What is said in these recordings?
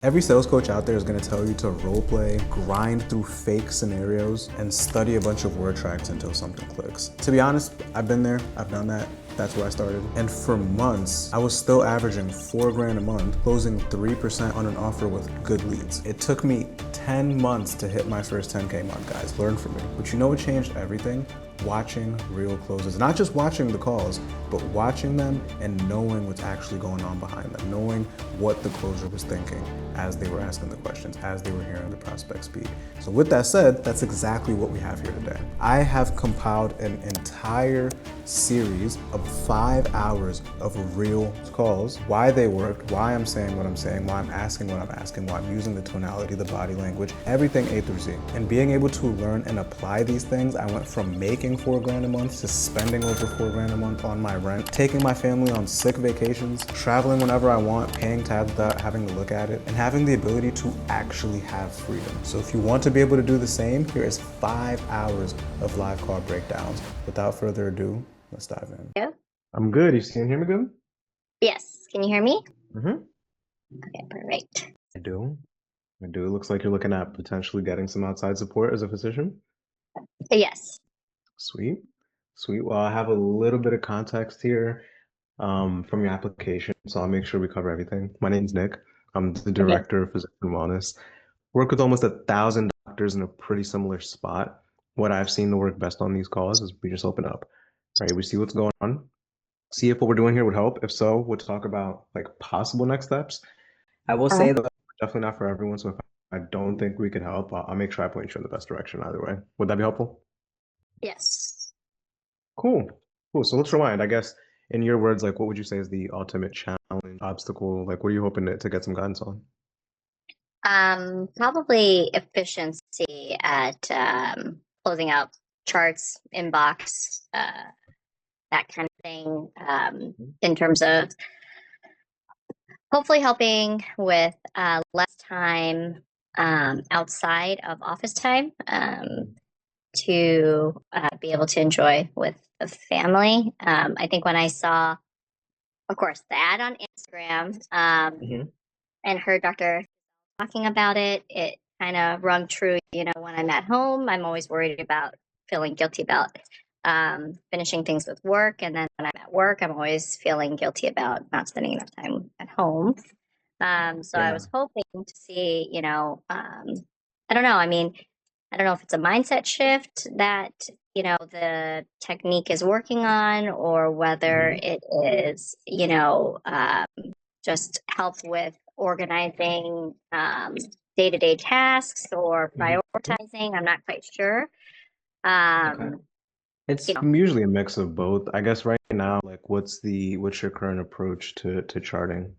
Every sales coach out there is going to tell you to role play, grind through fake scenarios, and study a bunch of word tracks until something clicks. To be honest, I've been there, I've done that. That's where I started. And for months, I was still averaging $4,000 a month, closing 3% on an offer with good leads. It took me 10 months to hit my first 10K month, guys. Learn from me. But you know what changed everything? Watching real closes. Not just watching the calls, but watching them and knowing what's actually going on behind them, knowing what the closer was thinking as they were asking the questions, as they were hearing the prospect speak. So with that said, that's exactly what we have here today. I have compiled an entire series of 5 hours of real calls, why they worked, why I'm saying what I'm saying, why I'm asking what I'm asking, why I'm using the tonality, the body language, everything A through Z. And being able to learn and apply these things, I went from making $4,000 a month to spending over $4,000 a month on my rent, taking my family on sick vacations, traveling whenever I want, paying tabs without having to look at it, and having the ability to actually have freedom. So if you want to be able to do the same, here is 5 hours of live call breakdowns. Without further ado, let's dive in. Yeah. I'm good. You can hear me good? Yes. Can you hear me? Mm-hmm. Okay, perfect. I do. It looks like you're looking at potentially getting some outside support as a physician. Yes. Sweet. Sweet. Well, I have a little bit of context here from your application, so I'll make sure we cover everything. My name's Nick. I'm the Okay. director of physician wellness. Work with almost 1,000 doctors in a pretty similar spot. What I've seen to work best on these calls is we just open up, right? We see what's going on, see if what we're doing here would help. If so, we'll talk about like possible next steps. I will say that definitely not for everyone. So if I don't think we could help, I'll make sure I point you in the best direction either way. Would that be helpful? Yes. Cool. Cool. So let's rewind. I guess in your words, like what would you say is the ultimate challenge, obstacle? Like what are you hoping to get some guidance on? Probably efficiency at closing out charts, inbox, that kind of thing. In terms of hopefully helping with less time outside of office time to be able to enjoy with the family. I think when I saw, of course, the ad on Instagram and heard Dr. talking about it, it kind of rung true. You know, when I'm at home, I'm always worried about feeling guilty about finishing things with work. And then when I'm at work, I'm always feeling guilty about not spending enough time at home. So I was hoping to see, I don't know. I mean, I don't know if it's a mindset shift that, the technique is working on or whether it is, just help with organizing day-to-day tasks or prioritizing. I'm not quite sure. Okay. Um, It's you know, usually a mix of both. I guess right now, like what's your current approach to charting?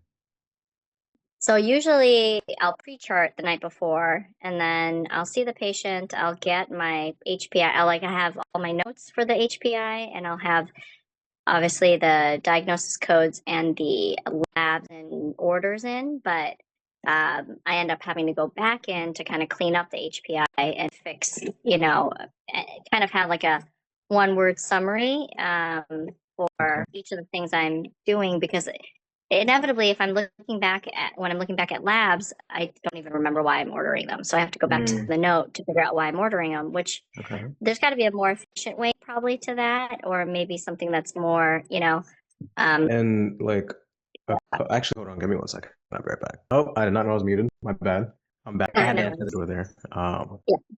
so usually I'll pre-chart the night before and then I'll see the patient. I'll get my HPI. I have all my notes for the HPI and I'll have obviously the diagnosis codes and the labs and orders in, but I end up having to go back in to kind of clean up the HPI and fix, kind of have like a one word summary Okay. for each of the things I'm doing because inevitably if when I'm looking back at labs, I don't even remember why I'm ordering them. So I have to go back to the note to figure out why I'm ordering them, which Okay. there's got to be a more efficient way probably to that, or maybe something that's more, And like, actually, hold on, give me 1 second. I'll be right back. Oh, I did not know I was muted. My bad. I'm back. I had to no, answer the door there. yeah,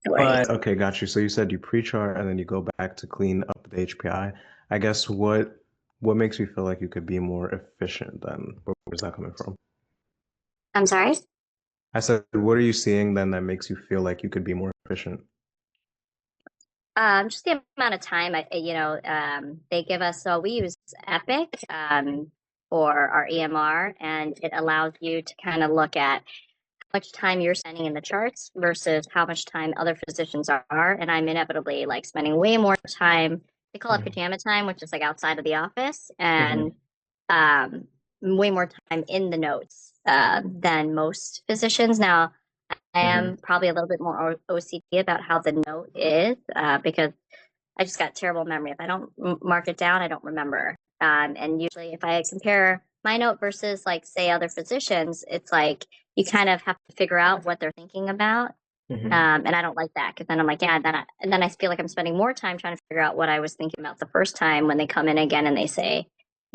no worries. But okay, got you. So you said you pre-chart and then you go back to clean up the HPI. I guess what makes you feel like you could be more efficient then? Where's that coming from? I'm sorry. I said, what are you seeing then that makes you feel like you could be more efficient? Just the amount of time they give us. So we use Epic for our EMR, and it allows you to kind of look at how much time you're spending in the charts versus how much time other physicians are. And I'm inevitably like spending way more time. They call it Mhm. pajama time, which is like outside of the office, and Mhm. um, way more time in the notes than most physicians. Now, I Mhm. am probably a little bit more OCD about how the note is because I just got terrible memory. If I don't mark it down, I don't remember. And usually, if I compare my note versus, like, say, other physicians, it's like you kind of have to figure out what they're thinking about. And I don't like that because then I'm like, yeah, and then I feel like I'm spending more time trying to figure out what I was thinking about the first time when they come in again and they say,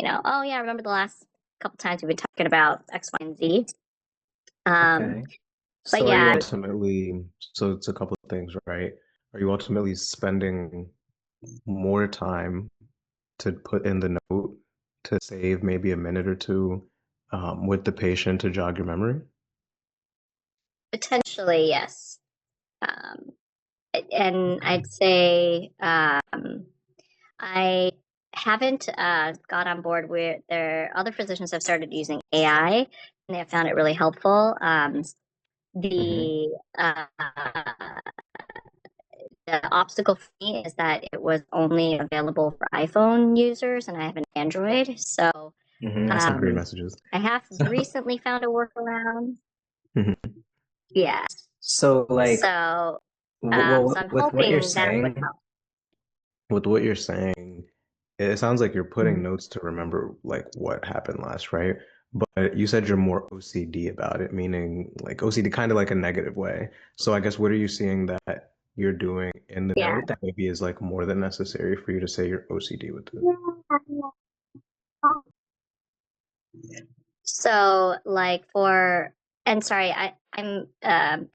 oh yeah, I remember the last couple times we've been talking about X, Y, and Z. Okay. But So are you yeah, ultimately, so it's a couple of things, right? Are you ultimately spending more time to put in the note to save maybe a minute or two with the patient to jog your memory? potentially yes. Um, and I'd say I haven't got on board with their other physicians have started using AI and they have found it really helpful. Hmm. The the obstacle for me is that it was only available for iPhone users and I have an Android. So I sent green um, messages. I have So, recently found a workaround. mhm. Yeah. So like, So so well, I'm with what you're hoping that would saying, help. with what you're saying, it sounds like you're putting Mhm. notes to remember like what happened last, right? But you said you're more OCD about it, meaning like OCD kind of like a negative way. So I guess what are you seeing that you're doing in the Yeah. note that maybe is like more than necessary for you to say you're OCD with it? So, like for, and sorry, I'm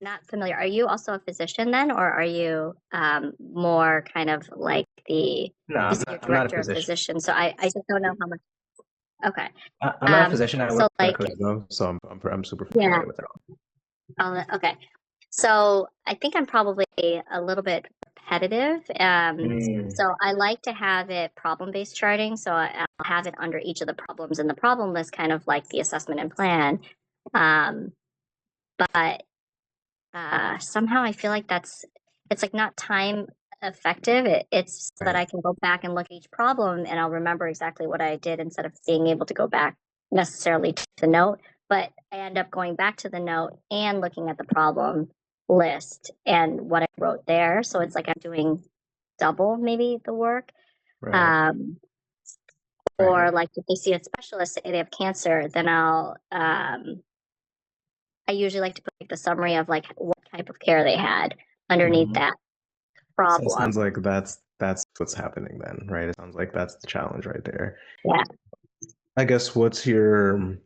not familiar. Are you also a physician then, or are you more kind of like No, you I'm said you're not, I'm not a director of physician. physician. So I just don't know how much. Okay. I'm not a Um, physician. I so work at a like, Cosmo, so I'm super yeah, familiar with it all. okay. So I think I'm probably a little bit repetitive. Mm, So I like to have it problem-based charting. So I'll have it under each of the problems, and the problem list kind of like the assessment and plan. Um, but somehow I feel like it's like not time effective. It's so that right, I can go back and look at each problem and I'll remember exactly what I did instead of being able to go back necessarily to the note. But I end up going back to the note and looking at the problem list and what I wrote there. So it's like I'm doing double maybe the work. right, Um, right. or like if they see a specialist, say they have cancer, then I usually like to put like the summary of like what type of care they had underneath Hmm. that So it problem. sounds like that's what's happening then, right? It sounds like that's the challenge right there. Yeah. I guess what's your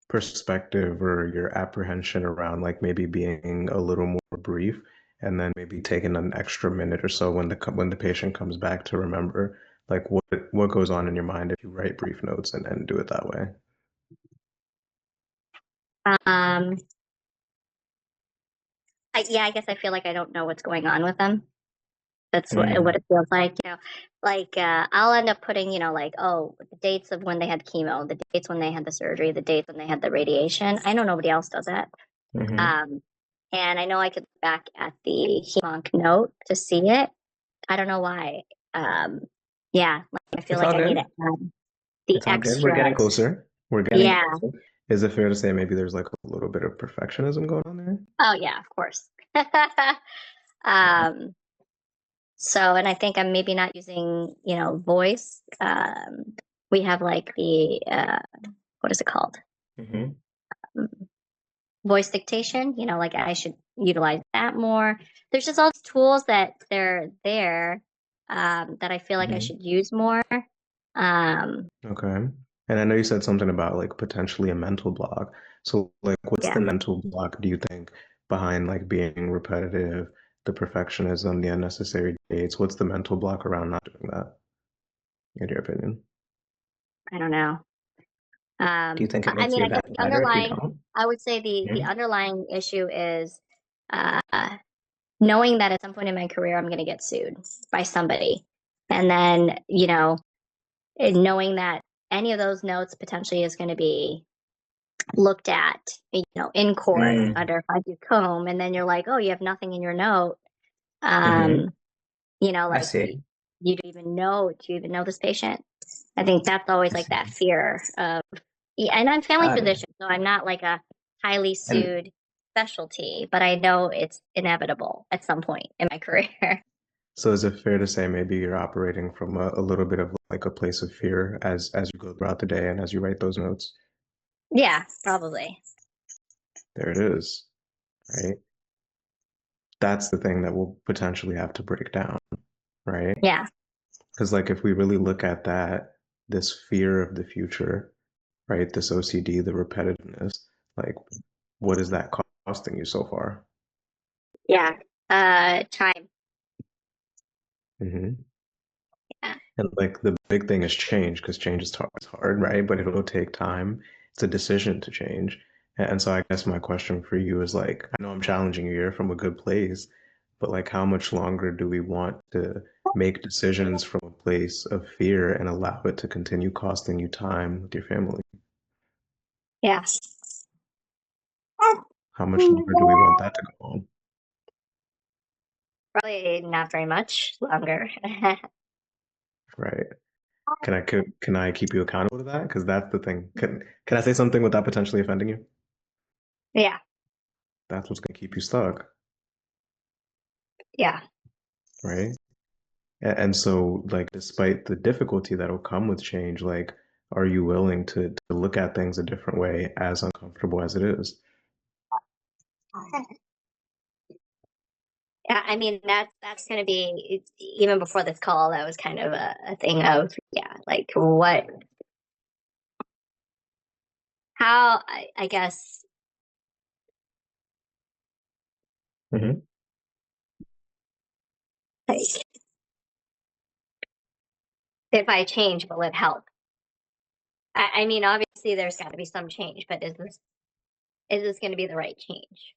perspective or your apprehension around like maybe being a little more brief and then maybe taking an extra minute or so when the patient comes back to remember like what goes on in your mind if you write brief notes and do it that way? Um, yeah, I guess I feel like I don't know what's going on with them. That's what Mm, it feels like, like I'll end up putting, like, oh, the dates of when they had chemo, the dates when they had the surgery, the dates when they had the radiation. I know nobody else does that. hmm. Um, and I know I could look back at the hemonc note to see it. I don't know why. Um, yeah, like I feel It's like all I need to good. add the It's all good. We're getting extras. closer. We're getting Yeah. closer. Is it fair to say maybe there's like a little bit of perfectionism going on there? Oh yeah, of course. um, so, and I think I'm maybe not using, voice. We have like the what is it called? Hmm. Mm, Voice dictation. Like I should utilize that more. There's just all these tools that they're there that I feel like I Hmm. should use more. Um, Okay. And I know you said something about like potentially a mental block. So like what's yeah, the mental block do you think behind like being repetitive, the perfectionism, the unnecessary dates? What's the mental block around not doing that, in your opinion? I don't know. Do you think it I makes mean, you I guess that the better if you underlying, don't? I would say the Mhm. underlying issue is uh, knowing that at some point in my career I'm going to get sued by somebody, and then and knowing that any of those notes potentially is going to be looked at, in court Mm, under a 5 comb, and then you're like, oh, you have nothing in your note. hmm. Um, I like see. you don't even know. Do you even know this patient? I think that's always I like see. that fear of, yeah, and I'm family Got it. physician, so I'm not like a highly And sued specialty, but I know it's inevitable at some point in my career. so is it fair to say maybe you're operating from a little bit of like a place of fear as you go throughout the day and as you write those notes? Yeah, probably. There it is, right? That's the thing that we'll potentially have to break down, right? Yeah. Because, like, if we really look at that, this fear of the future, right? This OCD, the repetitiveness, like, what is that costing you so far? Yeah. Time. Hmm. Yeah. And like the big thing is change, because change is hard, right? But it'll take time. It's a decision to change. And so I guess my question for you is like, I know I'm challenging you here from a good place, but like how much longer do we want to make decisions from a place of fear and allow it to continue costing you time with your family? Yeah. How much longer do we want that to go on? Probably not very much longer. Right. Can I keep you accountable to that? Because that's the thing. Can I say something without potentially offending you? Yeah. That's what's gonna keep you stuck, Yeah. right? And so, like, despite the difficulty that'll come with change, like, are you willing to look at things a different way, as uncomfortable as it is? Yeah, I mean that's going to be even before this call. That was kind of a thing of yeah, like what, how I guess Hmm. like if I change, will it help? I mean, obviously there's got to be some change, but is this going to be the right change?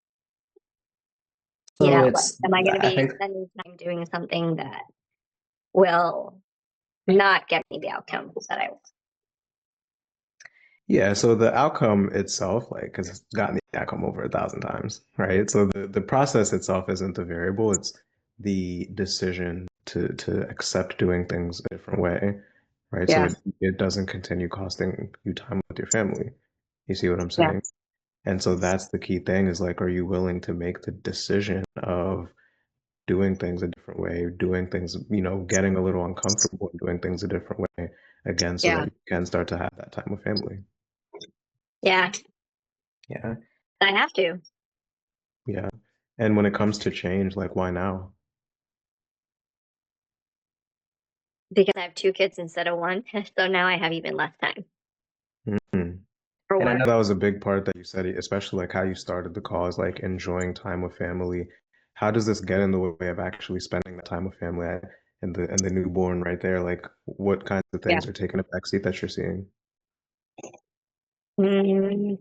You So know, like, it's, am I going to I be think, spending time doing something that will not get me the outcomes that I want? yeah, so the outcome itself, like, because it's gotten the outcome over 1,000 times, right? So the process itself isn't the variable, it's the decision to accept doing things a different way, right? So Yeah, it doesn't continue costing you time with your family. You see what I'm yeah, saying? And so that's the key thing is like, are you willing to make the decision of doing things a different way, doing things, getting a little uncomfortable and doing things a different way again, so that yeah, you can start to have that time with family. yeah. Yeah. I have to Yeah. And when it comes to change, like, why now? because I have two kids instead of one, so now I have even less time Mhm. for And I work. know that was a big part that you said, especially like how you started the call is like enjoying time with family. How does this get in the way of actually spending that time with family and the newborn right there? Like, what kinds of Yeah. things are taking a backseat that you're seeing? Mm,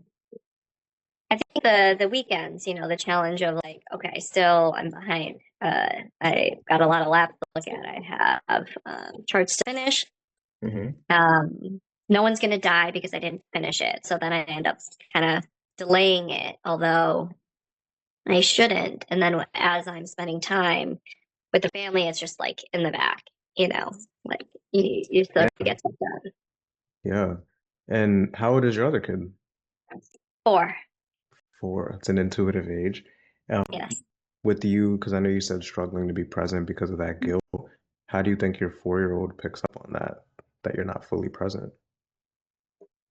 I think the weekends, the challenge of like, okay, still I'm behind. I got a lot of labs to look at. I have charts to finish. Hmm. No one's gonna die because I didn't finish it. So then I end up kind of delaying it, although I shouldn't. And then as I'm spending time with the family, it's just like in the back, like you still Yeah. have to get stuff done. Yeah. And how old is your other kid? 4. 4. It's an intuitive age. Yes. With you, because I know you said struggling to be present because of that guilt. How do you think your 4-year-old picks up on that you're not fully present?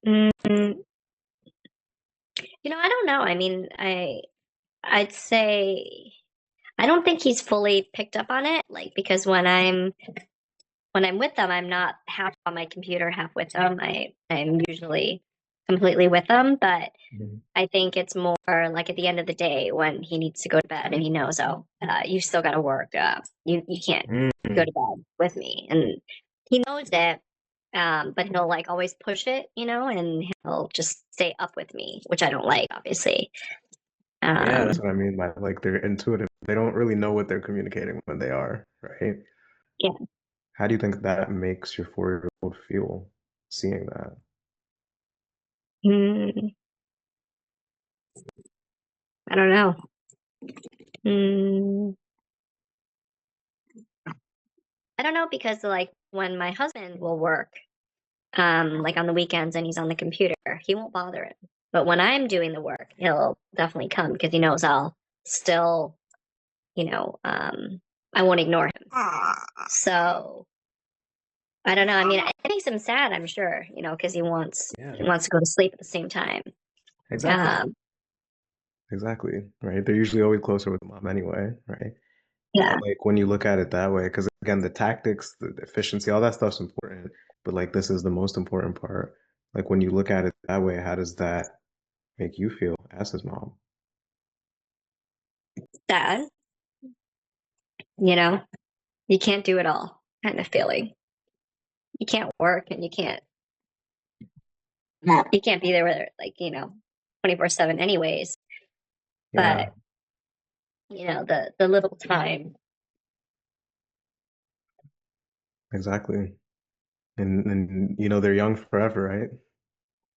Mm, I don't know. I mean, I'd say I don't think he's fully picked up on it, like because when I'm with them, I'm not half on my computer, half with them. I'm usually completely with them, but Mhm. I think it's more like at the end of the day when he needs to go to bed and he knows, oh, you still got to work. You can't go Mm. to bed with me, and he knows it. But he'll like always push it, and he'll just stay up with me, which I don't like, obviously. Yeah, that's Um, what I mean by like they're intuitive. They don't really know what they're communicating when they are, right? yeah. How do you think that makes your 4-year-old feel seeing that? Mm, I don't know. Mm, I don't know because like when my husband will work, like on the weekends and he's on the computer, he won't bother him. But when I'm doing the work, he'll definitely come because he knows I'll still, you know, um, I won't ignore him. So I don't know. I mean, it makes him sad, I'm sure, because Yeah, he wants to go to sleep at the same time. exactly. Um, Exactly, right? They're usually always closer with the mom anyway, right? yeah, But like when you look at it that way, because again, the tactics, the efficiency, all that stuff's important, but like this is the most important part. Like when you look at it that way, how does that make you feel as his mom? sad. You know, you can't do it all kind of feeling. You can't work and you can't be there with her, like, 24/7 anyways. Yeah, But, the little time. exactly. And you know they're young forever, right?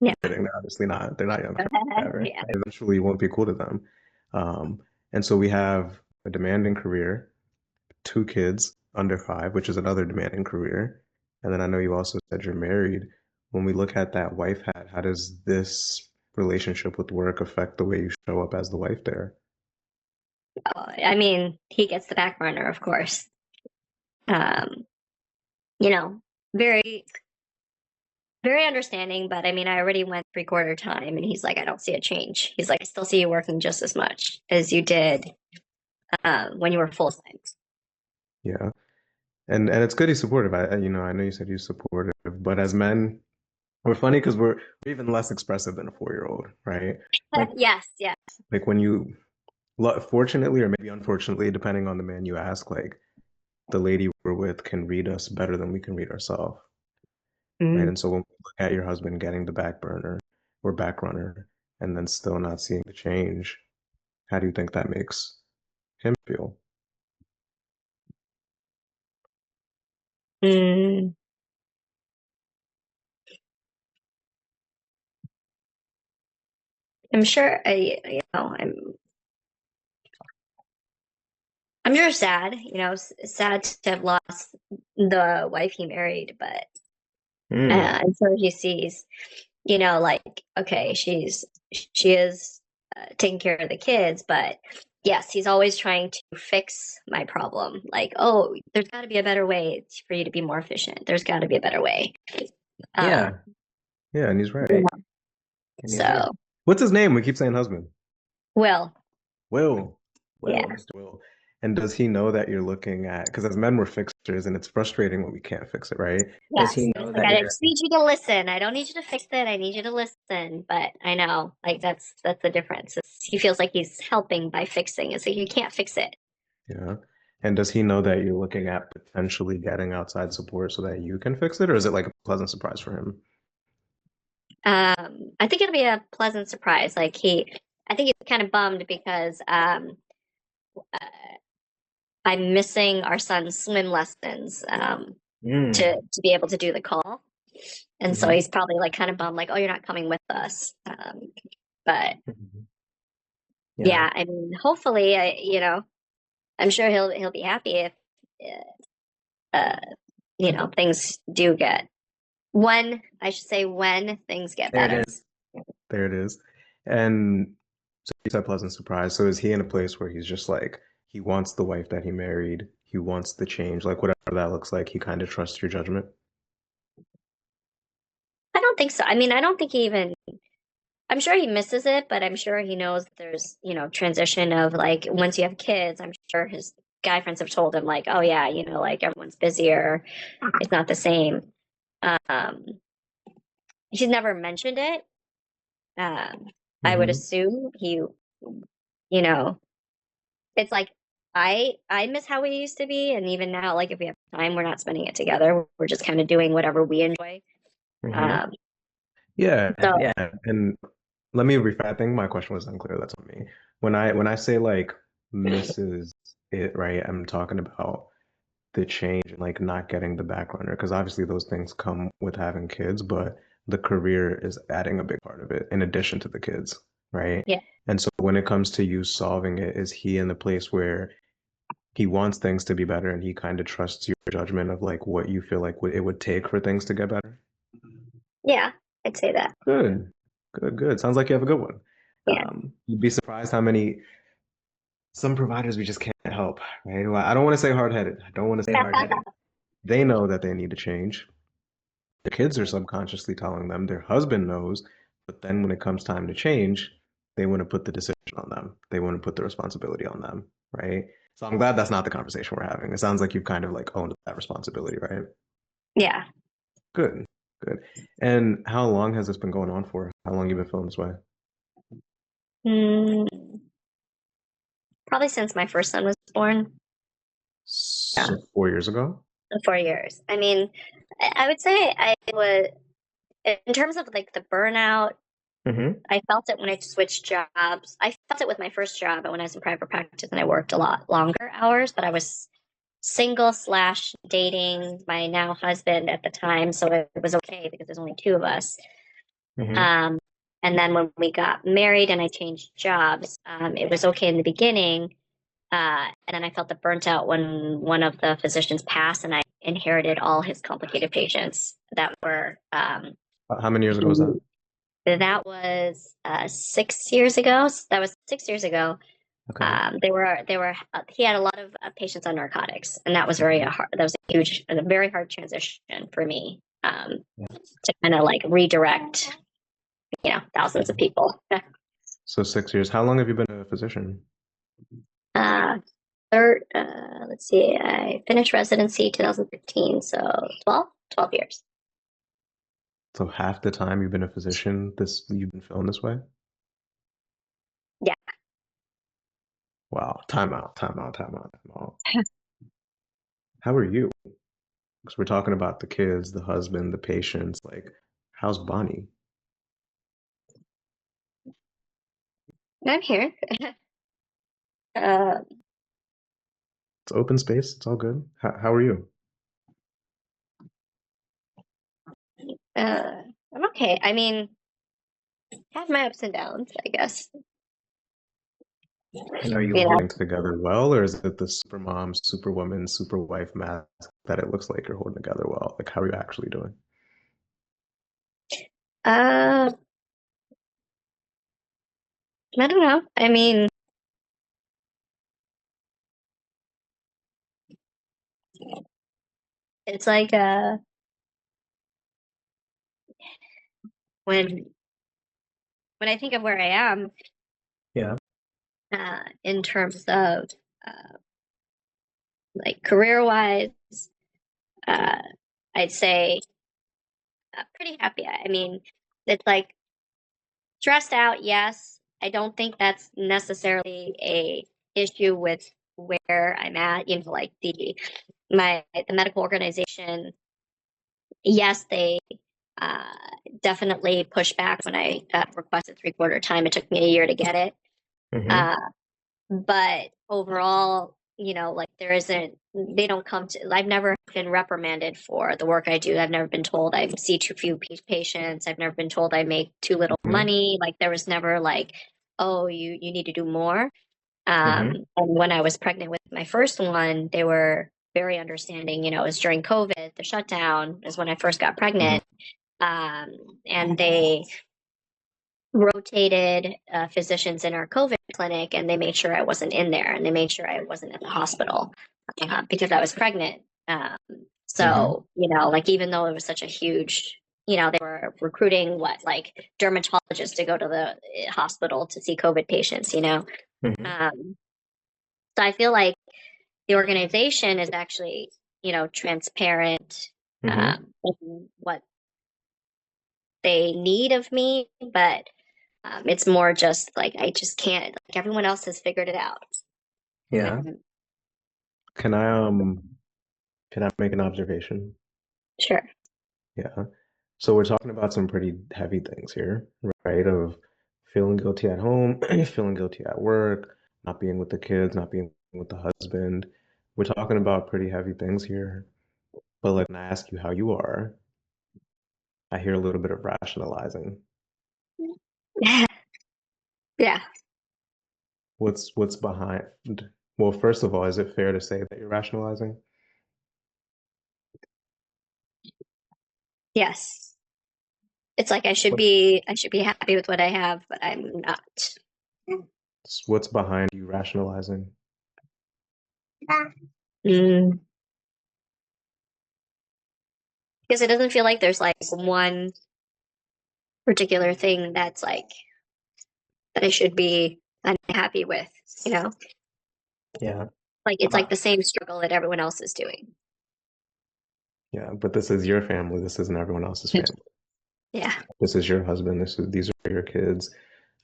Yeah. Kidding, they're obviously not. They're not young forever. Yeah. Eventually, you won't be cool to them. And so we have a demanding career, two kids under five, which is another demanding career. And then I know you also said you're married. When we look at that wife hat, how does this relationship with work affect the way you show up as the wife there? I mean, he gets the back burner, of course. Um, you know, very, very understanding, but I mean, I already went 3/4 time and he's like, I don't see a change. He's like, I still see you working just as much as you did when you were full time. Yeah. And it's good he's supportive. I know you said he's supportive, but as men, we're funny because we're even less expressive than a 4-year-old, right? Like Yes, yeah. like when you fortunately or maybe unfortunately, depending on the man you ask, like the lady we're with can read us better than we can read ourselves, right? Mm. And so when we look at your husband getting the back burner or back runner and then still not seeing the change, how do you think that makes him feel? Mm. I'm sure I'm sure sad, sad to have lost the wife he married, but Hmm. I'm sure he sees, like, okay, she is taking care of the kids, but yes, he's always trying to fix my problem. Like, oh, there's got to be a better way for you to be more efficient. There's got to be a better way. Um, Yeah. Yeah, and he's you right. know, And he's right. so, What's his name? We keep saying husband. well, Will. yeah. Will, Mr. Will. And does he know that you're looking at, because as men, we're fixers and it's frustrating when we can't fix it, right? Does Yes. he It's know like that I you're, just need you to listen. I don't need you to fix it. I need you to listen. But I know, like that's the difference. He feels like he's helping by fixing. It's like you can't fix it. yeah. And does he know that you're looking at potentially getting outside support so that you can fix it, or is it like a pleasant surprise for him? I think it'll be a pleasant surprise. I think he's kind of bummed because uh, I'm missing our son's swim lessons Mm. to be able to do the call, and so Hmm. he's probably like kind of bummed, like, oh, you're not coming with us. But Hmm. Yeah. yeah, I mean, hopefully, I'm sure he'll be happy if uh, things do get when I should say when things get There it better. is. There it is. And so you said pleasant surprise. So is he in a place where he's just like, he wants the wife that he married, he wants the change, like whatever that looks like, he kind of trusts your judgment? I don't think so. I mean, I don't think he even. I'm sure he misses it, but I'm sure he knows that there's transition of like once you have kids. I'm sure his guy friends have told him like, oh yeah, like everyone's busier. It's not the same. Um, he's never mentioned it. Um, I would Hmm. assume you know, it's like I miss how we used to be, and even now, like if we have time, we're not spending it together. We're just kind of doing whatever we enjoy. Hmm. Um, Yeah, so yeah. And let me rephrase. I think my question was unclear. That's on me. When I say like misses it, right, I'm talking about the change and like not getting the back runner because obviously those things come with having kids, but the career is adding a big part of it in addition to the kids, right? yeah, And so when it comes to you solving it, is he in the place where he wants things to be better and he kind of trusts your judgment of like what you feel like it would take for things to get better? yeah, I'd say that. Good, good, good. Sounds like you have a good one. Yeah. You'd be surprised how many some providers we just can't help, right? Well, I don't want to say hard-headed. I don't want to say hard-headed. They know that they need to change. the kids are subconsciously telling them, their husband knows, but then when it comes time to change, they want to put the decision on them. They want to put the responsibility on them, right? So I'm glad that's not the conversation we're having. It sounds like you've kind of like owned that responsibility, right? Yeah. Good, good. And how long has this been going on for? How long you been feeling this way? Mm, probably since my first son was born. Yeah, So 4 years ago? 4 years. I mean, I would say I would, in terms of like the burnout, Mm-hmm. I felt it when I switched jobs. I felt it with my first job when I was in private practice and I worked a lot longer hours, but I was single slash dating my now husband at the time. So it was okay because there's only two of us. Mm-hmm. Um, and then when we got married and I changed jobs, it was okay in the beginning. And then I felt the burnt out when one of the physicians passed and I inherited all his complicated patients that were, How many years ago was that? that was 6 years ago. So that was 6 years ago. Okay. He had a lot of patients on narcotics, and that was very hard. That was a huge, a very hard transition for me Yeah. to kind of like redirect, thousands of people. So 6 years. How long have you been a physician? Uh, let's see, I finished residency 2015, so 12 years. So half the time you've been a physician, this you've been feeling this way? Yeah. Wow. Time out, time out, time out, time out. How are you? Because we're talking about the kids, the husband, the patients. Like, how's Bonnie? I'm here. uh, It's open space. It's all good. How are you? I'm okay. I mean, have my ups and downs, I guess. And are you You know, holding together well, or is it the super mom, super woman, super wife mask that it looks like you're holding together well? Like, how are you actually doing? uh, I don't know. I mean, it's like when I think of where I am Yeah. in terms of uh, like career wise, uh, I'd say pretty happy. I mean, it's like stressed out. Yes, I don't think that's necessarily a issue with where I'm at. Like the medical organization. Yes, they uh, definitely pushed back when I requested 3/4 time. It took me a year to get it. Mm-hmm. Uh, but overall, like they don't come to, I've never been reprimanded for the work I do. I've never been told I see too few patients. I've never been told I make too little Mm-hmm. money. Like there was never like, oh, you need to do more. Mm-hmm. And when I was pregnant with my first one, they were very understanding. It was during COVID, the shutdown is when I first got Mm-hmm. pregnant. Um, and they rotated physicians in our COVID clinic, and they made sure I wasn't in there, and they made sure I wasn't at the hospital because I was pregnant. Um, Mm-hmm. so like even though it was such a huge, they were recruiting like dermatologists to go to the hospital to see COVID patients. Mm-hmm. Um, so I feel like the organization is actually transparent Mm-hmm. in what they need of me, but it's more just like I just can't. Like everyone else has figured it out. Yeah. And Can I can I make an observation? sure. Yeah. So we're talking about some pretty heavy things here, right? Of feeling guilty at home, feeling guilty at work, not being with the kids, not being with the husband. We're talking about pretty heavy things here. But like when I ask you how you are, I hear a little bit of rationalizing. Yeah. What's behind? Well, first of all, is it fair to say that you're rationalizing? Yes. It's like What I should be happy with what I have, but I'm not. what's behind you rationalizing? Mm, because it doesn't feel like there's like one particular thing that's like that I should be unhappy with, you know? Yeah. Like it's like Uh, the same struggle that everyone else is doing. yeah, but this is your family. This isn't everyone else's family. Yeah. This is your husband. These are your kids.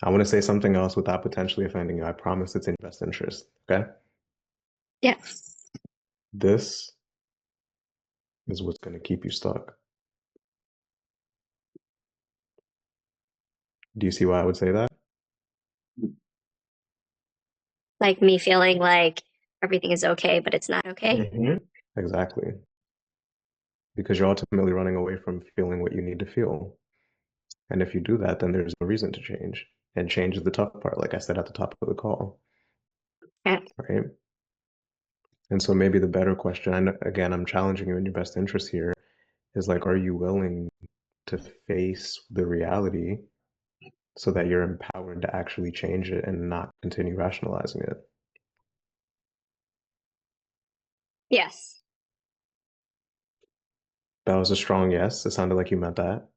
I want to say something else without potentially offending you. I promise it's in your best interest. Okay? Yeah. This is what's going to keep you stuck. Do you see why I would say that? Like me feeling like everything is okay, but it's not okay. Exactly. Because you're ultimately running away from feeling what you need to feel. And if you do that, then there's no reason to change. And change is the tough part, like I said at the top of the call, Yeah. right? And so maybe the better question, and again, I'm challenging you in your best interest here, is like, are you willing to face the reality so that you're empowered to actually change it and not continue rationalizing it? Yes. That was a strong yes. It sounded like you meant that.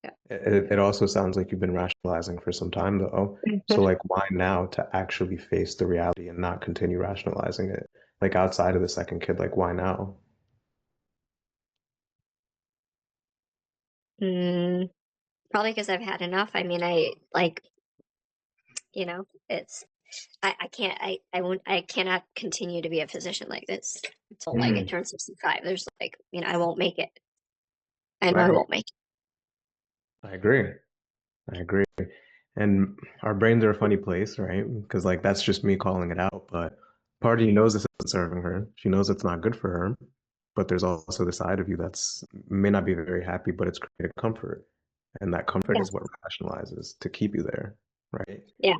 Yeah. It also sounds like you've been rationalizing for some time, though. So, like, why now to actually face the reality and not continue rationalizing it? Like, outside of the second kid, like, why now? Mm, probably because I've had enough. I mean, I like, it's I can't I won't I cannot continue to be a physician like this until like I Mm, turn 65. There's like, I won't make it. I know I right. won't make it. I agree. I agree. And our brains are a funny place, right? Because, like, that's just me calling it out. But part of you knows this isn't serving her. She knows it's not good for her. But there's also the side of you that's may not be very happy, but it's created comfort. And that comfort Yeah. is what rationalizes to keep you there, right? Yeah.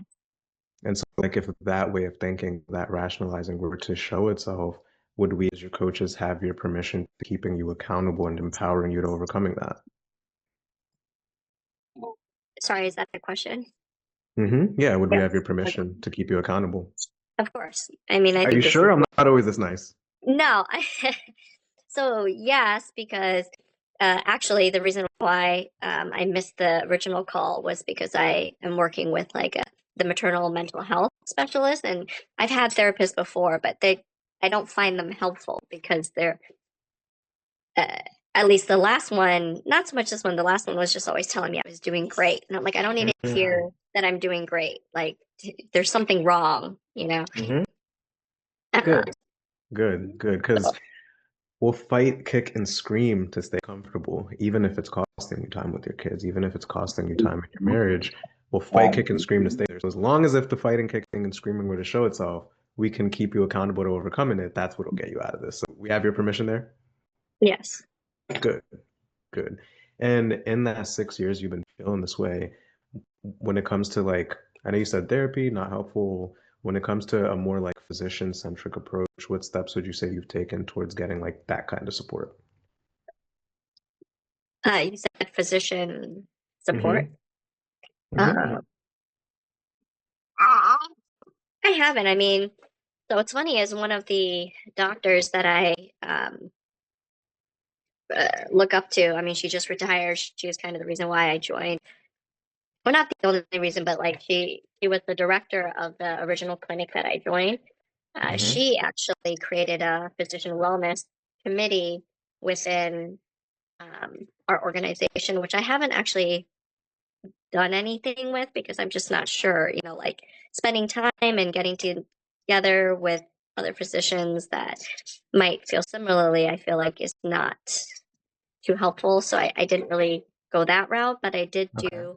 And so, like, if that way of thinking, that rationalizing were to show itself, would we as your coaches have your permission to keeping you accountable and empowering you to overcoming that? Sorry, is that the question? Yeah, would we Yeah. have your permission to keep you accountable? Of course. I mean, I Are you think this is sure? I'm not always this nice. no. So yes, because actually the reason why I missed the original call was because I am working with like the maternal mental health specialist, and I've had therapists before, but I don't find them helpful because they're uh, at least the last one, not so much this one. The last one was just always telling me I was doing great, and I'm like, I don't need to Mm-hmm. hear that I'm doing great. Like there's something wrong, Uh, Good, good. Because we'll fight, kick, and scream to stay comfortable, even if it's costing you time with your kids, even if it's costing you time in your marriage. We'll fight, kick, and scream to stay there. So as long as if the fighting, kicking, and screaming were to show itself, we can keep you accountable to overcoming it. That's what'll get you out of this. So we have your permission there? yes. Good, good. And in that 6 years you've been feeling this way, when it comes to like, I know you said therapy, not helpful. When it comes to a more like physician-centric approach, what steps would you say you've taken towards getting like that kind of support? You said physician support. Mm-hmm. Mm-hmm. Uh, I haven't. I mean, so what's funny is one of the doctors that I look up to. I mean, she just retired. She was kind of the reason why I joined. Well, not the only reason, but like she was the director of the original clinic that I joined. Mm-hmm. She actually created a physician wellness committee within our organization, which I haven't actually done anything with because I'm just not sure, like spending time and getting together with other physicians that might feel similarly, I feel like is not too helpful. So I didn't really go that route, but I did Okay. do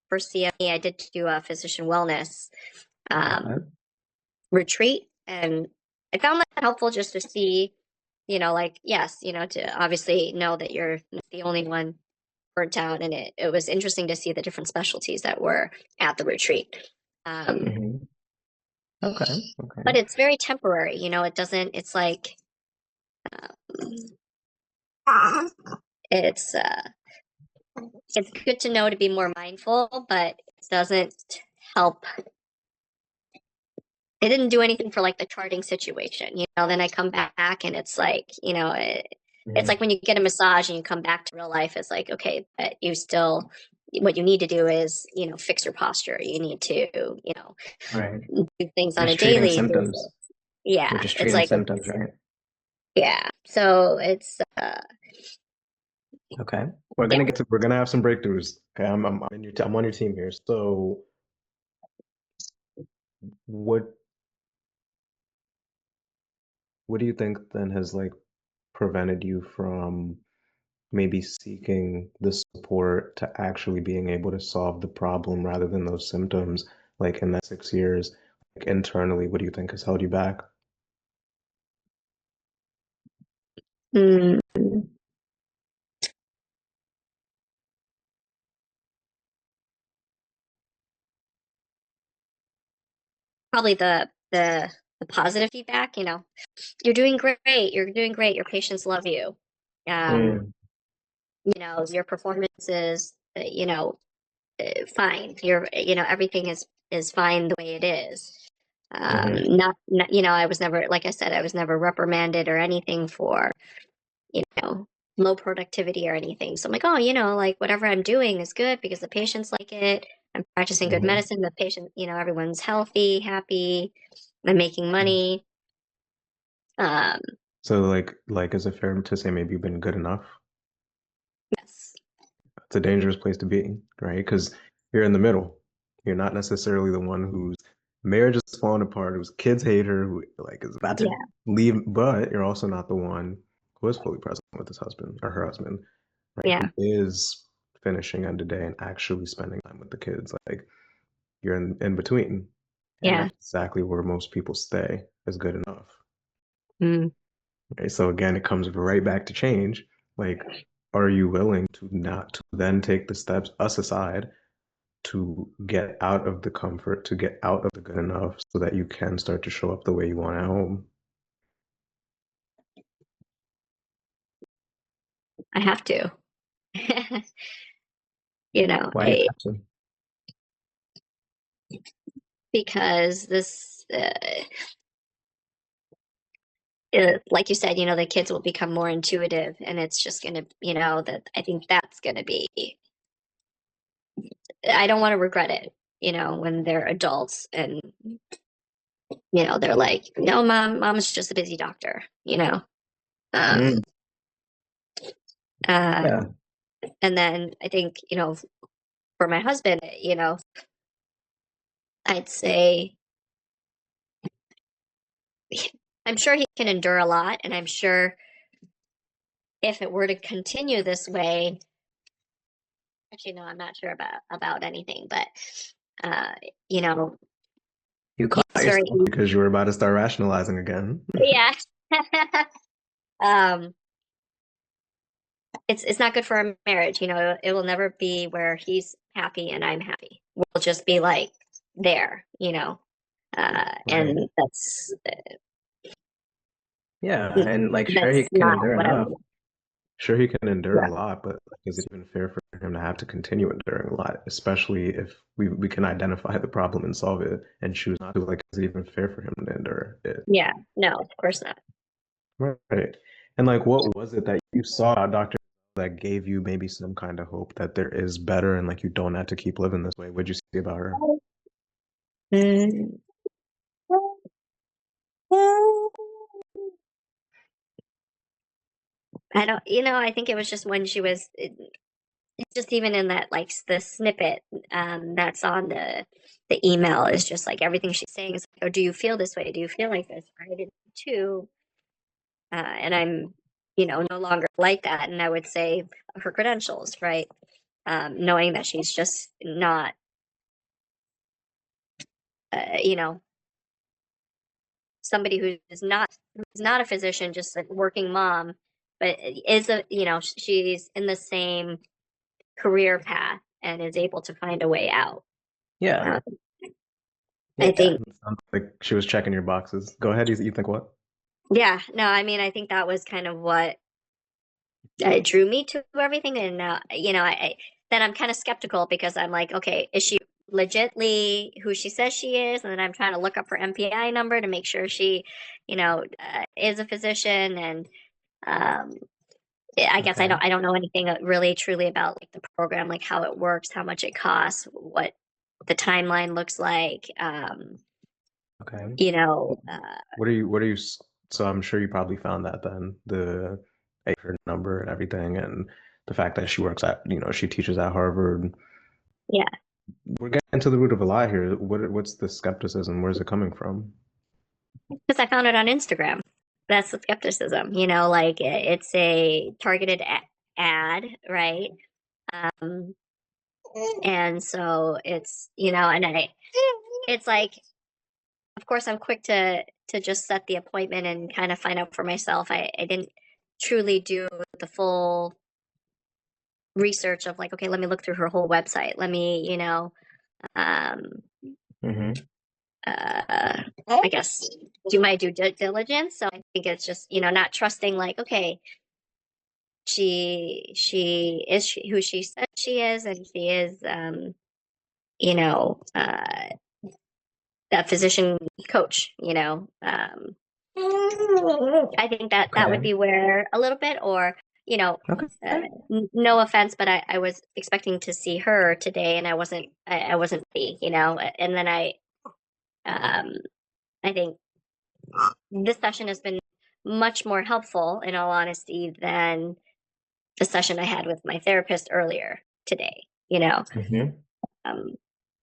for CME, I did do a physician wellness Okay. retreat. And I found that helpful just to see, like, yes, to obviously know that you're not the only one burnt out. And it was interesting to see the different specialties that were at the retreat. Um, Mm-hmm. Okay. but Okay. it's very temporary, it doesn't, it's like, um, it's, uh, it's good to know to be more mindful, but it doesn't help. It didn't do anything for like the charting situation, then I come back and it's like, It's like when you get a massage and you come back to real life, it's like, okay, but you still, what you need to do is, fix your posture. You need to, Right. do things You're on a just treating daily basis. symptoms. You're Yeah. just It's treating like, symptoms, right? yeah. So Okay. We're yeah. gonna get to we're gonna have some breakthroughs. Okay, I'm on your team here. So what what do you think then has like prevented you from maybe seeking the support to actually being able to solve the problem rather than those symptoms, like in that 6 years, like internally, what do you think has held you back? Mm, probably the positive feedback, you're doing great. You're doing great. Your patients love you. Um, Mm, your performance is, fine. Everything is fine the way it is. hmm I was never, like I said, I was never reprimanded or anything for, you know, low productivity or anything. So I'm like, oh, like whatever I'm doing is good because the patients like it. I'm practicing good hmm medicine. The patient, everyone's healthy, happy. I'm making money. Um, So like is it fair to say maybe you've been good enough? yes. It's a dangerous place to be, right? Because you're in the middle. You're not necessarily the one whose marriage is falling apart, whose kids hate her, who like is about to Yeah. leave, but you're also not the one who is fully present with his husband or her husband, right? Yeah. Who is finishing end of day and actually spending time with the kids. Like you're in between. And Yeah. that's exactly where most people stay is good enough. Mm. Okay, so again, it comes right back to change. Like, are you willing to not to then take the steps, us aside, to get out of the comfort, to get out of the good enough so that you can start to show up the way you want at home? I have to. you know, Why do you I, have to? because this, like you said, the kids will become more intuitive, and it's just going to, that I think that's going to be, I don't want to regret it, when they're adults and, they're like, no, mom's just a busy doctor, um, Mm, uh, yeah. and then I think, for my husband, I'd say, I'm sure he can endure a lot, and I'm sure if it were to continue this way, actually, no, I'm not sure about anything, but uh, you know, You caught he's very yourself because you were about to start rationalizing again. yeah. um, it's not good for our marriage. It will never be where he's happy and I'm happy. We'll just be like there, Right. and Yeah, and like sure he that's can not endure what I enough. want. Sure he can endure Yeah, a lot, but like, is it even fair for him to have to continue enduring a lot, especially if we can identify the problem and solve it and choose not to? Like, is it even fair for him to endure it? yeah, no, of course not. Right. And like, what was it that you saw, Doctor, that gave you maybe some kind of hope that there is better and like you don't have to keep living this way? What'd you see about her? Mm. I don't, I think it was just when she was, it's just even in that, like the snippet that's on the email is just like everything she's saying is like, oh, do you feel this way? Do you feel like this? I did too. And I'm, no longer like that. And I would say her credentials, right? Knowing that she's just not, you know, somebody who's not a physician, just a working mom, but is she's in the same career path and is able to find a way out. Yeah. Um, Yeah. I think, It sounds like she was checking your boxes. Go ahead. You think what? yeah, no, I mean, I think that was kind of what drew me to everything. And, then I'm kind of skeptical because I'm like, okay, is she legitly who she says she is? And then I'm trying to look up her MPI number to make sure she, is a physician. And, um, I guess Okay. I don't know anything really truly about like the program, like how it works, how much it costs, what the timeline looks like. Okay. You know, So I'm sure you probably found that then, her number and everything, and the fact that she works at, she teaches at Harvard. yeah, We're getting to the root of a lie here. What's the skepticism? Where's it coming from? because I found it on Instagram. That's the skepticism. Like it's a targeted ad, right? Um, and so it's like, of course, I'm quick to just set the appointment and kind of find out for myself. I didn't truly do the full research of like, okay, let me look through her whole website. Let me, um, Mm-hmm. I guess do my due diligence. So I think it's just, not trusting like, okay, she is who she says she is, and she is, you know, uh, a physician coach, I think that would Okay. be where a little bit, or, you know, uh, Okay. no offense, but I was expecting to see her today and I wasn't ready, and then um, I think this session has been much more helpful, in all honesty, than the session I had with my therapist earlier today. Mm-hmm. Um,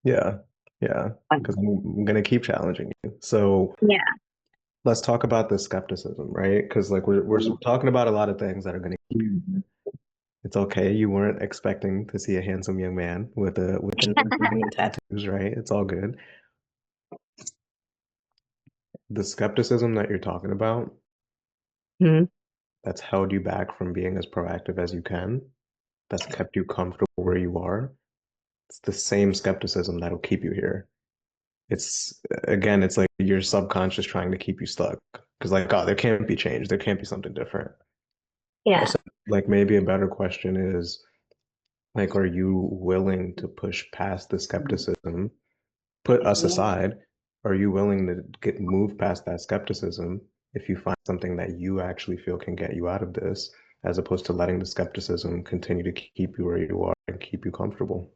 Yeah. Yeah. Because I'm gonna keep challenging you. So yeah. let's talk about the skepticism, right? Because like we're talking about a lot of things that are gonna keep you. It's okay. You weren't expecting to see a handsome young man with an million tattoos, right? It's all good. The skepticism that you're talking about Mhm. that's held you back from being as proactive as you can, that's kept you comfortable where you are. It's the same skepticism that'll keep you here. It's again, it's like your subconscious trying to keep you stuck. Because like, oh, there can't be change. There can't be something different. Yeah. Like maybe a better question is like, are you willing to push past the skepticism, put us aside? Are you willing to get move past that skepticism if you find something that you actually feel can get you out of this, as opposed to letting the skepticism continue to keep you where you are and keep you comfortable?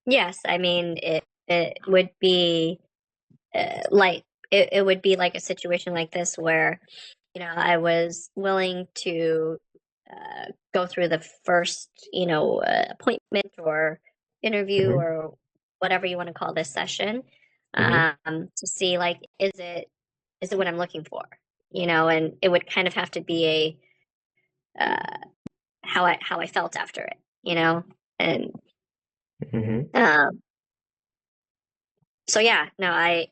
Yes, I mean it would be like it would be like a situation like this where I was willing to go through the first appointment or interview Hmm. or whatever you want to call this session, Hmm. to see like is it what I'm looking for, and it would kind of have to be a how I felt after it, and Hmm. um, so yeah, no, I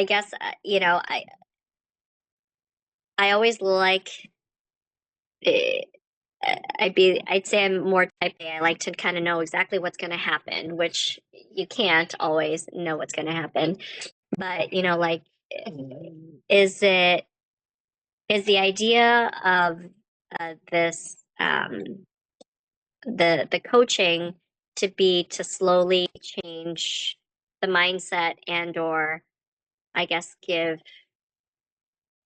guess I always like eh, I'd say I'm more type A. I like to kind of know exactly what's going to happen, which you can't always know what's going to happen. But like, is it is the idea of this the coaching to be to slowly change the mindset and or I guess give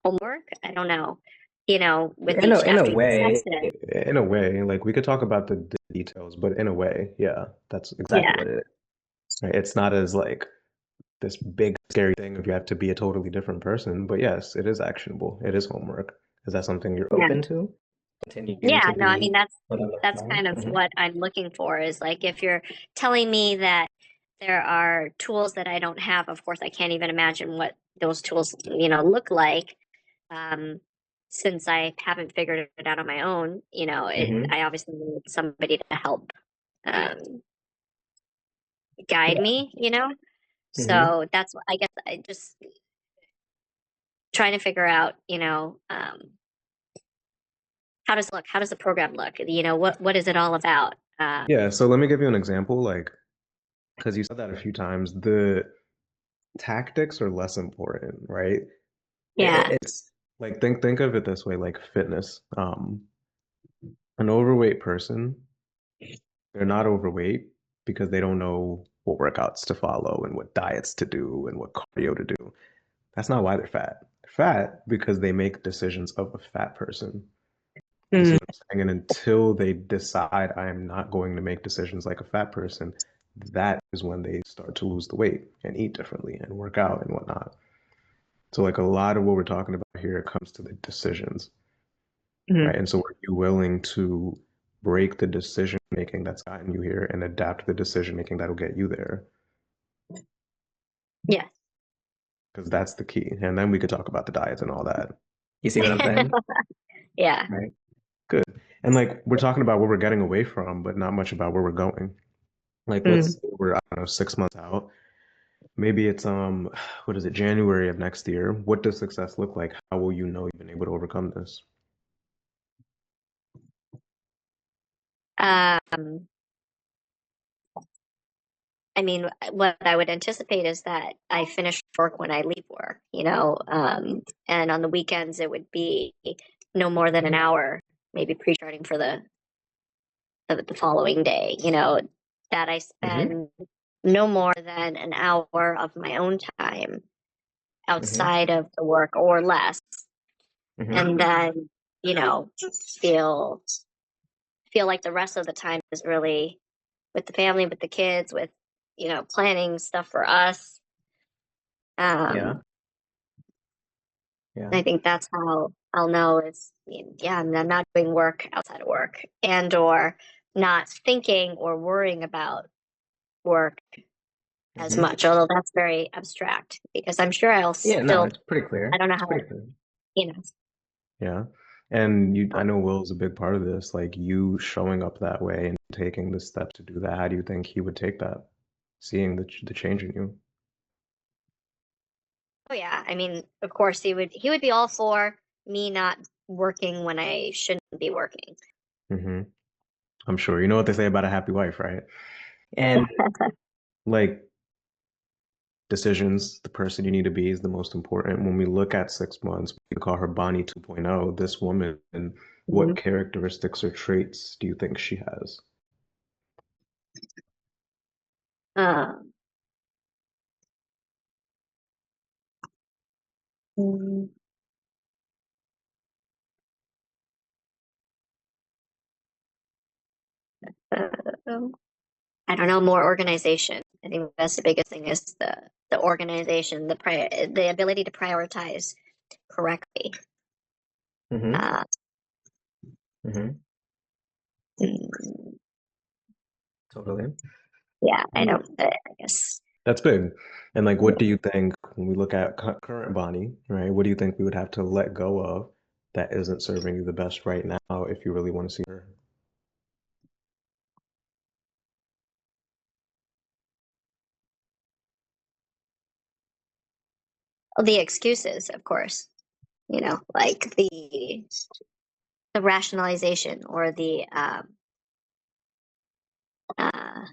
homework? I don't know. With each In a after each way, session. like we could talk about the details, but in a way, yeah, that's exactly Yeah. what it is. Right? It's not as like this big scary thing if you have to be a totally different person, but yes, it is actionable. It is homework. Is that something you're Yeah. open to? Continuing Yeah, to no, I mean be that's kind of what I'm looking for is like if you're telling me that there are tools that I don't have, of course I can't even imagine what those tools, look like. Um, since I haven't figured it out on my own, Mm-hmm. I obviously need somebody to help um guide Yeah. me. Mm-hmm. So that's what I guess I just trying to figure out, how does it look? How does the program look? What is it all about? Yeah, so let me give you an example, like, because you said that a few times, the tactics are less important, right? Yeah. It's like think of it this way, like fitness. An overweight person, they're not overweight because they don't know what workouts to follow and what diets to do and what cardio to do. That's not why they're fat. fat because they make decisions of a fat person. You see what I'm saying? And until they decide I am not going to make decisions like a fat person, that is when they start to lose the weight and eat differently and work out and whatnot. So like a lot of what we're talking about here comes to the decisions, right? And so are you willing to break the decision making that's gotten you here and adapt the decision making that'll get you there? Yes. Because that's the key. And then we could talk about the diets and all that. You see what I'm saying? Yeah. Right. Good. And like we're talking about where we're getting away from, but not much about where we're going. Like let's say we're, I don't know, 6 months out. Maybe it's what is it, January of next year. What does success look like? How will you know you've been able to overcome this? Um, I mean, what I would anticipate is that I finish work when I leave work, and on the weekends it would be no more than an hour, maybe pre-charting for the following day, that I spend no more than an hour of my own time outside of the work or less, and then, you know, feel feel like the rest of the time is really with the family, with the kids, with, planning stuff for us. Yeah. Um, Yeah. I think that's how I'll know is, yeah, I'm not doing work outside of work and or not thinking or worrying about work as much, although that's very abstract because I'm sure I'll Yeah, no, still, it's pretty clear. I don't know It's how, pretty clear. you know, Yeah. And I know Will's a big part of this, like you showing up that way and taking the steps to do that. How do you think he would take that, seeing the change in you? oh yeah, I mean, of course he would be all for me not working when I shouldn't be working. hmm I'm sure. You know what they say about a happy wife, right? And like decisions, the person you need to be is the most important. When we look at 6 months, we call her Bonnie 2.0. This woman, and what Mhm. characteristics or traits do you think she has? Um, mm, um, I don't know, more organization. I think that's the biggest thing is the organization, the ability to prioritize correctly. Mm-hmm. Uh, Mm-hmm. mm, Totally. yeah, I Mm. don't. I guess. That's big. And like, Yeah. what do you think when we look at current Bonnie, right? What do you think we would have to let go of that isn't serving you the best right now if you really want to see her? Well, the excuses, of course. Like the rationalization or the uh, I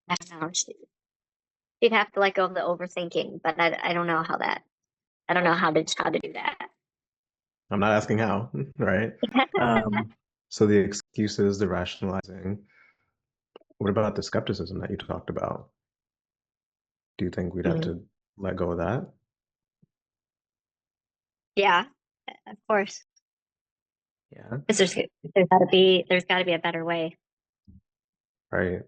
don't know. You'd have to let go of the overthinking, but I don't know how that. I don't know how to do that. I'm not asking how, right? Um, so the excuses, the rationalizing. What about the skepticism that you talked about? Do you think we'd have Mm. to let go of that? Yeah, of course. Yeah. Because there's got to be a better way. Right.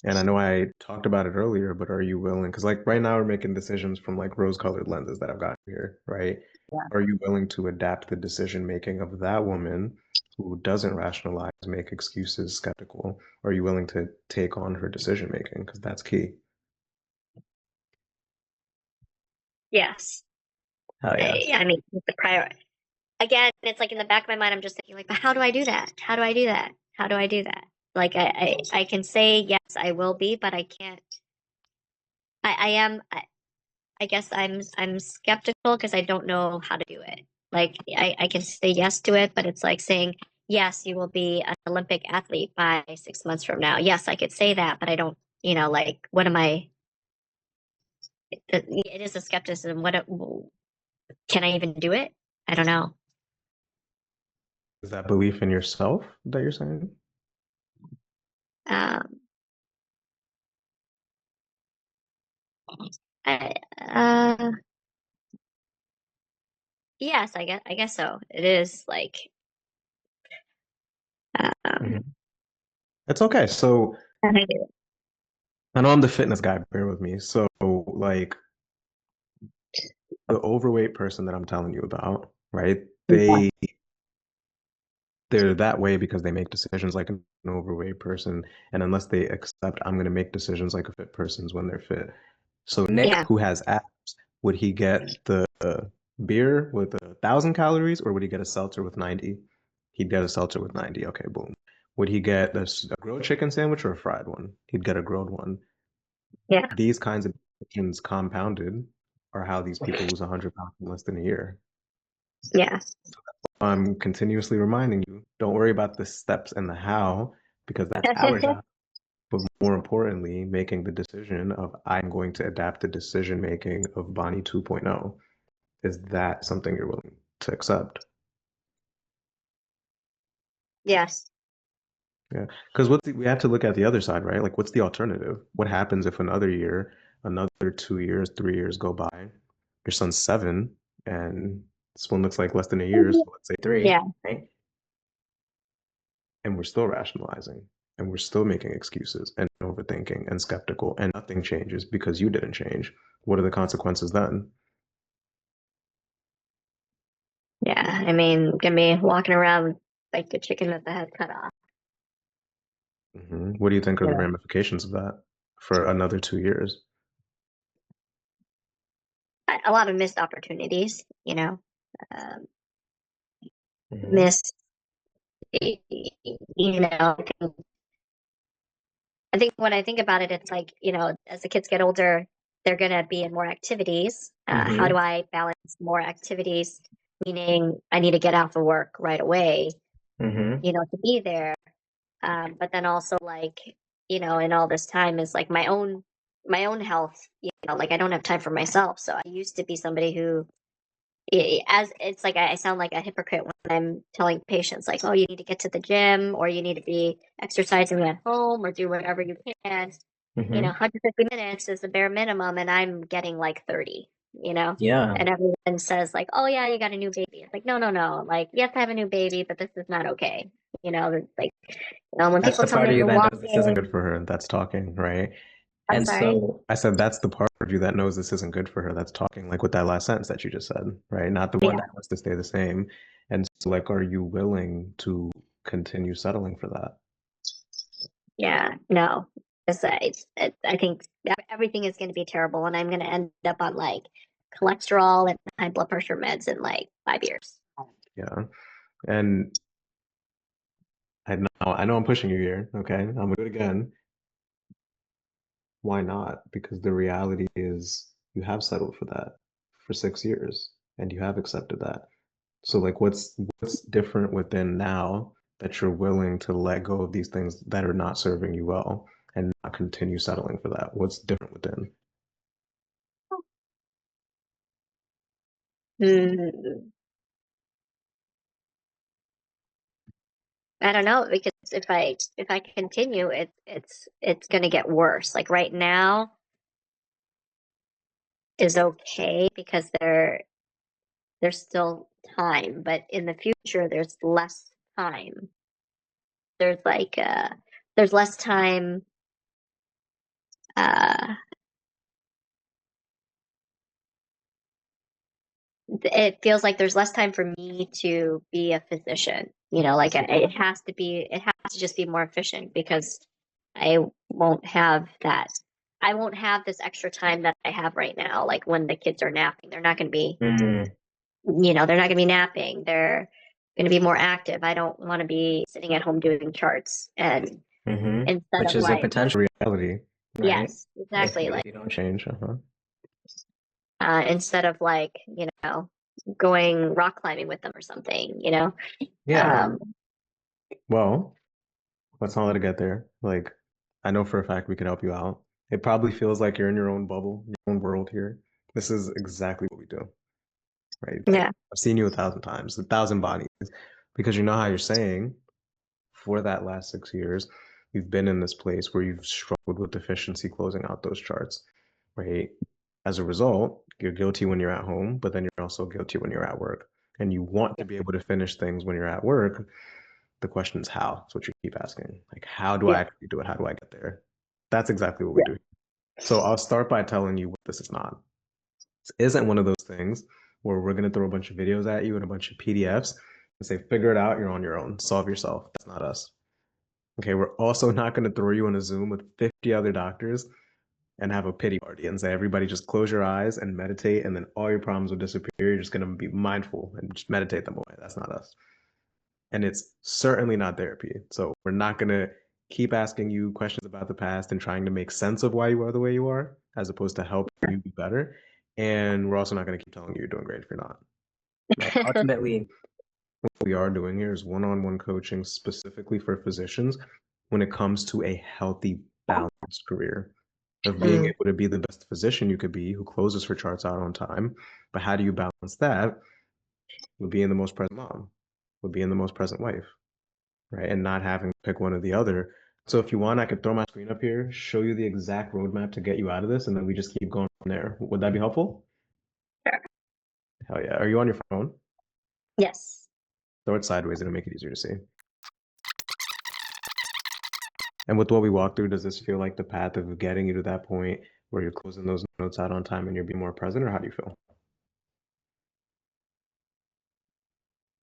And I know I talked about it earlier, but are you willing? Because like right now we're making decisions from like rose-colored lenses that I've got here, right? Yeah. Are you willing to adapt the decision making of that woman who doesn't rationalize, make excuses, skeptical? Are you willing to take on her decision making? Because that's key. Yes. Oh yeah. I mean, the prior again, it's like in the back of my mind, I'm just thinking like, but how do I do that? How do I do that? How do I do that? Like I can say yes, I will be, but I can't. I am. I guess I'm skeptical because I don't know how to do it. Like I can say yes to it, but it's like saying yes, you will be an Olympic athlete by 6 months from now. Yes, I could say that, but I don't. Like what am I? It is a skepticism. Can I even do it? I don't know. Is that belief in yourself that you're saying? Um, I, yes, I guess so. It is like, um, Mhm. It's okay. So I get it. I know I'm the fitness guy, bear with me. So like the overweight person that I'm telling you about, right? Yeah. They're that way because they make decisions like an overweight person, and unless they accept I'm going to make decisions like a fit person's when they're fit. So Nick, Yeah. who has abs, would he get the beer with 1,000 calories, or would he get a seltzer with 90? He'd get a seltzer with 90. Okay, boom. Would he get a grilled chicken sandwich or a fried one? He'd get a grilled one. Yeah. These kinds of decisions compounded are how these people lose 100 pounds in less than a year. Yeah. I'm continuously reminding you, don't worry about the steps and the how, because that's our job. But more importantly, making the decision of I'm going to adapt the decision making of Bonnie 2.0. Is that something you're willing to accept? Yes. Yeah. Because we have to look at the other side, right? Like, what's the alternative? What happens if another year, another 2 years, 3 years go by? Your son's 7, and this one looks like less than a year, so let's say three, Yeah. right? And we're still rationalizing, and we're still making excuses and overthinking and skeptical, and nothing changes because you didn't change. What are the consequences then? Yeah. I mean, gonna be walking around like the chicken with the head cut off. What do you think are the Yeah. ramifications of that for another 2 years? A lot of missed opportunities, um, Hmm. missed, you know, I think when I think about it, it's like, as the kids get older, they're going to be in more activities. How do Hmm. I balance more activities? Meaning I need to get out for work right away, Hmm. to be there. But then also like, in all this time is like my own health, like I don't have time for myself. So I used to be somebody who as it's like I sound like a hypocrite when I'm telling patients like, oh, you need to get to the gym or you need to be exercising at home or do whatever you can. Hmm. 150 minutes is the bare minimum, and I'm getting like 30. Yeah, And everyone says like, oh yeah, you got a new baby. It's like, no, no, no. Like, yes, I have a new baby, but this is not okay. It's like, when that's people the tell me part of you you're that knows this isn't walking, good. Good for her that's talking, right? I'm And sorry. so I said that's the part of you that knows this isn't good for her that's talking, like with that last sentence that you just said, right? Not the one Yeah, that wants to stay the same. And so, like, are you willing to continue settling for that? yeah, no. I think everything is going to be terrible, and I'm going to end up on like cholesterol and high blood pressure meds in like 5 years. Yeah. And I know I'm pushing you here. Okay. I'm gonna do it again. Why not? Because the reality is you have settled for that for 6 years and you have accepted that. So like what's different within now that you're willing to let go of these things that are not serving you well and not continue settling for that? What's different within? Mm, I don't know because if I continue, it's going to get worse. Like right now is okay because there's still time, but in the future there's less time. There's like there's less time. Uh, it feels like there's less time for me to be a physician. Like it has to just be more efficient because I won't have that. I won't have this extra time that I have right now. Like when the kids are napping, they're not going to be, Hmm. they're not going to be napping. They're going to be more active. I don't want to be sitting at home doing charts and Hmm. instead Which of is a like, potential Reality. right? yes, If exactly. if Like, you don't change. Change. Uh-huh. instead of like, going rock climbing with them or something, Yeah. um, Well, let's not let it get there. Like, I know for a fact we can help you out. It probably feels like you're in your own bubble, your own world here. This is exactly what we do, right? Like, yeah, I've seen you 1,000 times, 1,000 bodies, because you know how you're saying for that last 6 years, you've been in this place where you've struggled with efficiency closing out those charts. right? As a result, you're guilty when you're at home, but then you're also guilty when you're at work. And you want to be able to finish things when you're at work. The question is how. That's what you keep asking. Like, how do I actually do it? How do I get there? That's exactly what we do. So I'll start by telling you what this is not. This isn't one of those things where we're going to throw a bunch of videos at you and a bunch of PDFs and say, figure it out, you're on your own, solve yourself. That's not us. Okay, we're also not going to throw you in a Zoom with 50 other doctors and have a pity party and say, everybody just close your eyes and meditate, and then all your problems will disappear. You're just going to be mindful and just meditate them away. That's not us. And it's certainly not therapy. So we're not going to keep asking you questions about the past and trying to make sense of why you are the way you are, as opposed to helping you be better. And we're also not going to keep telling you you're doing great if you're not. Right? Ultimately, what we are doing here is one-on-one coaching specifically for physicians when it comes to a healthy, balanced career of being able to be the best physician you could be who closes her charts out on time. But how do you balance that with being the most present mom, with being the most present wife, right? And not having to pick one or the other. So if you want, I could throw my screen up here, show you the exact roadmap to get you out of this, and then we just keep going from there. Would that be helpful? Sure. Hell yeah. Are you on your phone? Yes. Throw it sideways, it'll make it easier to see. And with what we walked through, does this feel like the path of getting you to that point where you're closing those notes out on time and you're being more present, or how do you feel?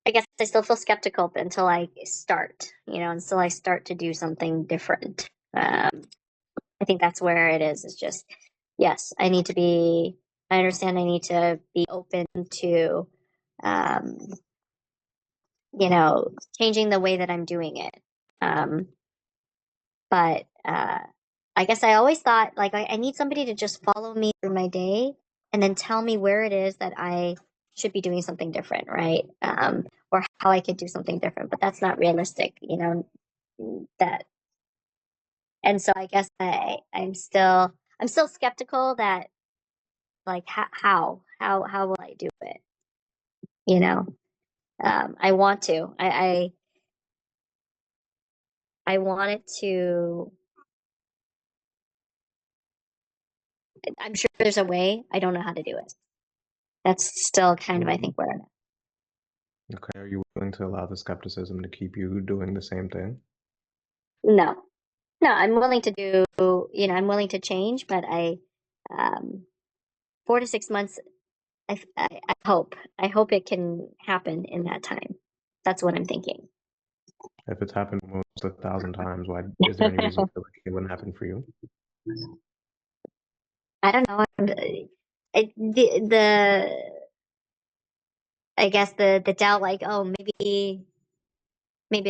I guess I still feel skeptical until I start, until I start to do something different. I think that's where it is. It's just, yes, I understand I need to be open to, um, changing the way that I'm doing it. But I guess I always thought like I need somebody to just follow me through my day and then tell me where it is that I should be doing something different, right? Or how I could do something different. But that's not realistic, that. And so I guess I'm still skeptical that like how will I do it? I want to. I want it to. I'm sure there's a way. I don't know how to do it. That's still kind of, I think, where I'm at. Okay, are you willing to allow the skepticism to keep you doing the same thing? No, no, I'm willing to do, I'm willing to change, but 4 to 6 months, I hope it can happen in that time. That's what I'm thinking. If it's happened almost 1,000 times, why is there any reason to feel like it wouldn't happen for you? I don't know. I guess the doubt, like, oh, maybe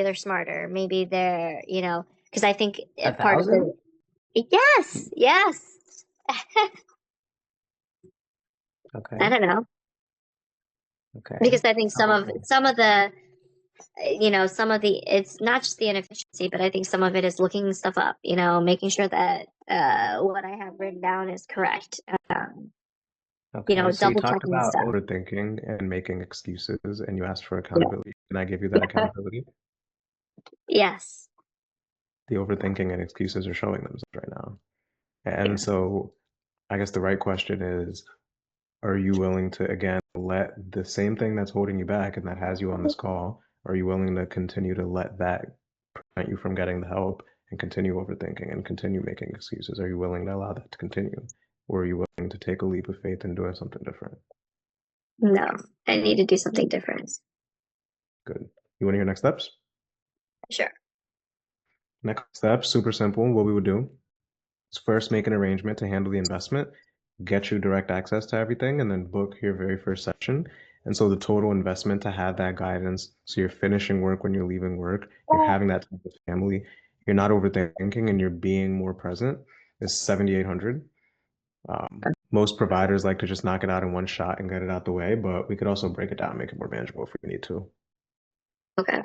they're smarter, maybe they're, because I think part of 1,000? yes. Okay. I don't know, Okay. because I think some of the it's not just the inefficiency, but I think some of it is looking stuff up, making sure that what I have written down is correct. Okay, so you Double talked checking about stuff. overthinking and making excuses, and you asked for accountability. Can I give you that accountability? Yes. The overthinking and excuses are showing themselves right now. And so I guess the right question is, are you willing to, again, let the same thing that's holding you back and that has you on this call, are you willing to continue to let that prevent you from getting the help and continue overthinking and continue making excuses? Are you willing to allow that to continue? Or are you willing to take a leap of faith and doing something different? No, I need to do something different. Good. You want to hear next steps? Sure. Next step, super simple. What we would do is first make an arrangement to handle the investment, get you direct access to everything, and then book your very first session. And so the total investment to have that guidance, so you're finishing work when you're leaving work, you're having that time with family, you're not overthinking, and you're being more present, is 7,800. Most providers like to just knock it out in one shot and get it out the way, but we could also break it down, make it more manageable if we need to. Okay.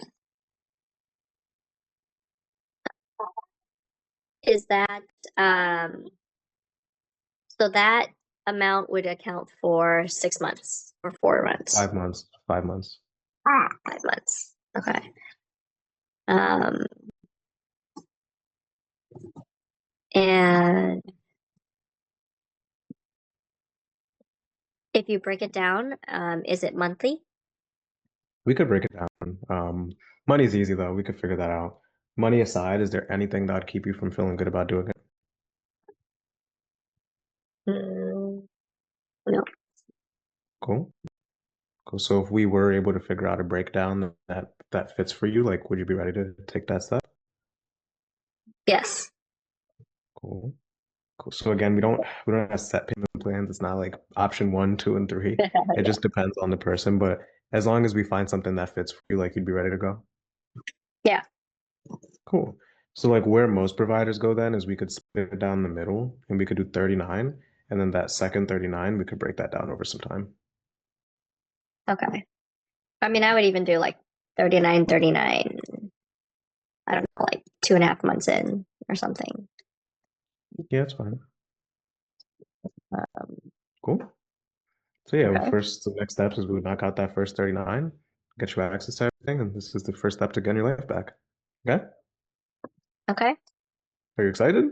Is that so that amount would account for 6 months or 4 months? 5 months. 5 months. 5 months. Okay. Um, and If you break it down, is it monthly? We could break it down. Money's easy though. We could figure that out. Money aside, is there anything that would keep you from feeling good about doing it? Mm, no. Cool. Cool. So if we were able to figure out a breakdown that fits for you, like, would you be ready to take that step? Yes. Cool. Cool. So again, we don't have set payment plans. It's not like option 1, 2, and 3. It Yeah. just depends on the person. But as long as we find something that fits for you, like you'd be ready to go. Yeah. Cool. So like where most providers go then is we could split it down the middle and we could do 39, and then that second 39, we could break that down over some time. Okay. I mean, I would even do like 39, 39. I don't know, like 2.5 months in or something. Yeah, that's fine. Um, Cool. So yeah, okay. first, the next steps is we would knock out that first 39, get you access to everything, and this is the first step to getting your life back. Okay? Okay. Are you excited?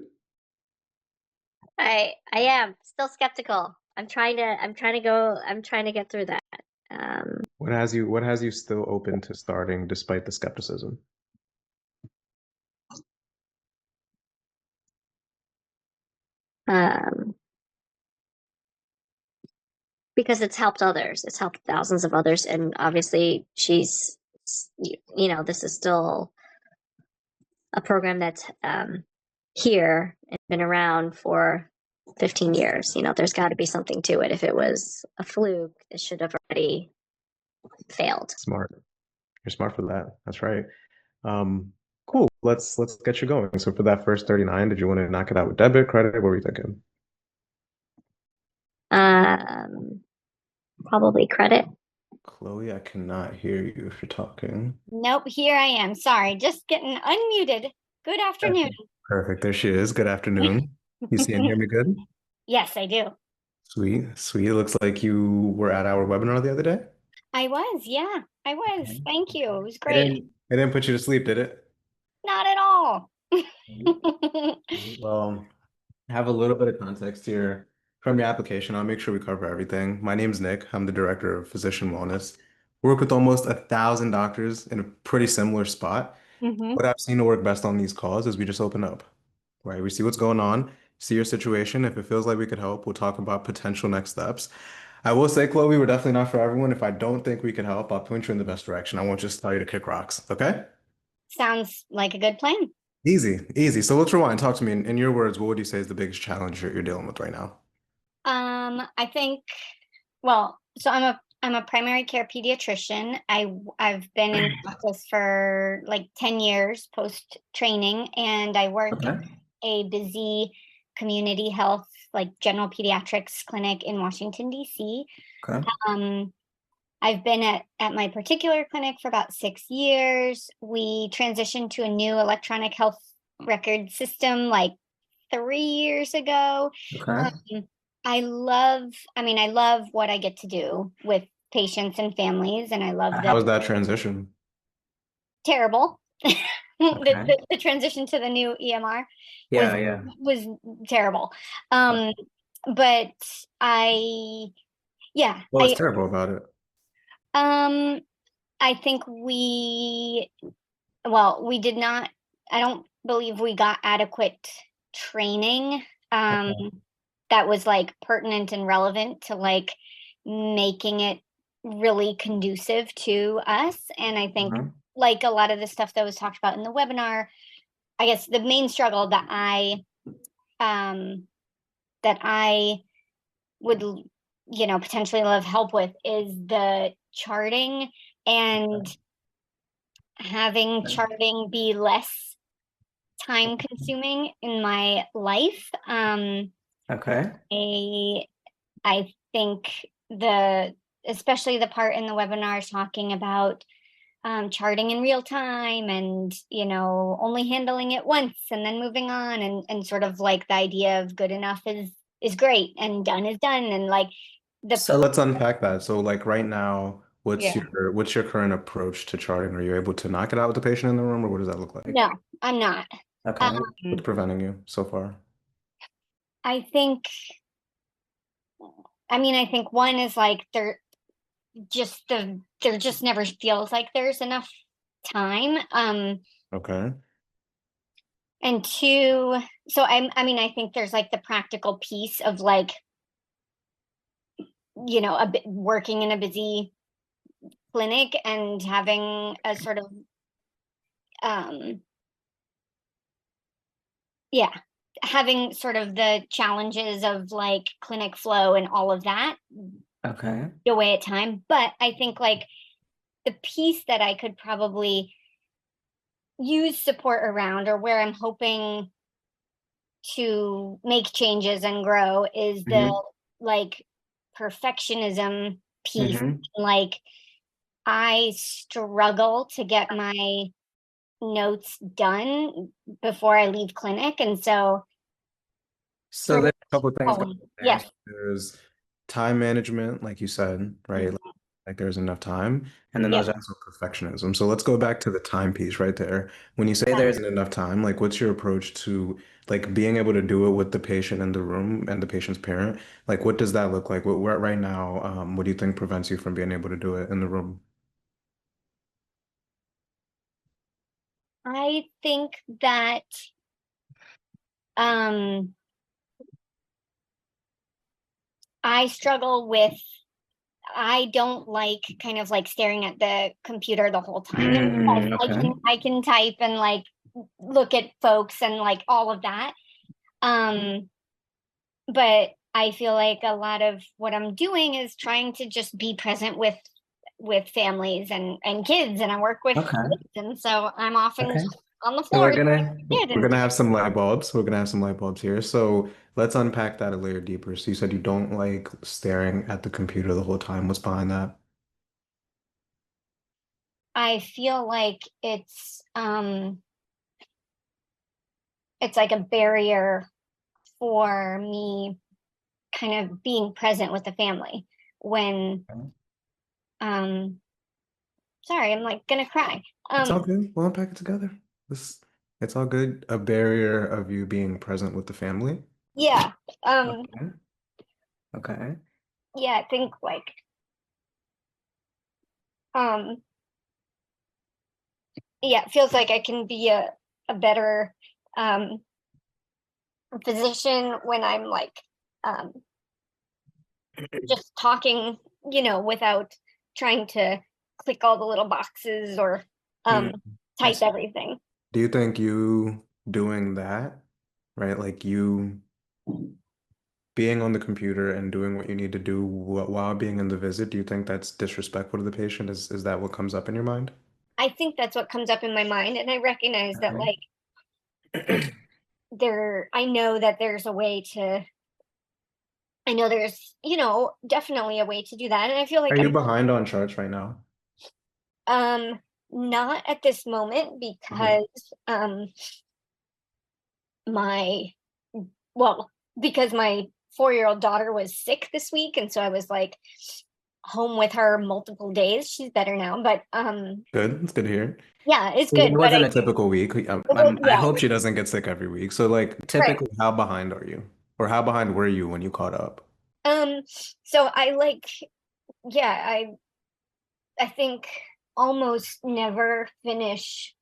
I am still skeptical. I'm trying to get through that. What has you still open to starting despite the skepticism? Um, because it's helped others. It's helped thousands of others, and obviously this is still a program that's here and been around for 15 years. There's got to be something to it. If it was a fluke, it should have already failed. Smart. You're smart for that. That's right. Cool. Let's get you going. So for that first 39, did you want to knock it out with debit, credit? What were you thinking? Probably credit. Chloe, I cannot hear you if you're talking. Nope, here I am. Sorry, just getting unmuted. Good afternoon. Perfect. There she is. Good afternoon. You see and hear me good? Yes, I do. Sweet. Sweet. It looks like you were at our webinar the other day. I was, yeah, I was. Okay. Thank you. It was It great. didn't put you to sleep, did it? Not at all. Well, I have a little bit of context here from your application. I'll make sure we cover everything. My name's Nick. I'm the director of physician wellness. Work with almost 1,000 doctors in a pretty similar spot. hmm What I've seen to work best on these calls is we just open up, right? We see what's going on, see your situation. If it feels like we could help, we'll talk about potential next steps. I will say, Chloe, we're definitely not for everyone. If I don't think we can help, I'll point you in the best direction. I won't just tell you to kick rocks, okay? Sounds like a good plan. Easy, easy. So let's rewind. Talk to me in your words. What would you say is the biggest challenge you're dealing with right now? I think, well, so I'm a primary care pediatrician. I've been in practice for like 10 years post training, and I work Okay. a busy community health, like general pediatrics clinic in Washington, D.C. Okay. Um, I've been at my particular clinic for about 6 years. We transitioned to a new electronic health record system like 3 years ago. Okay. Um, I love what I get to do with patients and families, and I love How was that transition? terrible. Okay. The transition to the new EMR Yeah, yeah. was terrible. But yeah, What's terrible about it? I think we did not, I don't believe we got adequate training that was like pertinent and relevant to like making it really conducive to us. And I think Uh-huh. like a lot of the stuff that was talked about in the webinar, I guess the main struggle um that I would potentially love help with is the charting, and having charting be less time consuming in my life. Okay. I think especially the part in the webinar talking about charting in real time, and only handling it once and then moving on, and sort of like the idea of good enough is great and done is done, and like So let's unpack that. So like right now, what's yeah. your current approach to charting? Are you able to knock it out with the patient in the room, or what does that look like? No, I'm not. Okay. What's preventing you so far? I think I mean, I think one is like there just never feels like there's enough time. Okay. And two, so I mean, I think there's like the practical piece of like, working in a busy clinic and having a sort of, um, yeah, having sort of the challenges of like clinic flow and all of that Okay. away at time. But I think like the piece that I could probably use support around, or where I'm hoping to make changes and grow, is the like perfectionism piece. Mm-hmm. Like I struggle to get my notes done before I leave clinic, and so So sort of there's A couple of things going oh on there. yes. So there's time management, like you said, right? Like there's enough time. And then Yep. there's also perfectionism. So let's go back to the time piece right there. When you say Say there there's isn't enough time, like what's your approach to like being able to do it with the patient in the room and the patient's parent? Like what does that look like? What we're at right now, what do you think prevents you from being able to do it in the room? I think that um I struggle with I don't like kind of like staring at the computer the whole time. Yes, okay. I can type and like look at folks and like all of that. Um, but I feel like a lot of what I'm doing is trying to just be present with families and kids, and I work with Okay. kids, and so I'm often Okay. on the So floor we're with gonna a kid. We're And gonna have some light bulbs. We're gonna have some light bulbs here. So let's unpack that a layer deeper. So you said you don't like staring at the computer the whole time. What's behind that? I feel like it's like a barrier for me kind of being present with the family when um sorry, I'm like gonna cry. It's all good. We'll unpack it together. This, it's all good. A barrier of you being present with the family. Yeah. Um Okay. Okay. yeah, I think like um yeah, it feels like I can be a better um physician when I'm like um just talking, without trying to click all the little boxes or um Mm. I type see. everything. Do you think you doing that, right? Like you being on the computer and doing what you need to do while being in the visit, do you think that's disrespectful to the patient? Is that what comes up in your mind? I think that's what comes up in my mind, and I recognize that Okay. like I know that there's a way to I know there's, definitely a way to do that. And I feel Are like you behind on charts right now? I'm not at this moment Mhm. because my well, because my 4-year-old daughter was sick this week, and so I was like home with her multiple days. She's better now, but Good. It's good to hear. yeah, it's It good. But wasn't a typical week. I yeah, hope she doesn't get sick every week. So, like, right. typically, how behind are you? Or how behind were you when you caught up? Um, so I like, yeah, I think almost never finish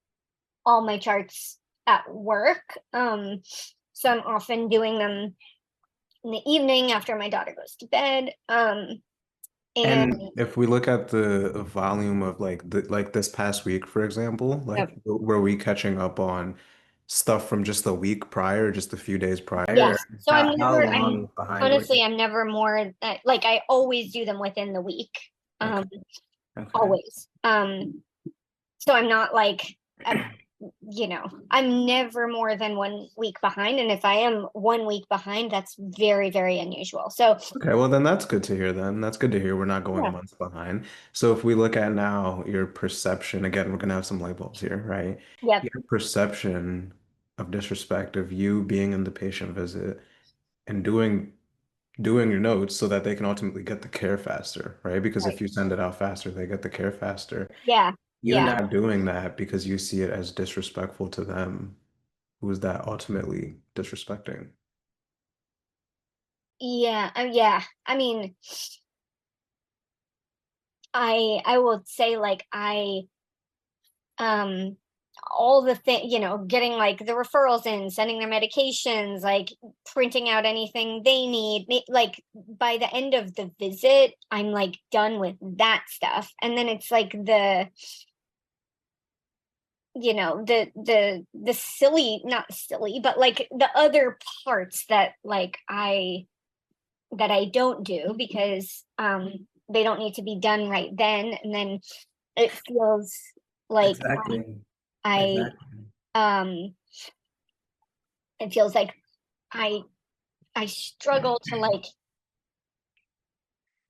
all my charts at work. So I'm often doing them in the evening after my daughter goes to bed. And And if we look at the volume of like this past week, for example, like yep, were we catching up on stuff from just the week prior, just a few days prior? yes. So How long behind were you? I'm never more like I always do them within the week. Okay. Um, Okay. always. So I'm not like I'm, I'm never more than 1 week behind. And if I am 1 week behind, that's very, very unusual. So Okay, well then that's good to hear then. That's good to hear we're not going yeah, months behind. So if we look at now your perception, again, we're gonna have some light bulbs here, right? yep, Your perception of disrespect of you being in the patient visit and doing your notes so that they can ultimately get the care faster, right? Because right. if you send it out faster, they get the care faster. Yeah, You yeah. not doing that because you see it as disrespectful to them, who is that ultimately disrespecting? Yeah, yeah. I mean, I will say like um all the thing, getting like the referrals in, sending their medications, like printing out anything they need. Like by the end of the visit, I'm like done with that stuff. And then it's like the silly, not silly, but like the other parts that like I don't do because they don't need to be done right then. And then it feels like Exactly. I Exactly. um it feels like I I struggle to like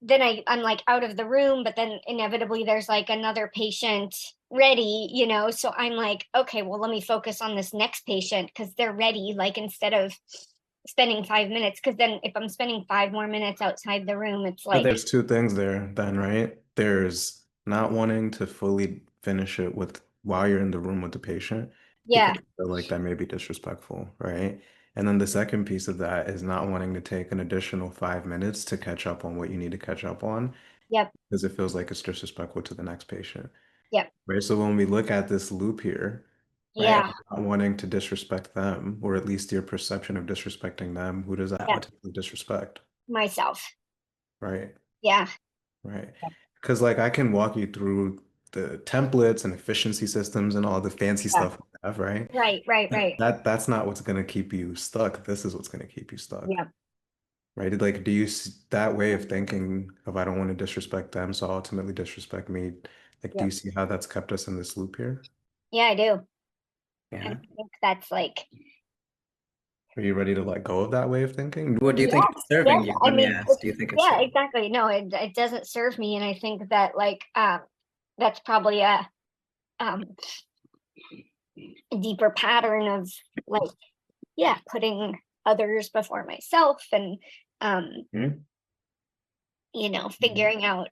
then I'm like out of the room, but then inevitably there's like another patient ready, so I'm like, okay, well let me focus on this next patient because they're ready, like instead of spending 5 minutes, because then if I'm spending 5 more minutes outside the room, it's But like, there's two things there then, right? There's not wanting to fully finish it with while you're in the room with the patient yeah, because you feel like that may be disrespectful, right? And then the second piece of that is not wanting to take an additional 5 minutes to catch up on what you need to catch up on yep, because it feels like it's disrespectful to the next patient, yep, right? So when we look at this loop here, right, yeah, not wanting to disrespect them, or at least your perception of disrespecting them, who does that yeah, automatically disrespect, myself, right? yeah, Right. Because like I can walk you through the templates and efficiency systems and all the fancy yeah, stuff we have, right? right, right, But right, that's not what's gonna keep you stuck. This is what's gonna keep you stuck. yeah, Right? Like, do you see that way of thinking of I don't want to disrespect them, so ultimately disrespect me? Like, do yeah, you see how that's kept us in this loop here? yeah, I do. And Yeah. I think that's like, Are you ready to let go of that way of thinking? What do you think yes, it's yes, serving you? I Let me mean, ask. Do you think it's yeah, serving? exactly. No, it doesn't serve me. And I think that like, that's probably um, a deeper pattern of like, yeah, putting others before myself and, um, Hmm? figuring out,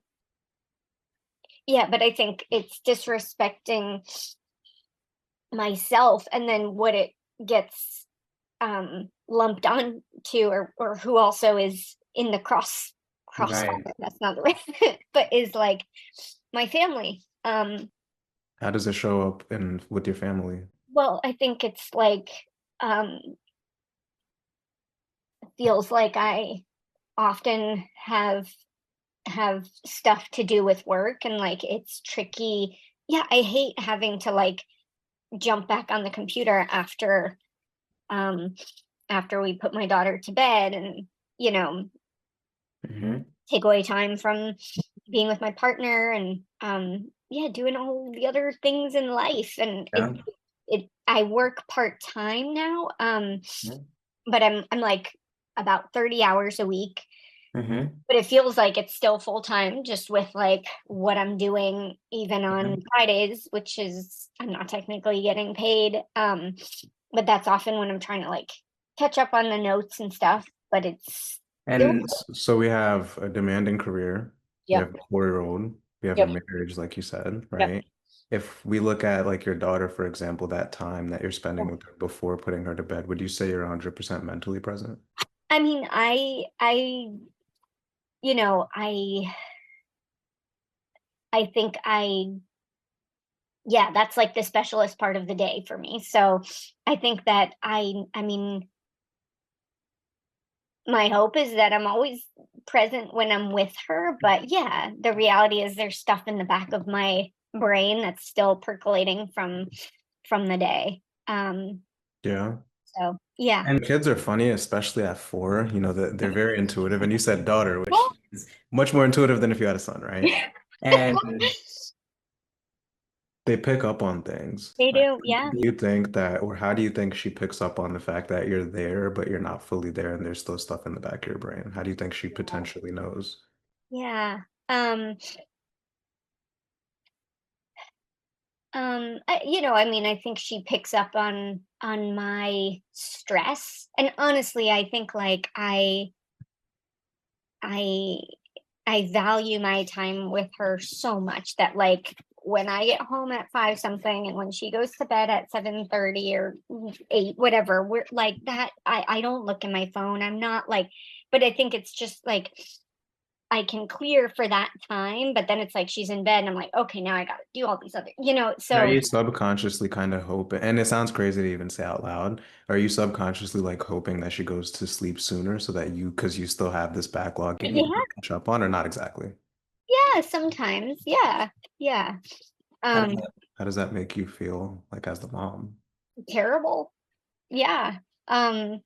yeah, but I think it's disrespecting myself and then what it gets lumped on to or who also is in the crossfire, Right. that's not the right but is like my family. How does it show up in with your family? Well, I think it's like um feels like I often have stuff to do with work and like it's tricky. Yeah, I hate having to like jump back on the computer um after we put my daughter to bed and you know Hmm. take away time from being with my partner and yeah, doing all the other things in life. And Yeah. it I work part-time now, Hmm. but I'm like about 30 hours a week, Hmm. but it feels like it's still full-time just with like what I'm doing even Yeah. on Fridays, which is I'm not technically getting paid, but that's often when I'm trying to like catch up on the notes and stuff, but it's still. And So we have a demanding career, we Yep, have a 4-year-old, we have a yep, marriage, like you said, yep. right? If we look at like your daughter, for example, that time that you're spending with her before putting her to bed, would you say you're 100% mentally present? I mean, you know, I think yeah, that's like the specialist part of the day for me. So I think that I mean, my hope is that I'm always present when I'm with her, but yeah, the reality is there's stuff in the back of my brain that's still percolating from the day. Yeah. So yeah. And kids are funny, especially at 4, you know, that they're very intuitive. And you said daughter, which Well, is much more intuitive than if you had a son, right? and They pick up on things. they Right? do, yeah. Do you think that, or how do you think she picks up on the fact that you're there, but you're not fully there and there's still stuff in the back of your brain? How do you think she potentially knows? Yeah. I mean, I think she picks up on my stress. And honestly, I think like I I value my time with her so much that like when I get home at 5 something and when she goes to bed at 7:30 or 8, whatever, we're like that. I don't look at my phone. I'm not like, but I think it's just like I can clear for that time, but then it's like she's in bed and I'm like, okay, now I gotta do all these other, Are so you subconsciously kind of hoping, and it sounds crazy to even say out loud, are you subconsciously like hoping that she goes to sleep sooner so that because you still have this backlog you need yeah, to catch up on, or not exactly? yeah, sometimes. Yeah. Yeah. How does Um, how does that make you feel like as the mom? Terrible. Yeah. Um,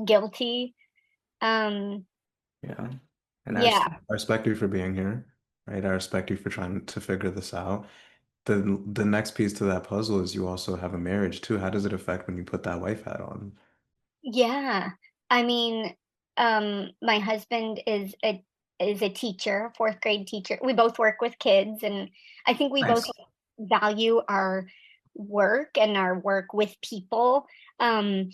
Guilty. Um, Yeah. And yeah. I respect you for being here, right? I respect you for trying to figure this out. The next piece to that puzzle is you also have a marriage too. How does it affect when you put that wife hat on? Yeah. I mean, my husband is a teacher, 4th grade teacher. We both work with kids, and I think we both nice. value our work and our work with people. Um,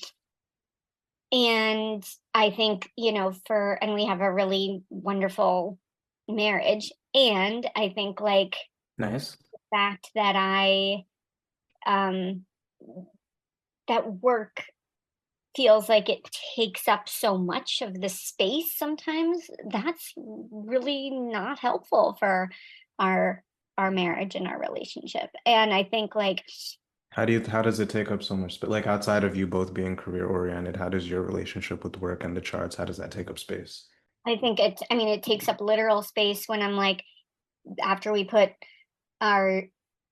and I think, and we have a really wonderful marriage. And I think like Nice. the fact that um that work feels like it takes up so much of the space sometimes, that's really not helpful for our our marriage and our relationship. And I think like How does it take up so much space? Like outside of you both being career oriented, how does your relationship with work and the charts, how does that take up space? I mean, it takes up literal space when I'm like, after we put our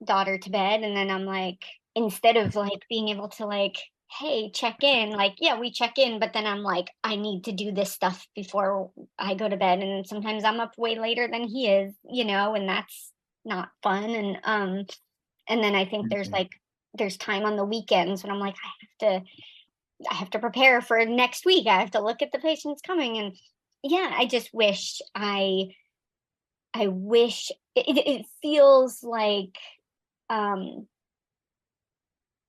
daughter to bed, and then I'm like, instead of like being able to like, hey, check in, like, yeah, we check in, but then I'm like, I need to do this stuff before I go to bed. And sometimes I'm up way later than he is, and that's not fun. And then I think Mhm. there's time on the weekends when I'm like, I have to prepare for next week. I have to look at the patients coming. And yeah, I just wish I wish it feels um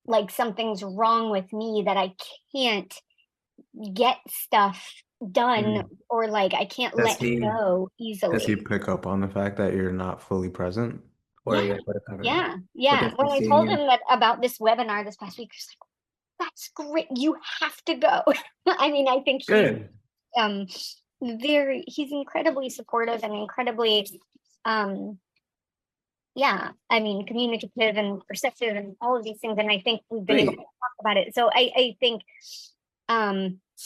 like something's wrong with me that I can't get stuff done, Mm. or like I can't Does let he go Does he easily. pick up on the fact that you're not fully present? or Yeah, yeah, what a cover. yeah, What yeah. does he When I see in told you? him that about this webinar this past week, he's like, that's great. You have to go. I mean, I think Good. um he's incredibly supportive and incredibly um yeah, I mean, communicative and perceptive and all of these things. And I think we've been able to Great. talk about it. So I think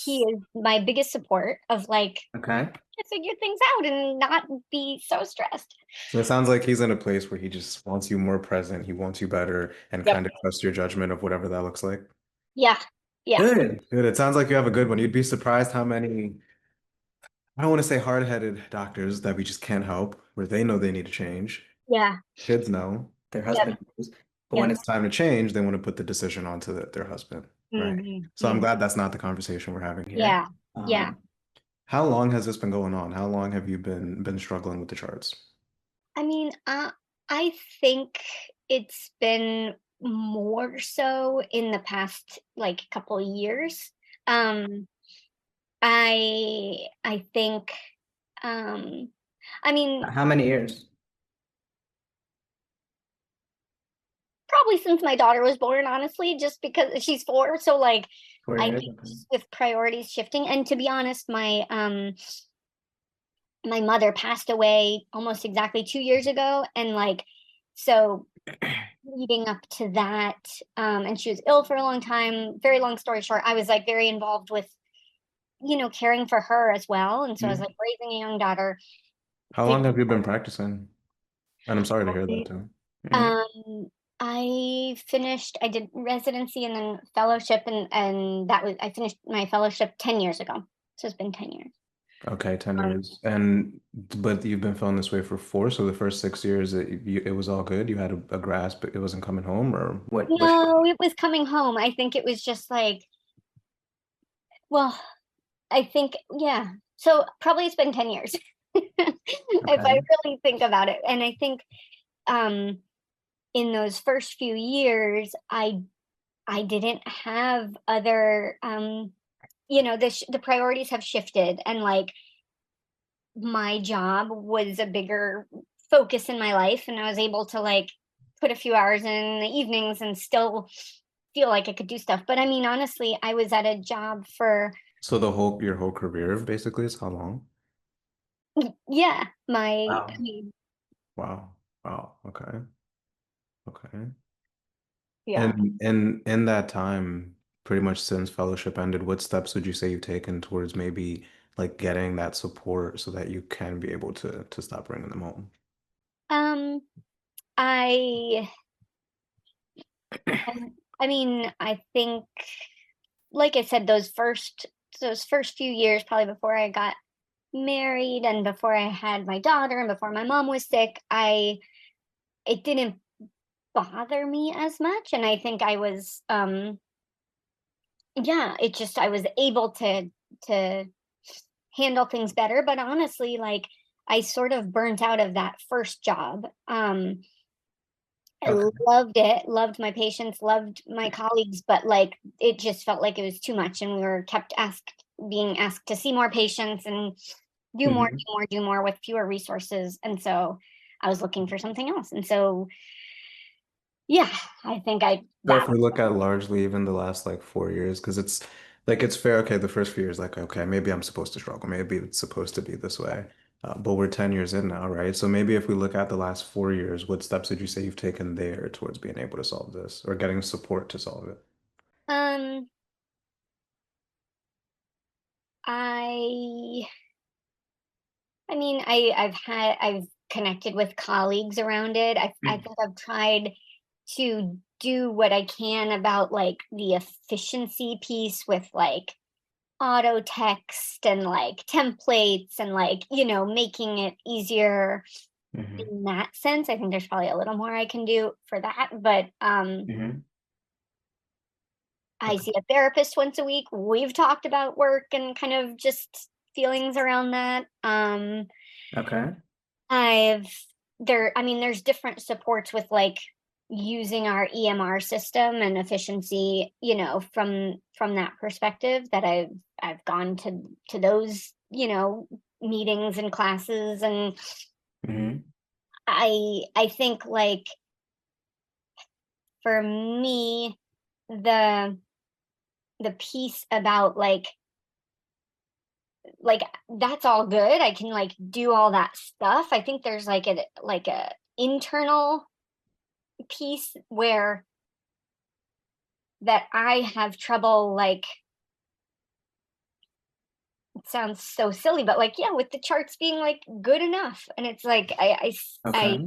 he is my biggest support of like Okay. to figure things out and not be so stressed. So it sounds like he's in a place where he just wants you more present, he wants you better, and Yep. kind of trust your judgment of whatever that looks like. Yeah. Yeah. Good. Good. It sounds like you have a good one. You'd be surprised how many, I don't want to say hard-headed doctors that we just can't help, where they know they need to change. Yeah. Kids know. Their Yep. husband knows. But when Yep. When it's it's time to change, they want to put the decision onto their husband, right? So I'm Hmm. glad that's not the conversation we're having here. Yeah. Yeah. How long has this been going on? How long have you been struggling with the charts? I mean, I think it's been more so in the past like couple of years. Um, I think, um, I mean, how many years? probably since my daughter was born, honestly, just because she's 4. So like, 4 I years. think Okay. just with priorities shifting, and to be honest, my mother passed away almost exactly 2 years ago, and like, so leading up to that, and she was ill for a long time. Very long story short, I was like very involved with caring for her as well, and so I was Mhm. like raising a young daughter. How long have you been practicing? And I'm sorry to hear that Figured too. Mhm. Um, I did residency and then fellowship, and I finished my fellowship 10 years ago. So it's been 10 years. Okay, 10 Um, years. But you've been feeling this way for 4, so the first 6 years it was all good. You had a grasp, it wasn't coming home, or What no, it was coming home. I think it was just like, well, I think, yeah. So probably it's been 10 years if I okay. really think about it. And I think um, in those first few years, I didn't have other the priorities have shifted, and like my job was a bigger focus in my life, and I was able to like put a few hours in the evenings and still feel like I could do stuff. But I mean, honestly, I was at a job for, So your whole career basically is how long? yeah, I Wow. mean, Wow. Wow. Okay. Okay. yeah. And in that time, pretty much since fellowship ended, what steps would you say you've taken towards maybe like getting that support so that you can be able to stop bringing them home? Um, I, I mean, I think, like I said, those first few years, probably before I got married and before I had my daughter and before my mom was sick, it didn't bother me as much, and I think I was, yeah, it just I was able to handle things better. But honestly, like, I sort of burnt out of that first job. I Okay. loved it, loved my patients, loved my colleagues, but like it just felt like it was too much, and we were kept being asked to see more patients and do more, Mm-hmm. do more, do more with fewer resources. And so I was looking for something else. And so yeah, I think So that if we look at largely even the last like 4 years, because it's like it's fair, okay, the first few years, like, okay, maybe I'm supposed to struggle, maybe it's supposed to be this way. But we're 10 years in now, right? So maybe if we look at the last 4 years, what steps would you say you've taken there towards being able to solve this or getting support to solve it? um I I mean, I've connected with colleagues around it. I think I've tried to do what I can about like the efficiency piece with like auto text and like templates and like, making it easier Mm-hmm. in that sense. I think there's probably a little more I can do for that, but Mm-hmm. I Okay. see a therapist once a week. We've talked about work and kind of just feelings around that. Okay. I've I mean, there's different supports with like using our EMR system and efficiency, from that perspective that I've gone to those, meetings and classes. And Mm-hmm. I think like for me, the the piece about like that's all good. I can like do all that stuff. I think there's like a internal piece where that I have trouble, like, it sounds so silly, but like, yeah, with the charts being like good enough. And it's like, Okay.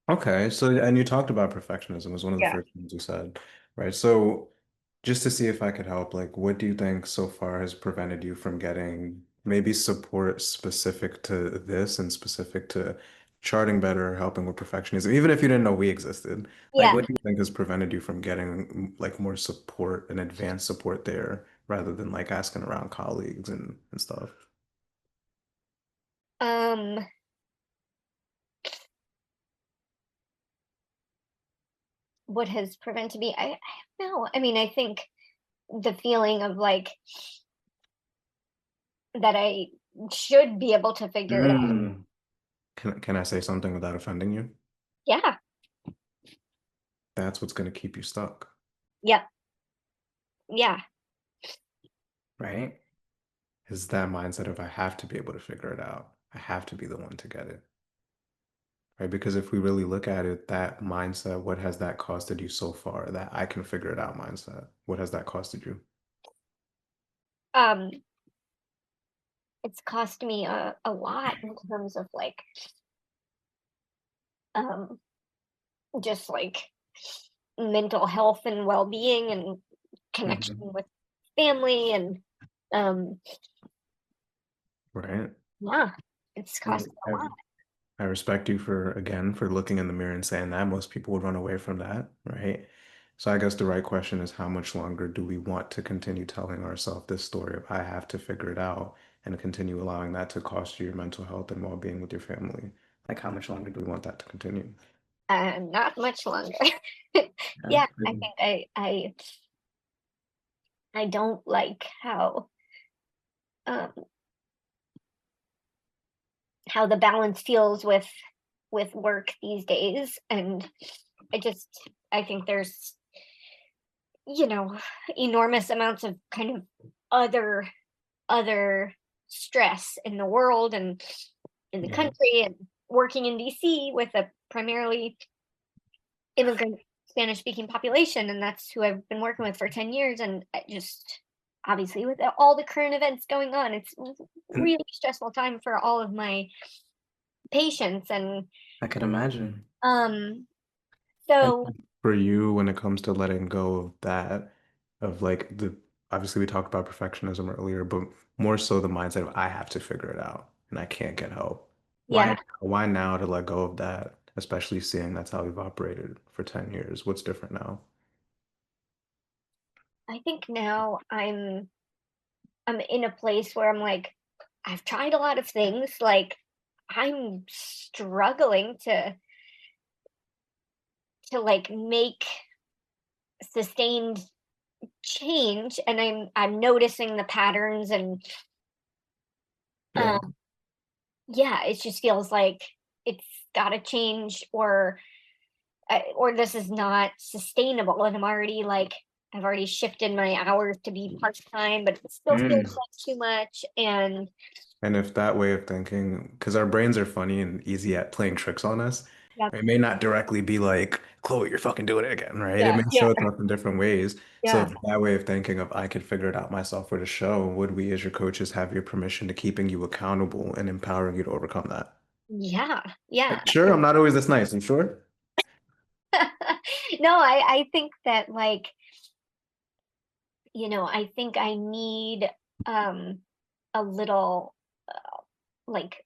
Okay, so and you talked about perfectionism was one of the yeah. first things you said, right? So just to see if I could help, like what do you think so far has prevented you from getting maybe support specific to this and specific to charting better, helping with perfectionism, even if you didn't know we existed? Like Yeah. what do you think has prevented you from getting like more support and advanced support there rather than like asking around colleagues and stuff? Um, what has prevented me? I don't know. I mean, I think the feeling of like that I should be able to figure it out. Mm. Can I say something without offending you? Yeah. That's what's going to keep you stuck. Yep. Yeah. Right. Is that mindset of I have to be able to figure it out. I have to be the one to get it. Right? Because if we really look at it, that mindset, what has that costed you so far? That I can figure it out mindset. What has that costed you? Um, it's cost me a lot in terms of like, um, just like mental health and well-being and connection Mm-hmm. with family. And um Right? yeah, it's Yeah. cost me a lot. I respect you for again for looking in the mirror and saying that most people would run away from that, right? So I guess the right question is how much longer do we want to continue telling ourselves this story of I have to figure it out and continue allowing that to cost you your mental health and well-being with your family? Like how much longer do we want that to continue? Not much longer. Yeah. Yeah, I think I don't like um how the balance feels with with work these days, and I think there's, you know, enormous amounts of kind of other stress in the world and in the Yeah. country, and working in DC with a primarily immigrant Spanish speaking population, and that's who I've been working with for 10 years. And I just, obviously, with all the current events going on, it's And really stressful time for all of my patients. And I could imagine. um And so for you, when it comes to letting go of that, of like obviously we talked about perfectionism earlier, but more so the mindset of I have to figure it out and I can't get help. yeah, Why now to let go of that, especially seeing that's how we've operated for 10 years? What's different now? I think now I'm in a place where I'm like, I've tried a lot of things, like I'm struggling to like make sustained change, and I'm noticing the patterns. And Yeah. um yeah, it just feels like it's got to change, or this is not sustainable. And I've already shifted my hours to be part-time, but it still feels Mm. like too much. And And if that way of thinking, because our brains are funny and easy at playing tricks on us, yeah, it may not directly be like, Chloe, you're fucking doing it again, right? It yeah, may yeah, show up in different ways. So yeah, if that way of thinking of I could figure it out myself for the show, would we as your coaches have your permission to keeping you accountable and empowering you to overcome that? yeah, yeah. Sure, I'm not always this nice, I'm sure. No, I think that, like, I think I need a little like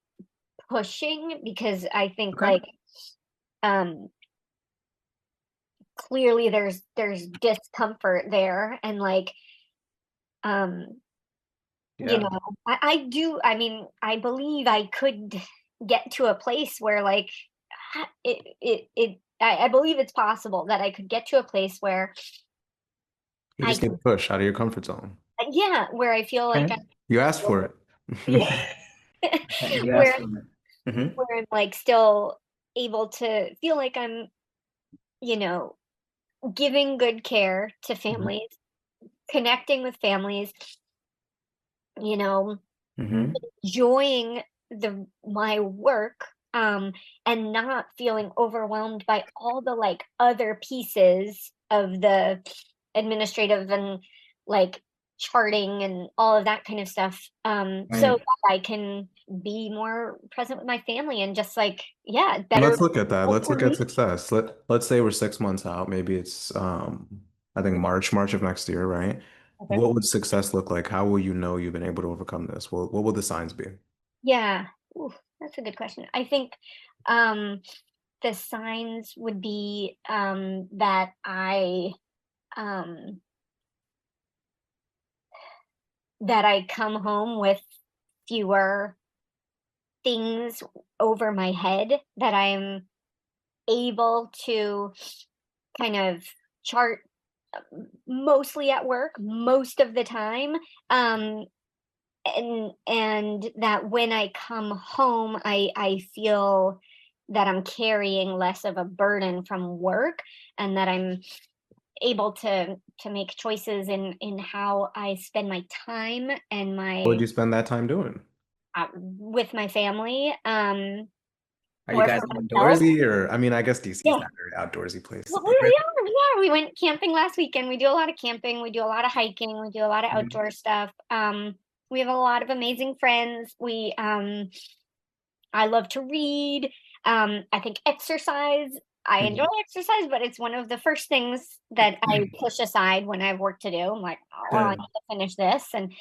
pushing, because I think, Okay. like, um clearly there's discomfort there. And like, um you Yeah. know I mean, I believe I could get to a place where, like, I believe it's possible that I could get to a place where You I just need to can, push out of your comfort zone. yeah, where I feel like Okay. You asked for it. yeah, You where asked for it. Mm-hmm. I'm like still able to feel like I'm, you know giving good care to Mhm. families, connecting with families, you know Mm-hmm. enjoying my work, and not feeling overwhelmed by all the, like, other pieces of the administrative and, like, charting and all of that kind of stuff, so Right. that I can be more present with my family and just, like, yeah, And better let's look at that. Let's look at hopefully. success. Let's say we're 6 months out. Maybe it's I think March of next year, right? Okay. What would success look like? How will you know you've been able to overcome this? Well, what will the signs be? Yeah. Ooh, that's a good question. I think um the signs would be that um I come home with fewer things over my head, that I'm able to kind of chart mostly at work most of the time. um and that when I come home, I feel that I'm carrying less of a burden from work, and that I'm able to make choices in how I spend my time and What would my you spend that time doing? with my family, Are you or guys for myself. outdoorsy? Or I mean, I guess DC is Yeah. not a very outdoorsy place to Well, be, right? we went camping last weekend. We do a lot of camping, we do a lot of hiking, we do a lot of Mhm. outdoor stuff. We have a lot of amazing friends. I love to read. I think exercise. I enjoy Mhm. exercise, but it's one of the first things that I push aside when I have work to do. I'm like, oh, well, I need Good. to finish this, and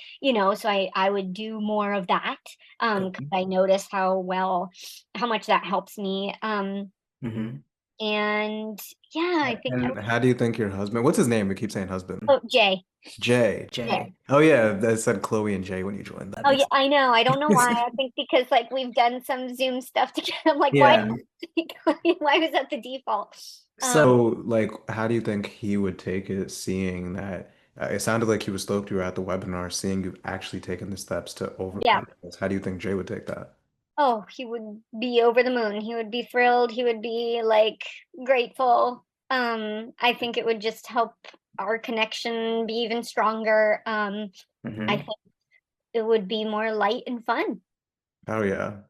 so I would do more of that, because Good. I notice how much that helps me. Mm-hmm. And yeah, I think And how do you think your husband, what's his name? We keep saying husband. oh, Jay. Jay. Yeah. Jay. Oh yeah, that said Chloe and Jay when you joined. That Oh yeah, makes I know. I don't know why. I think because, like, we've done some Zoom stuff together. I'm like, why? Yeah. Why was that the default? So, like, how do you think he would take it, seeing that it sounded like he was stoked you were at the webinar, seeing you've actually taken the steps to Yeah. overcome this? How do you think Jay would take that? Oh, he would be over the moon. He would be thrilled. He would be like grateful. I think it would just help our connection be even stronger. I Mm-hmm. think it would be more light and fun. Oh yeah.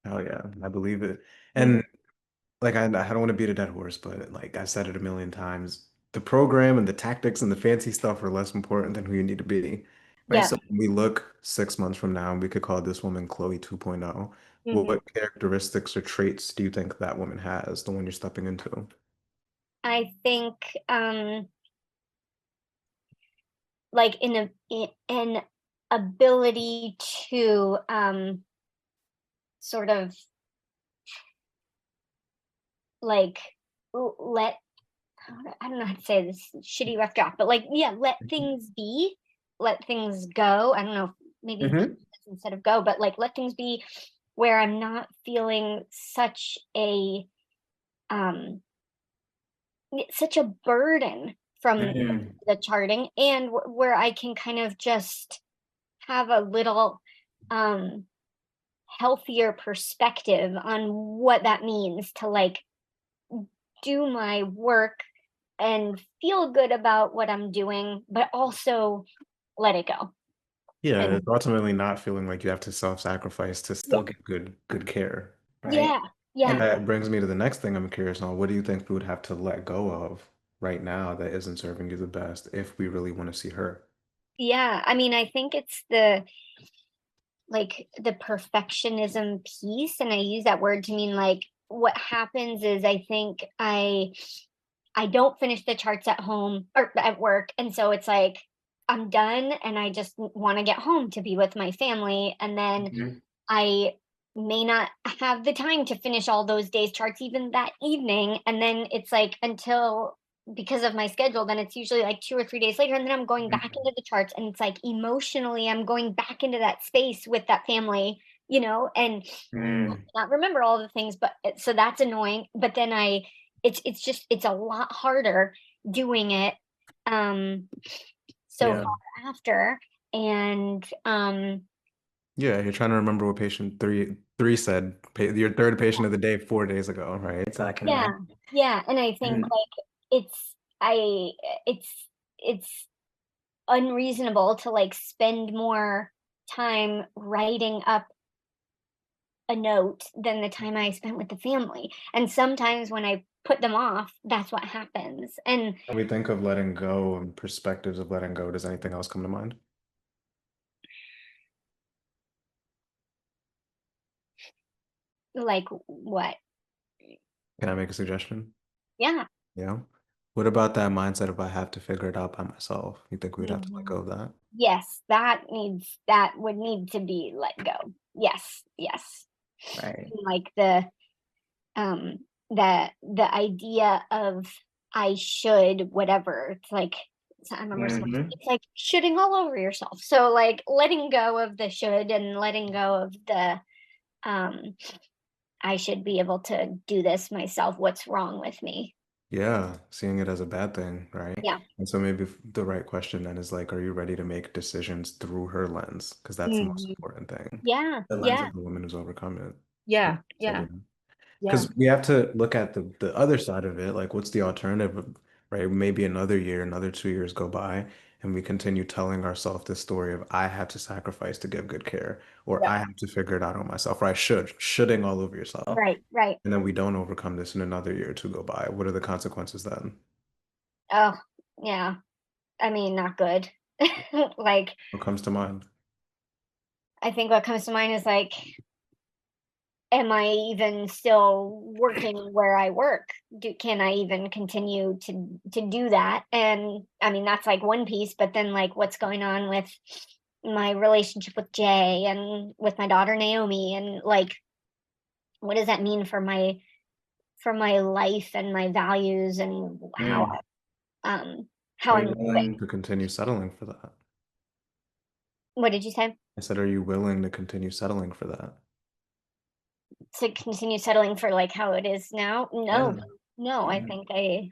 Oh yeah. I believe it. Mhm. And like I don't want to beat a dead horse, but like I've said it a million times, the program and the tactics and the fancy stuff are less important than who you need to be. Right. Yeah. So when we look 6 months from now, we could call this woman Chloe 2.0. Mhm. What characteristics or traits do you think that woman has, the one you're stepping into? I think like an ability to sort of like let I don't know how to say this shitty rough draft, but like yeah, let things be, let things go. I don't know, maybe Mm-hmm. instead of go, but like let things be where I'm not feeling um such a burden from Mm-hmm. the charting and where I can kind of just have a little um healthier perspective on what that means to like do my work and feel good about what I'm doing, but also let it go. Yeah, And it's ultimately not feeling like you have to self-sacrifice to yeah, still get good care, right? yeah, And yeah, that brings me to the next thing I'm curious on. What do you think we would have to let go of right now that isn't serving you the best if we really want to see her? yeah. I mean, I think it's the like the perfectionism piece, and I use that word to mean like what happens is I think I don't finish the charts at home or at work, and so it's like I'm done and I just want to get home to be with my family, and then Mm-hmm. I may not have the time to finish all those days charts even that evening, and then it's like until because of my schedule, then it's usually like 2 or 3 days later, and then I'm going back into the charts, and it's like emotionally, I'm going back into that space with that family, and Mm. not remember all the things, but so that's annoying. But then it's just it's a lot harder doing it um so Yeah. far after, and Yeah, you're trying to remember what patient three said, your third patient of the day 4 days ago, right? Exactly, yeah, right. yeah, and I think Mm. like it's I it's unreasonable to like spend more time writing up a note than the time I spent with the family. And sometimes when I put them off, that's what happens. And When we think of letting go and perspectives of letting go, does anything else come to mind? like what? Can I make a suggestion? Yeah. Yeah. What about that mindset of I have to figure it out by myself? You think we'd have to let Mhm. go of that? Yes, that would need to be let go. Yes, yes. Right. Like um the idea of I should whatever. It's like I remember someone Mm-hmm. it's like shooting all over yourself. So like letting go of the should and letting go of the um I should be able to do this myself. What's wrong with me? Yeah, seeing it as a bad thing, right? Yeah. And so maybe the right question then is like, are you ready to make decisions through her lens? Because that's the most Mhm. important thing. Yeah. The lens Yeah. of the woman who's overcome it. Yeah. Said, Yeah. Yeah. because we have to look at the other side of it. Like, what's the alternative, right? Maybe another year, another 2 years go by, and we continue telling ourselves this story of I had to sacrifice to give good care, or Yep. I have to figure it out on myself, or I shoulding all over yourself. Right. Right. And then we don't overcome this and another year or two go by. What are the consequences then? Oh, yeah. I mean, not good. Like, What comes to mind? I think what comes to mind is like, am I even still working where I work? Can I even continue to do that? And I mean, that's like one piece, but then like what's going on with my relationship with Jay and with my daughter Naomi, and like what does that mean for my life and my values and Mm. um how Are I'm you living. willing to continue settling for that? What did you say? I said, are you willing to continue settling for that? To continue settling for like how it is now? Yeah. No. No, Mm.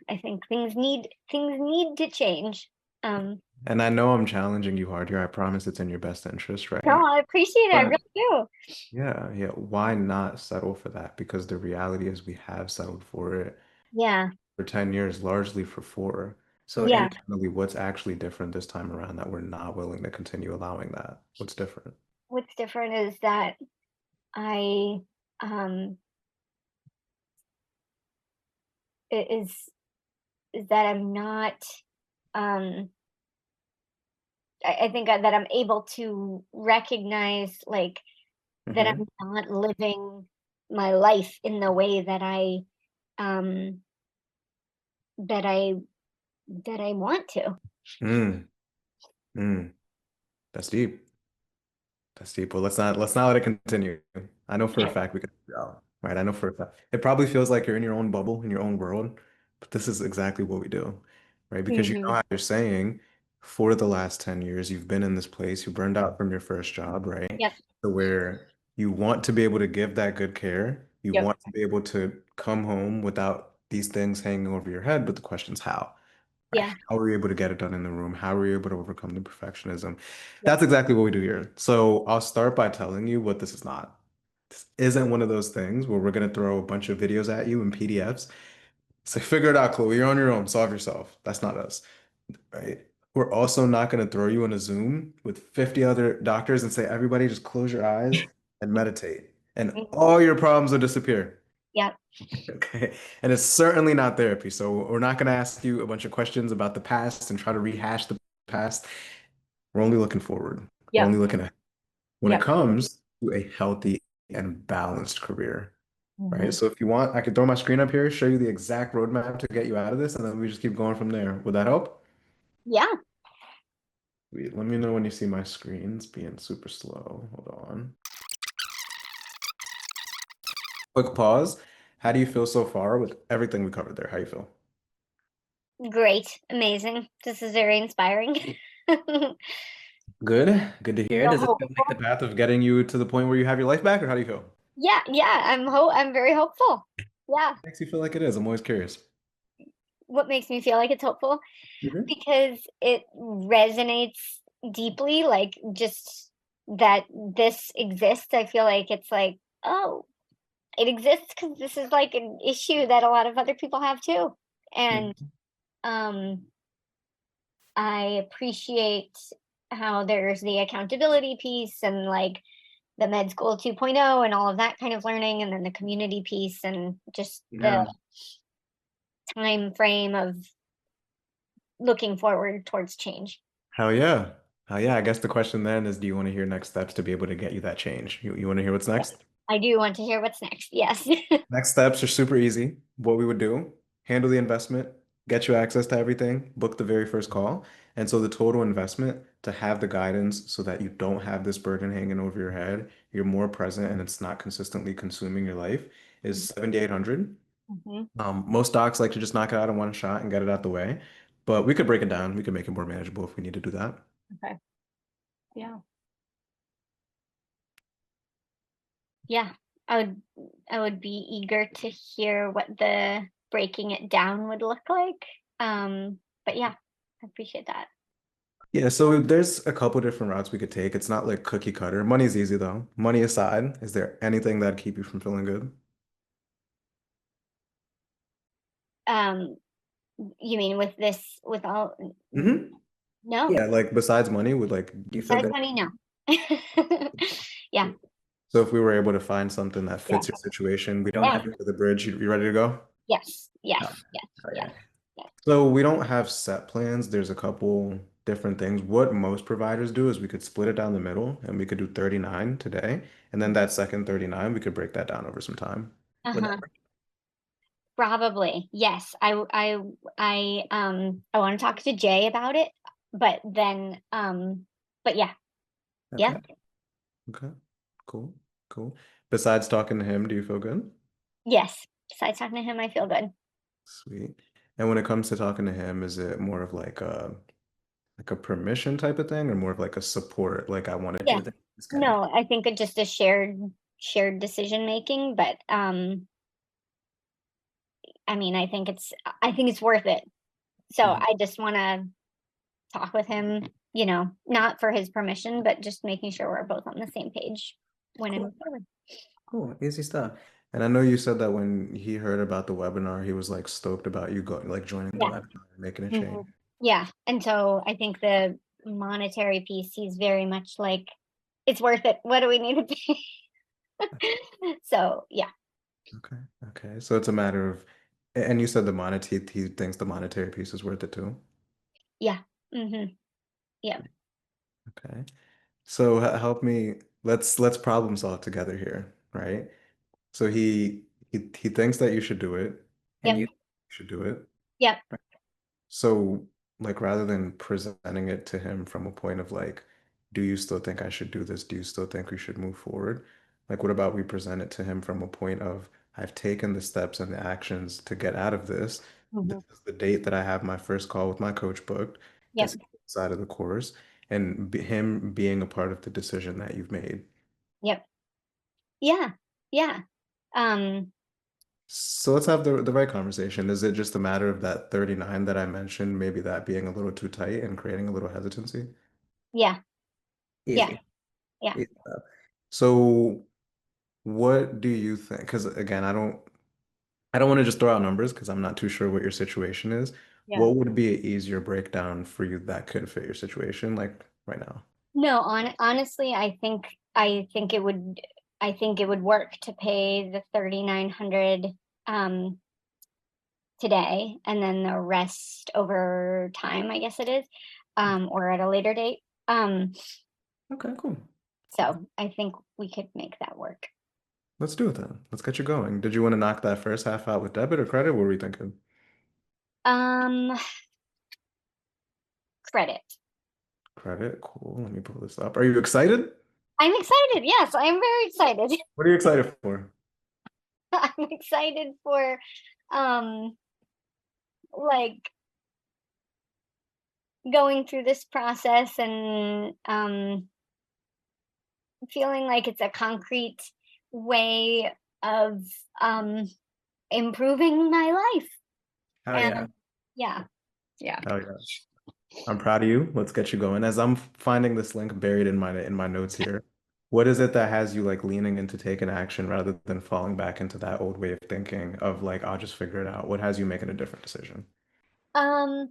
I think things need to change. Um And I know I'm challenging you hard here. I promise it's in your best interest, No, right? I appreciate it. I But really do. yeah. Why not settle for that? Because the reality is we have settled for it Yeah. for 10 years, largely for 4. So Yeah. internally, what's actually different this time around that we're not willing to continue allowing that? What's different? What's different is that I um i- is that I'm not um I think that I'm able to recognize like that Hmm. I'm not living my life in the way um that I that I want to. Mm, mm. That's deep. That's deep. Well, let's not let it continue. I know for a Okay. fact we can figure it out, right? I know for a fact. It probably feels like you're in your own bubble, in your own world, but this is exactly what we do, right? Because you know Hmm. how you're saying for the last 10 years, you've been in this place, you burned out from your first job, right? Yep. So where you want to be able to give that good care, you Yep. want to be able to come home without these things hanging over your head, but the question's how? Right? Yeah. How are we able to get it done in the room? How are we able to overcome the perfectionism? Yep. That's exactly what we do here. So I'll start by telling you what this is not. This isn't one of those things where we're going to throw a bunch of videos at you and PDFs. Say, figure it out, Chloe. You're on your own. Solve yourself. That's not us, right? We're also not going to throw you in a Zoom with 50 other doctors and say, everybody just close your eyes and meditate, and Mhm. all your problems will disappear. Yep. Okay. And it's certainly not therapy. So we're not going to ask you a bunch of questions about the past and try to rehash the past. We're only looking forward. We're Yep. only looking at when it Yep. comes to a healthy and balanced career, right? Hmm. So if you want, I could throw my screen up here, show you the exact roadmap to get you out of this, and then we just keep going from there. Would that help? Yeah. Wait, let me know when you see my screens being super slow. Hold on. Quick pause. How do you feel so far with everything we covered there? How you feel? Great. Amazing. This is very inspiring. Feel Good. Good to hear. Does it feel like the hopeful. path of getting you to the point where you have your life back, or how do you feel? Yeah. Yeah. I'm very hopeful. Yeah. Makes you feel like it is. I'm always curious. What makes me feel like it's hopeful? Hmm. Because it resonates deeply, like just that this exists. I feel like it's like, oh, it exists because this is like an issue that a lot of other people have too. And um I appreciate how there's the accountability piece and like the med school 2.0 and all of that kind of learning, and then the community piece and just the Yeah. time frame of looking forward towards change. Hell yeah. Hell yeah. I guess the question then is, do you want to hear next steps to be able to get you that change? You want to hear what's next? I do want to hear what's next. Yes. Next steps are super easy. What we would do, handle the investment, get you access to everything, book the very first call. And so the total investment to have the guidance so that you don't have this burden hanging over your head, you're more present and it's not consistently consuming your life is 7,800. Mhm. Most docs like to just knock it out in one shot and get it out the way, but we could break it down. We could make it more manageable if we need to do that. Okay. Yeah. Yeah. I would I would be eager to hear what the breaking it down would look like. But yeah, I appreciate that. Yeah, so there's a couple different routes we could take. It's not like cookie cutter. Money's easy though. Money aside, is there anything that'd keep you from feeling good? Um, you mean with this with all Hmm. no, Yeah, like besides money, would like do you feel besides good? money, no. Yeah, So if we were able to find something that yeah, fits your situation, we don't yeah, have to the bridge. You ready to go? yes, yes, Yeah. yes, Oh, yes, yeah. yes. So we don't have set plans. There's a couple different things. What most providers do is we could split it down the middle and we could do 39 today. And then that second 39, we could break that down over some time. Would that Uh-huh. work? Probably. Yes. I want to talk to Jay about it, but then but yeah. Yeah. Okay. Okay. Cool. Cool. Besides talking to him, do you feel good? Yes. Besides talking to him, I feel good. Sweet. And when it comes to talking to him, is it more of like a permission type of thing or more of like a support, like I want to Yeah. do this kind of No, I think it just a shared decision making, but I mean, I think it's worth it. So thing? I just want to talk with him, you know, not for his permission, but just making sure we're both on the same page when I Cool. move forward. Cool. Easy stuff. And I know you said that when he heard about the webinar, he was like stoked about you going, like joining the Yeah. webinar and making a Mhm. change. Yeah. And so I think the monetary piece, he's very much like, it's worth it. What do we need to pay? So yeah. Okay. Okay. So it's a matter of, and you said he thinks the monetary piece is worth it too. Yeah. Yeah. Okay. So help me. Let's problem solve together here, right? So he thinks that you should do it, and Yep. you should do it. Yep. So, like, rather than presenting it to him from a point of like, do you still think I should do this? Do you still think we should move forward? Like, what about we present it to him from a point of, I've taken the steps and the actions to get out of this. This Mhm. is the date that I have my first call with my coach booked to Yep. see side of the course, and him being a part of the decision that you've made. Yep. Yeah. Yeah. Um, So let's have the right conversation. Is it just a matter of that 39 that I mentioned, maybe that being a little too tight and creating a little hesitancy? yeah. Yeah. Easy. Yeah. Easy stuff. So what do you think? Because again, I don't want to just throw out numbers because I'm not too sure what your situation is. Yeah. What would be an easier breakdown for you that could fit your situation, like right now? No, honestly, I think it would work to pay the 3,900 um today and then the rest over time, I guess it is, or at a later date. Okay, cool. So I think we could make that work. Let's do it then. Let's get you going. Did you want to knock that first half out with debit or credit? What were we thinking? Um, Credit. Credit, cool. Let me pull this up. Are you excited? I'm excited. Yes, I'm very excited. What are you excited for? I'm excited for like going through this process and feeling like it's a concrete way of improving my life. Hell And yeah. yeah. Yeah. Oh yeah. I'm proud of you. Let's get you going. As I'm finding this link buried in my notes here, what is it that has you like leaning into taking action rather than falling back into that old way of thinking of like, I'll just figure it out? What has you making a different decision? Um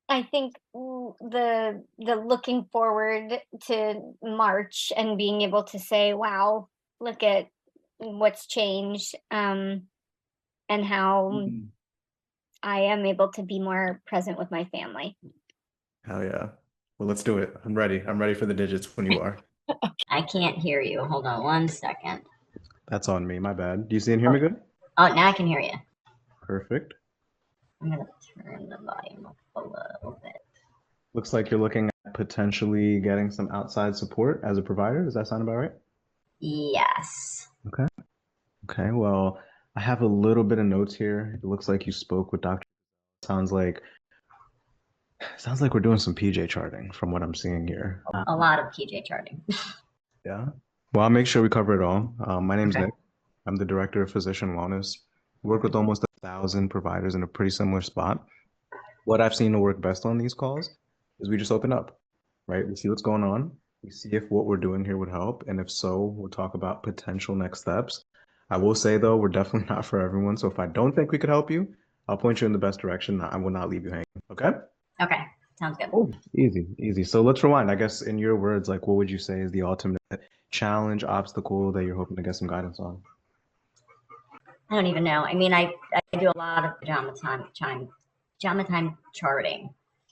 I think the looking forward to March and being able to say, wow, look at what's changed, and how I am able to be more present with my family. Hell yeah. Well, let's do it. I'm ready. I'm ready for the digits when you are. I can't hear you. Hold on one second. That's on me. My bad. Do you see and hear me good? Oh, now I can hear you. Perfect. I'm gonna turn the volume up a little bit. Looks like you're looking at potentially getting some outside support as a provider. Does that sound about right? Yes. Okay. Okay. Well, I have a little bit of notes here. It looks like you spoke with Dr. Sounds like we're doing some PJ charting from what I'm seeing here. A lot of PJ charting. Yeah. Well, I'll make sure we cover it all. My name's Okay. Nick. I'm the director of physician wellness. Work with almost 1,000 providers in a pretty similar spot. What I've seen to work best on these calls is we just open up, right? We see what's going on. We see if what we're doing here would help. And if so, we'll talk about potential next steps. I will say, though, we're definitely not for everyone. So if I don't think we could help you, I'll point you in the best direction. I will not leave you hanging. Okay? Okay, sounds good. Oh, easy, easy. So let's rewind. I guess in your words, like what would you say is the ultimate challenge, obstacle that you're hoping to get some guidance on? I don't even know. I mean, I do a lot of pajama time charting.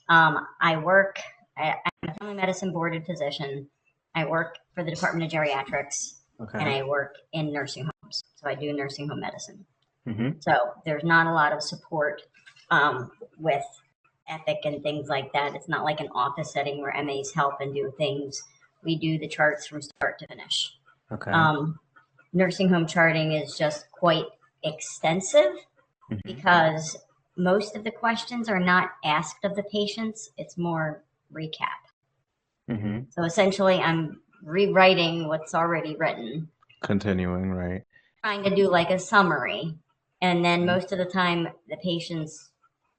I'm a family medicine boarded physician. I work for the Department of Geriatrics, and Okay. I work in nursing homes. So I do nursing home medicine. Mm-hmm. So there's not a lot of support with Epic and things like that. It's not like an office setting where MAs help and do things. We do the charts from start to finish. Okay. Nursing home charting is just quite extensive because most of the questions are not asked of the patients. It's more recap. Mm-hmm. So essentially, I'm rewriting what's already written, Continuing, right? trying to do like a summary. And then most of the time, the patients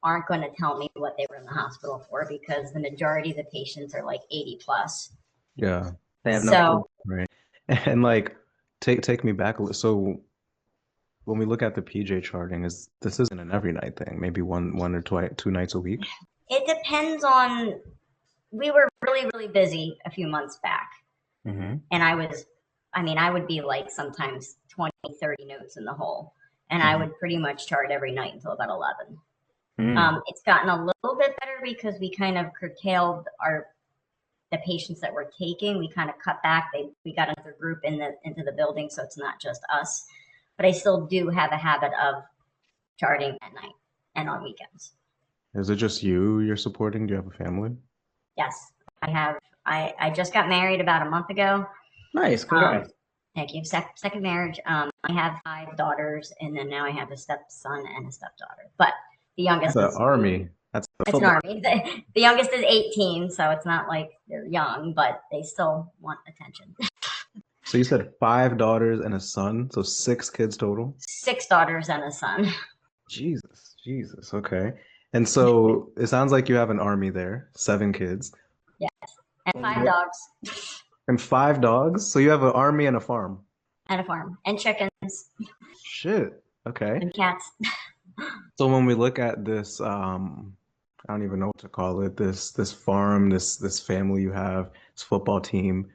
aren't going to tell me what they were in the hospital for, because the majority of the patients are like 80 plus. Yeah. They have no So Right. And like take me back a little. So when we look at the PJ charting, this isn't an every night thing, maybe one or two nights a week? it depends on, we were really, really busy a few months back. Mm-hmm. And I would be like sometimes 20, 30 notes in the hole. And I would pretty much chart every night until about 11. It's gotten a little bit better because we kind of curtailed the patients that we're taking. We kind of cut back. We got another group into the building, so it's not just us. But I still do have a habit of charting at night and on weekends. Is it just you're supporting? Do you have a family? Yes, I have. I just got married about a month ago. Nice. Congrats. Thank you. Second marriage. I have 5 daughters, and then now I have a stepson and a stepdaughter. But the youngest That's is the army. That's the it's an football. army. The youngest is 18, so it's not like they're young, but they still want attention. So you said 5 daughters and a son, so 6 kids total? 6 daughters and a son. Jesus. Okay. And so it sounds like you have an army there, 7 kids. Yes, and 5 dogs. And 5 dogs? So you have an army and a farm. And a farm. And chickens. Shit. Okay. And cats. So when we look at this, I don't even know what to call it, this farm, this family you have, this football team,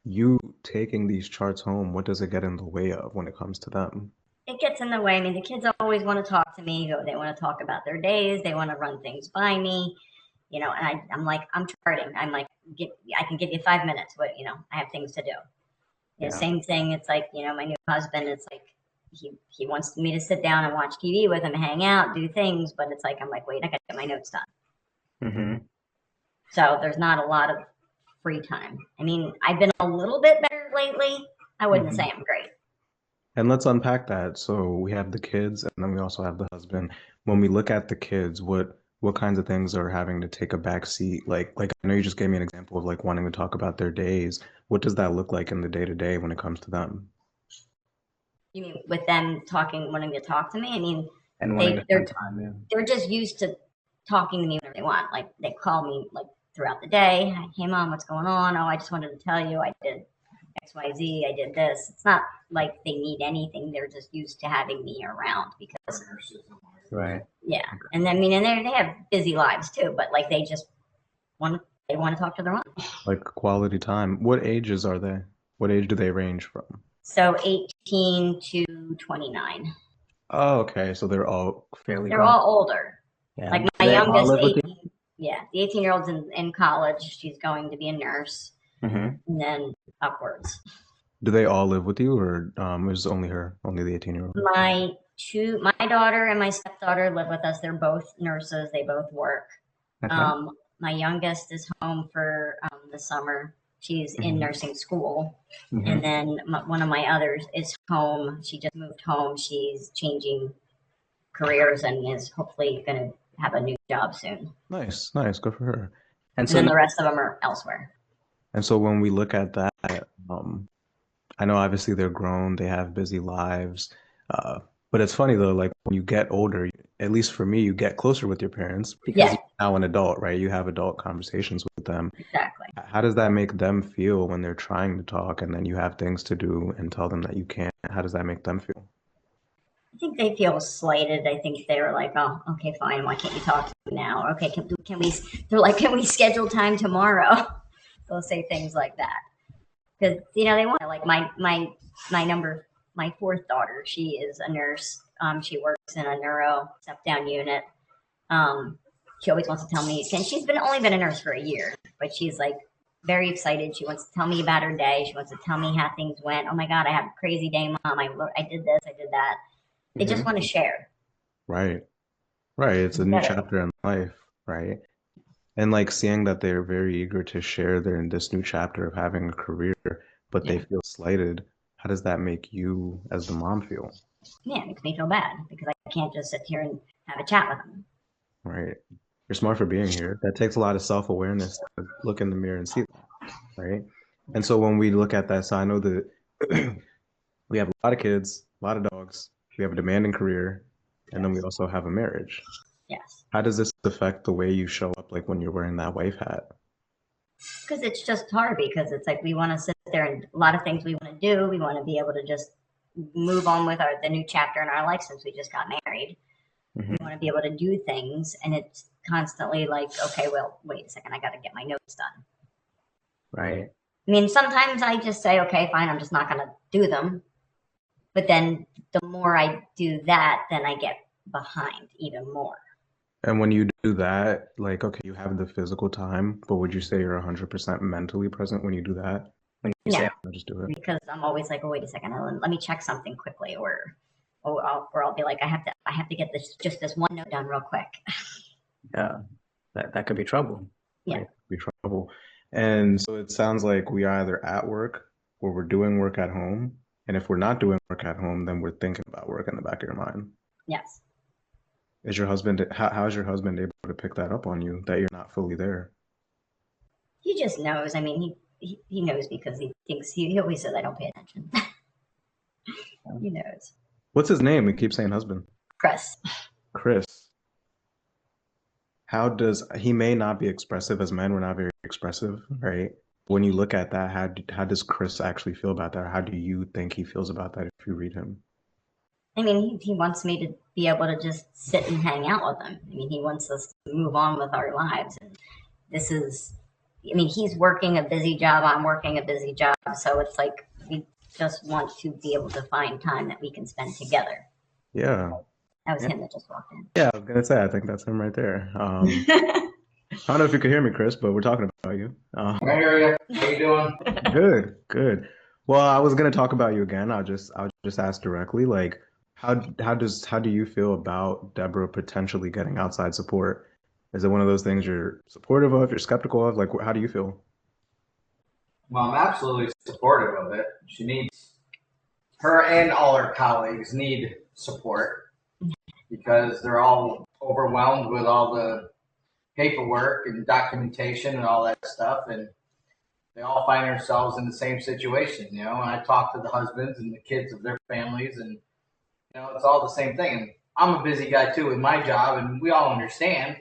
you taking these charts home, what does it get in the way of when it comes to them? It gets in the way. I mean, the kids always want to talk to me. They want to talk about their days. They want to run things by me. And I'm like, I'm charting. I'm like, I can give you 5 minutes, but I have things to do. Yeah. Same thing. It's like, my new husband, it's like, he wants me to sit down and watch TV with him, hang out, do things, but it's like, I'm like, wait, I got to get my notes done. Mm-hmm. So there's not a lot of free time. I mean, I've been a little bit better lately. I wouldn't say I'm great. And let's unpack that. So we have the kids, and then we also have the husband. When we look at the kids, what kinds of things are having to take a back seat? Like I know you just gave me an example of like wanting to talk about their days. What does that look like in the day to day when it comes to them? You mean with them wanting to talk to me? I mean, And they're just used to talking to me whenever they want. Like they call me like throughout the day. Hey mom, what's going on? Oh, I just wanted to tell you I did XYZ, I did this. It's not like they need anything. They're just used to having me around because Right. yeah. And I mean, and they have busy lives too, but like they want to talk to their mom. Like quality time. What ages are they? What age do they range from? So 18 to 29. Oh, okay. So they're all fairly They're all older. Yeah. Like my youngest, 18, the 18-year-old's in college. She's going to be a nurse, Mm-hmm. and then upwards. Do they all live with you, or is only the 18-year-old? My daughter and my stepdaughter live with us. They're both nurses. They both work. Okay. My youngest is home for the summer. She's in nursing school. And then one of my others is home. She just moved home. She's changing careers and is hopefully going to have a new job soon. Nice. Good for her. And then the rest of them are elsewhere. And so when we look at that, I know obviously they're grown, they have busy lives, but it's funny though, like when you get older, at least for me, you get closer with your parents because you're now an adult, right? You have adult conversations with them. Exactly. How does that make them feel when they're trying to talk and then you have things to do and tell them that you can't? How does that make them feel? I think they feel slighted. I think they were like, oh, okay, fine. Why can't you talk to me now? Okay, can we? They're like, can we schedule time tomorrow? They'll say things like that because they want to. Like my 4th daughter, she is a nurse. She works in a neuro step down unit. She always wants to tell me, and she's only been a nurse for a year, but she's like very excited. She wants to tell me about her day. She wants to tell me how things went. Oh my God, I had a crazy day, mom. I did this, I did that. They just want to share. Right. It's a new chapter in life, right? And like seeing that they're very eager to share in this new chapter of having a career, but they feel slighted. How does that make you as the mom feel? Yeah, it makes me feel bad because I can't just sit here and have a chat with them. Right. You're smart for being here. That takes a lot of self-awareness to look in the mirror and see that, right? And so when we look at that, so I know that we have a lot of kids, a lot of dogs, we have a demanding career, and then we also have a marriage. Yes. How does this affect the way you show up, like when you're wearing that wife hat? Because it's just hard, because it's like we want to sit there and a lot of things we want to do. We want to be able to just move on with the new chapter in our life since we just got married. We want to be able to do things, and it's constantly like, okay, well, wait a second, I got to get my notes done. Right. I mean, sometimes I just say, okay, fine, I'm just not going to do them. But then the more I do that, then I get behind even more. And when you do that, like, okay, you have the physical time, but would you say you're 100% mentally present when you do that? When you say, Or just do it. Because I'm always like, oh, wait a second, let me check something quickly, or I'll be like, I have to get this one note done real quick. yeah, that could be trouble. Yeah. Right? Be trouble. And so it sounds like we are either at work or we're doing work at home. And if we're not doing work at home, then we're thinking about work in the back of your mind. Yes. Is your husband, how is your husband able to pick that up on you, that you're not fully there? He just knows. I mean, he knows, because he thinks he always says I don't pay attention. He knows. What's his name? We keep saying husband. Chris. Chris. How does he may not be expressive as men, we're not very expressive, right? When you look at that, how does Chris actually feel about that? How do you think he feels about that if you read him? I mean, he wants me to be able to just sit and hang out with him. I mean, he wants us to move on with our lives. And this is, I mean, he's working a busy job. I'm working a busy job. So it's like we just want to be able to find time that we can spend together. Yeah. That was him that just walked in. Yeah, I was gonna say, I think that's him right there. I don't know if you could hear me, Chris, but we're talking about you. I hear you. How you doing? Good, good. Well, I was gonna talk about you again. I'll just ask directly, like, how do you feel about Deborah potentially getting outside support? Is it one of those things you're supportive of, you're skeptical of? Like, how do you feel? Well, I'm absolutely supportive of it. She needs, her and all her colleagues need support, because they're all overwhelmed with all the paperwork and documentation and all that stuff, and they all find themselves in the same situation, you know. And I talk to the husbands and the kids of their families, and you know, it's all the same thing. And I'm a busy guy too with my job, and we all understand,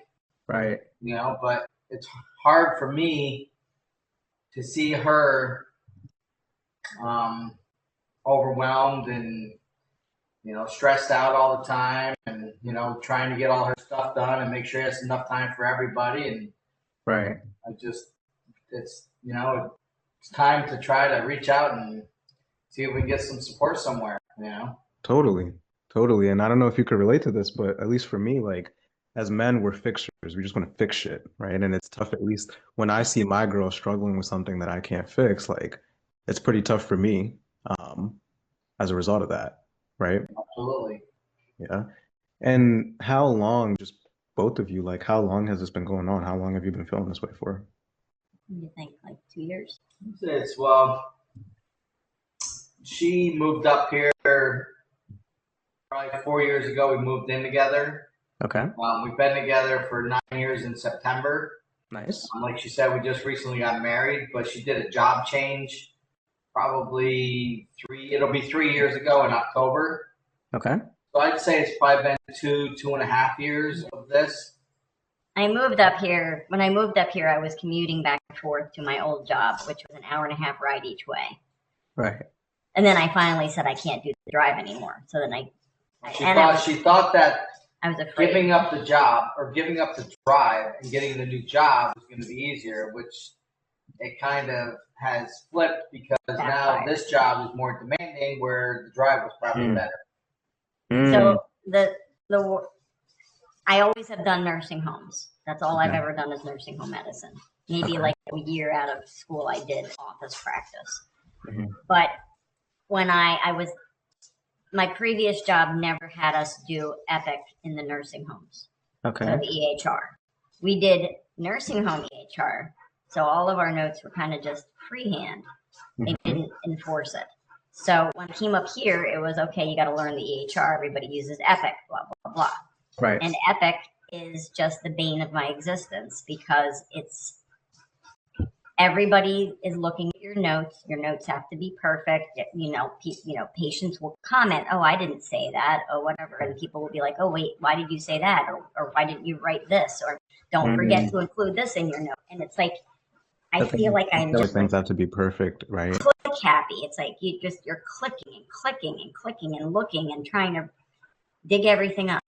Right. you know, but it's hard for me to see her overwhelmed and, you know, stressed out all the time, and, you know, trying to get all her stuff done and make sure there's enough time for everybody. And Right. it's, you know, it's time to try to reach out and see if we can get some support somewhere, you know? Totally, totally. And I don't know if you could relate to this, but at least for me, like, as men, we're fixers. We just want to fix shit, right? And it's tough, at least when I see my girl struggling with something that I can't fix, like, it's pretty tough for me, as a result of that, right? Absolutely. Yeah. And how long, just both of you, like, how long has this been going on? How long have you been feeling this way for? What do you think, like 2 years? It's, well, she moved up here probably 4 years ago. We moved in together. Okay. We've been together for 9 years in September. Nice. Like she said, we just recently got married, but she did a job change probably it'll be 3 years ago in October. Okay. So I'd say it's probably been 2.5 years of this. I moved up here. When I moved up here, I was commuting back and forth to my old job, which was an hour and a half ride each way. Right. And then I finally said I can't do the drive anymore. So then She thought that I was afraid. giving up the job or giving up the drive and getting the new job was going to be easier, which it kind of has flipped, because now this job is more demanding, where the drive was probably better. So I always have done nursing homes. That's all I've ever done is nursing home medicine. Maybe like a year out of school, I did office practice. But when my previous job never had us do Epic in the nursing homes. Okay. So the EHR. We did nursing home EHR. So all of our notes were kind of just freehand. They didn't enforce it. So when I came up here, it was, okay, you got to learn the EHR. Everybody uses Epic, blah, blah, blah. Right. And Epic is just the bane of my existence, because everybody is looking at your notes. Your notes have to be perfect. Patients will comment, "Oh, I didn't say that," or whatever, and people will be like, "Oh, wait, why did you say that?" Or "Why didn't you write this?" Or "Don't forget to include this in your note." And it's like, I feel like I'm just things have to be perfect, right? click happy. It's like you're clicking and clicking and clicking and looking and trying to dig everything up.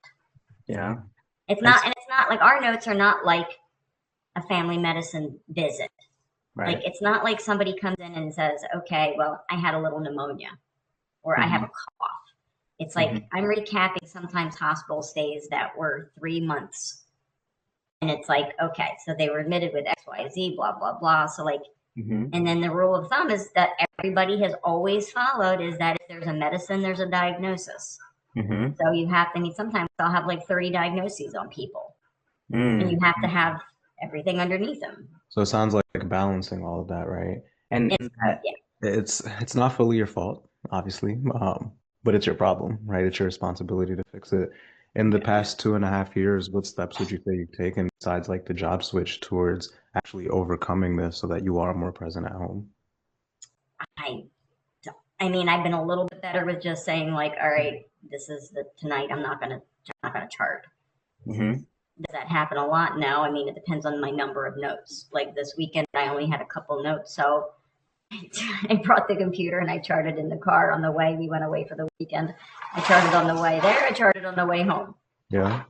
Yeah. It's not like our notes are not like a family medicine visit. Right. Like, it's not like somebody comes in and says, "Okay, well, I had a little pneumonia," or "I have a cough." It's like, I'm recapping sometimes hospital stays that were 3 months. And it's like, okay, so they were admitted with XYZ, blah, blah, blah. So like, and then the rule of thumb is that everybody has always followed is that if there's a medicine, there's a diagnosis. So you have to, sometimes I'll have like 30 diagnoses on people. And you have to have everything underneath them. So it sounds like balancing all of that, right? And It's not fully your fault, obviously, but it's your problem, right? It's your responsibility to fix it. In the past 2.5 years, what steps would you say you've taken besides like the job switch towards actually overcoming this so that you are more present at home? I've been a little bit better with just saying like, all right, this is tonight. I'm not gonna chart. Does that happen a lot? No. It depends on my number of notes. Like this weekend, I only had a couple notes, so I brought the computer and I charted in the car on the way. We went away for the weekend. I charted on the way there. I charted on the way home. Yeah.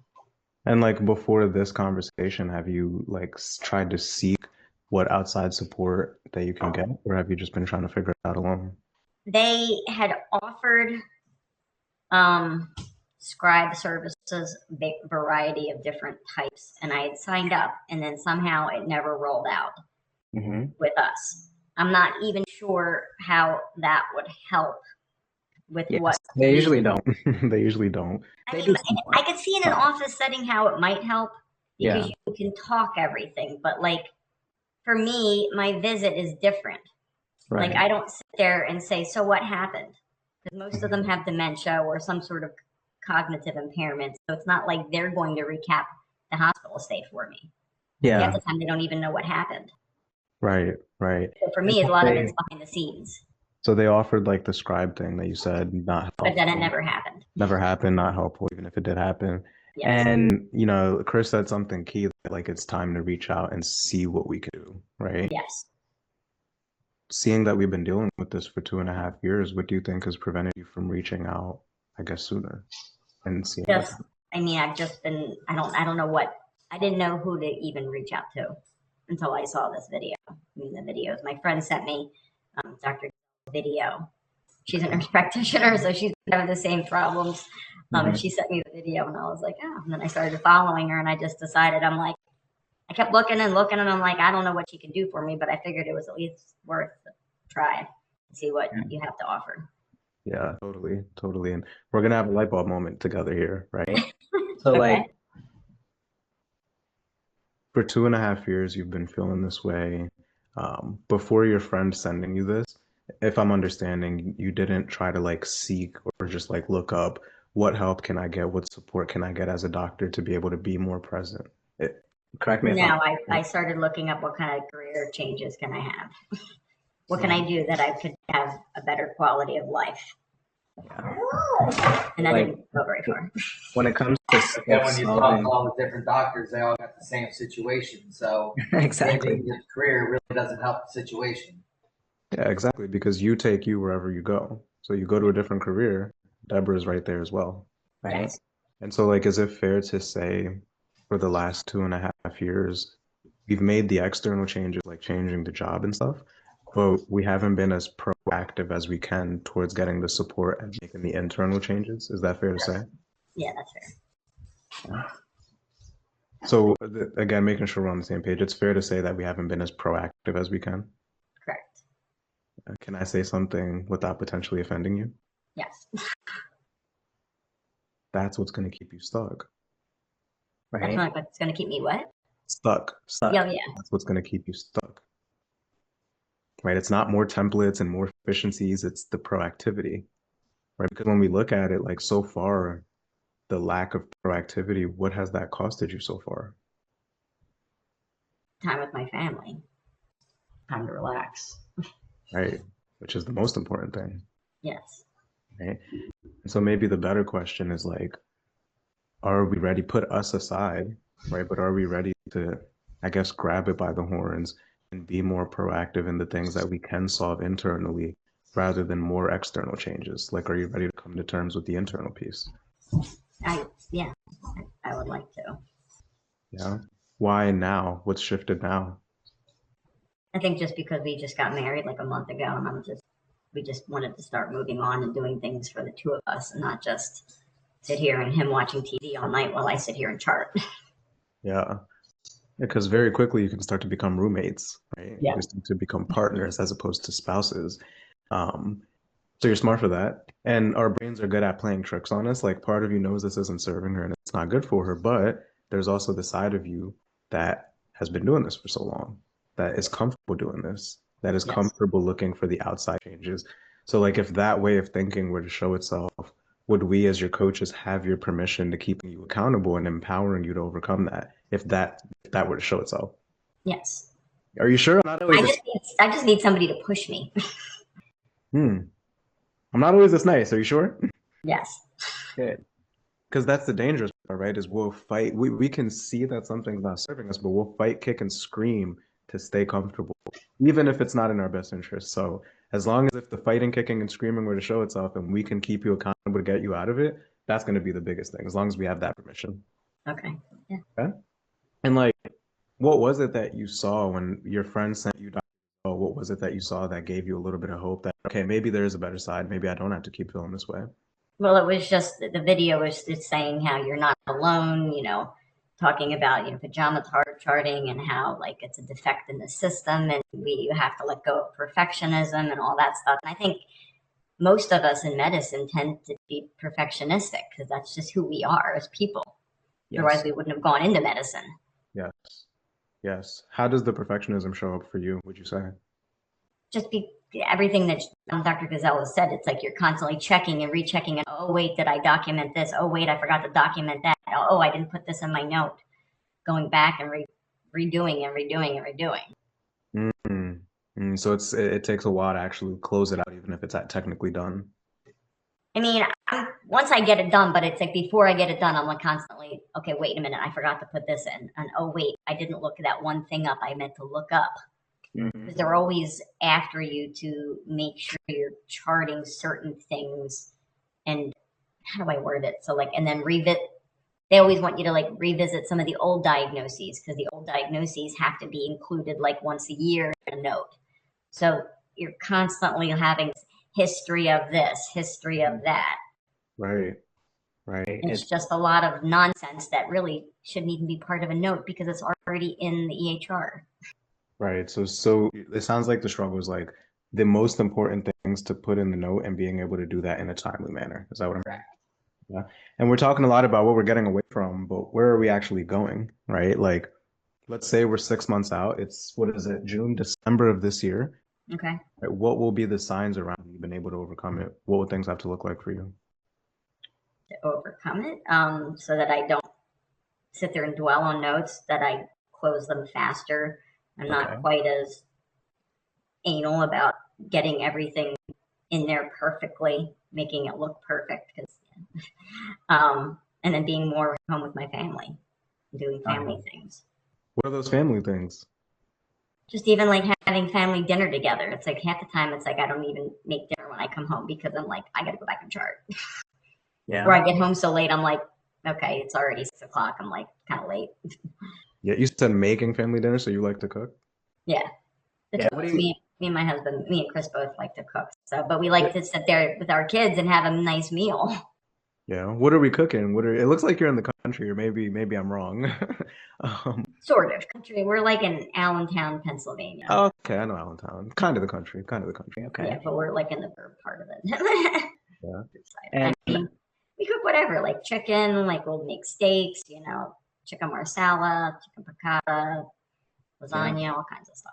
And like before this conversation, have you like tried to seek what outside support that you can get, or have you just been trying to figure it out alone? They had offered scribe services, variety of different types, and I had signed up, and then somehow it never rolled out with us. I'm not even sure how that would help with what they usually don't. They usually don't. I could see in an office setting how it might help because you can talk everything, but like for me, my visit is different. Right. Like I don't sit there and say, "So what happened?" Because most of them have dementia or some sort of cognitive impairment. So it's not like they're going to recap the hospital stay for me. Half the time they don't even know what happened. Right. So for me, a lot of it's behind the scenes. So they offered like the scribe thing that you said, not helpful. But then it never happened. Never happened, not helpful, even if it did happen. Yes. And, Chris said something key, that, like it's time to reach out and see what we can do, right? Yes. Seeing that we've been dealing with this for 2.5 years, what do you think has prevented you from reaching out, I guess, sooner and seeing? I've just been, I don't know what, I didn't know who to even reach out to until I saw this video. The videos. My friend sent me Dr. video. She's a nurse practitioner, so she's having the same problems. And she sent me the video, and I was like, oh. And then I started following her, and I just decided, I kept looking and looking, and I'm like, I don't know what she can do for me, but I figured it was at least worth a try to see what you have to offer. Yeah, totally. And we're gonna have a light bulb moment together here, right? So Okay. like for 2.5 years, you've been feeling this way. Before your friend sending you this, if I'm understanding, you didn't try to like seek or just like look up what help can I get, what support can I get as a doctor to be able to be more present. correct me if Now I started looking up what kind of career changes can I have. What can I do that I could have a better quality of life? And that didn't go very far. when it comes to when you talk to all the different doctors, they all got the same situation. So exactly, changing your career really doesn't help the situation. Yeah, exactly, because you take you wherever you go. So you go to a different career, Deborah's right there as well. right? Yes. And so like, is it fair to say for the last 2.5 years, we've made the external changes, like changing the job and stuff, but we haven't been as proactive as we can towards getting the support and making the internal changes? Is that fair to say? Yeah, that's fair. So again, making sure we're on the same page, it's fair to say that we haven't been as proactive as we can. Correct. Can I say something without potentially offending you? Yes. That's what's going to keep you stuck. That's Right. not what's going to keep me what? Stuck. Yeah. That's what's going to keep you stuck. Right? It's not more templates and more efficiencies, it's the proactivity. Right? Because when we look at it, like so far, the lack of proactivity, what has that costed you so far? Time with my family. time to relax. Right? Which is the most important thing, Yes. right? And so maybe the better question is like, are we ready? Put us aside, right? But are we ready to, I guess, grab it by the horns and be more proactive in the things that we can solve internally rather than more external changes? Like, are you ready to come to terms with the internal piece? Yeah, I would like to. Yeah. Why now? What's shifted now? I think just because we just got married like a month ago, and we just wanted to start moving on and doing things for the two of us, and not just sit here and him watching TV all night while I sit here and chart. Yeah. Because very quickly you can start to become roommates, right? Yeah. You start to become partners as opposed to spouses. So you're smart for that. And our brains are good at playing tricks on us. Like part of you knows this isn't serving her and it's not good for her, but there's also the side of you that has been doing this for so long, that is comfortable doing this, that is Yes. comfortable looking for the outside changes. So like if that way of thinking were to show itself, would we as your coaches have your permission to keep you accountable and empowering you to overcome that if that were to show itself? Yes. Are you sure? I'm not always I just need somebody to push me. I'm not always this nice. Are you sure? Yes. Good. Because that's the dangerous part, right? Is we'll fight. We can see that something's not serving us, but we'll fight, kick, and scream to stay comfortable, even if it's not in our best interest. So as long as if the fighting, kicking, and screaming were to show itself and we can keep you accountable to get you out of it, that's going to be the biggest thing, as long as we have that permission. Okay. Yeah. Okay? And like, what was it that you saw when your friend sent you what was it that you saw that gave you a little bit of hope that, okay, maybe there is a better side. Maybe I don't have to keep feeling this way. Well, it was just the video was just saying how you're not alone, talking about, pajama charting and how like it's a defect in the system and you have to let go of perfectionism and all that stuff. And I think most of us in medicine tend to be perfectionistic because that's just who we are as people. Yes. Otherwise, we wouldn't have gone into medicine. Yes. Yes. How does the perfectionism show up for you, would you say? Just be everything that Dr. Gazelle said. It's like you're constantly checking and rechecking. And oh wait, did I document this? Oh wait, I forgot to document that. Oh, I didn't put this in my note. Going back and redoing and redoing and redoing. So it takes a while to actually close it out, even if it's technically done. I mean, once I get it done, but it's like before I get it done, I'm like constantly, okay, wait a minute, I forgot to put this in. And oh wait, I didn't look that one thing up I meant to look up. Because they're always after you to make sure you're charting certain things. And how do I word it? So like, and then they always want you to like revisit some of the old diagnoses because the old diagnoses have to be included like once a year in a note. So you're constantly having history of this, history of that. Right. It's just a lot of nonsense that really shouldn't even be part of a note because it's already in the EHR. Right. So it sounds like the struggle is like the most important things to put in the note and being able to do that in a timely manner. Is that what I'm Correct. Yeah. And we're talking a lot about what we're getting away from, but where are we actually going, right? Like, let's say we're 6 months out. It's, what is it, June, December of this year. Okay. Right? What will be the signs around you've been able to overcome it? What would things have to look like for you? To overcome it, so that I don't sit there and dwell on notes, that I close them faster. I'm not quite as anal about getting everything in there perfectly, making it look perfect. And then being more home with my family, doing family things. What are those family things? Just even like having family dinner together. It's like half the time it's like I don't even make dinner when I come home because I'm like, I gotta go back and chart. Yeah. Or I get home so late, I'm like, okay, it's already 6 o'clock. I'm like kind of late. Yeah, you said making family dinner, so you like to cook? Yeah. Yeah, what do you- Me and my husband, me and Chris both like to cook. So, but we like to sit there with our kids and have a nice meal. Yeah. What are we cooking? It looks like you're in the country, or maybe I'm wrong. Sort of country. We're like in Allentown, Pennsylvania. Okay, I know Allentown. Kind of the country. Okay. Yeah, but we're like in the verb part of it. Yeah. And I mean, we cook whatever, like chicken, like we'll make steaks, chicken marsala, chicken piccata, lasagna, all kinds of stuff.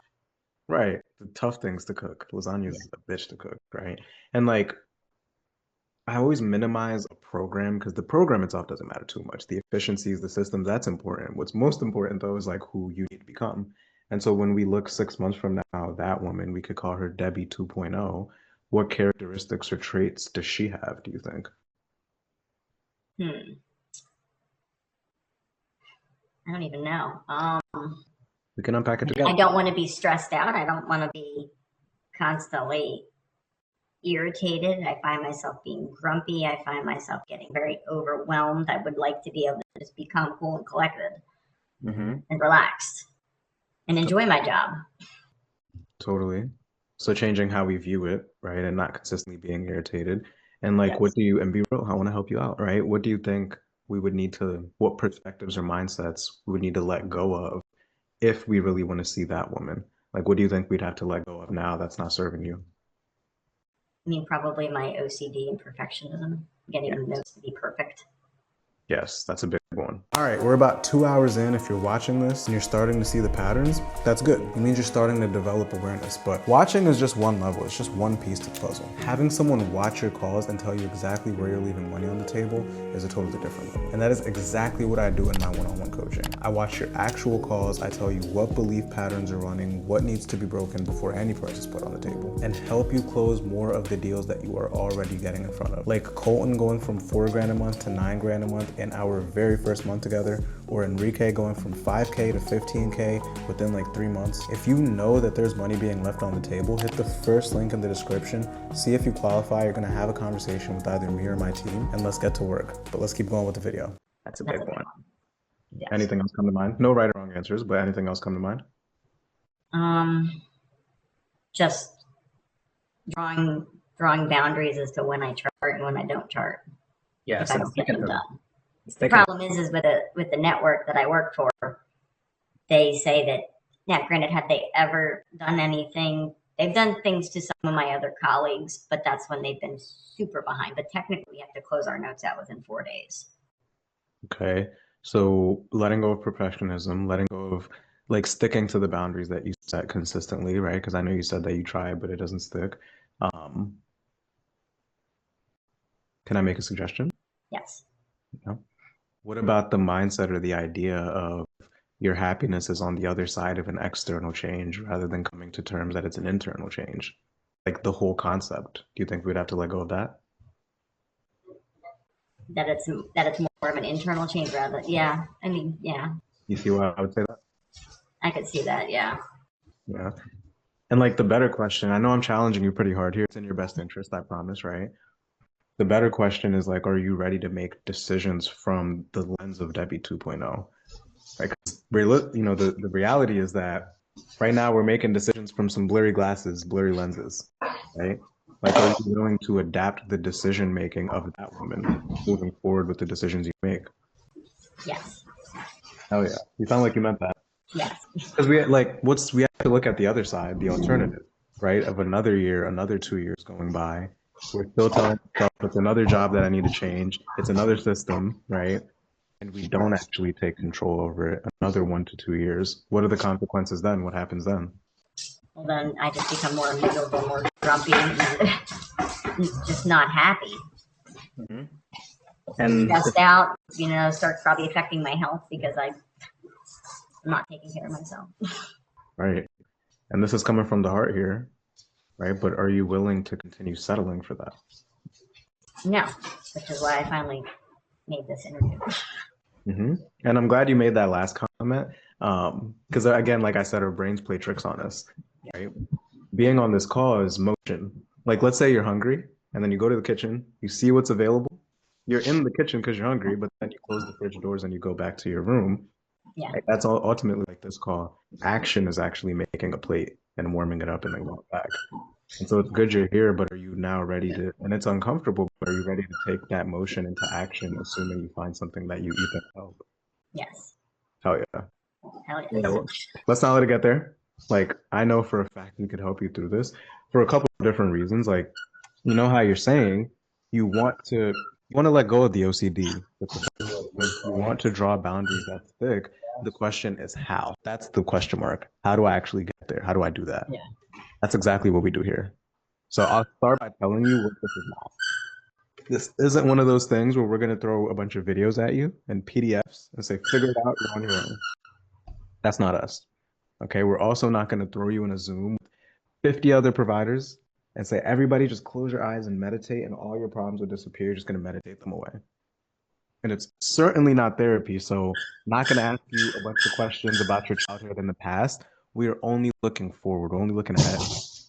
Right. The tough things to cook. Lasagna is a bitch to cook, right? And like, I always minimize a program because the program itself doesn't matter too much. The efficiencies, the systems, that's important. What's most important though is like who you need to become. And so when we look 6 months from now, that woman, we could call her Debbie 2.0. What characteristics or traits does she have, do you think? I don't even know. We can unpack it I together. don't want to be stressed out. I don't want to be constantly irritated. I find myself being grumpy. I find myself getting very overwhelmed. I would like to be able to just be calm, cool, and collected and relaxed and enjoy my job. Totally. So changing how we view it, right? And not consistently being irritated. And like, Yes. what do you, and be real, I want to help you out, right? What do you think we would need to, what perspectives or mindsets we would need to let go of if we really want to see that woman? Like, what do you think we'd have to let go of now that's not serving you? I mean, probably my OCD and perfectionism, getting the notes to be perfect. Yes, that's a big one. All right, we're about 2 hours in. If you're watching this and you're starting to see the patterns, that's good. It means you're starting to develop awareness. But watching is just one level. It's just one piece to the puzzle. Having someone watch your calls and tell you exactly where you're leaving money on the table is a totally different one. And that is exactly what I do in my one-on-one coaching. I watch your actual calls. I tell you what belief patterns are running, what needs to be broken before any price is put on the table, and help you close more of the deals that you are already getting in front of. Like Colton going from $4,000 a month to $9,000 a month in our very first month together, or Enrique going from 5K to 15K within like 3 months. If you know that there's money being left on the table, hit the first link in the description, see if you qualify. You're gonna have a conversation with either me or my team, and let's get to work. But let's keep going with the video. That's a big one. Yes. Anything else come to mind? No right or wrong answers, but anything else come to mind? Just drawing boundaries as to when I chart and when I don't chart. Yeah, If I don't get them done. The Think problem is with the network that I work for, they say that, yeah, granted, have they ever done anything? They've done things to some of my other colleagues, but that's when they've been super behind. But technically, we have to close our notes out within 4 days. Okay. So letting go of perfectionism, letting go of like sticking to the boundaries that you set consistently, right? Because I know you said that you try, but it doesn't stick. Can I make a suggestion? Yes. No. What about the mindset or the idea of your happiness is on the other side of an external change rather than coming to terms that it's an internal change? Like the whole concept. Do you think we'd have to let go of that? That it's more of an internal change rather. Yeah. I mean, yeah. You see why I would say that? I could see that. Yeah. Yeah. And like the better question, I know I'm challenging you pretty hard here. It's in your best interest, I promise, right? The better question is like, are you ready to make decisions from the lens of Debbie 2.0? Like, the reality is that right now we're making decisions from some blurry glasses, blurry lenses, right? Like, are you willing to adapt the decision making of that woman moving forward with the decisions you make? Yes. Hell yeah. You sound like you meant that. Yes. Because we have to look at the other side, the alternative, right? Of another year, another 2 years going by. We're still telling ourselves it's another job that I need to change. It's another system, right? And we don't actually take control over it another 1 to 2 years. What are the consequences then? What happens then? Well, then I just become more miserable, more grumpy, just not happy. And Stressed out, starts probably affecting my health because I'm not taking care of myself. Right. And this is coming from the heart here, right? But are you willing to continue settling for that? No, which is why I finally made this interview. And I'm glad you made that last comment. Because again, like I said, our brains play tricks on us, right? Being on this call is motion. Like, let's say you're hungry and then you go to the kitchen, you see what's available. You're in the kitchen because you're hungry, but then you close the fridge doors and you go back to your room. Yeah. Like, that's all ultimately like this call. Action is actually making a plate and warming it up and then going back. And so it's good you're here, but are you now ready to, and it's uncomfortable, but are you ready to take that motion into action, assuming you find something that you think help? Yes. Hell yeah. Hell yes. Yeah, well, let's not let it get there. Like, I know for a fact we could help you through this for a couple of different reasons. Like, you know how you're saying you want to let go of the OCD. You want to draw boundaries that stick. The question is how. That's the question mark. How do I actually get there? How do I do that? Yeah. That's exactly what we do here. So I'll start by telling you what this is not. This isn't one of those things where we're going to throw a bunch of videos at you and PDFs and say, figure it out, you're on your own. That's not us. Okay, we're also not going to throw you in a Zoom with 50 other providers and say, everybody just close your eyes and meditate and all your problems will disappear. You're just going to meditate them away. And it's certainly not therapy. So not going to ask you a bunch of questions about your childhood in the past. We are only looking forward, only looking ahead.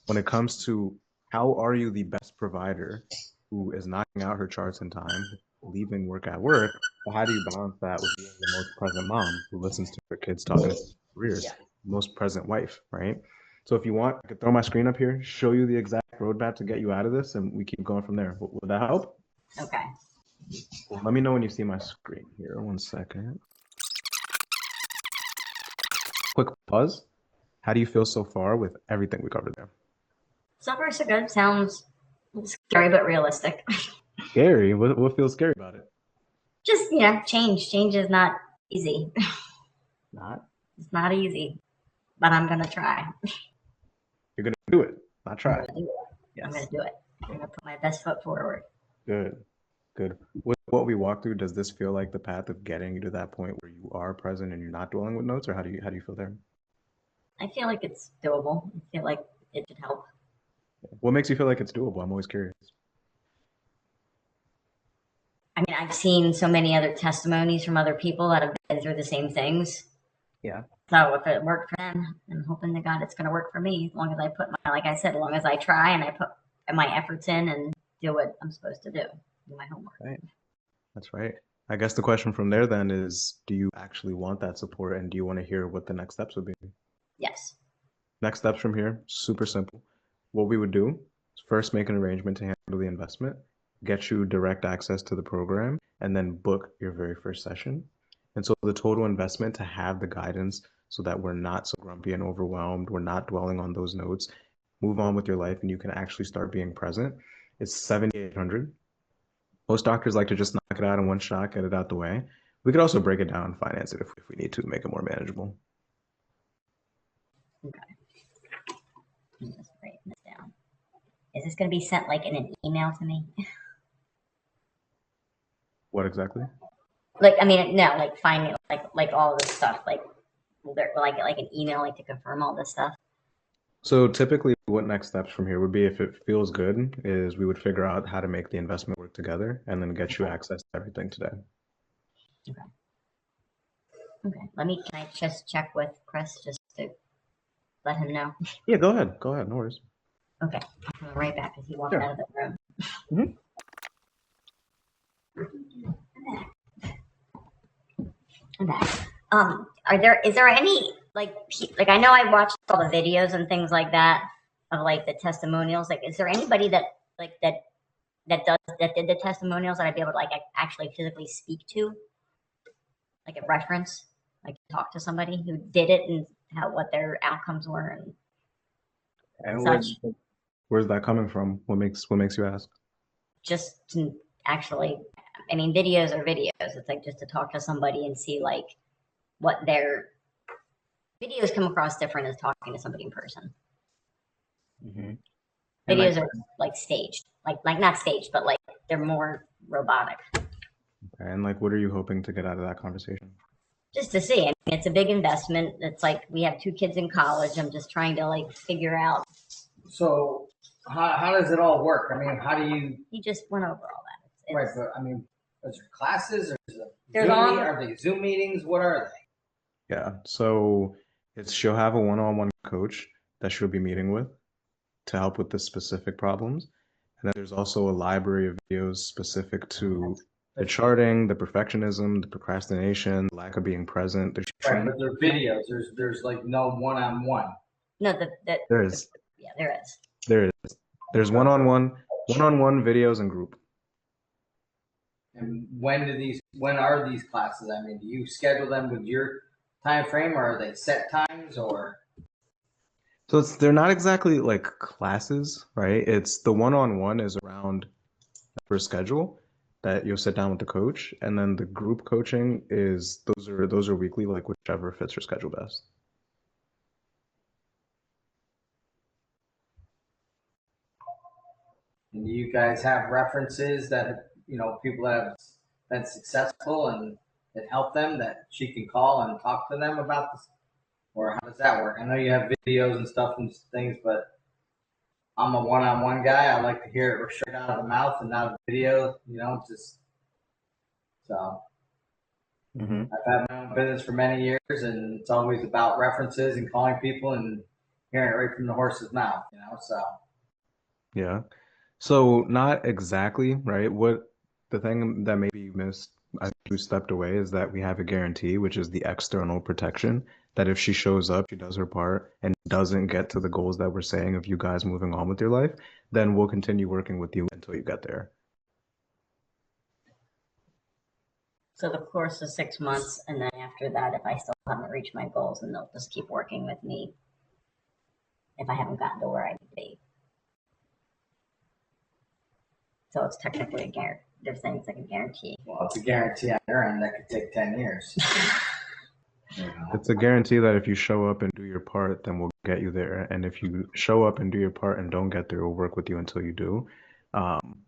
When it comes to how are you the best provider who is knocking out her charts in time, leaving work at work, but how do you balance that with being the most present mom who listens to her kids talking about careers, most present wife, right? So if you want, I could throw my screen up here, show you the exact roadmap to get you out of this, and we keep going from there. Would that help? Okay. Well, let me know when you see my screen here. 1 second. Quick pause. How do you feel so far with everything we covered there? So far, so good. Sounds scary but realistic. Scary? What feels scary about it? Just, change. Change is not easy. Not? It's not easy, but I'm going to try. You're going to do it, not try. I'm going to do it. Yes. I'm going to do it. I'm going to put my best foot forward. Good. Good. With what we walked through, does this feel like the path of getting you to that point where you are present and you're not dwelling with notes, or how do you feel there? I feel like it's doable. I feel like it should help. What makes you feel like it's doable? I'm always curious. I mean, I've seen so many other testimonies from other people that have been through the same things. Yeah. So if it worked for them, I'm hoping to God it's going to work for me. As long as I put like I said, as long as I try and I put my efforts in and do what I'm supposed to do my homework. Right. That's right. I guess the question from there then is, do you actually want that support, and do you want to hear what the next steps would be? Yes. Next steps from here, super simple. What we would do is first make an arrangement to handle the investment, get you direct access to the program, and then book your very first session. And so the total investment to have the guidance so that we're not so grumpy and overwhelmed, we're not dwelling on those notes, move on with your life, and you can actually start being present, is $7,800. Most doctors like to just knock it out in one shot, get it out the way. We could also break it down and finance it if we need to make it more manageable. Okay. I'm just writing this down. Is this going to be sent like in an email to me? What exactly? Like, I mean, no, like finding like all this stuff, like will there like an email like to confirm all this stuff? So typically what next steps from here would be, if it feels good, is we would figure out how to make the investment work together and then get you access to everything today. Okay. Okay. Can I just check with Chris just to let him know? Yeah, go ahead. Go ahead. No worries. Okay. I'm coming right back as he walked out of the room. Mhm. I'm back. Is there any like I know I watched all the videos and things like that of like the testimonials. Like, is there anybody that did the testimonials that I'd be able to like actually physically speak to, like a reference, like talk to somebody who did it and what their outcomes were and such? Where's that coming from? What makes you ask? Just to actually, I mean, videos are videos. It's like just to talk to somebody and see like what their videos come across different as talking to somebody in person. Mm-hmm. Videos are like staged, like not staged, but like they're more robotic. And like, what are you hoping to get out of that conversation? Just to see. I mean, it's a big investment. It's like we have 2 kids in college. I'm just trying to like figure out. So how does it all work? I mean, how do you? He just went over all that. Right, but I mean, is there classes or is There's all. are they Zoom meetings? What are they? Yeah. So she'll have a one-on-one coach that she'll be meeting with to help with the specific problems. And then there's also a library of videos specific to the charting, the perfectionism, the procrastination, the lack of being present. Right, but they're videos. There's like no one-on-one. No, there is. Yeah, there is. There is. There's one-on-one videos and group. And when are these classes? I mean, do you schedule them with your time frame, or are they set times, or? So they're not exactly like classes, right? It's the one-on-one is around for schedule that you'll sit down with the coach, and then the group coaching is those are weekly, like whichever fits your schedule best. And do you guys have references that people that have been successful and that help them that she can call and talk to them about this? or how does that work? I know you have videos and stuff and things, but I'm a one-on-one guy. I like to hear it straight out of the mouth and not a video. Just so. Mm-hmm. I've had my own business for many years, and it's always about references and calling people and hearing it right from the horse's mouth. So. Yeah. So not exactly, right? What the thing that maybe you missed, I think you stepped away, is that we have a guarantee, which is the external protection, that if she shows up, she does her part, and doesn't get to the goals that we're saying of you guys moving on with your life, then we'll continue working with you until you get there. So the course is 6 months, and then after that, if I still haven't reached my goals, then they'll just keep working with me if I haven't gotten to where I need to be. So it's technically a guarantee. They're saying it's like a guarantee. Well, it's a guarantee on your end that could take 10 years. It's a guarantee that if you show up and do your part, then we'll get you there. And if you show up and do your part and don't get there, we'll work with you until you do. And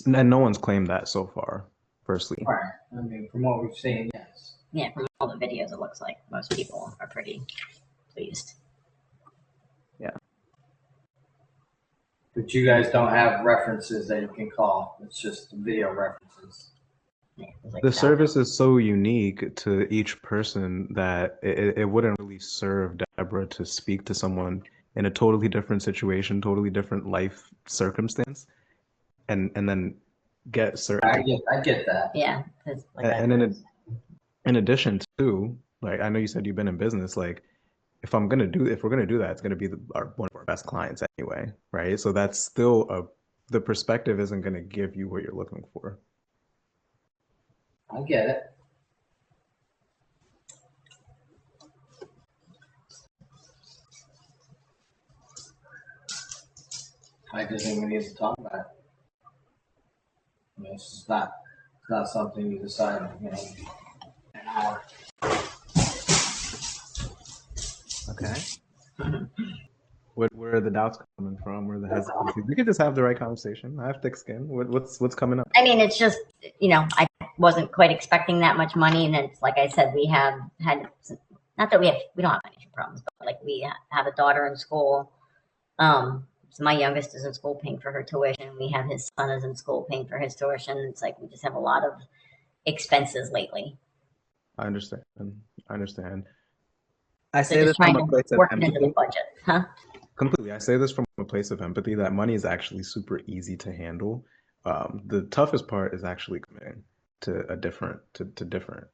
no one's claimed that so far, firstly. Right. I mean, from what we've seen, yes. Yeah, from all the videos, it looks like most people are pretty pleased. Yeah. But you guys don't have references that you can call. It's just video references. Yeah, like The service is so unique to each person that it wouldn't really serve Deborah to speak to someone in a totally different situation, totally different life circumstance, and then get certain. I get that. Yeah. Like And in addition to, like, I know you said you've been in business, like, if we're gonna do that, it's gonna be one of our best clients anyway, right? So that's still the perspective isn't gonna give you what you're looking for. I get it. I just think we need to talk about it. I mean, it's not something you decide, in an hour. Okay. Where are the doubts coming from? Where the hesitancy? We could just have the right conversation. I have thick skin. What's coming up? I mean, it's just, I wasn't quite expecting that much money. And it's like I said, we have had, not that we don't have financial problems, but like we have a daughter in school. So my youngest is in school paying for her tuition. We have his son is in school paying for his tuition. It's like we just have a lot of expenses lately. I understand. I say this from a place of empathy. Into the budget, huh? Completely. I say this from a place of empathy that money is actually super easy to handle. The toughest part is actually committing to different,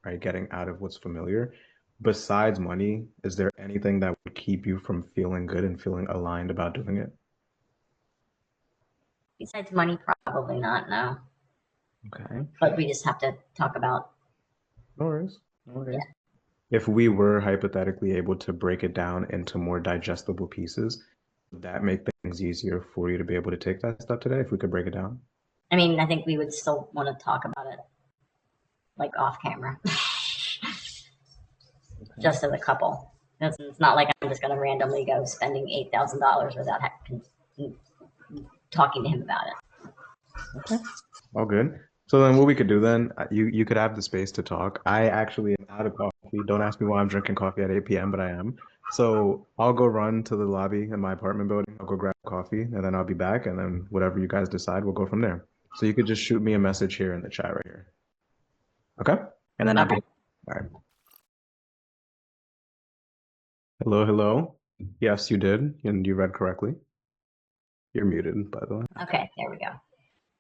right? Getting out of what's familiar. Besides money, is there anything that would keep you from feeling good and feeling aligned about doing it? Besides money, probably not, no. Okay. But we just have to talk about. No worries. Yeah. If we were hypothetically able to break it down into more digestible pieces, would that make things easier for you to be able to take that step today if we could break it down? I mean, I think we would still want to talk about it like off camera. Okay. Just as a couple. It's not like I'm just going to randomly go spending $8,000 without talking to him about it. Okay. All good. So then what we could do then, you could have the space to talk. I actually am out of coffee. Don't ask me why I'm drinking coffee at 8 p.m., but I am. So I'll go run to the lobby in my apartment building. I'll go grab coffee, and then I'll be back. And then whatever you guys decide, we'll go from there. So you could just shoot me a message here in the chat right here. Okay? And then I'll be. All right. Hello. Yes, you did. And you read correctly. You're muted, by the way. Okay, there we go.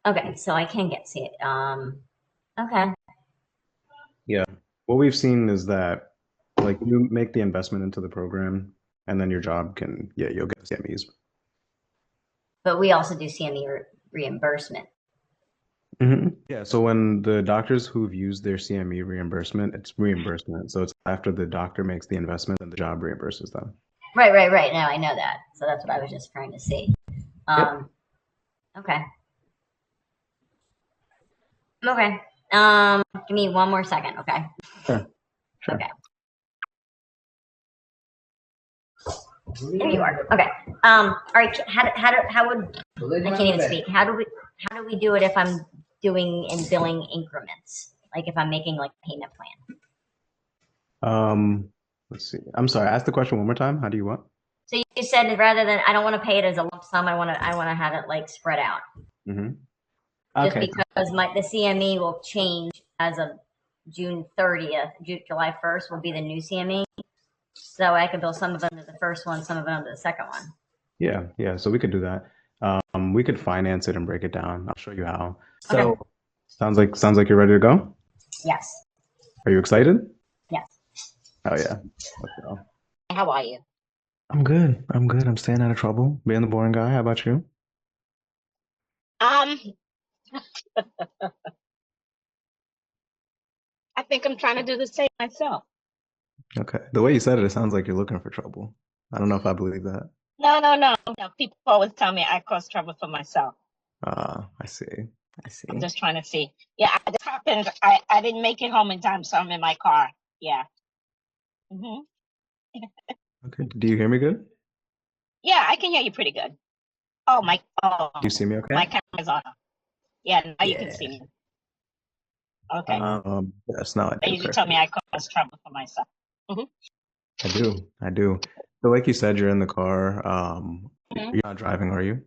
Okay, so I can see it. Okay. Yeah. What we've seen is that, like, you make the investment into the program, and then your job you'll get CMEs. But we also do CME reimbursement. Mm-hmm. Yeah. So when the doctors who've used their CME reimbursement, it's reimbursement. So it's after the doctor makes the investment and the job reimburses them. Right. No, I know that. So that's what I was just trying to see. Yep. Okay. Okay. Give me one more second. Okay. Sure. Okay. There you are. Okay. All right. How would I can't even speak. How do we do it if I'm doing in billing increments? Like if I'm making like a payment plan? Let's see. I'm sorry. Ask the question one more time. How do you what? So you said rather than I don't want to pay it as a lump sum, I want to have it like spread out. Mm-hmm. Just Okay. because the CME will change as of June 30th, July 1st will be the new CME. So I could bill some of them to the first one, some of them to the second one. Yeah, yeah. So we could do that. We could finance it and break it down. I'll show you how. So Okay. sounds like you're ready to go. Yes. Are you excited? Yes. Oh yeah. Let's go. How are you? I'm good. I'm good. I'm staying out of trouble. Being the boring guy. How about you? I think I'm trying to do the same myself. Okay. The way you said it, it sounds like you're looking for trouble. I don't know if I believe that. No. People always tell me I cause trouble for myself. I see. I see. I'm just trying to see. Yeah, this happened. I didn't make it home in time, so I'm in my car. Yeah. hmm Okay. Do you hear me good? Yeah, I can hear you pretty good. Oh, Do you see me okay? my camera's on. Yeah, now you can Yeah. see me. Okay. Yes, now I They do. usually tell me I cause trouble for myself. hmm I do. I do. So like you said, you're in the car. hmm You're not driving, are you?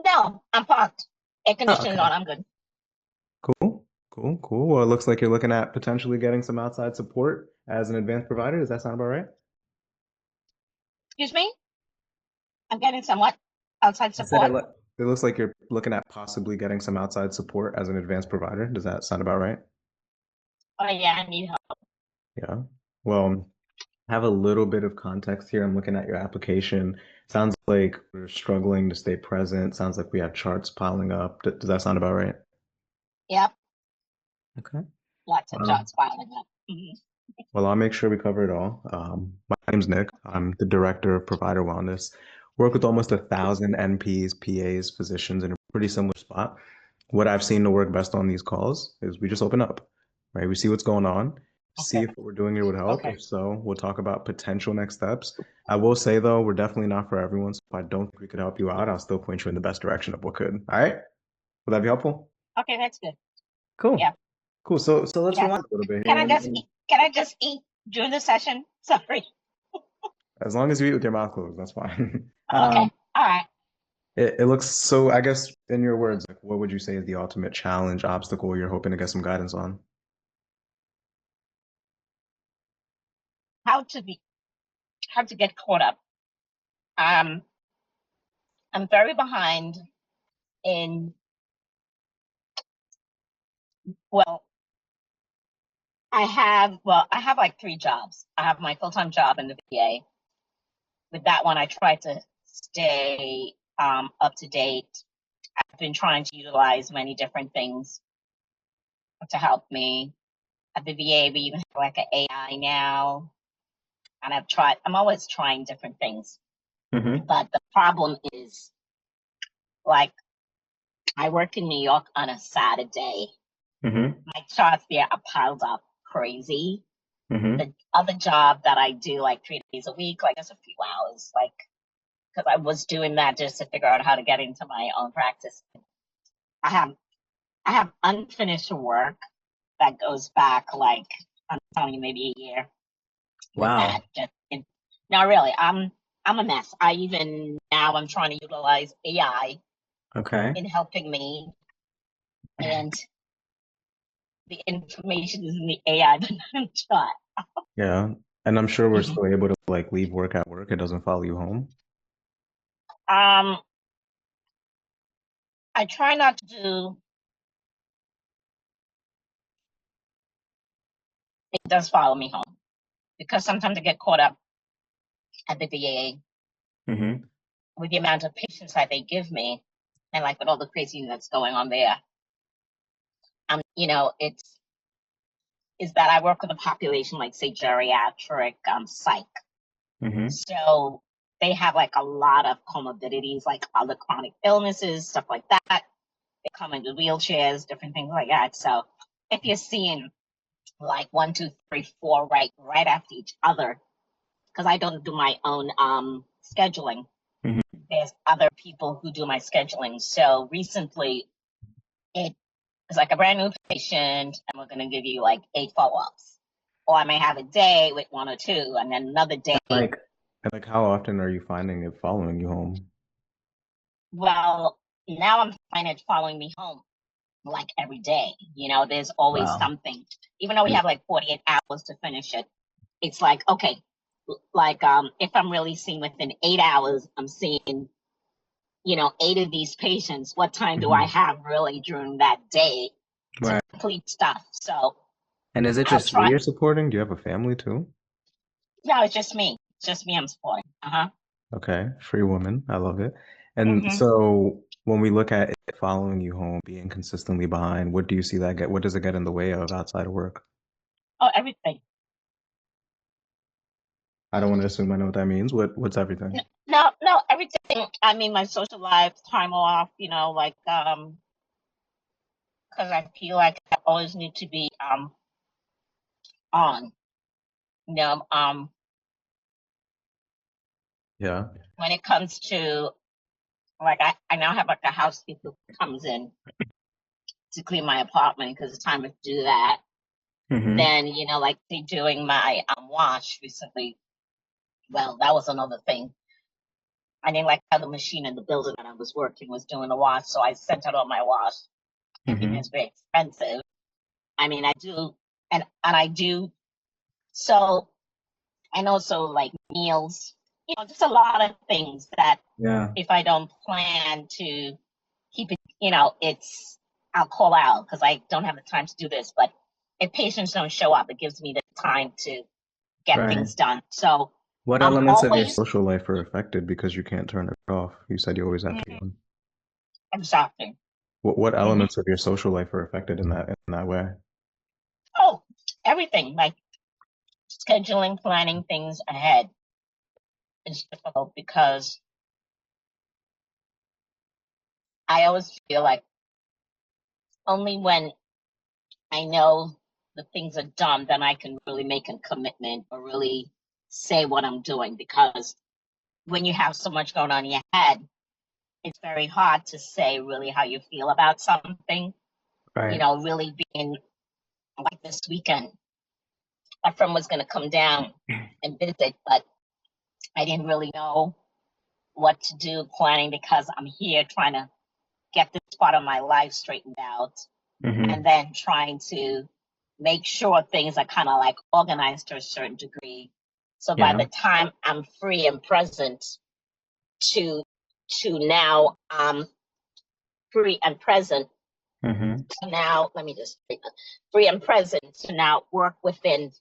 No, I'm parked. Air Oh, conditioning's okay. on. I'm good. Cool. Cool. Cool. Well, it looks like you're looking at potentially getting some outside support as an advanced provider. Does that sound about right? Excuse me? I'm getting somewhat outside I said support. it looks like you're looking at possibly getting some outside support as an advanced provider. Does that sound about right? Oh, yeah, I need help. Yeah. Well, I have a little bit of context here. I'm looking at your application. Sounds like we're struggling to stay present. Sounds like we have charts piling up. Does that sound about right? Yep, Okay. lots of Um, jobs piling up. Well, I'll make sure we cover it all. My name's Nick. I'm the director of provider wellness. Work with almost 1,000 NPs, PAs, physicians in a pretty similar spot. What I've seen to work best on these calls is we just open up, right? We see what's going on, see Okay. if what we're doing here would help. Okay. If so, we'll talk about potential next steps. I will say though, we're definitely not for everyone. So if I don't think we could help you out, I'll still point you in the best direction of what could. All right? Would that be helpful? Okay, that's good. Cool. Yeah. Cool. So let's Yes. rewind a little bit Can here. I just eat? Can I just eat during the session? Sorry. As long as you eat with your mouth closed, that's fine. Okay. All right. It looks so, I guess, in your words, like, what would you say is the ultimate challenge, obstacle you're hoping to get some guidance on? How to get caught up. I'm very behind in, well, I have like 3 jobs. I have my full-time job in the VA. With that one, I try to stay up to date. I've been trying to utilize many different things to help me. At the VA, we even have like an AI now. And I'm always trying different things. Mm-hmm. But the problem is, like, I work in New York on a Saturday. Mm-hmm. My charts there are piled up crazy. Mm-hmm. The other job that I do like 3 days a week, like it's a few hours, like, because I was doing that just to figure out how to get into my own practice. I have unfinished work that goes back, like, I'm telling you, maybe a year. Wow. No, really, I'm a mess. I'm trying to utilize AI Okay. in helping me, and the information is in the AI, but not in chat. Yeah. And I'm sure we're still able to like leave work at work. It doesn't follow you home. I try not to do. It does follow me home because sometimes I get caught up at the VA Mm-hmm. with the amount of patients that they give me, and like with all the craziness that's going on there. Is that I work with a population like, say, geriatric psych. Mm-hmm. So they have like a lot of comorbidities, like other chronic illnesses, stuff like that. They come into wheelchairs, different things like that. So if you're seeing like 1, 2, 3, 4 right after each other, because I don't do my own scheduling. Mhm. There's other people who do my scheduling. So recently, it was like a brand new patient, and we're going to give you like 8 follow-ups. or I may have a day with one or two, and then another day. And like, how often are you finding it following you home? Well, now I'm finding it following me home like every day. There's always something. Even though we have like 48 hours to finish it, it's like, okay, like if I'm really seeing within 8 hours, I'm seeing 8 of these patients. What time do I have really during that day to complete stuff? So, and is it just you you're supporting? Do you have a family too? No, it's just me. It's just me I'm supporting. Okay, free woman. I love it. And so when we look at it following you home, being consistently behind, what do you see that get? What does it get in the way of outside of work? Oh, everything. I don't want to assume I know what that means. What's everything? No, everything. I mean, my social life, time off, like, because I feel like I always need to be on. Yeah. When it comes to, like, I now have like a housekeeper who comes in to clean my apartment because it's time to do that. Then, like they doing my wash recently. Well, that was another thing. I didn't like how the machine in the building that I was working was doing the wash, so I sent out all my wash. I mean, it's very expensive. I mean, I do, and I do. So, and also like meals, just a lot of things that if I don't plan to keep it, I'll call out because I don't have the time to do this. But if patients don't show up, it gives me the time to get things done. So, what elements of your social life are affected because you can't turn it off? You said you always have to be on. Exactly. What elements of your social life are affected in that way? Oh, everything, like scheduling, planning things ahead is difficult because I always feel like only when I know the things are done, then I can really make a commitment or really say what I'm doing. Because when you have so much going on in your head, it's very hard to say really how you feel about something. Really being like this weekend, my friend was going to come down and visit, but I didn't really know what to do planning because I'm here trying to get this part of my life straightened out and then trying to make sure things are kind of like organized to a certain degree. So by the time I'm free and present to now free and present to now, let me just free and present to now work within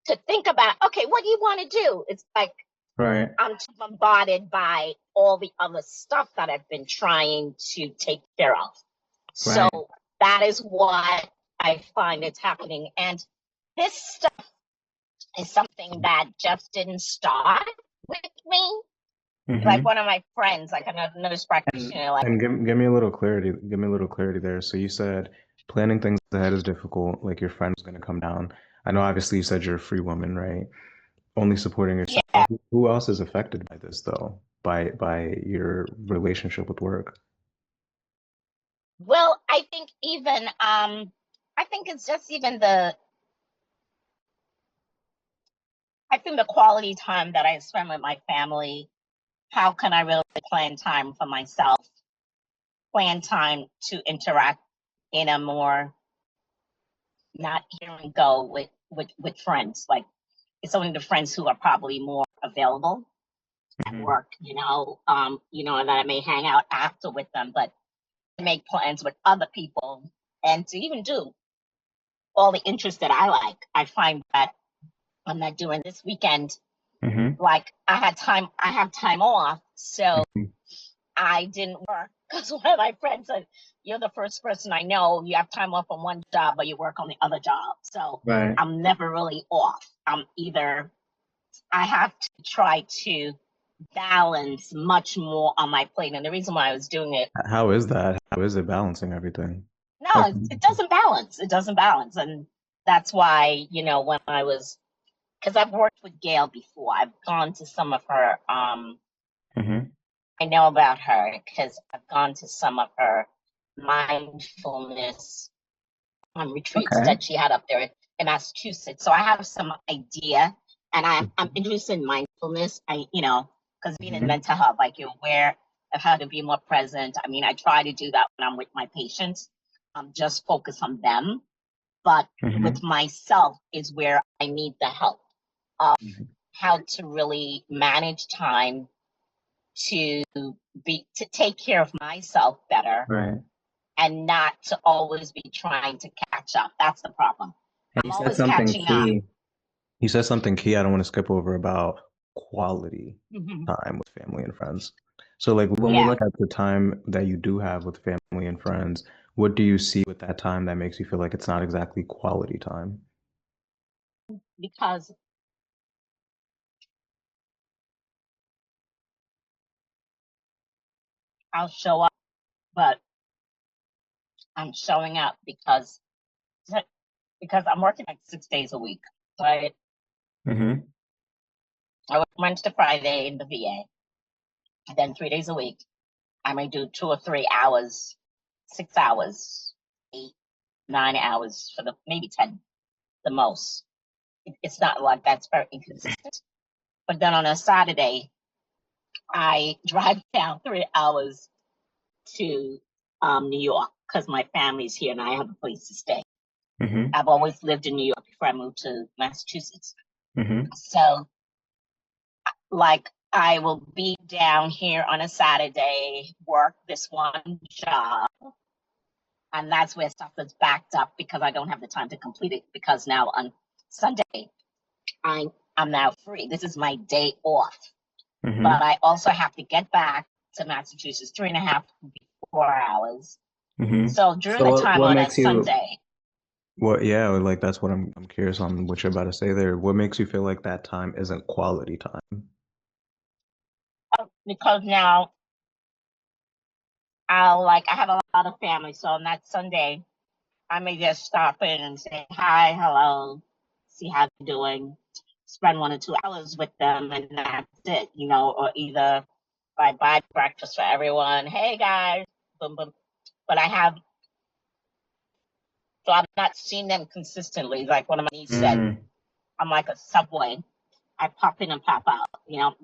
to think about, okay, what do you want to do? It's like I'm too bombarded by all the other stuff that I've been trying to take care of. So that is what I find is happening. And this stuff is something that just didn't start with me. Like one of my friends, like another nurse practitioner, and give me a little clarity. Give me a little clarity there. So you said planning things ahead is difficult. Like your friend was going to come down. I know obviously you said you're a free woman, right? Only supporting yourself. Yeah. Who else is affected by this though? By your relationship with work? Well, I think even I think it's just even the quality time that I spend with my family. How can I really plan time for myself? Plan time to interact in a more not here and go with friends. Like it's only the friends who are probably more available at work, and that I may hang out after with them, but to make plans with other people and to even do all the interests that I like. I find that I'm not doing this weekend. Like I have time off, so I didn't work because one of my friends said, "You're the first person I know. You have time off on one job, but you work on the other job." So I'm never really off. Either I have to try to balance much more on my plate, and the reason why I was doing it. How is that? How is it balancing everything? No, it doesn't balance. It doesn't balance, and that's why when I was. Because I've worked with Gail before. I've gone to some of her, I know about her because I've gone to some of her mindfulness retreats that she had up there. in Massachusetts. So I have some idea, and I'm interested in mindfulness. Because being in mental health, like you're aware of how to be more present. I mean, I try to do that when I'm with my patients, just focus on them. But with myself is where I need the help of how to really manage time to take care of myself better, Right. and not to always be trying to catch up. That's the problem. And I'm you said always something catching up. key. You said something key I don't want to skip over about quality Mhm. time with family and friends. So like when we Yeah, look at the time that you do have with family and friends, what do you see with that time that makes you feel like it's not exactly quality time? because I'll show up, but I'm showing up because I'm working like 6 days a week. Right? Mm-hmm. I work Monday to Friday in the VA, and then 3 days a week I may do 2 or 3 hours, 6 hours, 8, 9 hours for the maybe 10, the most. It's not like that's very inconsistent. But then on a Saturday, I drive down 3 hours to New York because my family's here and I have a place to stay. Mm-hmm. I've always lived in New York before I moved to Massachusetts. Mm-hmm. So, like, I will be down here on a Saturday, work this one job, and that's where stuff is backed up because I don't have the time to complete it. Because now on Sunday, I'm now free. This is my day off, Mm-hmm. but I also have to get back to Massachusetts 3.5, 4 hours. Mm-hmm. So during So the what, time what on a makes you Sunday, Well, yeah, like that's what I'm curious on what you're about to say there. What makes you feel like that time isn't quality time? because now I have a lot of family. So on that Sunday, I may just stop in and say hi, hello, see how they're doing, spend 1 or 2 hours with them, and that's it, or either I buy breakfast for everyone, hey guys, boom, boom. But I've not seen them consistently. Like one of my nieces said, I'm like a subway. I pop in and pop out.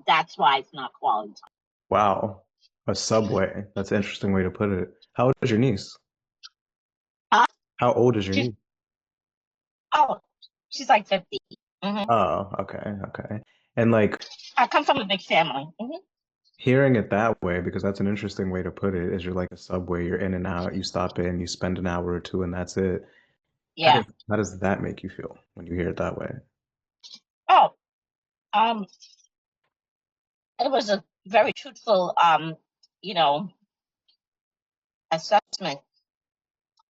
That's why it's not quality time. Wow, a subway. That's an interesting way to put it. How old is your niece? Huh? How old is your She, niece? oh, she's like 50. Oh, okay, okay. And like I come from a big family. hearing it that way, because that's an interesting way to put it, is you're like a subway, you're in and out, you stop in, you spend an hour or two, and that's it. Yeah. How does that make you feel when you hear it that way? Oh, it was a very truthful, assessment.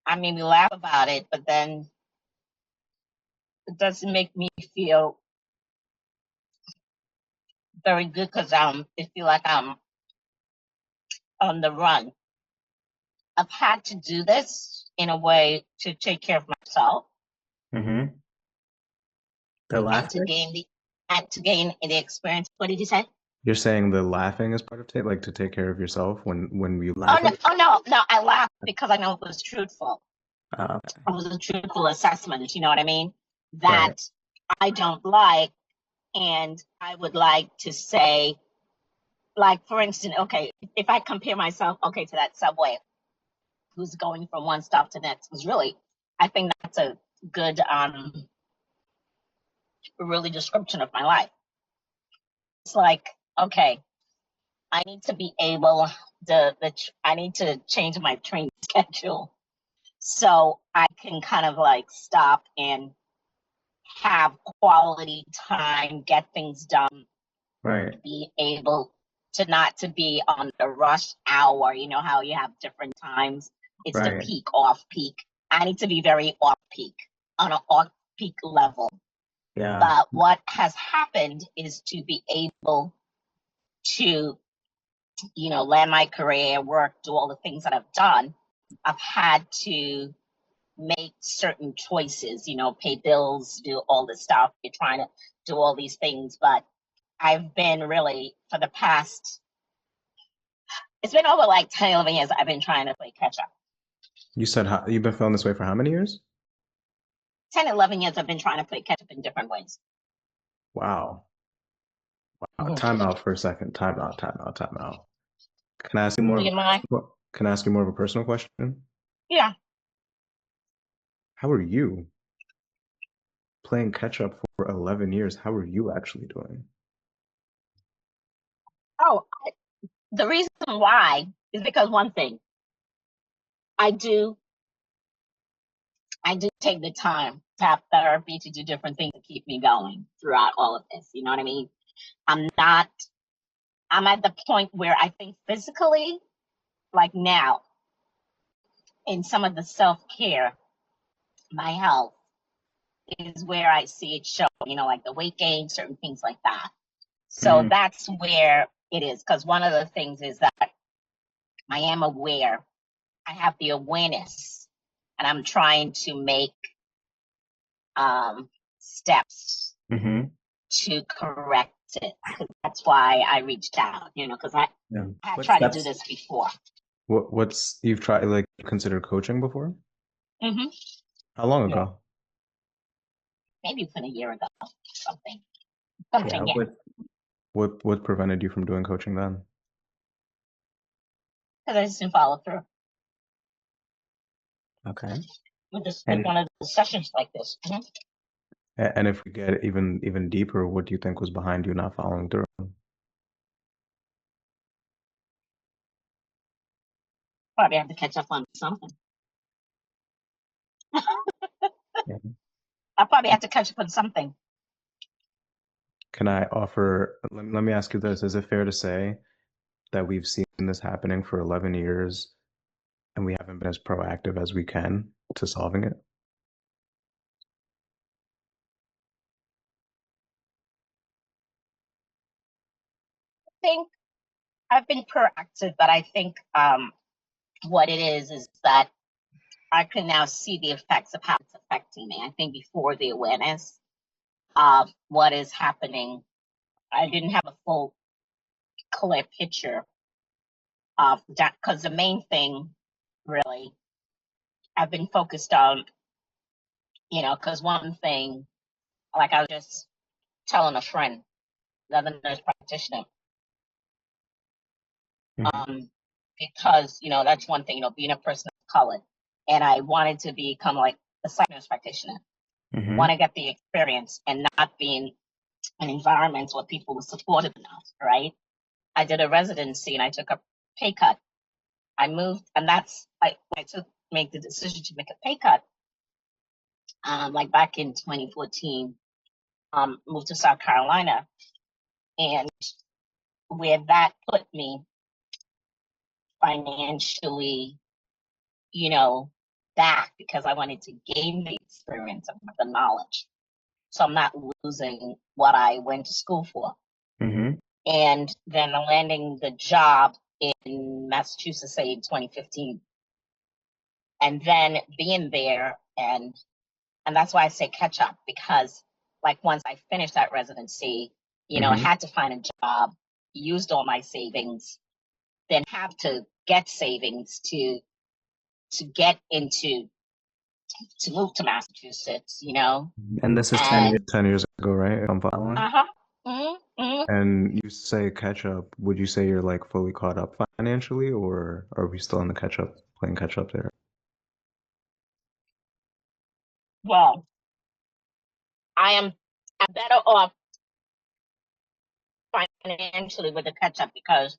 I mean, we laugh about it, but then it doesn't make me feel very good because I feel like I'm on the run. I've had to do this in a way to take care of myself Mm-hmm. the and to laughter? gain the experience. What did you say? You're saying the laughing is part of it, like to take care of yourself when you Oh laugh no, at. no! I laughed because I know it was truthful. Okay. It was a truthful assessment. You know what I mean? Right. That I don't like, and I would like to say, like for instance, okay, if I compare myself, okay, to that subway who's going from one stop to the next, was really, I think that's a good, really description of my life. It's like, okay, I need to be able I need to change my train schedule so I can kind of like stop and have quality time, get things done, Right. be able to not to be on the rush hour. You know how you have different times. It's the Right. peak, off peak. I need to be very off peak, on an off peak level. Yeah. But what has happened is to be able to, land my career, work, do all the things that I've done. I've had to make certain choices, pay bills, do all this stuff. You're trying to do all these things, but I've been really, for the past, it's been over like 10, 11 years, I've been trying to play catch up. You said you've been feeling this way for how many years? 10, 11 years, I've been trying to play catch up in different ways. Wow. Wow. Mhm. Time out for a second. Time out. Can I ask you Do more? you mind? Can I ask you more of a personal question? Yeah. How are you playing catch up for 11 years? How are you actually doing? Oh, the reason why is because one thing, I do take the time to have therapy, to do different things to keep me going throughout all of this. You know what I mean? I'm at the point where I think physically, like now, in some of the self-care, my health is where I see it show, like the weight gain, certain things like that. So that's where it is. Because one of the things is that I am aware, I have the awareness, and I'm trying to make steps to correct it. That's why I reached out, because I had What tried to do steps? this before. What's you've tried, like, considered coaching before? Mm-hmm. How long Yeah. ago? Maybe it's been a year ago, something. Yeah, Yeah. What prevented you from doing coaching then? Because I just didn't follow through okay. with And one of the sessions like this. Mhm. And if we get even deeper, what do you think was behind you not following through? Probably have to catch up on something. yeah. I probably have to catch up on something. Can I offer, let me ask you this. Is it fair to say that we've seen this happening for 11 years and we haven't been as proactive as we can to solving it? I think I've been proactive, but I think what it is that I can now see the effects of how it's affecting me. I think before the awareness of what is happening, I didn't have a full, clear picture of that, because the main thing, really, I've been focused on, because one thing, like I was just telling a friend, the other nurse practitioner, because, that's one thing, being a person of color, and I wanted to become like a psych nurse practitioner. Want to get the experience and not being in environments where people were supportive enough, right? I did a residency and I took a pay cut. I moved, and that's I make the decision to make a pay cut. Like back in 2014, moved to South Carolina, and where that put me financially, back, because I wanted to gain the experience of the knowledge. So I'm not losing what I went to school for. And then landing the job in Massachusetts, say in 2015. And then being there, and that's why I say catch up, because like once I finished that residency, I had to find a job, used all my savings, then have to get savings to get to move to Massachusetts, And this is 10 years ago, right? If I'm following. And you say catch up, would you say you're like fully caught up financially, or are we still in the playing catch up there? Well, I'm better off financially with the catch up, because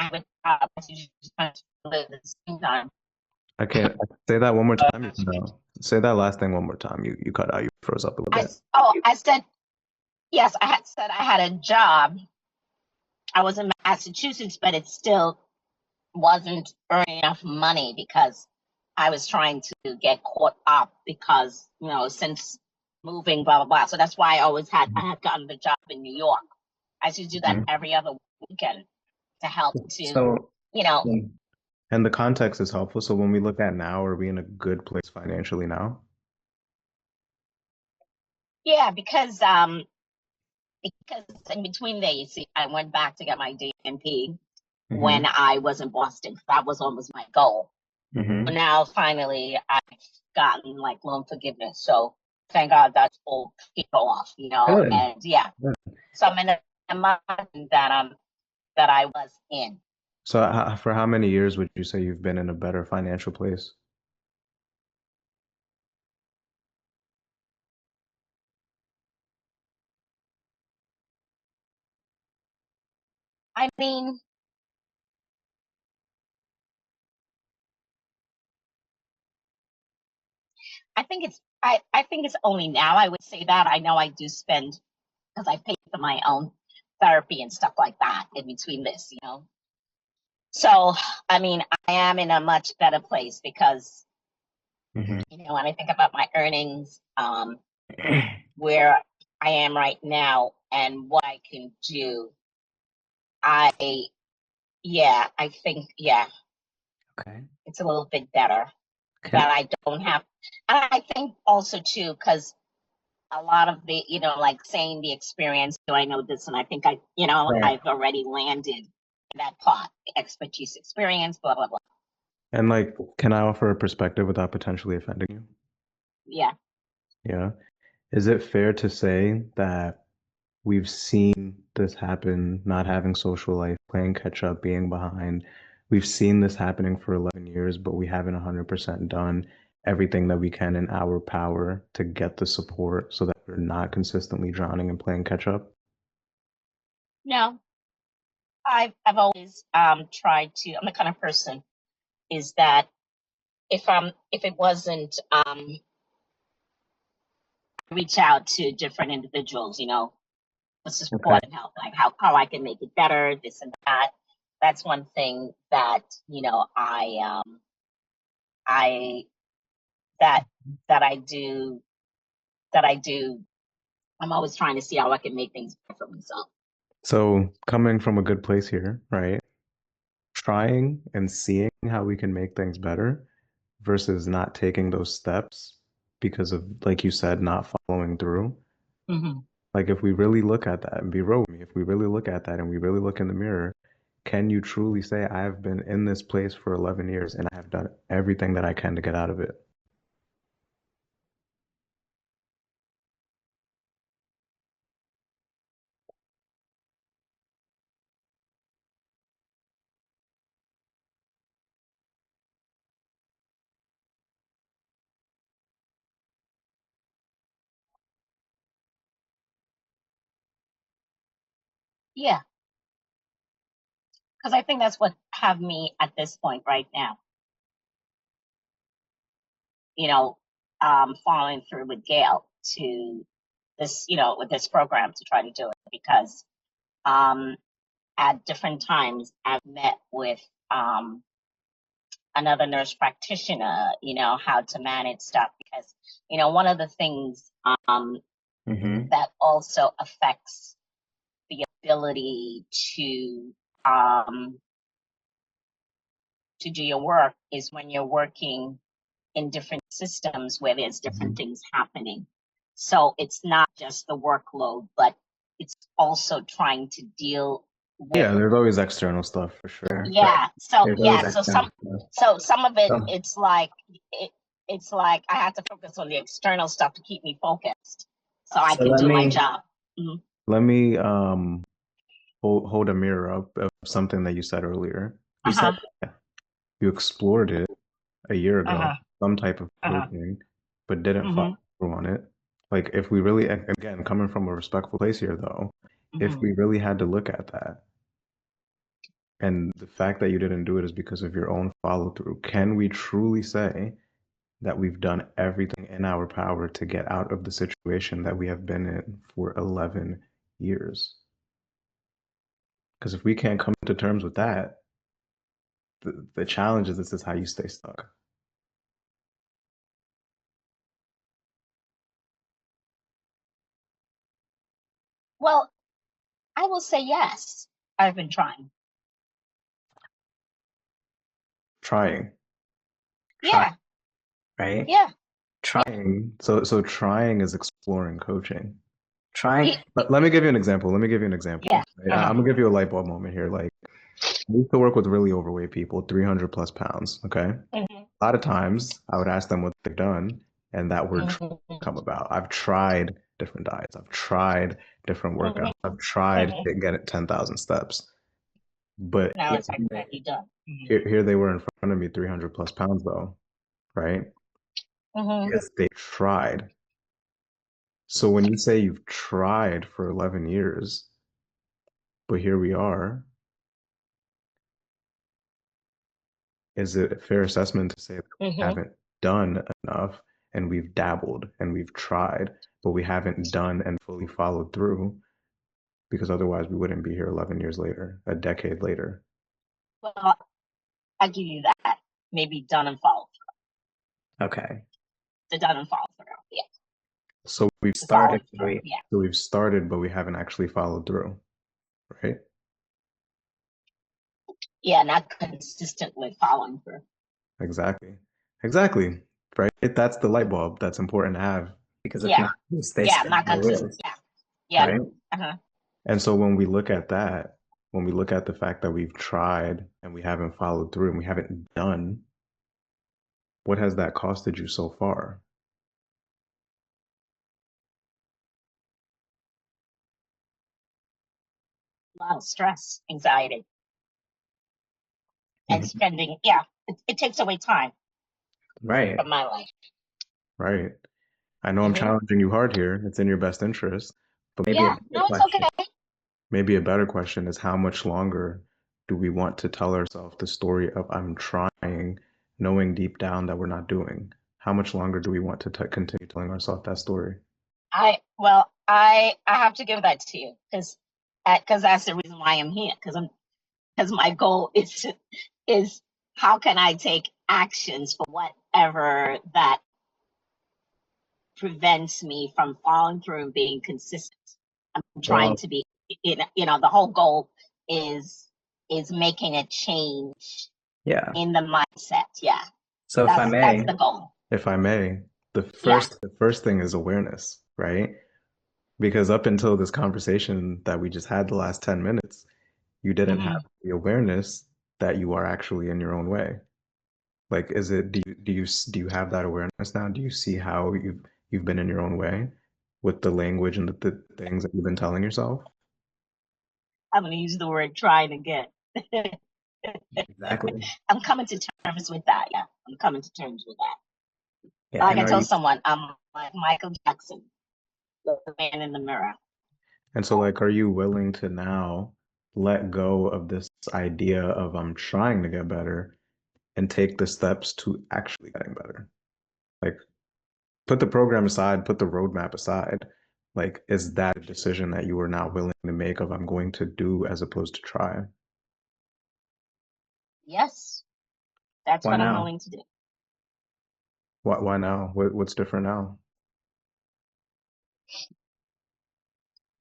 I would at the same time. I can't say that one more time. No. Say that last thing one more time. You cut out. You froze up a little bit. I said, yes, I had said I had a job. I was in Massachusetts, but it still wasn't earning enough money, because I was trying to get caught up, because, since moving, blah, blah, blah. So that's why I had gotten the job in New York. I used to do that every other weekend to help to, And the context is helpful. So when we look at now, are we in a good place financially now? Yeah, because in between there, you see, I went back to get my DNP when I was in Boston. That was almost my goal. Now, finally, gotten like loan forgiveness. So thank God that's all paid off, you know. Good. And yeah, Good. so I'm in a market that I was in. So for how many years would you say you've been in a better financial place? I mean, I think it's only now I would say that. I know I do spend because I pay for my own therapy and stuff like that in between this, you know. So I mean, I am in a much better place because Mm-hmm. you know when I think about my earnings, where I am right now and what I can do, I think Okay. it's a little bit better Okay. that I don't have. And I think also too, because a lot of the, you know, like saying the experience, do I know this? And I think Right. I've already landed in that part, expertise, experience, blah, blah, blah. And like, can I offer a perspective without potentially offending you? Yeah. Yeah. Is it fair to say that we've seen this happen, not having social life, playing catch up, being behind? We've seen this happening for 11 years, but we haven't 100% done everything that we can in our power to get the support so that we're not consistently drowning and playing catch up? No, I've always tried to, I'm the kind of person is that if it wasn't reach out to different individuals, you know, what's the support and help, like how I can make it better, this and that. That's one thing that, you know, that I do I'm always trying to see how I can make things better for myself. So coming from a good place here, right? Trying and seeing how we can make things better versus not taking those steps because of, like you said, not following through. Mm-hmm. Like if we really look at that and be real with me, if we really look at that and we really look in the mirror, can you truly say I have been in this place for 11 years and I have done everything that I can to get out of it? Yeah, because I think that's what have me at this point right now. You know, following through with Gail to this, you know, with this program to try to do it because at different times I've met with another nurse practitioner, you know, how to manage stuff because, you know, one of the things that also affects the ability to do your work is when you're working in different systems where there's different things happening. So it's not just the workload, but it's also trying to deal with. Yeah, there's always external stuff for sure. Yeah. So There's yeah. always So external some of it, stuff. it's like it's like I have to focus on the external stuff to keep me focused, so I can do my job. Mhm. Let me hold a mirror up of something that you said earlier. You said you explored it a year ago, some type of coaching, but didn't follow through on it. Like if we really, again, coming from a respectful place here though, if we really had to look at that, and the fact that you didn't do it is because of your own follow through, can we truly say that we've done everything in our power to get out of the situation that we have been in for 11 years? Because if we can't come to terms with that, the challenge is this is how you stay stuck. Well, I will say yes. I've been trying. Trying. Yeah. Right? Yeah. Trying. So trying is exploring coaching. Trying. Let me give you an example. Yeah. Right? I'm gonna give you a light bulb moment here. Like I used to work with really overweight people, 300 plus pounds. Okay. a lot of times I would ask them what they've done, and that word Mhm. come about. I've tried different diets. I've tried different workouts. Mhm. I've tried Mhm. to get it 10,000 steps. But Now it's already done. Mhm. here they were in front of me, 300 plus pounds though, right? Mhm. Because they tried. So when you say you've tried for 11 years, but here we are, is it a fair assessment to say that we Mhm. haven't done enough and we've dabbled and we've tried, but we haven't done and fully followed through? Because otherwise we wouldn't be here 11 years later, a decade later. Well, I give you that. Maybe done and follow Okay. the done and follow through. Yeah. So we've The follow started, through. Yeah. so we've started, but we haven't actually followed through, right? Yeah. Not consistent with following through. Exactly. Exactly. Right? That's the light bulb that's important to have. Because if Yeah. not, you stay Yeah. spinning Not your consistent. wheels, Yeah. Yeah. right? Uh-huh. And so when we look at that, when we look at the fact that we've tried and we haven't followed through and we haven't done, what has that costed you so far? A lot of stress, anxiety, and Mhm. spending. Yeah. It takes away time Right. from my life. Right? I know I'm Mhm. challenging you hard here. It's in your best interest. But Maybe a Yeah. better No, it's question. okay. maybe a better question is how much longer do we want to tell ourselves the story of I'm trying, knowing deep down that we're not doing? How much longer do we want to continue telling ourselves that story? I have to give that to you because that's the reason why I'm here because my goal is how can I take actions for whatever that prevents me from following through and being consistent. I'm trying Well, to be, the whole goal is making a change Yeah. in the mindset. Yeah, So if I that's may, the goal. if I may, Yeah. the first thing is awareness, right? Because up until this conversation that we just had the last 10 minutes, you didn't Hmm. have the awareness that you are actually in your own way. Like, is it, do you have that awareness now? Do you see how you've been in your own way with the language and the things that you've been telling yourself? I'm going to use the word trying again. exactly. I'm coming to terms with that. Yeah, I'm coming to terms with that. Yeah. Like And I are told you, someone, I'm like Michael Jackson, the man in the mirror. And so, like, are you willing to now let go of this idea of I'm trying to get better and take the steps to actually getting better? Like, put the program aside, put the roadmap aside. Like, is that a decision that you are now willing to make of I'm going to do as opposed to try? Yes, that's why what I'm now? willing to do. Why now? What's different now?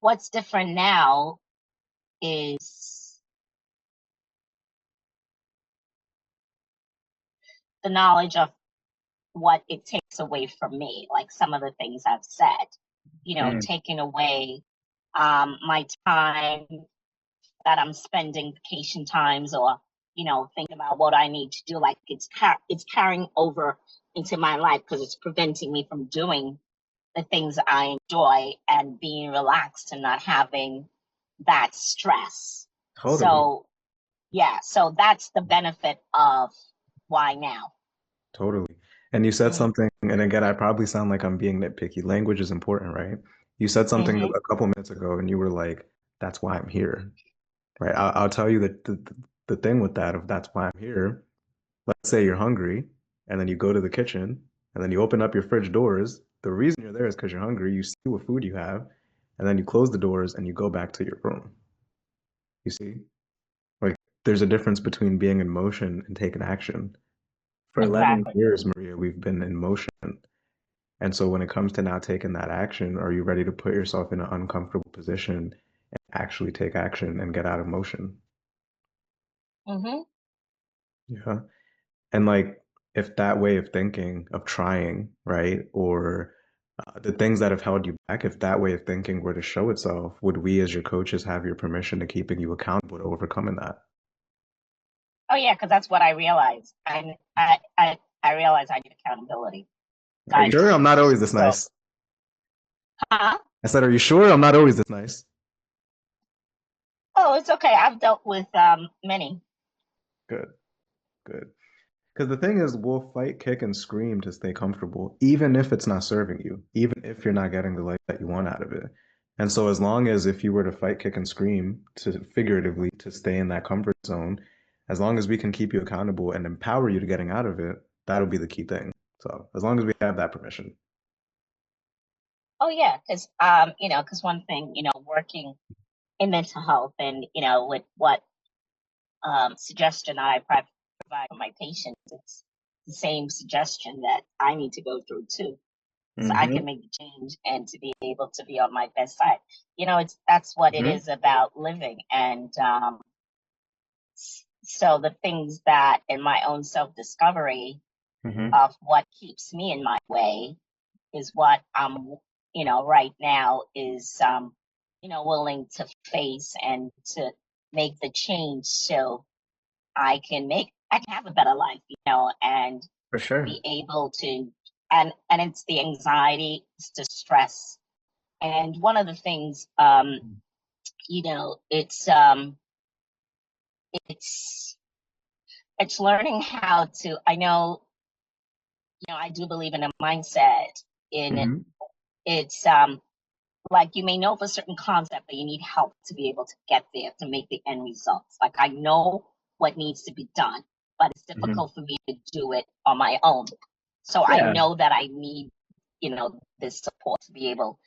What's different now is the knowledge of what it takes away from me, like some of the things I've said, Mm. taking away my time that I'm spending vacation times or, thinking about what I need to do. Like it's carrying over into my life because it's preventing me from doing the things I enjoy and being relaxed and not having that stress. Totally. So, yeah, so that's the benefit of why now. Totally. And you said Mm-hmm. something, and again, I probably sound like I'm being nitpicky. Language is important, right? You said something Mm-hmm. a couple minutes ago, and you were like, "That's why I'm here." Right? I'll tell you that the thing with that, if that's why I'm here, let's say you're hungry, and then you go to the kitchen, and then you open up your fridge doors. The reason you're there is because you're hungry. You see what food you have, and then you close the doors and you go back to your room. You see? Like, there's a difference between being in motion and taking action. For 11 Exactly. years, Maria, we've been in motion. And so when it comes to now taking that action, are you ready to put yourself in an uncomfortable position and actually take action and get out of motion? Mm-hmm. Yeah. And like, if that way of thinking, of trying, right, or the things that have held you back, if that way of thinking were to show itself, would we as your coaches have your permission to keeping you accountable to overcoming that? Oh yeah, because that's what I realized. I realize I need accountability. Are you sure I'm not always this nice? Huh? I said, are you sure I'm not always this nice? Oh, it's okay. I've dealt with many. Good. Because the thing is, we'll fight, kick, and scream to stay comfortable, even if it's not serving you, even if you're not getting the life that you want out of it. And so, as long as if you were to fight, kick, and scream to figuratively to stay in that comfort zone, as long as we can keep you accountable and empower you to getting out of it, that'll be the key thing. So, as long as we have that permission. Oh yeah, because because one thing, working in mental health and with what suggestion I provide for my patients, it's the same suggestion that I need to go through too, so I can make the change and to be able to be on my best side. That's what it is about living, and so the things that in my own self-discovery of what keeps me in my way is what I'm right now is willing to face and to make the change so I can have a better life, and For sure. be able to, and it's the anxiety, it's the stress. And one of the things, it's learning how to, I do believe in a mindset in it's like you may know of a certain concept, but you need help to be able to get there to make the end results. Like I know what needs to be done, but it's difficult for me to do it on my own. So I know that I need, this support to be able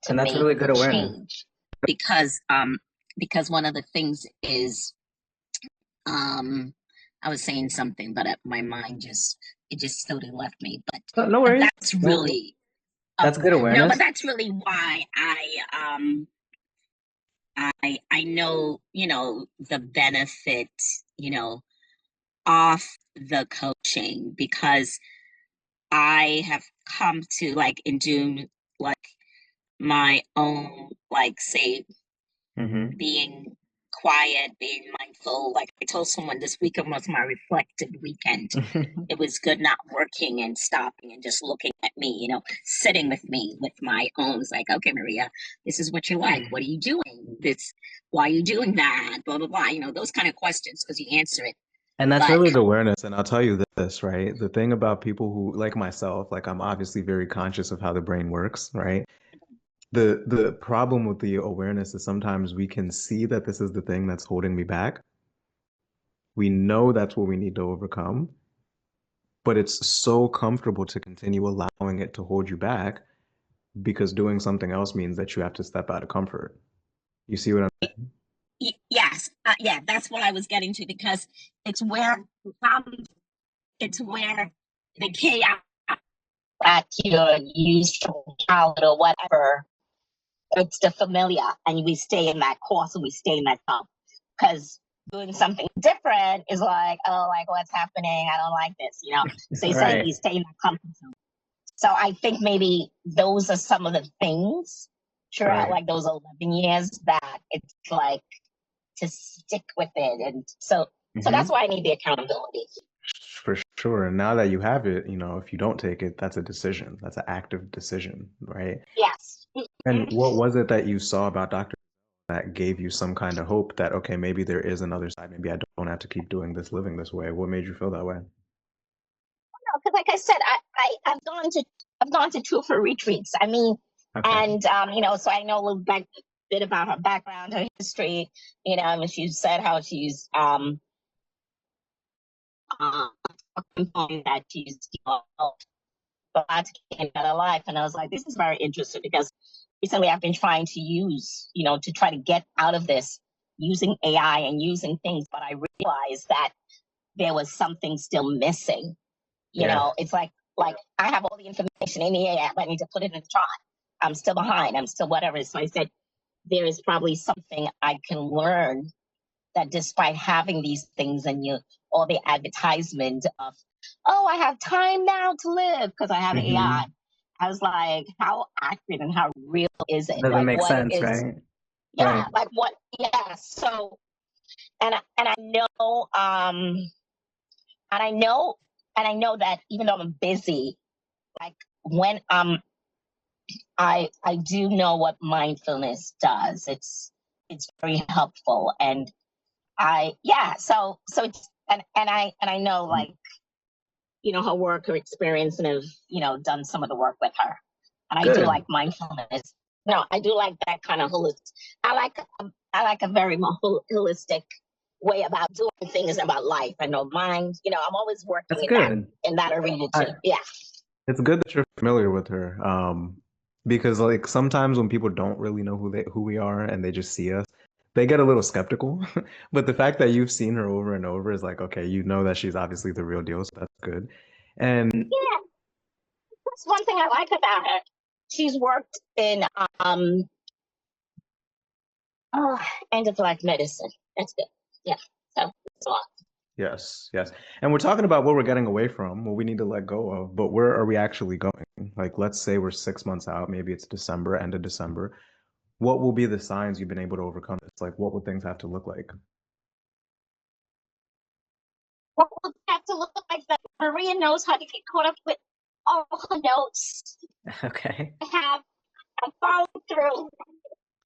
to And that's make really good the awareness. change. Because one of the things is, I was saying something, but my mind just totally left me. But No worries. that's really. That's good awareness. No, but that's really why I know, the benefit, of the coaching, because I have come to like in doing like my own, like say being quiet, being mindful. Like I told someone this weekend was my reflective weekend. It was good not working and stopping and just looking at me, sitting with me with my own. It's like, okay, Maria, this is what you like. What are you doing? Why are you doing that? Blah, blah, blah. Those kind of questions, because you answer it. And that's really the awareness. And I'll tell you this, right? The thing about people who, like myself, like I'm obviously very conscious of how the brain works, right? The problem with the awareness is sometimes we can see that this is the thing that's holding me back. We know that's what we need to overcome, but it's so comfortable to continue allowing it to hold you back because doing something else means that you have to step out of comfort. You see what I'm saying? Yes, that's what I was getting to, because it's where the chaos that you're used to, childhood or whatever, it's the familiar, and we stay in that course and we stay in that job. Because doing something different is like, oh, like what's happening? I don't like this, So you say you stay in that comfort zone. So I think maybe those are some of the things throughout like those 11 years that it's like to stick with it. And so that's why I need the accountability. For sure. And now that you have it, if you don't take it, that's a decision. That's an active decision, right? Yes. And what was it that you saw about Dr. that gave you some kind of hope that, okay, maybe there is another side. Maybe I don't have to keep doing this, living this way. What made you feel that way? No, because like I said, I've gone to 2 for retreats. I mean, and so I know a little bit about her background, her history. And she said how she's that she's glad to get a better life. And I was like, this is very interesting, because recently I've been trying to use, to try to get out of this using AI and using things, but I realized that there was something still missing. It's like I have all the information in the AI, but I need to put it in the chart. I'm still behind. I'm still whatever. So I said, there is probably something I can learn, that despite having these things and all the advertisement of, oh, I have time now to live because I have AI. I was like, how accurate and how real is it? Doesn't make sense, right? Yeah, like what? Yeah. So, and I know, I know that even though I'm busy, like when I do know what mindfulness does. It's very helpful, and so it's and I know, like, her work, her experience, and have done some of the work with her, and I do Good. like mindfulness. No, I do like that kind of holistic. I like a very more holistic way about doing things about life. I know mind. I'm always working That's in good. that arena too. Yeah. It's good that you're familiar with her, because like sometimes when people don't really know who we are and they just see us, they get a little skeptical. But the fact that you've seen her over and over is like, okay, you know that she's obviously the real deal, so that's good. And Yeah, that's one thing I like about her. She's worked in oh, end of life medicine. That's good. Yeah. So it's a lot. yes, yes. And we're talking about what we're getting away from, what we need to let go of, but where are we actually going? Like, let's say we're 6 months out, maybe it's December, end of December. What will be the signs you've been able to overcome this? Like, what would things have to look like? What would have to look like that Maria knows how to get caught up with all her notes. Okay. I have followed through,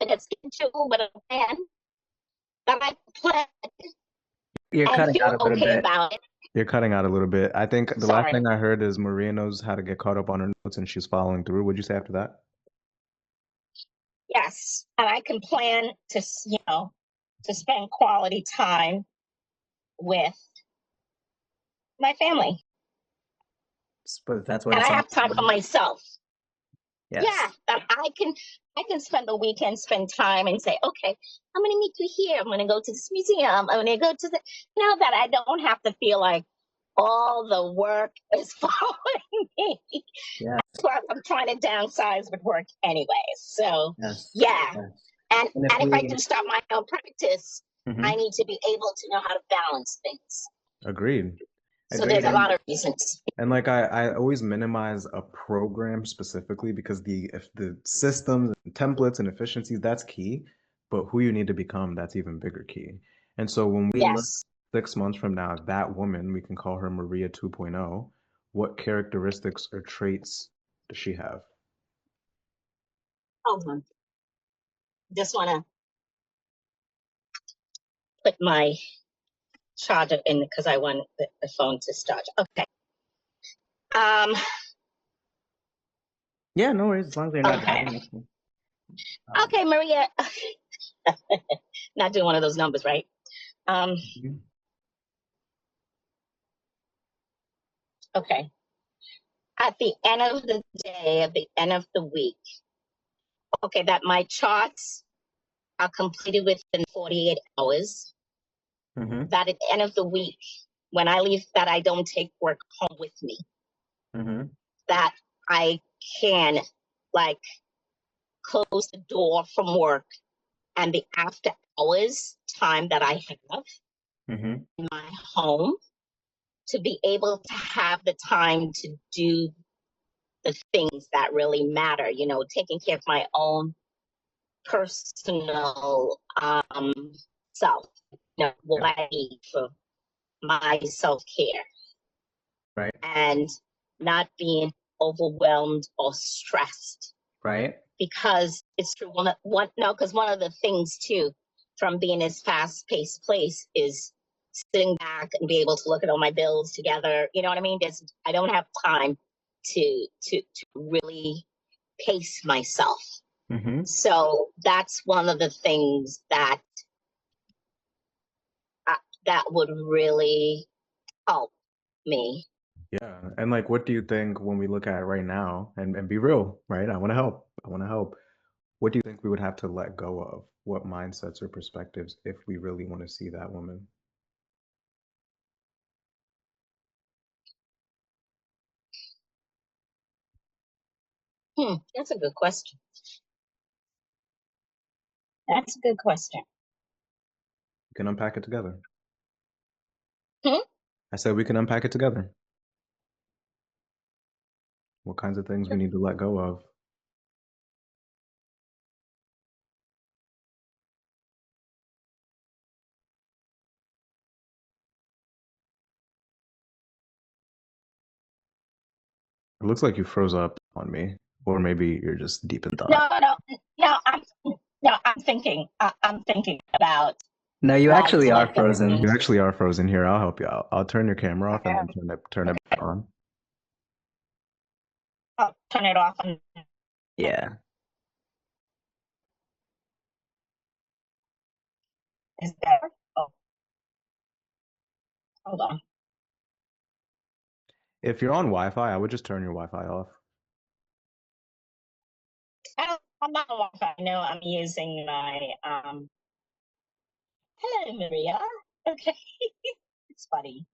and it's into with a plan that I plan You're and cutting out feel a little okay bit. about it. You're cutting out a little bit. I think the last Sorry. thing I heard is Maria knows how to get caught up on her notes and she's following through. What'd you say after that? Yes, and I can plan to spend quality time with my family, But that's what and it I sounds have time for like. myself. Yes. Yeah, that I can spend the weekend, spend time, and say, okay, I'm gonna meet you here. I'm gonna go to this museum. I'm gonna go to that I don't have to feel like all the work is following me. Yes. That's why I'm trying to downsize with work anyway. So Yes. yeah, Yes. and And if if I we, do start my own practice, I Hmm. need to be able to know how to balance things. Agreed. So there's Agreed. a lot of reasons. And like I always minimize a program specifically because if the systems and templates and efficiencies, that's key, but who you need to become, that's even bigger key. And so when we look Yes. 6 months from now, that woman, we can call her Maria 2.0, what characteristics or traits does she have? Hold on. Just want to put my charger in because I want the phone to start. Okay. Um. yeah, no worries. As long as you're not Okay. driving. That's cool. Okay, Maria. Not doing one of those numbers, right? Um. Mhm. Okay. At the end of the day, at the end of the week, okay, that my charts are completed within 48 hours. Mhm. That at the end of the week, when I leave, that I don't take work home with me. Mhm. That I can, like, close the door from work, and the after hours time that I have Mhm. in my home to be able to have the time to do the things that really matter, taking care of my own personal self, what Yeah. I need for my self care, Right. and not being overwhelmed or stressed. Right. Because it's true. Because one of the things too, from being this fast-paced place, is sitting back and be able to look at all my bills together. You know what I mean? I don't have time to really pace myself. Mhm. So that's one of the things that would really help me. Yeah. And like, what do you think when we look at it right now and be real, right? I want to help. I want to help. What do you think we would have to let go of? What mindsets or perspectives if we really want to see that woman? That's a good question. That's a good question. We can unpack it together. Hmm? I said we can unpack it together. What kinds of things we need to let go of? It looks like you froze up on me, or maybe you're just deep in thought. I'm thinking. I'm thinking about. No, you why actually are selective frozen. means- You actually are frozen here. I'll help you out. I'll turn your camera off and then turn it back on. I'll turn it off. And Yeah. is that? Oh, hold on. If you're on Wi-Fi, I would just turn your Wi-Fi off. I'm not on Wi-Fi. No, I'm using my. Hello, Maria. Okay, it's funny.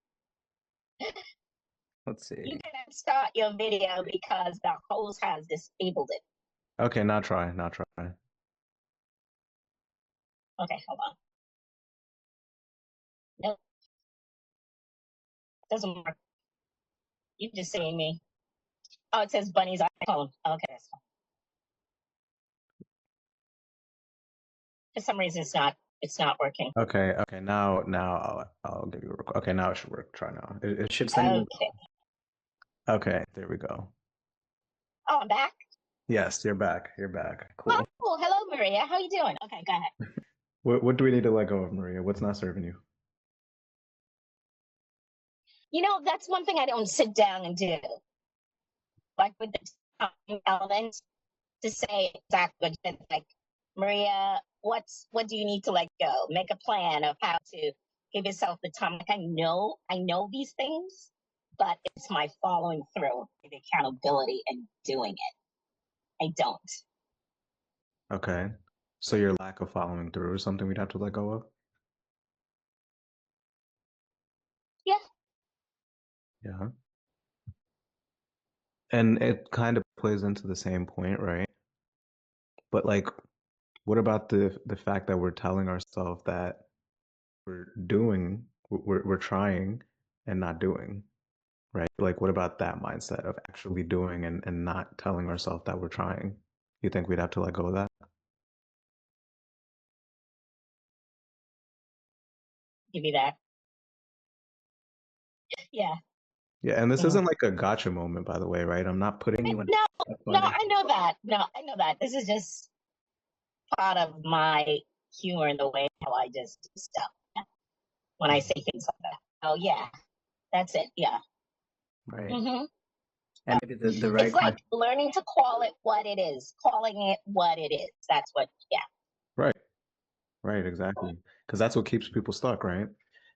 Let's see. You can start your video because the host has disabled it. Okay, now try. Okay, hold on. Nope, doesn't work. You just seeing me. Oh, it says Bunny's iPhone. Okay, that's fine. For some reason, it's not working. Okay. Now I'll give you a. Okay, now it should work. Try now. It should send you. Okay. Okay, there we go. Oh, I'm back. Yes, you're back. You're back. Cool. Oh, cool. Hello, Maria. How you doing? Okay, go ahead. What do we need to let go of, Maria? What's not serving you? You know, that's one thing I don't sit down and do. Like with the time element, to say exactly what you said, like, Maria, what do you need to let go? Make a plan of how to give yourself the time. Like, I know these things, but it's my following through, the accountability and doing it. I don't. Okay. So your lack of following through is something we'd have to let go of? Yeah. Yeah. And it kind of plays into the same point, right? But like, what about the fact that we're telling ourselves that we're trying and not doing, right? Like, what about that mindset of actually doing and not telling ourselves that we're trying? You think we'd have to let go of that? Give me that. Yeah. Yeah, and this isn't like a gotcha moment, by the way, right? I'm not putting you in. No, I know that. No, I know that. This is just part of my humor in the way how I just do stuff when I say things like that. Oh yeah, that's it. Yeah. Right. Mm-hmm. And maybe the right It's like question. learning to call it what it is. Calling it what it is. That's what. Yeah. Right, exactly. Because that's what keeps people stuck, right?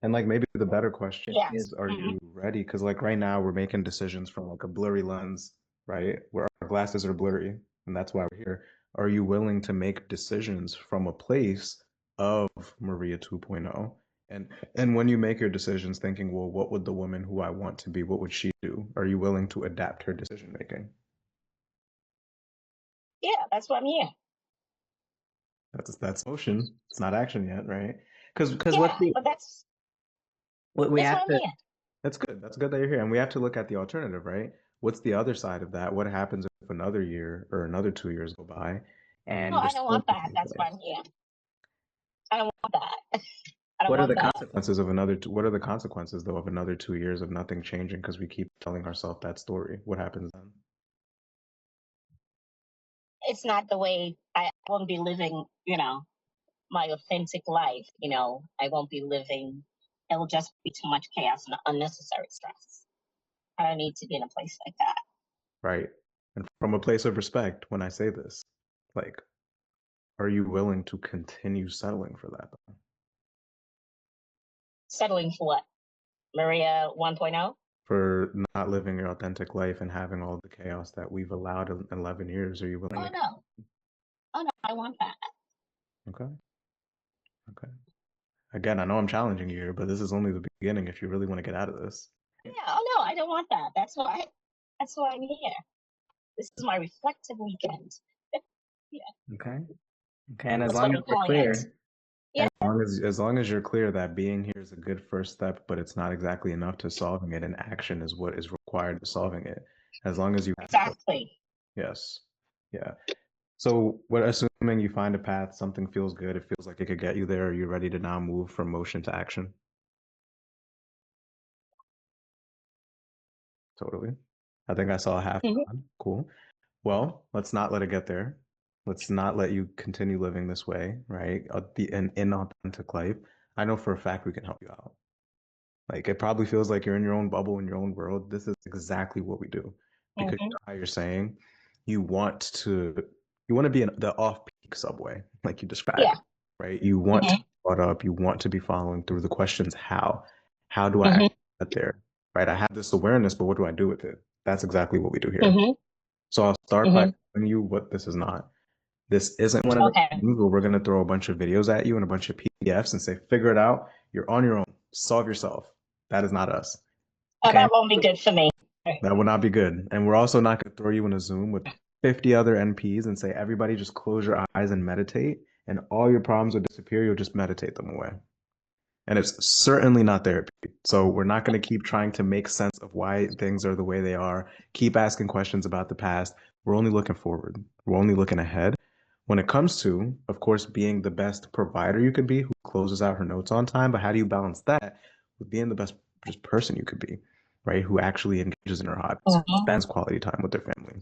And like maybe the better question Yes. is, are you ready? Because like right now we're making decisions from like a blurry lens, right? Where our glasses are blurry, and that's why we're here. Are you willing to make decisions from a place of Maria 2.0? And when you make your decisions thinking, well, what would the woman who I want to be, what would she do? Are you willing to adapt her decision making? Yeah, that's what I'm here. That's motion. It's not action yet, right? Because Yeah, what's the but that's We that's have what I'm to. here. That's good. That's good that you're here. And we have to look at the alternative, right? What's the other side of that? What happens if another year or another 2 years go by and No, you're I don't still want in the that. same That's why place? I'm here. I don't want that. I don't What are want the that. Consequences of another, what are the consequences though of another 2 years of nothing changing because we keep telling ourselves that story? What happens then? It's not the way I won't be living. My authentic life. I won't be living. It'll just be too much chaos and unnecessary stress. I don't need to be in a place like that. Right. And from a place of respect, when I say this, like, are you willing to continue settling for that though? Settling for what? Maria 1.0? For not living your authentic life and having all the chaos that we've allowed in 11 years, are you willing Oh to? no. Oh no, I want that. Okay. Okay. Again, I know I'm challenging you here, but this is only the beginning if you really want to get out of this. Yeah, oh no, I don't want that. That's why I'm here. This is my reflective weekend. Yeah. Okay. Okay. And as That's long what as I'm we're calling it. clear, Yeah. As long as you're clear that being here is a good first step, but it's not exactly enough to solving it, and action is what is required to solving it. As long as you Exactly. yes. Yeah. So what assuming you find a path, something feels good, it feels like it could get you there, are you ready to now move from motion to action? Totally. I think I saw a half nod. Cool. Well, let's not let it get there. Let's not let you continue living this way, right? An inauthentic life. I know for a fact we can help you out. Like it probably feels like you're in your own bubble, in your own world. This is exactly what we do. Because you know how you're saying you want to be in the off-peak subway, like you described, right? You want to be brought up, you want to be following through the questions, how? How do I actually get there? Right? I have this awareness, but what do I do with it? That's exactly what we do here. So I'll start by telling you what this is not. This isn't one of the things where we're going to throw a bunch of videos at you and a bunch of PDFs and say, figure it out. You're on your own. Solve yourself. That is not us. Okay? That won't be good for me. That will not be good. And we're also not going to throw you in a Zoom with 50 other NPs and say, everybody just close your eyes and meditate, and all your problems will disappear. You'll just meditate them away. And it's certainly not therapy. So we're not going to keep trying to make sense of why things are the way they are, keep asking questions about the past. We're only looking forward. We're only looking ahead. When it comes to, of course, being the best provider you could be, who closes out her notes on time, but how do you balance that with being the best just person you could be, right? Who actually engages in her hobbies, spends quality time with their family.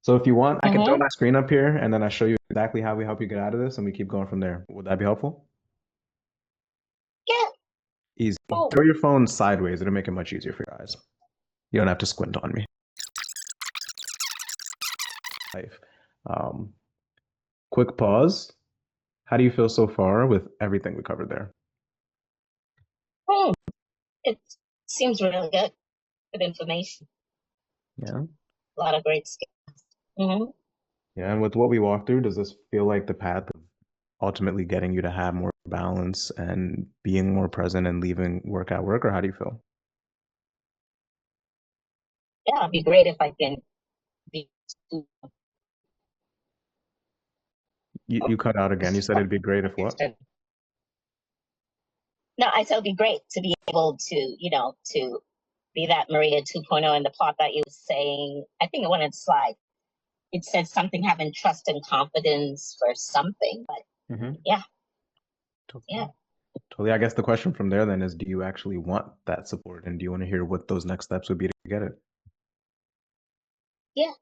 So if you want, I can throw my screen up here and then I show you exactly how we help you get out of this and we keep going from there. Would that be helpful? Yeah. Easy. Throw your phone sideways. It'll make it much easier for your eyes. You don't have to squint on me. Life. Quick pause. How do you feel so far with everything we covered there? It seems really good. Good information. Yeah. A lot of great skills. Yeah, and with what we walked through, does this feel like the path of ultimately getting you to have more balance and being more present and leaving work at work, or how do you feel? Yeah, it'd be great if I can be. You cut out again. You said it'd be great if what? No, I said it'd be great to be able to, to be that Maria 2.0 in the plot that you were saying. I think it went on slide. It said something having trust and confidence for something, but yeah. Totally. Yeah. Totally. I guess the question from there then is, do you actually want that support, and do you want to hear what those next steps would be to get it? Yeah.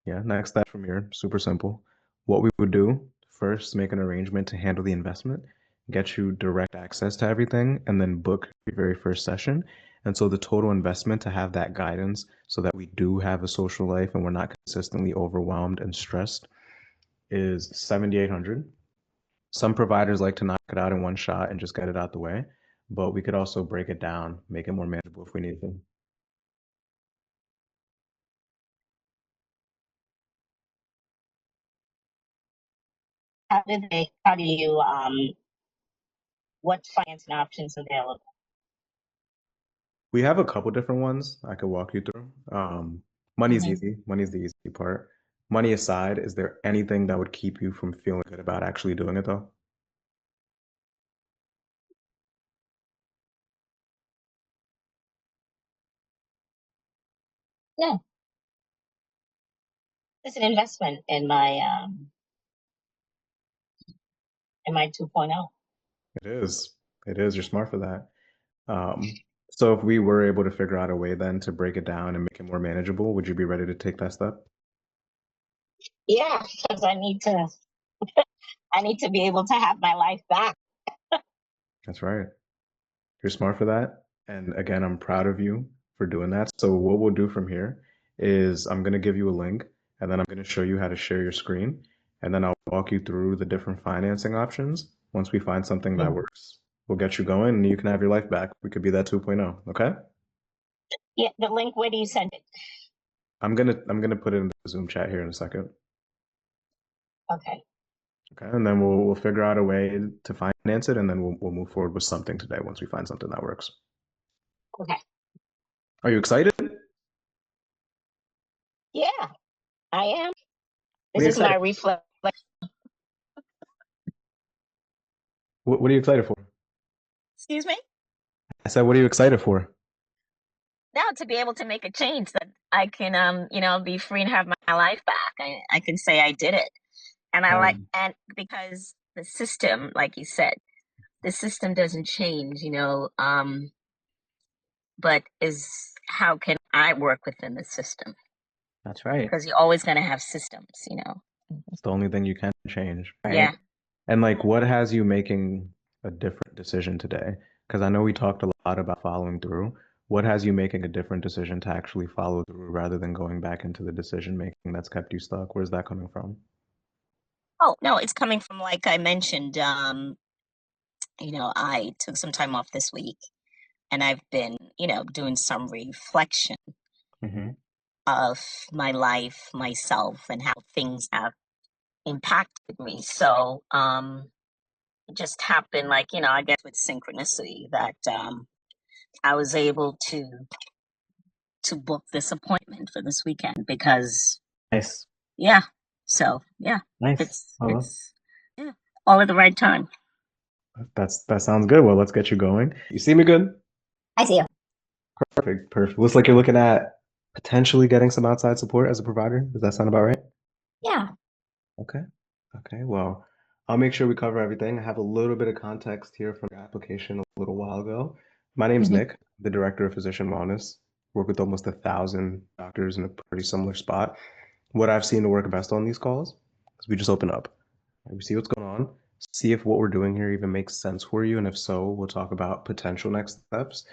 Yeah, next step from here, super simple. What we would do first, make an arrangement to handle the investment, get you direct access to everything, and then book your very first session. And so the total investment to have that guidance so that we do have a social life and we're not consistently overwhelmed and stressed is $7,800. Some providers like to knock it out in one shot and just get it out the way, but we could also break it down, make it more manageable if we need to. How do you, what financing options available? We have a couple different ones I could walk you through. Money's easy. Money's the easy part. Money aside, is there anything that would keep you from feeling good about actually doing it though? No. It's an investment in my 2.0. It is. It is. You're smart for that. So if we were able to figure out a way then to break it down and make it more manageable, would you be ready to take that step? Yeah, because I need to be able to have my life back. That's right. You're smart for that. And again, I'm proud of you for doing that. So what we'll do from here is I'm going to give you a link and then I'm going to show you how to share your screen. And then I'll walk you through the different financing options. Once we find something that works, we'll get you going and you can have your life back. We could be that 2.0. Okay? Yeah, the link, where do you send it? I'm gonna put it in the Zoom chat here in a second. Okay. Okay, and then we'll figure out a way to finance it, and then we'll move forward with something today once we find something that works. Okay. Are you excited? Yeah, I am. What are you This is my excited? reflex. What are you excited for? Excuse me? I said, what are you excited for? Now to be able to make a change that I can, be free and have my life back. I can say I did it. And and because the system, like you said, the system doesn't change, but how can I work within the system That's right. because you're always going to have systems, you know. It's the only thing you can change, right? Yeah. And like, what has you making a different decision today? Because I know we talked a lot about following through. What has you making a different decision to actually follow through rather than going back into the decision making that's kept you stuck? Where's that coming from? Oh, no, it's coming from, like I mentioned, you know, I took some time off this week and I've been, you know, doing some reflection Mm-hmm. of my life, myself, and how things have impacted me. So, it just happened, like, you know, I guess with synchronicity that I was able to book this appointment for this weekend because, Nice. yeah. So, yeah, Nice. it's yeah, all at the right time. That sounds good. Well, let's get you going. You see me good? I see you. Perfect. Perfect. Looks like you're looking at potentially getting some outside support as a provider. Does that sound about right? Yeah. Okay. Okay. Well, I'll make sure we cover everything. I have a little bit of context here from your application a little while ago. My name's Mhm. Nick, the director of physician wellness. Work with almost 1,000 doctors in a pretty similar spot. What I've seen to work best on these calls is we just open up. We see what's going on, see if what we're doing here even makes sense for you, and if so, we'll talk about potential next steps.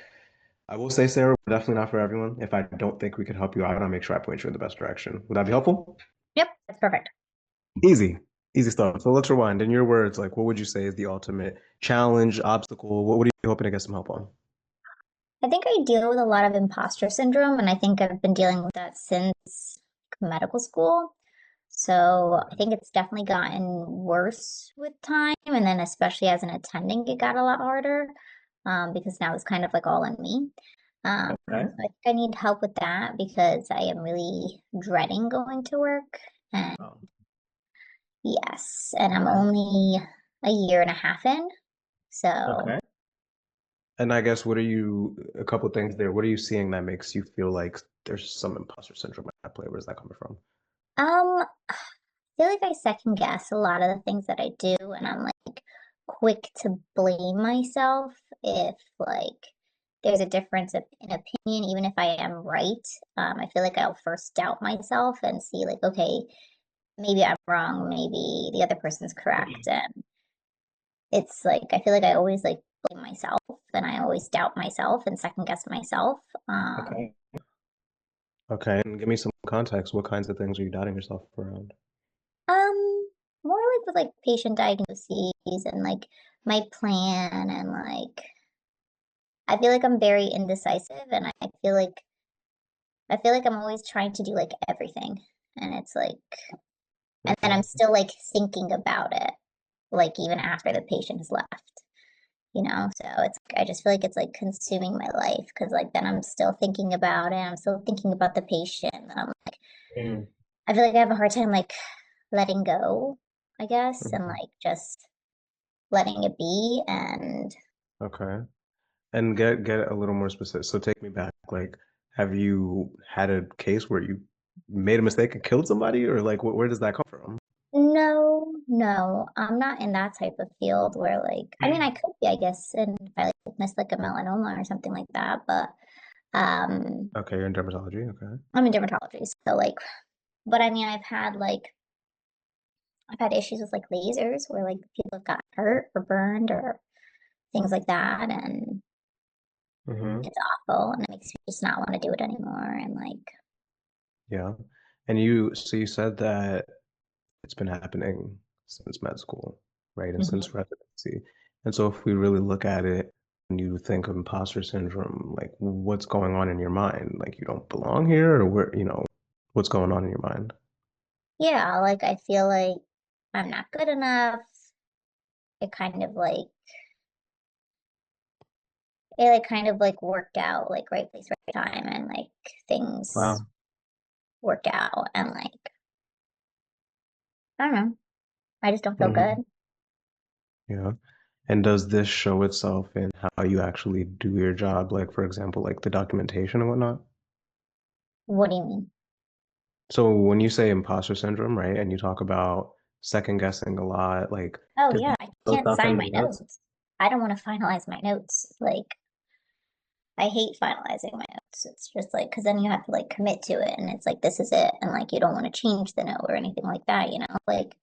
I will say, Sarah, we're definitely not for everyone. If I don't think we can help you out, I'll make sure I point you in the best direction. Would that be helpful? Yep. That's perfect. Easy, easy stuff. So let's rewind. In your words, like, what would you say is the ultimate challenge, obstacle? What are you hoping to get some help on? I think I deal with a lot of imposter syndrome, and I think I've been dealing with that since medical school. So I think it's definitely gotten worse with time, and then especially as an attending, it got a lot harder because now it's kind of like all on me. Okay. So I think I need help with that because I am really dreading going to work. And Oh, yes, and I'm okay. only a year and a half in. So Okay. And I guess a couple things there. What are you seeing that makes you feel like there's some imposter syndrome at play? Where's that coming from? I feel like I second guess a lot of the things that I do, and I'm like quick to blame myself if like there's a difference in opinion, even if I am right. I feel like I'll first doubt myself and see like, okay, maybe I'm wrong, maybe the other person's correct, and it's like I feel like I always like blame myself, and I always doubt myself and second guess myself. Okay. Okay, and give me some context. What kinds of things are you doubting yourself around? More like with like patient diagnoses and like my plan and like I feel like I'm very indecisive and I feel like I'm always trying to do like everything. And it's like and then I'm still like thinking about it, like even after the patient has left, you know? So it's I just feel like it's like consuming my life because like then I'm still thinking about it. I'm still thinking about the patient. And Mm. I feel like I have a hard time like letting go, I guess, and Mhm. like just letting it be and Okay. And get a little more specific. So take me back. Like, have you had a case where you made a mistake and killed somebody, or like, where does that come from? no, no, I'm not in that type of field where like I mean I could be, I guess, and if I like missed like a melanoma or something like that, but um Okay, you're in dermatology. Okay. I'm in dermatology, so like but I mean I've had issues with like lasers where like people have got hurt or burned or things like that and Mm-hmm. it's awful and it makes me just not want to do it anymore and like Yeah. So you said that it's been happening since med school, right? And mhm. since residency. And so if we really look at it, when you think of imposter syndrome, like what's going on in your mind? Like you don't belong here, or what's going on in your mind? Yeah, like I feel like I'm not good enough. It kind of like it like kind of like worked out like right place right time and like things Wow. worked out and like I don't know, I just don't feel Hmm. good. Yeah. And does this show itself in how you actually do your job? Like, for example, like the documentation and whatnot? What do you mean? So when you say imposter syndrome, right, and you talk about second guessing a lot, like, Oh does yeah, that I Shows can't up in sign the my notes. notes. I don't want to finalize my notes. Like I hate finalizing my notes. It's just like, because then you have to like commit to it, and it's like this is it, and like you don't want to change the note or anything like that, you know, like.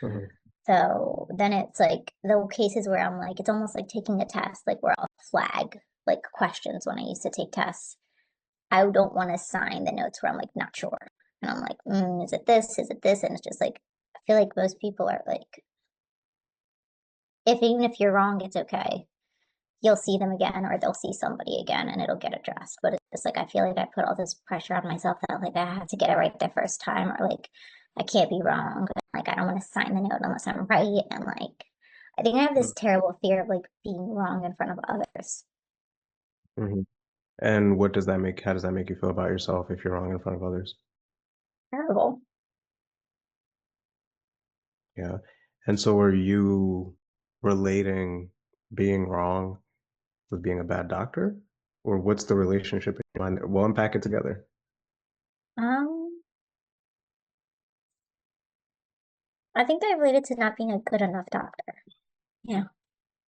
Mhm. So then it's like the cases where I'm like, it's almost like taking a test, like where I'll flag like questions when I used to take tests. I don't want to sign the notes where I'm like not sure, and I'm like, is it this? Is it this? And it's just like I feel like most people are like, if even if you're wrong, it's okay. You'll see them again, or they'll see somebody again, and it'll get addressed. But it's just like I feel like I put all this pressure on myself that like I have to get it right the first time, or like I can't be wrong. Like I don't want to sign the note unless I'm right, and like I think I have this terrible fear of like being wrong in front of others. Mhm. And what does that make? How does that make you feel about yourself if you're wrong in front of others? Terrible. Yeah. And so are you relating being wrong with being a bad doctor? Or what's the relationship in your mind? We'll unpack it together. Um, I think I related to not being a good enough doctor. Yeah.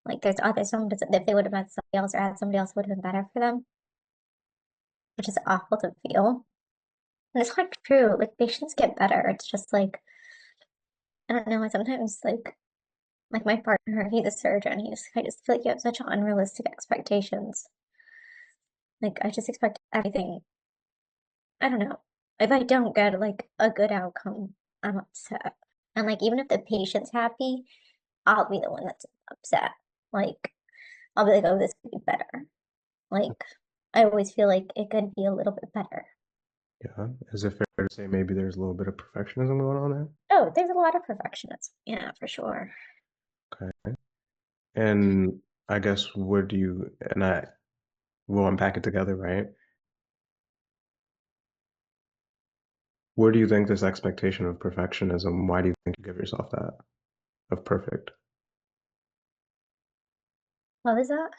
Like there's some if they would have met somebody else or had somebody else would have been better for them, which is awful to feel. And it's not true. Like patients get better. It's just like I don't know. I sometimes like my partner, he's a surgeon. I just feel like you have such unrealistic expectations. Like I just expect everything. I don't know. If I don't get like a good outcome, I'm upset. And like even if the patient's happy, I'll be the one that's upset. Like I'll be like, oh, this could be better. Like I always feel like it could be a little bit better. Yeah. Is it fair to say maybe there's a little bit of perfectionism going on there? Oh, there's a lot of perfectionism. Yeah, for sure. Okay. And I guess what do you, and I will unpack it together, right? Where do you think this expectation of perfectionism, why do you think you give yourself that of perfect? What was that?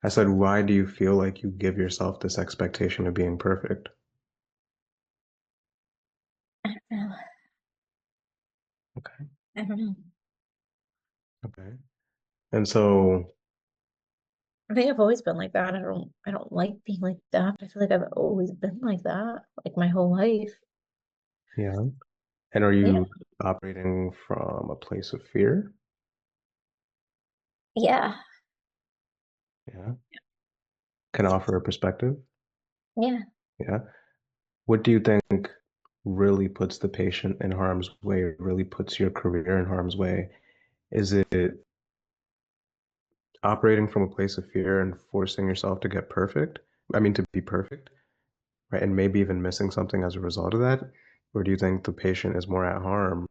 I said, why do you feel like you give yourself this expectation of being perfect? I don't know. Okay. I don't know. Okay. And so, I think I've always been like that. I don't like being like that. I feel like I've always been like that, like my whole life. yeah. And are Yeah. you operating from a place of fear? Yeah. Yeah. Can I offer a perspective? Yeah. Yeah. What do you think really puts the patient in harm's way, really puts your career in harm's way? Is it operating from a place of fear and forcing yourself to get perfect? I mean, to be perfect, right? And maybe even missing something as a result of that? Or do you think the patient is more at harm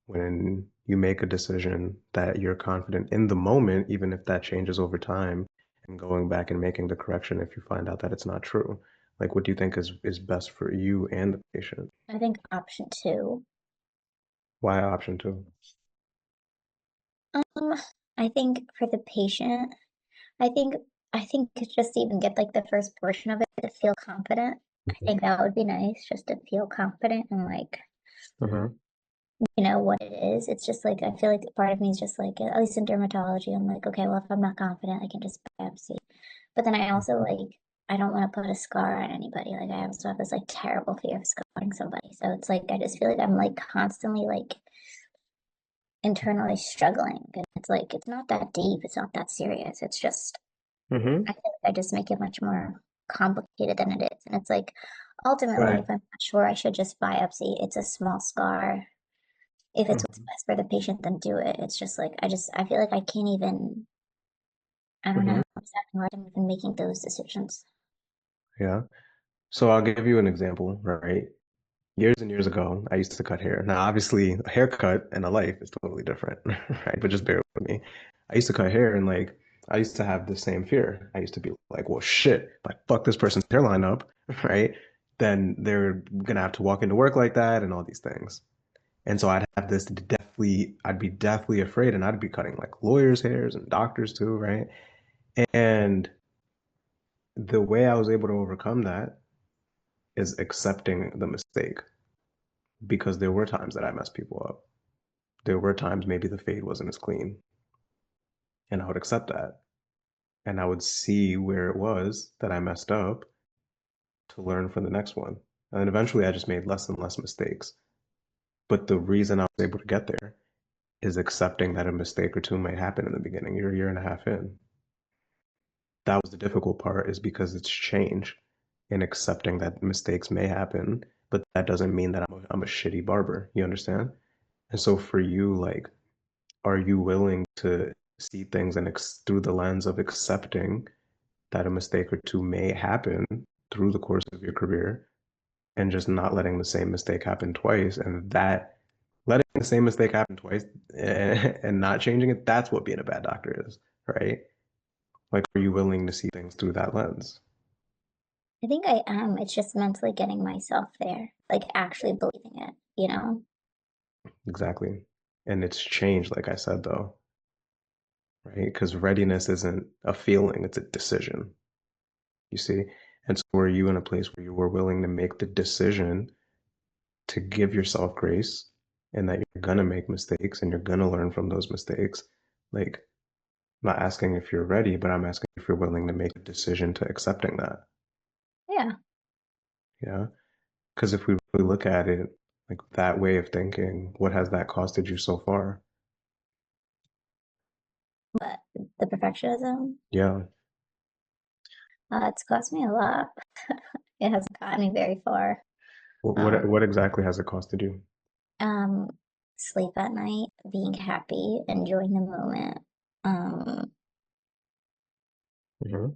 when you make a decision that you're confident in the moment, even if that changes over time, and going back and making the correction if you find out that it's not true? Like, what do you think is best for you and the patient? I think option two. Why option two? Um, I think for the patient, I think I think to just even get like the first portion of it to feel confident. I think that would be nice just to feel confident and like Uh-huh. you know what it is. It's just like I feel like part of me is just like at least in dermatology, I'm like, okay, well if I'm not confident, I can just biopsy. But then I also like I don't want to put a scar on anybody. Like I also have this like terrible fear of scarring somebody. So it's like I just feel like I'm like constantly like internally struggling. And it's like it's not that deep, it's not that serious. It's just Mm-hmm. I feel like I just make it much more complicated than it is. And it's like ultimately Right. if I'm not sure I should just biopsy. It's a small scar. If it's what's best for the patient, then do it. It's just like I feel like I can't even I don't Mm-hmm. know. I'm just having a hard time even making those decisions. Yeah. So I'll give you an example, right? Years and years ago, I used to cut hair. Now, obviously, a haircut and a life is totally different, right? But just bear with me. I used to cut hair and like I used to have the same fear. I used to be like, well, shit, if I fuck this person's hairline up, right? Then they're gonna have to walk into work like that and all these things. And so I'd have this I'd be deathly afraid and I'd be cutting like lawyers' hairs and doctors too, right? And the way I was able to overcome that is accepting the mistake because there were times that I messed people up. There were times maybe the fade wasn't as clean, and I would accept that. and I would see where it was that I messed up to learn for the next one. And then eventually I just made less and less mistakes. But the reason I was able to get there is accepting that a mistake or two might happen in the beginning. You're a year and a half in. That was the difficult part, is because it's change in accepting that mistakes may happen, but that doesn't mean that I'm a shitty barber. You understand? And so for you, like, are you willing to see things and through the lens of accepting that a mistake or two may happen through the course of your career, and just not letting the same mistake happen twice, and that letting the same mistake happen twice and not changing it, that's what being a bad doctor is, right? Like, are you willing to see things through that lens? I think I am. It's just mentally getting myself there, like actually believing it, you know? Exactly. And it's change, like I said, though, right? Because readiness isn't a feeling, it's a decision, you see? And so were you in a place where you were willing to make the decision to give yourself grace, and that you're gonna make mistakes and you're gonna learn from those mistakes? Like, I'm not asking if you're ready, but I'm asking if you're willing to make a decision to accepting that. Yeah. Yeah. Because if we really look at it, like that way of thinking, what has that costed you so far? But the perfectionism, Yeah. it's cost me a lot. It hasn't gotten me very far. What exactly has it costed you? Um, Sleep at night, being happy, enjoying the moment, um, Hmm.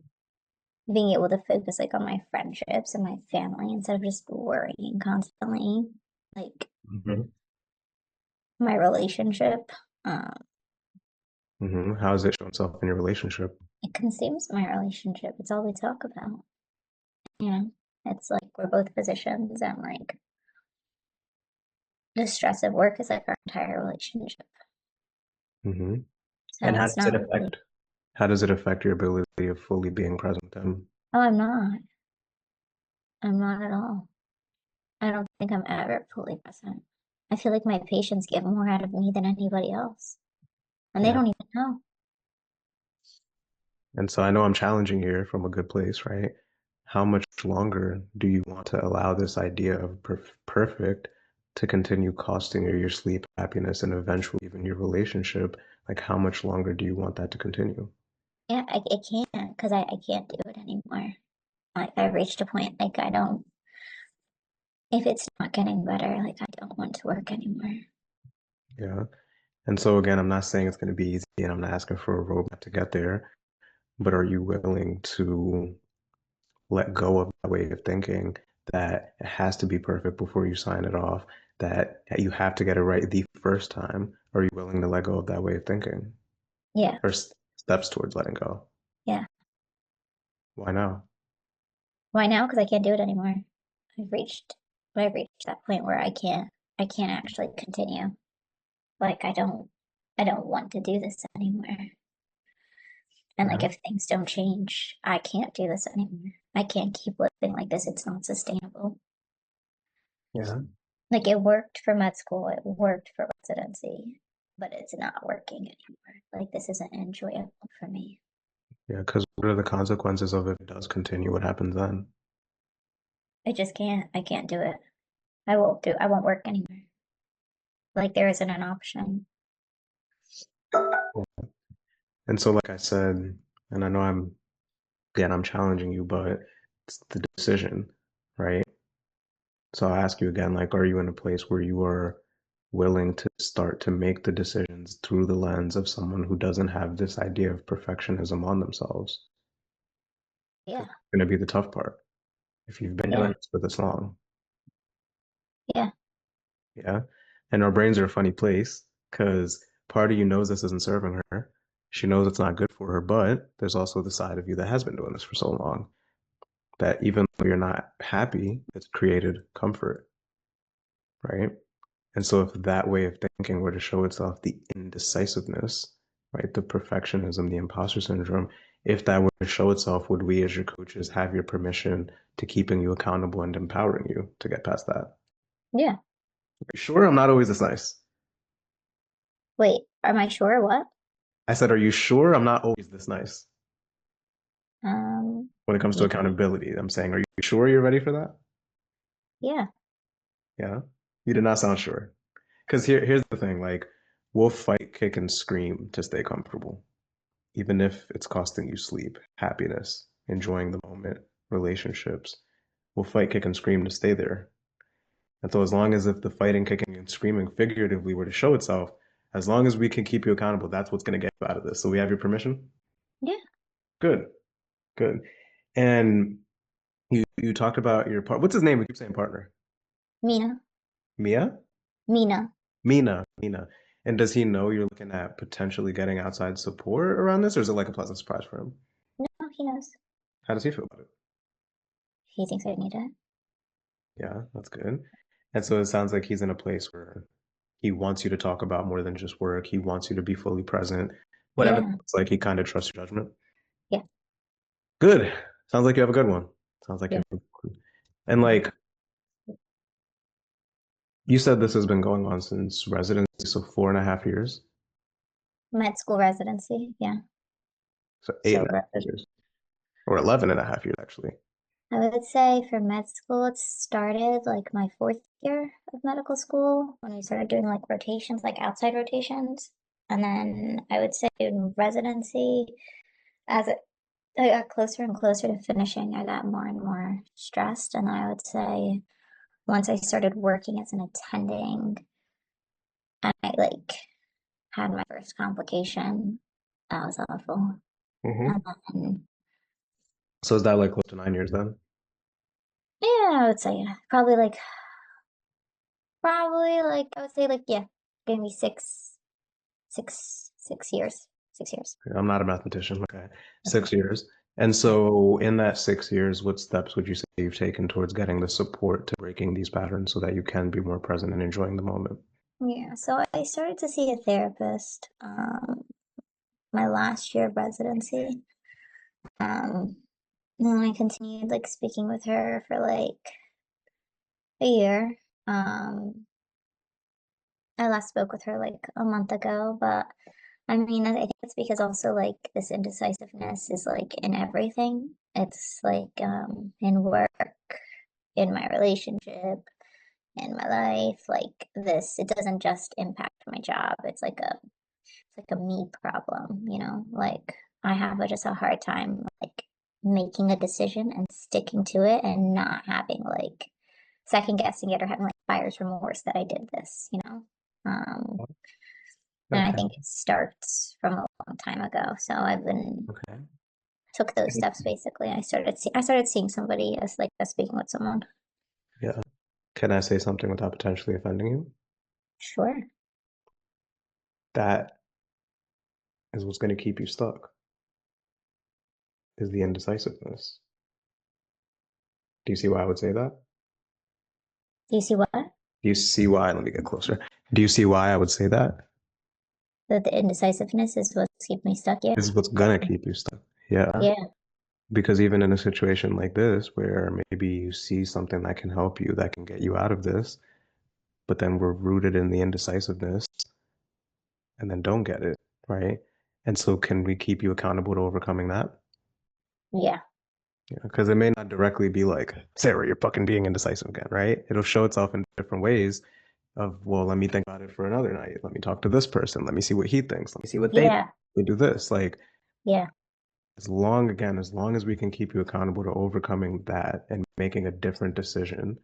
being able to focus like on my friendships and my family instead of just worrying constantly, like Hmm. my relationship. Um, Hmm. How does it show itself in your relationship? it consumes my relationship. It's all we talk about, you know? It's like we're both physicians and like the stress of work is like our entire relationship. Hmm. So And it's not really, how does it affect your ability of fully being present with him? oh, I'm not. I'm not at all. I don't think I'm ever fully present. I feel like my patients get more out of me than anybody else. And they Yeah. don't even know. And so I know I'm challenging here from a good place, right? How much longer do you want to allow this idea of perfect to continue costing you your sleep, happiness, and eventually even your relationship? Like, how much longer do you want that to continue? Yeah, I can't because I can't do it anymore. Like I've reached a point like I don't, if it's not getting better, like I don't want to work anymore. Yeah. And so again, I'm not saying it's going to be easy, and I'm not asking for a roadmap to get there, but are you willing to let go of that way of thinking, that it has to be perfect before you sign it off, that you have to get it right the first time? Are you willing to let go of that way of thinking, Yeah, or steps towards letting go? yeah. Why now? Why now? Because I can't do it anymore. I've reached that point where I can't actually continue. Like I don't want to do this anymore. And like Yeah. if things don't change, I can't do this anymore. I can't keep living like this. It's not sustainable. Yeah. Like it worked for med school, it worked for residency, but it's not working anymore. Like this isn't enjoyable for me. Yeah. Because what are the consequences of if it does continue? What happens then? I just can't. I can't do it. I won't work anymore. Like there isn't an option. And so, like I said, and I know I'm challenging you, but it's the decision, right? So I'll ask you again, like, are you in a place where you are willing to start to make the decisions through the lens of someone who doesn't have this idea of perfectionism on themselves? Yeah. Because it's going to be the tough part if you've been doing Yeah. this for this long. Yeah. Yeah. And our brains are a funny place, because part of you knows this isn't serving her. She knows it's not good for her, but there's also the side of you that has been doing this for so long that even though you're not happy, it's created comfort, right? And so if that way of thinking were to show itself, the indecisiveness, right, the perfectionism, the imposter syndrome, if that were to show itself, would we as your coaches have your permission to keeping you accountable and empowering you to get past that? Are Yeah. you sure I'm not always this nice? Wait, am I sure what? I said, are you sure I'm not always this nice? When it comes to Yeah. accountability, I'm saying, are you sure you're ready for that? Yeah. Yeah. You did not sound sure. Because here's the thing, like, we'll fight, kick, and scream to stay comfortable, even if it's costing you sleep, happiness, enjoying the moment, relationships. We'll fight, kick, and scream to stay there. And so as long as if the fighting, kicking, and screaming figuratively were to show itself, as long as we can keep you accountable, that's what's going to get you out of this. So we have your permission? Yeah. Good, good. And you talked about your part. What's his name? We keep saying partner. Mina. Mia? Mina. Mina. And does he know you're looking at potentially getting outside support around this, or is it like a pleasant surprise for him? No, he knows. How does he feel about it? He thinks I need it. Yeah, that's good. And so it sounds like he's in a place where he wants you to talk about more than just work. He wants you to be fully present. Whatever Yeah. it's like, he kind of trusts your judgment. Yeah. Good. Sounds like you have a good one. Sounds like you Yeah. have a good one. And like you said, this has been going on since residency, so 4.5 years. Med school residency. Yeah. So eight So and a half years. Or 11.5 years, actually. I would say for med school, it started like my 4th year of medical school when we started doing like rotations, like outside rotations. And then I would say in residency, as I got closer and closer to finishing, I got more and more stressed. And I would say once I started working as an attending, and I like had my first complication, that was awful. Mm-hmm. And then, So is that like close to 9 years then? yeah, I would say yeah, probably like I would say like yeah, maybe 6 years. 6 years. I'm not a mathematician. Okay. 6 years. And so in that 6 years, what steps would you say you've taken towards getting the support to breaking these patterns so that you can be more present and enjoying the moment? Yeah, so I started to see a therapist my last year of residency. And then I continued like speaking with her for like a year. I last spoke with her like a month ago, but I mean, I think it's because also like this indecisiveness is like in everything. It's like in work, in my relationship, in my life. Like this, it doesn't just impact my job. It's like a me problem, you know? Like I have just a hard time like making a decision and sticking to it and not having like second guessing it or having like buyer's remorse that I did this, you know? Um, and I Okay. think it starts from a long time ago. So I've been Okay. took those steps basically. I started seeing somebody as speaking with someone. Yeah. Can I say something without potentially offending you? Sure. That is what's going to keep you stuck, is the indecisiveness. Do you see why I would say that? Do you see what? Do you see why? Let me get closer. Do you see why I would say that? That the indecisiveness is what's keeping me stuck. Yeah. This is what's gonna keep you stuck. Yeah. Yeah. Because even in a situation like this, where maybe you see something that can help you, that can get you out of this, but then we're rooted in the indecisiveness and then don't get it, right? And so can we keep you accountable to overcoming that? Yeah. Yeah, because it may not directly be like, Sarah, you're fucking being indecisive again, right? It'll show itself in different ways of, well, let me think about it for another night. Let me talk to this person. Let me see what he thinks. Let me see what they Yeah. we do this. Like, Yeah. as long as we can keep you accountable to overcoming that and making a different decision,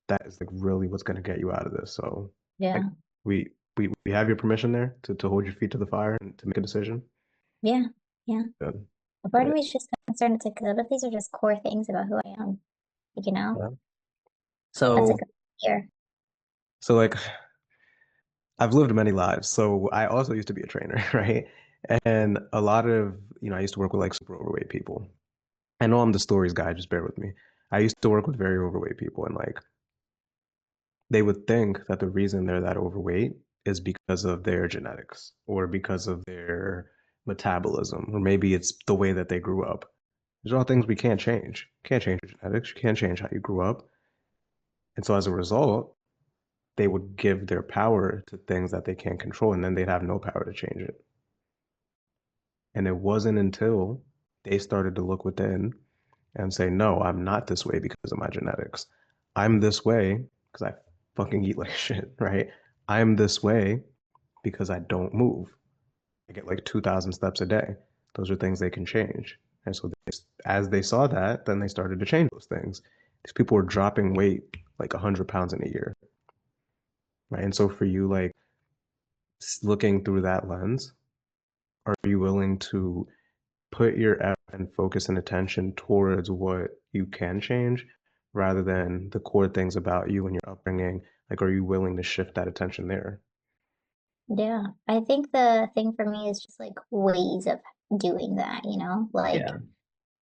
that is like really what's going to get you out of this. So like Yeah. we have your permission there to hold your feet to the fire and to make a decision. Yeah. Yeah. Good. A part of Good. me is just concerned. It's like a lot of these are just core things about who I am. Like, you know, Yeah. that's So like a fear. so like I've lived many lives. So I also used to be a trainer, right? And a lot of, I used to work with like super overweight people. I know I'm the stories guy, just bear with me. I used to work with very overweight people, and like they would think that the reason they're that overweight is because of their genetics or because of their metabolism, or maybe it's the way that they grew up. These are all things we can't change. You can't change your genetics. You can't change how you grew up. And so as a result, they would give their power to things that they can't control, and then they'd have no power to change it. And it wasn't until they started to look within and say, no, I'm not this way because of my genetics. I'm this way because I fucking eat like shit, right? I'm this way because I don't move. I get like 2,000 steps a day. Those are things they can change. And so as they saw that, then they started to change those things. These people were dropping weight like 100 pounds in a year, right? And so for you, like looking through that lens, are you willing to put your effort and focus and attention towards what you can change rather than the core things about you and your upbringing? Like, are you willing to shift that attention there? Yeah, I think the thing for me is just like ways of doing that, you know, like Yeah.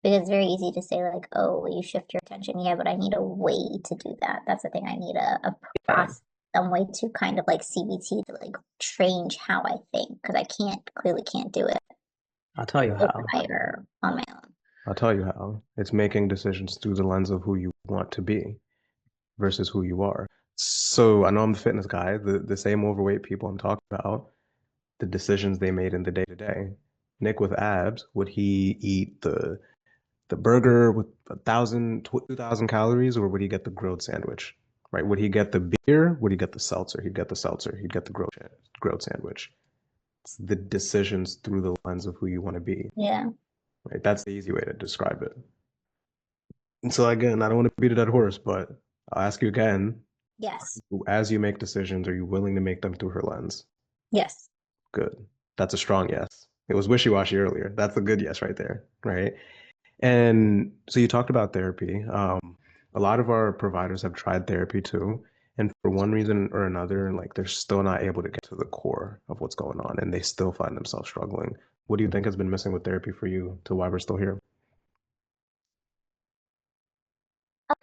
because it's very easy to say like, oh, you shift your attention. Yeah, but I need a way to do that. That's the thing. I need a Yeah. process, some way to kind of like CBT to like change how I think because I clearly can't do it I'll tell you how. overnight or on my own. I'll tell you how. It's making decisions through the lens of who you want to be versus who you are. So I know I'm the fitness guy, the same overweight people I'm talking about, the decisions they made in the day to day. Nick with abs, would he eat the burger with 2,000 calories, or would he get the grilled sandwich? Right? Would he get the beer? Would he get the seltzer? He'd get the seltzer. He'd get the grilled sandwich. It's the decisions through the lens of who you want to be. Yeah. Right? That's the easy way to describe it. And so again, I don't want to beat a dead horse, but I'll ask you again, Yes. as you make decisions, are you willing to make them through her lens? Yes. Good. That's a strong yes. It was wishy-washy earlier. That's a good yes right there, right? And so you talked about therapy. A lot of our providers have tried therapy too, and for one reason or another, like they're still not able to get to the core of what's going on, and they still find themselves struggling. What do you think has been missing with therapy for you to why we're still here?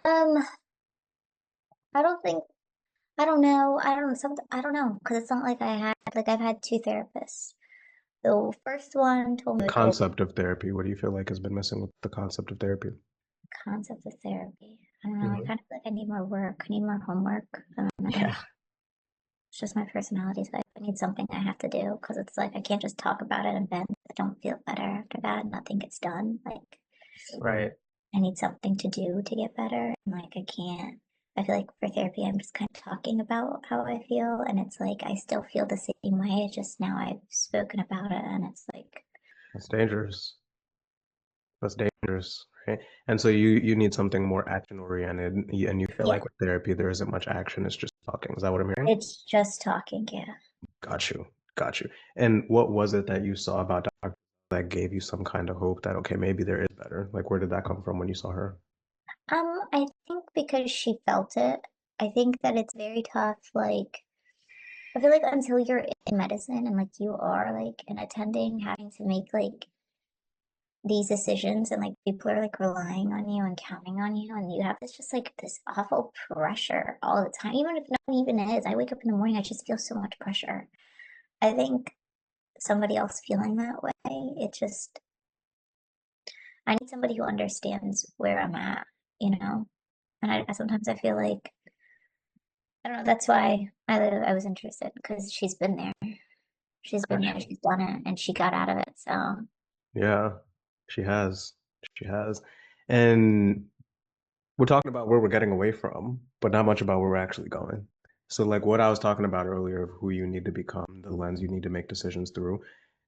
Um, I don't think I don't know. I don't know because it's not like I've had two therapists. The first one told me The like, oh, concept of therapy, what do you feel like has been missing with the concept of therapy? concept of therapy. I don't know. I Mhm. kind of feel like I need more work. I need more homework. I don't know. Yeah. It's just my personality type. I need something I have to do because it's like I can't just talk about it and vent. I don't feel better after that. Nothing gets done. Like Right. I need something to do to get better. And like I can't. I feel like for therapy, I'm just kind of talking about how I feel, and it's like I still feel the same way. It's just now I've spoken about it, and it's like That's dangerous. That's dangerous, right? And so you need something more action oriented, and you feel yeah, like with therapy there isn't much action, it's just talking. Is that what I'm hearing? it's just talking. Yeah. Got you. Got you. And what was it that you saw about Dr. that gave you some kind of hope that okay, maybe there is better? Like where did that come from when you saw her? I think because she felt it. I think that it's very tough. Like I feel like until you're in medicine and like you are like an attending, having to make like these decisions and like people are like relying on you and counting on you and you have this just like this awful pressure all the time, even if no one even is. I wake up in the morning, I just feel so much pressure. I think somebody else feeling that way, it just I need somebody who understands where I'm at, you know? And I sometimes I feel like I don't know, that's why I was interested because she's been there. She's been there, Gotcha. she's done it, and she got out of it. So Yeah, she has. She has. And we're talking about where we're getting away from, but not much about where we're actually going. So, like what I was talking about earlier of who you need to become, the lens you need to make decisions through.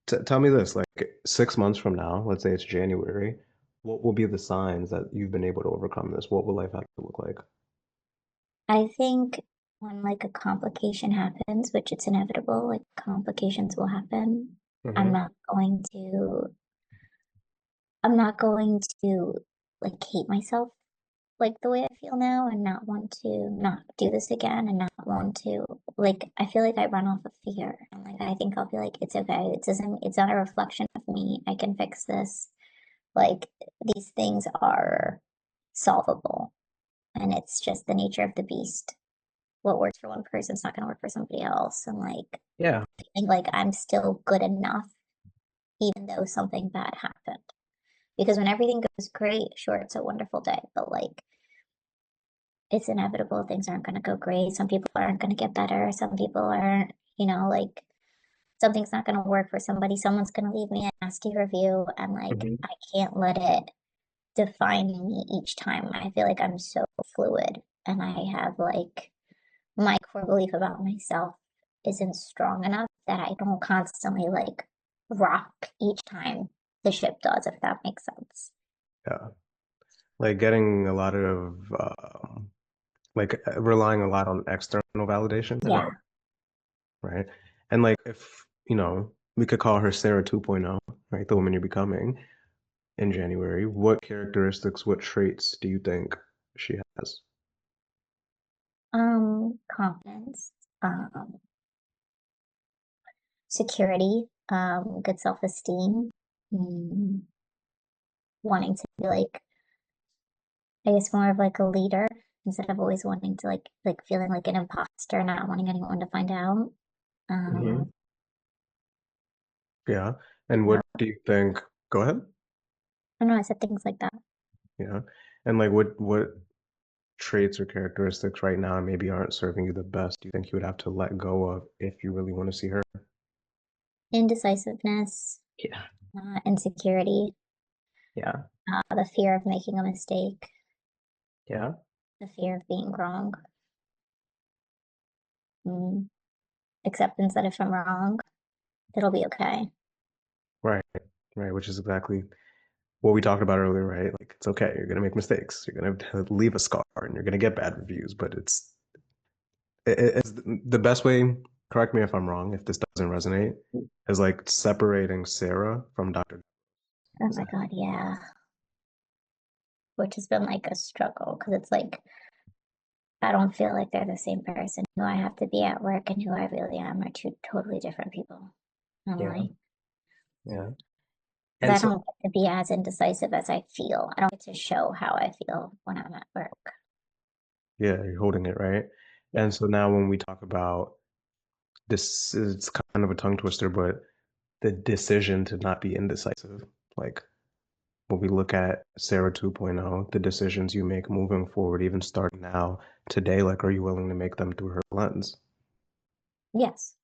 Tell me this, like 6 months from now, let's say it's January, what will be the signs that you've been able to overcome this? What will life have to look like? I think when like a complication happens, which it's inevitable, like complications will happen, I'm Hmm. not going to I'm not going to like hate myself like the way I feel now and not want to not do this again and not want to like I feel like I run off of fear and like I think I'll be like it's okay. It's not a reflection of me. I can fix this. Like these things are solvable and it's just the nature of the beast. What works for one person is not going to work for somebody else. And like, Yeah. I think like I'm still good enough, even though something bad happened. Because when everything goes great, sure, it's a wonderful day, but like, it's inevitable. Things aren't going to go great. Some people aren't going to get better. Some people aren't, you know, like, something's not going to work for somebody. Someone's going to leave me a nasty review, and like Mhm. I can't let it define me each time. I feel like I'm so fluid, and I have like my core belief about myself isn't strong enough that I don't constantly like rock each time the ship does, if that makes sense. Yeah. Like getting a lot of relying a lot on external validation, Yeah. right? And like if, we could call her Sarah 2.0, right? The woman you're becoming in January. What characteristics, what traits do you think she has? Confidence, security, good self-esteem, mm, wanting to be like, I guess more of like a leader instead of always wanting to like feeling like an imposter, not wanting anyone to find out. Mhm. Um, Yeah. And what do you think? Go ahead. I don't know, I said things like that. Yeah. And like what traits or characteristics right now maybe aren't serving you the best do you think you would have to let go of if you really want to see her? Indecisiveness, Yeah. insecurity, Yeah. the fear of making a mistake, Yeah. the fear of being wrong, mm, acceptance that if I'm wrong, it'll be okay. Right. Right. Which is exactly what we talked about earlier, right? Like it's okay. You're gonna make mistakes. You're gonna leave a scar, and you're gonna get bad reviews. But it's the best way. Correct me if I'm wrong. If this doesn't resonate, is like separating Sarah from Dr. Oh my God, yeah. Which has been like a struggle because it's like I don't feel like they're the same person. Who I have to be at work and who I really am are two totally different people. I'm Yeah. like, Yeah. 'cause And I so, don't get to be as indecisive as I feel. I don't get to show how I feel when I'm at work. Yeah, you're holding it, right? And so now when we talk about this, it's kind of a tongue twister, but the decision to not be indecisive, like when we look at Sarah 2.0, the decisions you make moving forward, even starting now, today, like, are you willing to make them through her lens? Yes.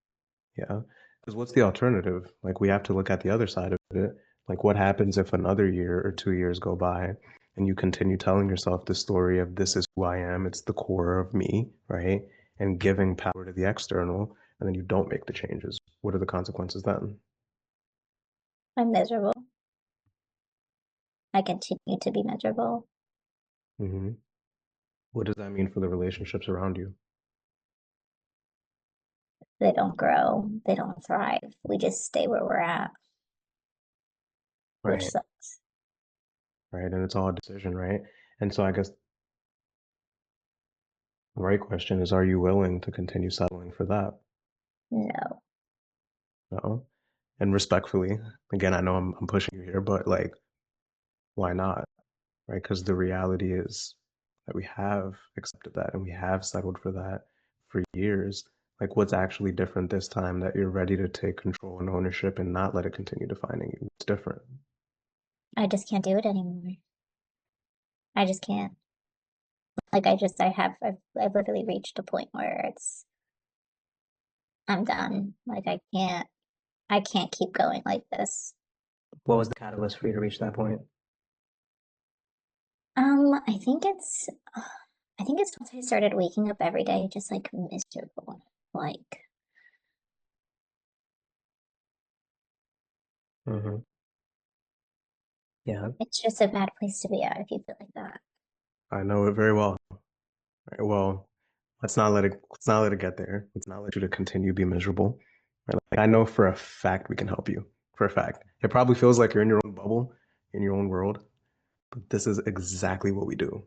Yeah. Because what's the alternative? Like, we have to look at the other side of it. Like, what happens if another year or 2 years go by and you continue telling yourself the story of this is who I am, it's the core of me, right? And giving power to the external, and then you don't make the changes. What are the consequences then? I'm miserable. I continue to be miserable. Hmm. What does that mean for the relationships around you? They don't grow. They don't thrive. We just stay where we're at, which right. sucks. Right? And it's all a decision, right? And so I guess the right question is, are you willing to continue settling for that? No. No. And respectfully, again, I know I'm pushing you here, but like, why not? Right? Because the reality is that we have accepted that and we have settled for that for years. Like, what's actually different this time that you're ready to take control and ownership and not let it continue defining you? What's different? I just can't do it anymore. I just can't. Like I've literally reached a point where I'm done. Like I can't keep going like this. What was the catalyst for you to reach that point? I think it's once I started waking up every day just like miserable. Like Hmm. Yeah. it's just a bad place to be at if you feel like that. I know it very well. Right? Well, let's not let it get there. Let's not let you to continue to be miserable. Right? Like, I know for a fact we can help you. For a fact. It probably feels like you're in your own bubble, in your own world, but this is exactly what we do.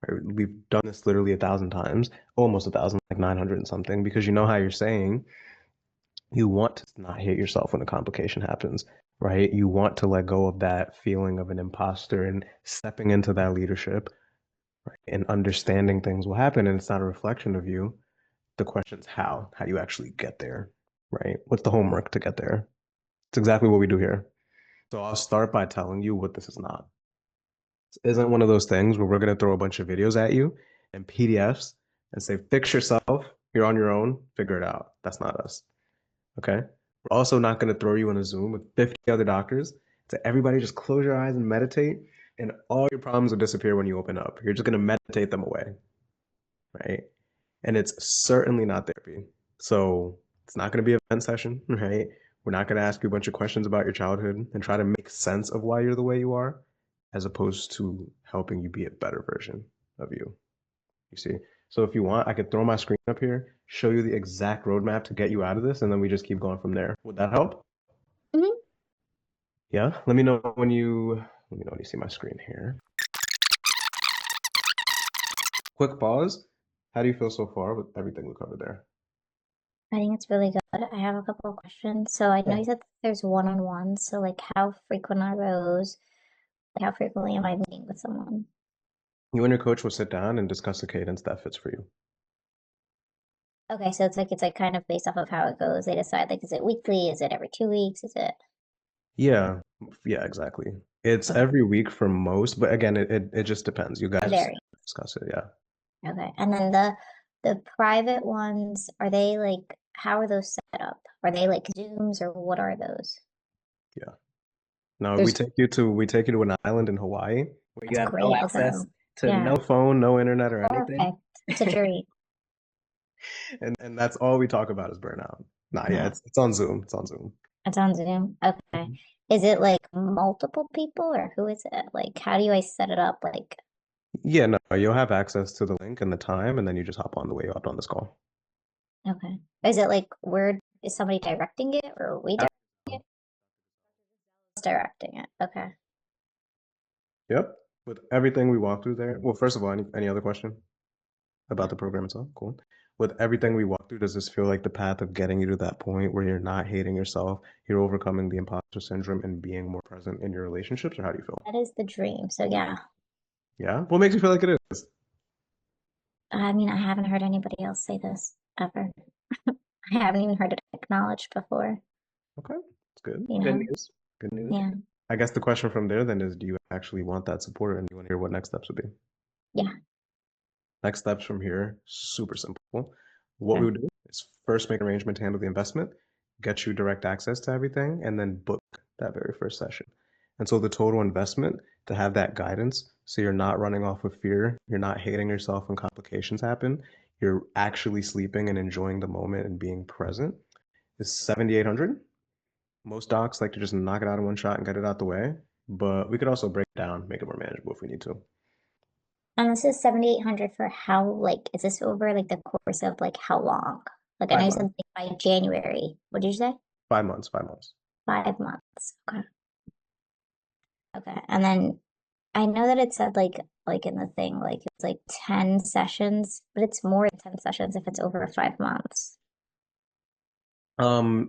Right? We've done this literally 1,000 times, almost 1,000, like 900 and something, because you know how you're saying you want to not hate yourself when a complication happens, right? You want to let go of that feeling of an imposter and stepping into that leadership, right? And understanding things will happen, and it's not a reflection of you. The question's how? How do you actually get there, right? What's the homework to get there? It's exactly what we do here. So I'll start by telling you what this is not. This isn't one of those things where we're going to throw a bunch of videos at you and PDFs and say, fix yourself. You're on your own. Figure it out. That's not us. Okay. We're also not going to throw you in a Zoom with 50 other doctors. So everybody just close your eyes and meditate, and all your problems will disappear when you open up. You're just going to meditate them away, right? And it's certainly not therapy. So it's not going to be a vent session, right? We're not going to ask you a bunch of questions about your childhood and try to make sense of why you're the way you are, as opposed to helping you be a better version of you. You see? So if you want, I could throw my screen up here, show you the exact roadmap to get you out of this, and then we just keep going from there. Would that help? Mhm. Yeah? Let me know when you see my screen here. Quick pause. How do you feel so far with everything we covered there? I think it's really good. I have a couple of questions. So I know Yeah. you said there's one-on-ones. So like how frequent are those? Like, how frequently am I meeting with someone? You and your coach will sit down and discuss a cadence that fits for you. Okay, so it's like kind of based off of how it goes. They decide like, is it weekly? Is it every 2 weeks? Is it Yeah, yeah, exactly. It's okay? every week for most, but again, it just depends. You guys Vary. discuss it, yeah. Okay, and then the private ones, are they like, how are those set up? Are they like Zooms or what are those? Yeah. No, we There's take you to an island in Hawaii. Where you That's have no great. I'll access go. to Yeah, No phone, no internet or anything. perfect. It's a dream. And that's all we talk about is burnout. Nah, yeah, Yeah, it's on Zoom. It's on Zoom. it's on Zoom. Okay. Mhm. Is it like multiple people or who is it? Like, how do I set it up? Like, Yeah, no, you'll have access to the link and the time, and then you just hop on the way you hopped on this call. okay. Is it like where is somebody directing it or are we directing it? Who's directing it? Okay. Yep. With everything we walked through there. Well, first of all, any other question about the program itself? Cool. With everything we walked through, does this feel like the path of getting you to that point where you're not hating yourself, you're overcoming the imposter syndrome and being more present in your relationships, or how do you feel? That is the dream. So yeah. Yeah? What makes you feel like it is? I mean, I haven't heard anybody else say this ever. I haven't even heard it acknowledged before, Okay, it's good. you Good know? news. Good news. Yeah. I guess the question from there then is, do you actually want that support and do you want to hear what next steps would be? Yeah. Next steps from here, super simple. What we Okay. would do is first make arrangement to handle the investment, get you direct access to everything, and then book that very first session. And so the total investment to have that guidance, so you're not running off of fear, you're not hating yourself when complications happen, you're actually sleeping and enjoying the moment and being present, is 7,800. Most docs like to just knock it out in one shot and get it out the way, but we could also break it down, make it more manageable if we need to. And this is 7,800 for how, like, is this over like the course of like how long? Like, I know Five you months. said like, by January. What did you say? 5 months, 5 months. 5 months. Okay. Okay. And then I know that it said like in the thing, like it's like 10 sessions, but it's more than 10 sessions if it's over 5 months.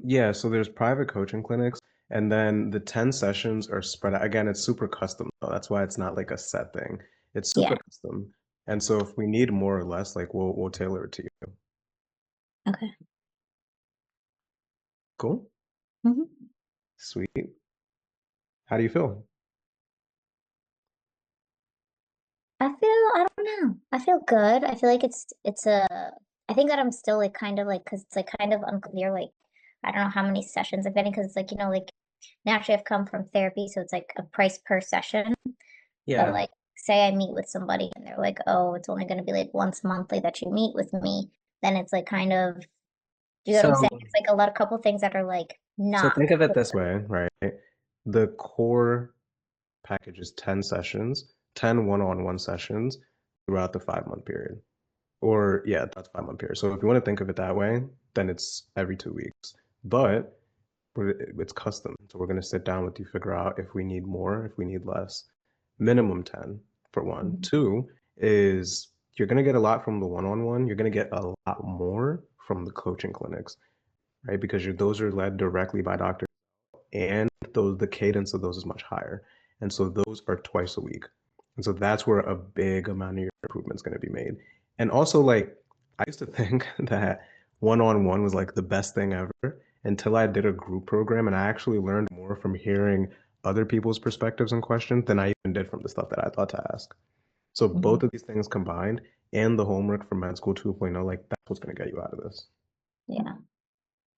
Yeah, so there's private coaching clinics, and then the 10 sessions are spread out. Again, it's super custom, though. That's why it's not like a set thing. It's super Yeah. custom. And so if we need more or less, like we'll tailor it to you. Okay. Cool? Hmm. Sweet. How do you feel? I don't know. I feel good. I feel like I think that I'm still like kind of like, cause it's like kind of unclear. Like, I don't know how many sessions I'm getting. Cause it's like, like naturally I've come from therapy. So it's like a price per session. But Yeah. like, say I meet with somebody and they're like, oh, it's only going to be like once monthly that you meet with me. Then it's like kind of, do you know what I'm So saying? It's like a couple things that are like So not. think of it this way, right? The core package is 10 sessions, 10 one-on-one sessions throughout the 5 month period. Or yeah, that's 5 month period. So if you want to think of it that way, then it's every 2 weeks. But it's custom. So we're going to sit down with you, figure out if we need more, if we need less. Minimum 10 for one. Mhm. Two is you're going to get a lot from the one-on-one. You're going to get a lot more from the coaching clinics, right? Because those are led directly by doctors and the cadence of those is much higher. And so those are twice a week. And so that's where a big amount of your improvement is going to be made. And also, like, I used to think that one-on-one was like the best thing ever until I did a group program and I actually learned more from hearing other people's perspectives and questions than I even did from the stuff that I thought to ask. So both Mhm. of these things combined and the homework from Med School 2.0, like that's what's going to get you out of this. Yeah.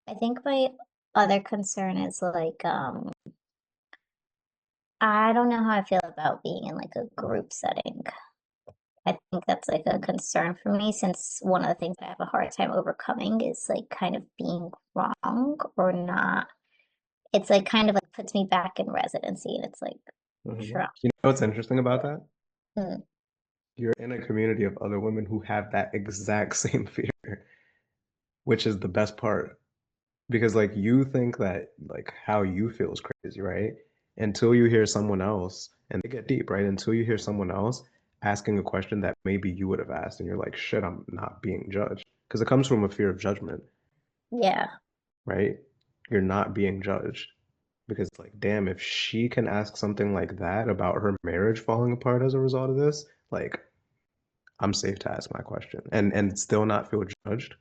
I think my other concern is like, I don't know how I feel about being in like a group setting. I think that's like a concern for me since one of the things I have a hard time overcoming is like kind of being wrong or not. It's like kind of like puts me back in residency and it's like, sure. You know what's interesting about that? Mm. You're in a community of other women who have that exact same fear, which is the best part. Because like you think that like how you feel is crazy, right? Until you hear someone else, and they get deep, right? Until you hear someone else asking a question that maybe you would have asked, and you're like, shit, I'm not being judged. Because it comes from a fear of judgment, Yeah. right? You're not being judged. Because like, damn, if she can ask something like that about her marriage falling apart as a result of this, like I'm safe to ask my question and still not feel judged.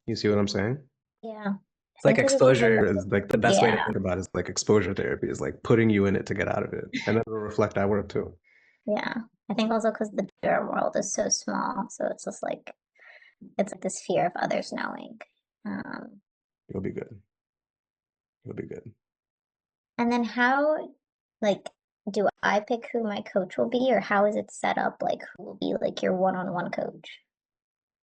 You see what I'm saying? Yeah. It's like exposure. Is like The best way to Yeah. think about it is like exposure therapy is like putting you in it to get out of it, and then it'll reflect at work too. Yeah. I think also because the derm world is so small. So it's just like, it's like this fear of others knowing. Um, You'll be good. You'll be good. and then how, like, do I pick who my coach will be or how is it set up? Like, who will be like your one-on-one coach?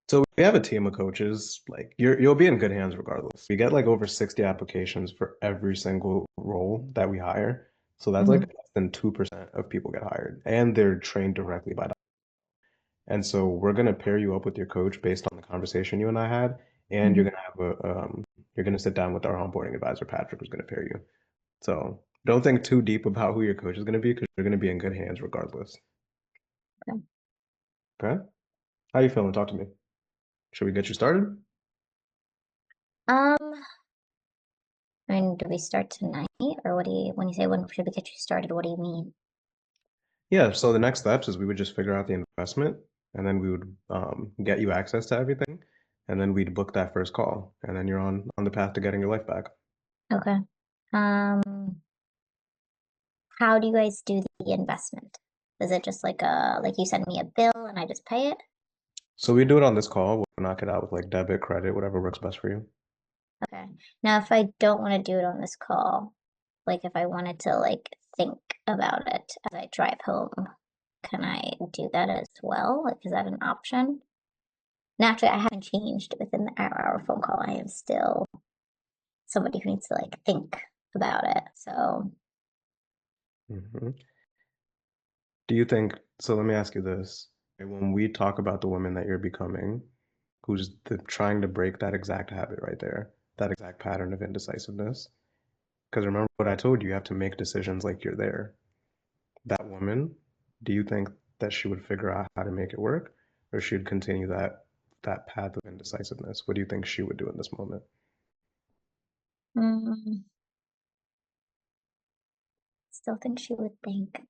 So we have a team of coaches. Like you'll be in good hands regardless. We get like over 60 applications for every single role that we hire. So that's like Mhm. less than 2% of people get hired, and they're trained directly by. And so we're gonna pair you up with your coach based on the conversation you and I had, and you're Mhm. gonna have you're gonna sit down with our onboarding advisor, Patrick, who's gonna pair you. So don't think too deep about who your coach is gonna be because you're gonna be in good hands regardless. Okay. Okay? How you feeling? Talk to me. Should we get you started? Um, I mean, do we start tonight or what do you, when you say when should we get you started, what do you mean? Yeah, so the next steps is we would just figure out the investment and then we would get you access to everything and then we'd book that first call and then you're on the path to getting your life back. Okay. Um, how do you guys do the investment? Is it just like like you send me a bill and I just pay it? So we do it on this call. We'll knock it out with like debit, credit, whatever works best for you. Okay. Now, if I don't want to do it on this call, like if I wanted to like think about it as I drive home, can I do that as well? Like, is that an option? Naturally, I haven't changed within the hour phone call. I am still somebody who needs to like think about it. So, hmm Do you think, so let me ask you this. When we talk about the woman that you're becoming, trying to break that exact habit right there, that exact pattern of indecisiveness, because remember what I told you, you have to make decisions like you're there. That woman, do you think that she would figure out how to make it work, or she'd continue that path of indecisiveness? What do you think she would do in this moment? mm, still think she would think.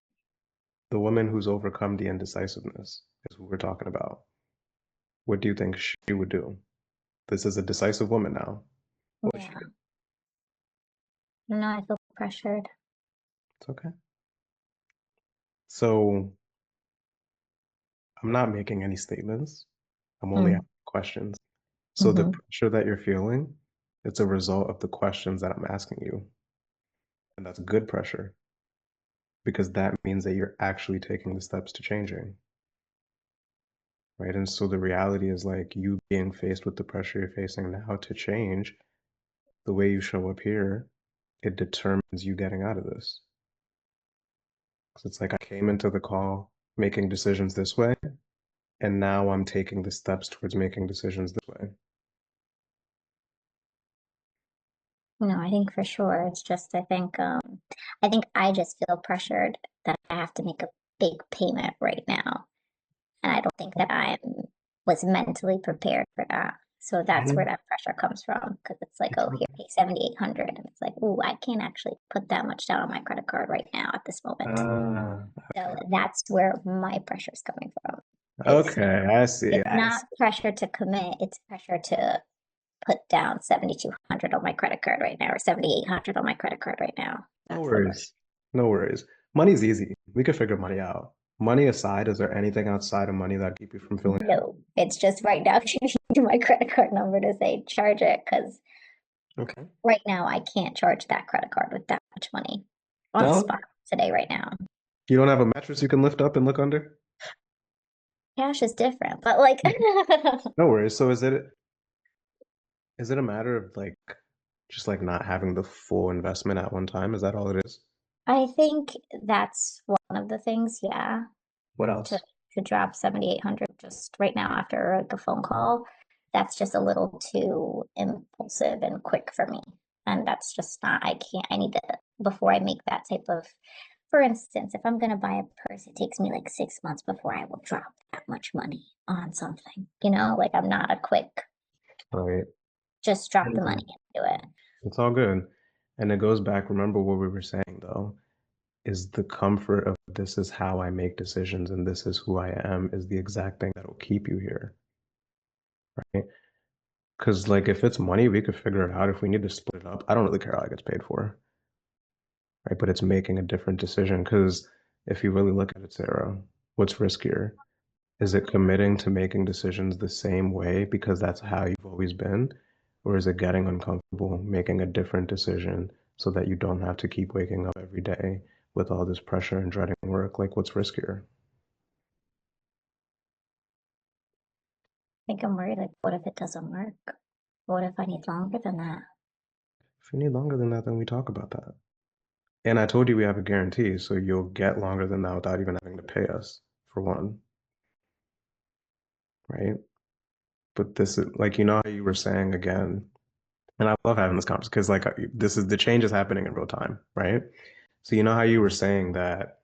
The woman who's overcome the indecisiveness is who we're talking about. What do you think she would do? This is a decisive woman now. What would she Yeah. do? No, I feel pressured. It's okay. So I'm not making any statements. I'm only Mm. asking questions. So the Hmm. pressure that you're feeling, it's a result of the questions that I'm asking you. And that's good pressure because that means that you're actually taking the steps to changing, right? And so the reality is like you being faced with the pressure you're facing now to change, the way you show up here, it determines you getting out of this. 'Cause it's like I came into the call making decisions this way, and now I'm taking the steps towards making decisions this way. No, I think for sure. It's just I think I just feel pressured that I have to make a big payment right now. And I don't think that I was mentally prepared for that. So that's where Mhm. that pressure comes from. Because it's like, It's oh, here, okay. pay 7,800. And it's like, oh, I can't actually put that much down on my credit card right now at this moment. So Okay. that's where my pressure is coming from. Okay, I see. It's not pressure to commit, it's pressure to put down 7,200 on my credit card right now or 7,800 on my credit card right now. No That's the pressure. worries. No worries. Money's easy. We could figure money out. Money aside, is there anything outside of money that keep you from feeling happy? No, it's just right now changing to my credit card number to say charge it because Okay. Right now, I can't charge that credit card with that much money on the No? spot today, right now. You don't have a mattress you can lift up and look under? Cash is different, but like, No worries. So is it a matter of like just like not having the full investment at one time? Is that all it is? I think that's one of the things, yeah, What else? to drop 7,800 just right now after like a phone call. That's just a little too impulsive and quick for me. And that's just not, I can't, I need to, before I make that type of, for instance, if I'm going to buy a purse, it takes me like 6 months before I will drop that much money on something, like I'm not a quick, Right. just drop the Mhm. money and do it. It's all good. And it goes back, remember what we were saying though, is the comfort of this is how I make decisions and this is who I am is the exact thing that'll keep you here, right? Because like if it's money, we could figure it out. If we need to split it up, I don't really care how it gets paid for, right? But it's making a different decision. Because if you really look at it, Sarah, what's riskier? Is it committing to making decisions the same way because that's how you've always been? Or is it getting uncomfortable, making a different decision so that you don't have to keep waking up every day with all this pressure and dreading work? Like, what's riskier? I think I'm worried, like, what if it doesn't work? What if I need longer than that? If you need longer than that, then we talk about that. And I told you we have a guarantee, so you'll get longer than that without even having to pay us, for one, right? But this is like, how you were saying again, and I love having this conversation because like this is the change is happening in real time, right? So you know how you were saying that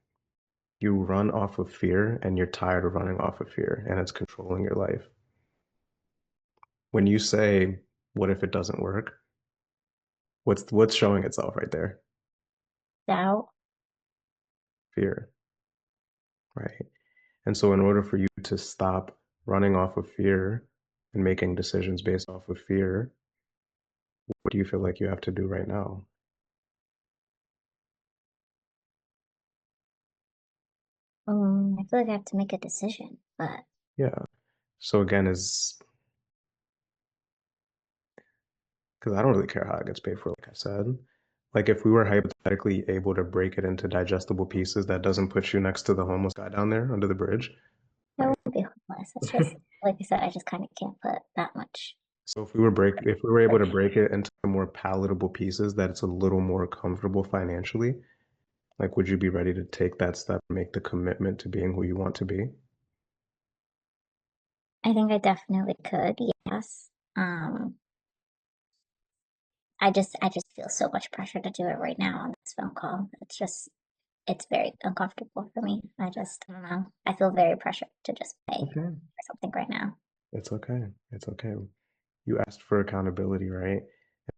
you run off of fear and you're tired of running off of fear and it's controlling your life. When you say, what if it doesn't work? What's showing itself right there? Doubt. Fear, right? And so in order for you to stop running off of fear and making decisions based off of fear, what do you feel like you have to do right now? I feel like I have to make a decision, but Yeah. So again, is because I don't really care how it gets paid for, like I said. Like if we were hypothetically able to break it into digestible pieces, that doesn't put you next to the homeless guy down there under the bridge, I right? won't be homeless. It's just, like I said, I just kind of can't put that much. So if we were able to break it into more palatable pieces that it's a little more comfortable financially, like would you be ready to take that step and make the commitment to being who you want to be? I think I definitely could, yes. I just feel so much pressure to do it right now on this phone call. It's very uncomfortable for me. I don't know. I feel very pressured to just pay Okay. for something right now. It's okay. It's okay. You asked for accountability, right?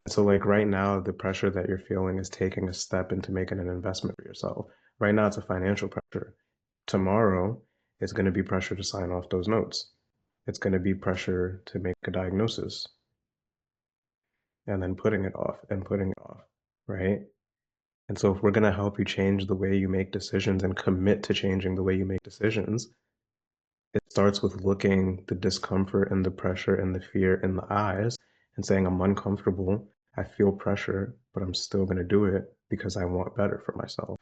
And so like right now, the pressure that you're feeling is taking a step into making an investment for yourself. Right now, it's a financial pressure. Tomorrow, it's going to be pressure to sign off those notes. It's going to be pressure to make a diagnosis and then putting it off, right? And so if we're going to help you change the way you make decisions and commit to changing the way you make decisions, it starts with looking the discomfort and the pressure and the fear in the eyes and saying, I'm uncomfortable, I feel pressure, but I'm still going to do it because I want better for myself.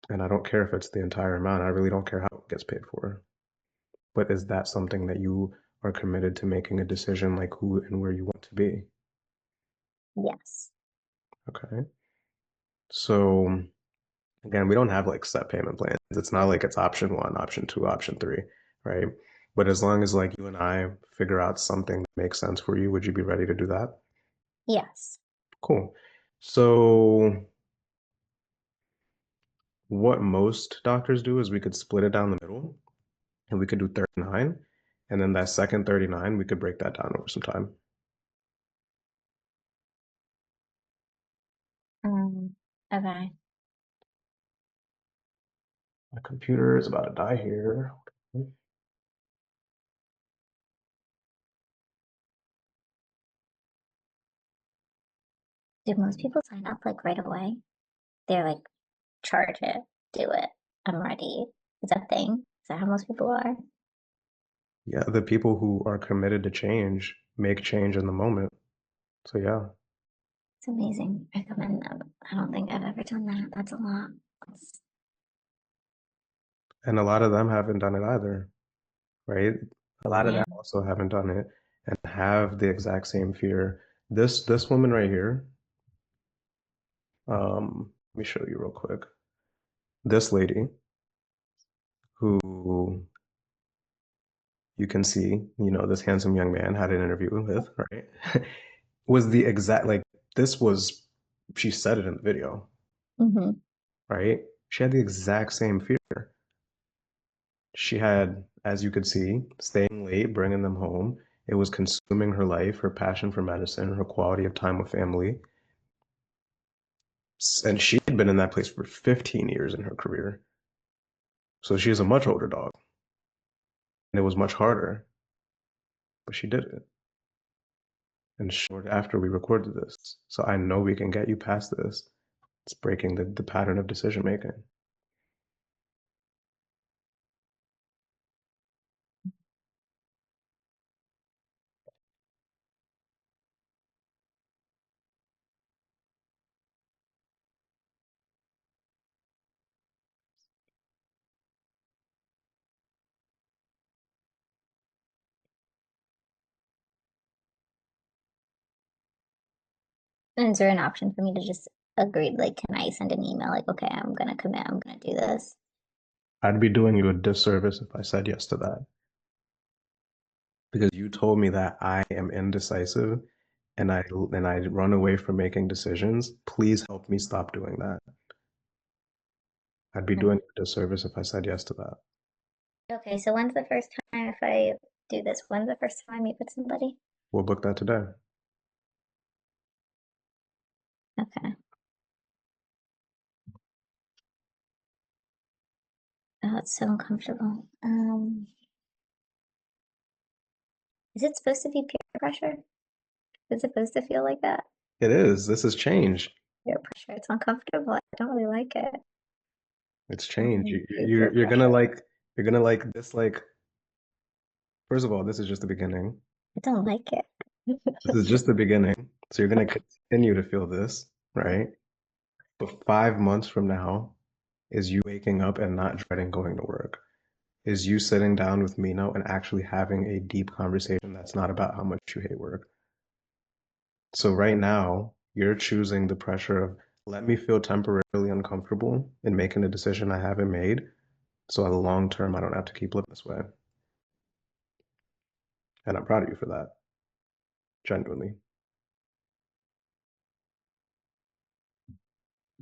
And I don't care if it's the entire amount. I really don't care how it gets paid for. But is that something that you are committed to making a decision like who and where you want to be? Yes. Okay. So again, we don't have like set payment plans. It's not like it's option one, option two, option three, right? But as long as like you and I figure out something that makes sense for you, would you be ready to do that? Yes. Cool. So what most doctors do is we could split it down the middle and we could do 39. And then that second 39, we could break that down over some time. Okay. My computer is about to die here. Do most people sign up like right away? They're like, charge it, do it, I'm ready. Is that a thing? Is that how most people are? Yeah, the people who are committed to change make change in the moment. So yeah. It's amazing. I commend them. I don't think I've ever done that. That's a lot. And a lot of them haven't done it either, right? A lot of Yeah. them also haven't done it and have the exact same fear. This woman right here, let me show you real quick. This lady who you can see, this handsome young man had an interview with, right? Was the exact, like, this was, she said it in the video, Mm-hmm. right? She had the exact same fear. She had, as you could see, staying late, bringing them home. It was consuming her life, her passion for medicine, her quality of time with family. And she had been in that place for 15 years in her career. So she's a much older dog. And it was much harder, but she did it. And short after we recorded this. So I know we can get you past this. It's breaking the pattern of decision making. And is there an option for me to just agree? Like, can I send an email like, okay, I'm gonna commit, I'm gonna do this? I'd be doing you a disservice if I said yes to that. Because you told me that I am indecisive and I run away from making decisions. Please help me stop doing that. I'd be doing you a disservice if I said yes to that. Okay, so when's the first time if I do this? When's the first time I meet with somebody? We'll book that today. Okay. Oh, it's so uncomfortable. Is it supposed to be peer pressure? Is it supposed to feel like that? It is. This is change. Peer pressure. It's uncomfortable. I don't really like it. It's change. Peer You're gonna pressure. like this, like, first of all, this is just the beginning. I don't like it. This is just the beginning. So you're gonna continue to feel this, right? But 5 months from now is you waking up and not dreading going to work. Is you sitting down with Mino and actually having a deep conversation that's not about how much you hate work. So right now, you're choosing the pressure of let me feel temporarily uncomfortable in making a decision I haven't made. So in the long term, I don't have to keep living this way. And I'm proud of you for that. Genuinely.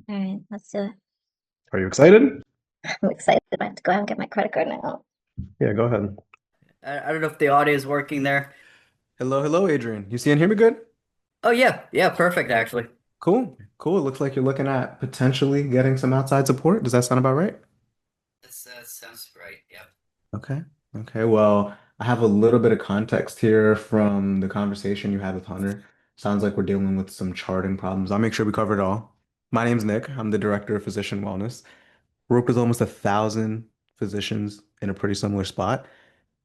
All right, let's do it. Are you excited? I'm excited. I have to go out and get my credit card now. Yeah, go ahead. I don't know if the audio is working there. Hello, Adrian. You see and hear me good? Oh yeah, perfect actually. Cool. It looks like you're looking at potentially getting some outside support. Does that sound about right? That sounds right. Yeah. Okay. Well, I have a little bit of context here from the conversation you had with Hunter. Sounds like we're dealing with some charting problems. I'll make sure we cover it all. My name's Nick. I'm the director of physician wellness. Work with almost 1,000 physicians in a pretty similar spot.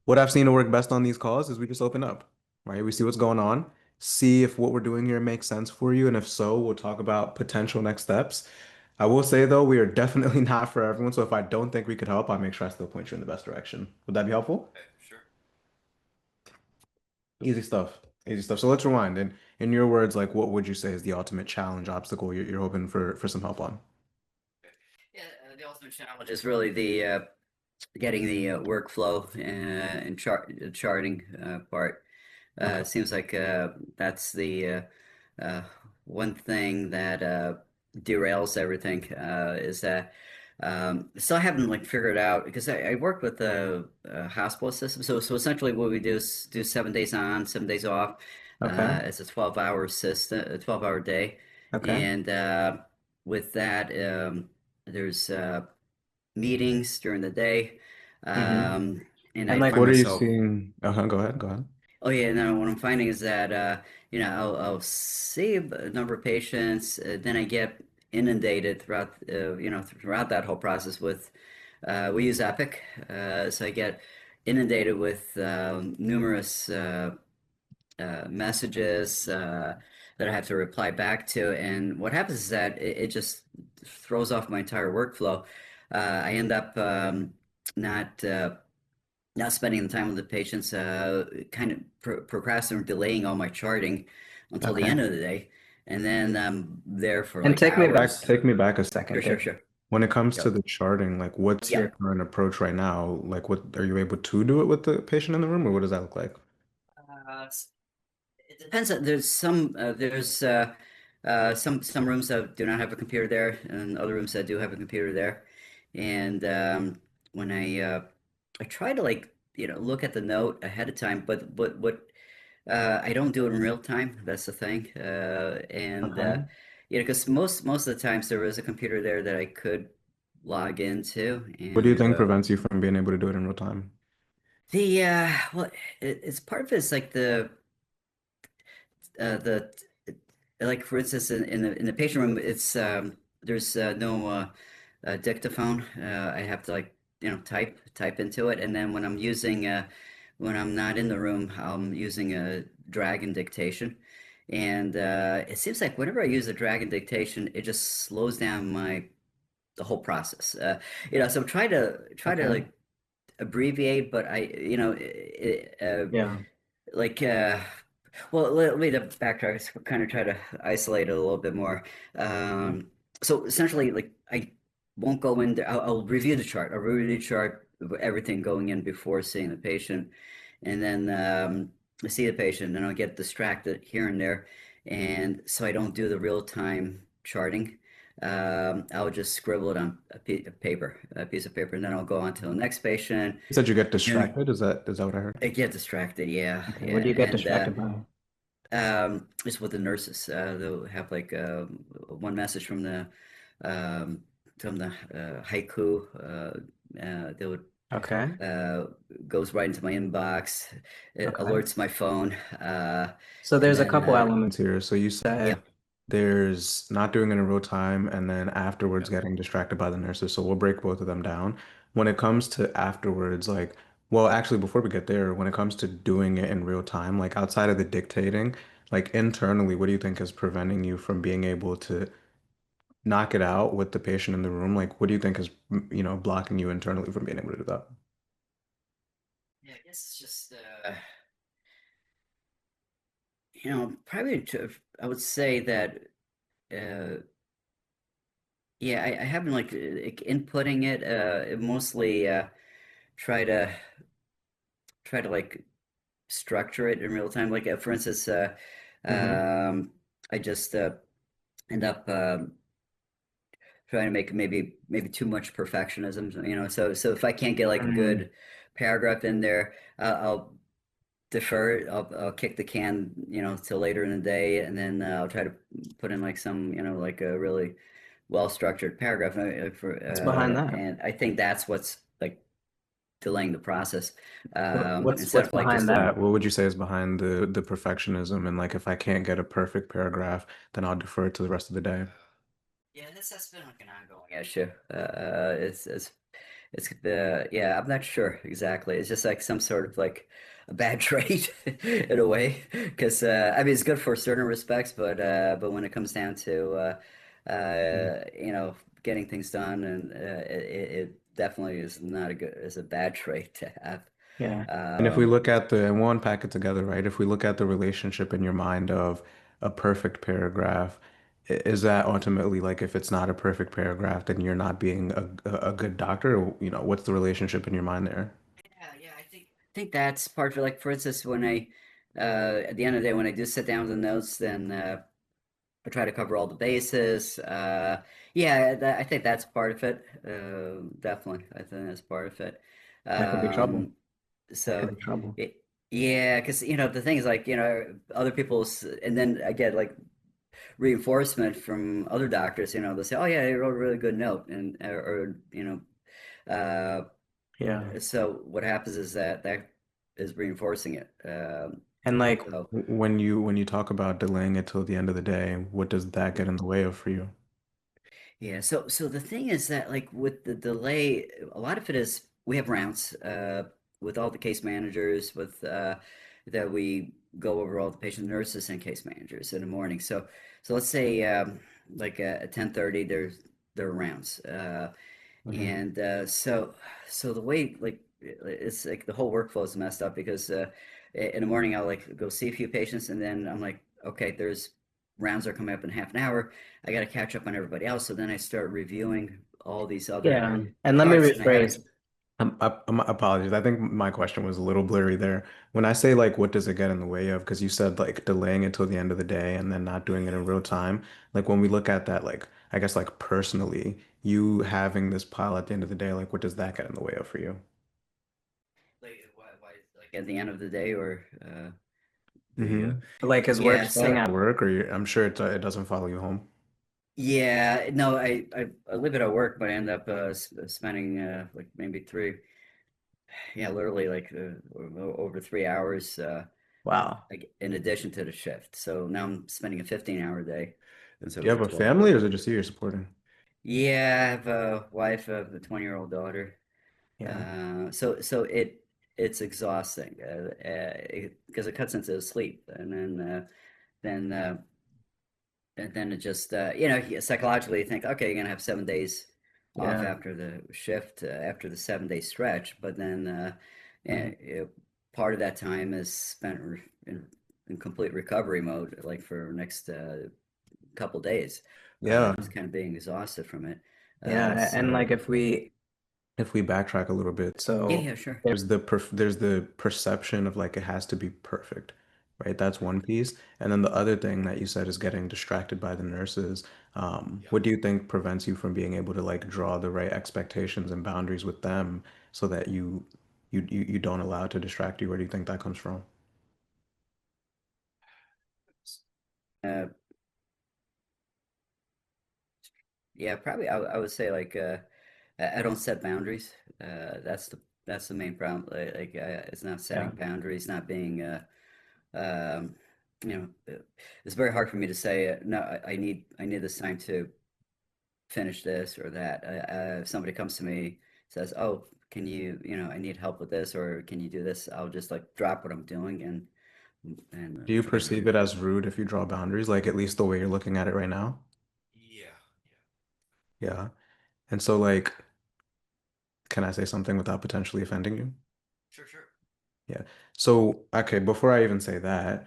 What I've seen to work best on these calls is we just open up, right? We see what's going on, see if what we're doing here makes sense for you, and if so, we'll talk about potential next steps. I will say though, we are definitely not for everyone. So if I don't think we could help, I'll make sure I still point you in the best direction. Would that be helpful? Okay, sure. Easy stuff. Easy stuff. So let's rewind. In your words, like what would you say is the ultimate challenge, obstacle you're hoping for some help on? Yeah, the ultimate challenge is really the getting the workflow and charting part. Seems like that's the one thing that derails everything. Is that still haven't like figured out because I work with the hospital system. So essentially, what we do is do 7 days on, 7 days off. Okay. It's a 12-hour system, a 12-hour day, Okay. and with that, there's meetings during the day, Mm-hmm. and And I like, find what are you myself. seeing? Uh-huh, go ahead. Go ahead. Oh yeah, no. What I'm finding is that I'll see a number of patients, then I get inundated throughout throughout that whole process with we use Epic, so I get inundated with numerous messages that I have to reply back to. And what happens is that it just throws off my entire workflow. I end up not not spending the time with the patients, kind of procrastinating, delaying all my charting until the Okay. end of the day, and then I'm there for And like hours. take me back a second Sure, sure, there. sure. When it comes to Yep. the charting, like what's your Yep. current approach right now? Like what are you able to do it with the patient in the room, or what does that look like? It depends. There's some rooms that do not have a computer there, and other rooms that do have a computer there. And when I try to like look at the note ahead of time, but what I don't do it in real time. That's the thing. And Okay. because most of the times there is a computer there that I could log into, What do you and think prevents you from being able to do it in real time? the well, it's part of it is like the like for instance in the patient room it's there's no dictaphone. I have to like type into it, and then when I'm not in the room, I'm using a dragon dictation. And it seems like whenever I use a dragon dictation, it just slows down the whole process. So try to Okay. like abbreviate, but Yeah. like well, let me backtrack. Kind of try to isolate it a little bit more. Um, so essentially, like I won't go in there. I'll review the chart. I'll review the chart of everything going in before seeing the patient, and then I see the patient, and I'll get distracted here and there, and so I don't do the real time charting. I'll just scribble it on a piece of paper, and then I'll go on to the next patient. You said you get And distracted. Is that what I heard? I get distracted, yeah, Okay. What do yeah, you get and distracted by? just with the nurses. They'll have like one message um, from the haiku. They would Okay. uh, goes right into my inbox. It Okay. alerts my phone, So and there's a then couple elements Here. So you yeah, said there's not doing it in real time and then afterwards yep. getting distracted by the nurses. So we'll break both of them down. When it comes to afterwards, like, well, actually, before we get there, when it comes to doing it in real time, like outside of the dictating, like internally, what do you think is preventing you from being able to knock it out with the patient in the room? Like, what do you think is, blocking you internally from being able to do that? Yeah, I guess it's just probably I would say that uh, yeah, I haven't like inputting it. Mostly try to like structure it in real time. Like for instance, Mm-hmm. I just end up trying to make maybe too much perfectionism. So if I can't get like a Mm, good paragraph in there, I'll defer it. I'll kick the can, till later in the day, and then I'll try to put in like some, like a really well structured paragraph. what's behind that? And I think that's what's like delaying the process. Instead What's of like behind just that? What would you say is behind the perfectionism and like if I can't get a perfect paragraph, then I'll defer it to the rest of the day? yeah, that's been like an ongoing issue. It's yeah, I'm not sure exactly. It's just like some sort of like a bad trait in a way, because I mean it's good for certain respects, but when it comes down to Mm, getting things done, and it definitely is not a good, it's a bad trait to have. yeah. And if we Um, look at and we'll unpack it together, right? If we look at the relationship in your mind of a perfect paragraph, is that ultimately like if it's not a perfect paragraph, then you're not being a good doctor? Or, what's the relationship in your mind there? yeah, I think that's part of it. Like for instance, when I at the end of the day, when I do sit down with the notes, then I try to cover all the bases. Yeah, I think that's part of it. Definitely, I think that's part of it. That could be trouble. Um, That could so, be trouble. yeah, because the thing is like other people's, and then I get like reinforcement from other doctors. They'll say, "Oh yeah, you wrote a really good note," and uh, Yeah. so what happens is that is reinforcing it. And like, So. When you talk about delaying it till the end of the day, what does that get in the way of for you? Yeah, so the thing is that like with the delay, a lot of it is we have rounds with all the case managers with that we go over all the patient nurses and case managers in the morning. So let's say like at 10:30 there are rounds, and so the way like it's like the whole workflow is messed up because in the morning I'll like go see a few patients and then I'm like, okay, there's rounds are coming up in half an hour. I got to catch up on everybody else. So then I start reviewing all these other Yeah. And let me parts, and I haven't. rephrase. Apologies. I think my question was a little blurry there. When I say like, what does it get in the way of? Because you said like delaying it till the end of the day and then not doing it in real time. Like when we look at that, like I guess like personally, you having this pile at the end of the day, like what does that get in the way of for you? Why, like at the end of the day, or Mm-hmm. Like, is work yeah, staying so out? Work, or I'm sure it doesn't follow you home. yeah, no, I live it at work, but I end up spending like maybe yeah, literally like over 3 hours Wow. like in addition to the shift. So now I'm spending a 15-hour day instead Do you of a have a 12 hour family, or is day. it just you you're supporting? Yeah, I have a wife, of a 20-year-old daughter. Yeah. So it's exhausting because it cuts into sleep, then and then it just psychologically you think, okay, you're gonna have 7 days off Yeah. after the shift, after the 7 day stretch, but then Mhm. part of that time is spent in complete recovery mode, like for next couple days, Yeah. just kind of being exhausted from it. Yeah. And So like If we backtrack a little bit, yeah, so yeah, sure. there's the perception of like it has to be perfect, right? That's one piece. And then the other thing that you said is getting distracted by the nurses. What do you think prevents you from being able to like draw the right expectations and boundaries with them so that you don't allow it to distract you? Where do you think that comes from? Uh, yeah, probably I would say like I don't set boundaries. That's the main problem. It's not setting yeah. boundaries, not being um, it's very hard for me to say no. I need this time to finish this or that. If somebody comes to me says, "Oh, can I need help with this, or can you do this?" I'll just like drop what I'm doing and Do you try perceive to. it as rude if you draw boundaries, like at least the way you're looking at it right now? Yeah. And so like, can I say something without potentially offending you? Sure, sure. Yeah. So, okay, before I even say that,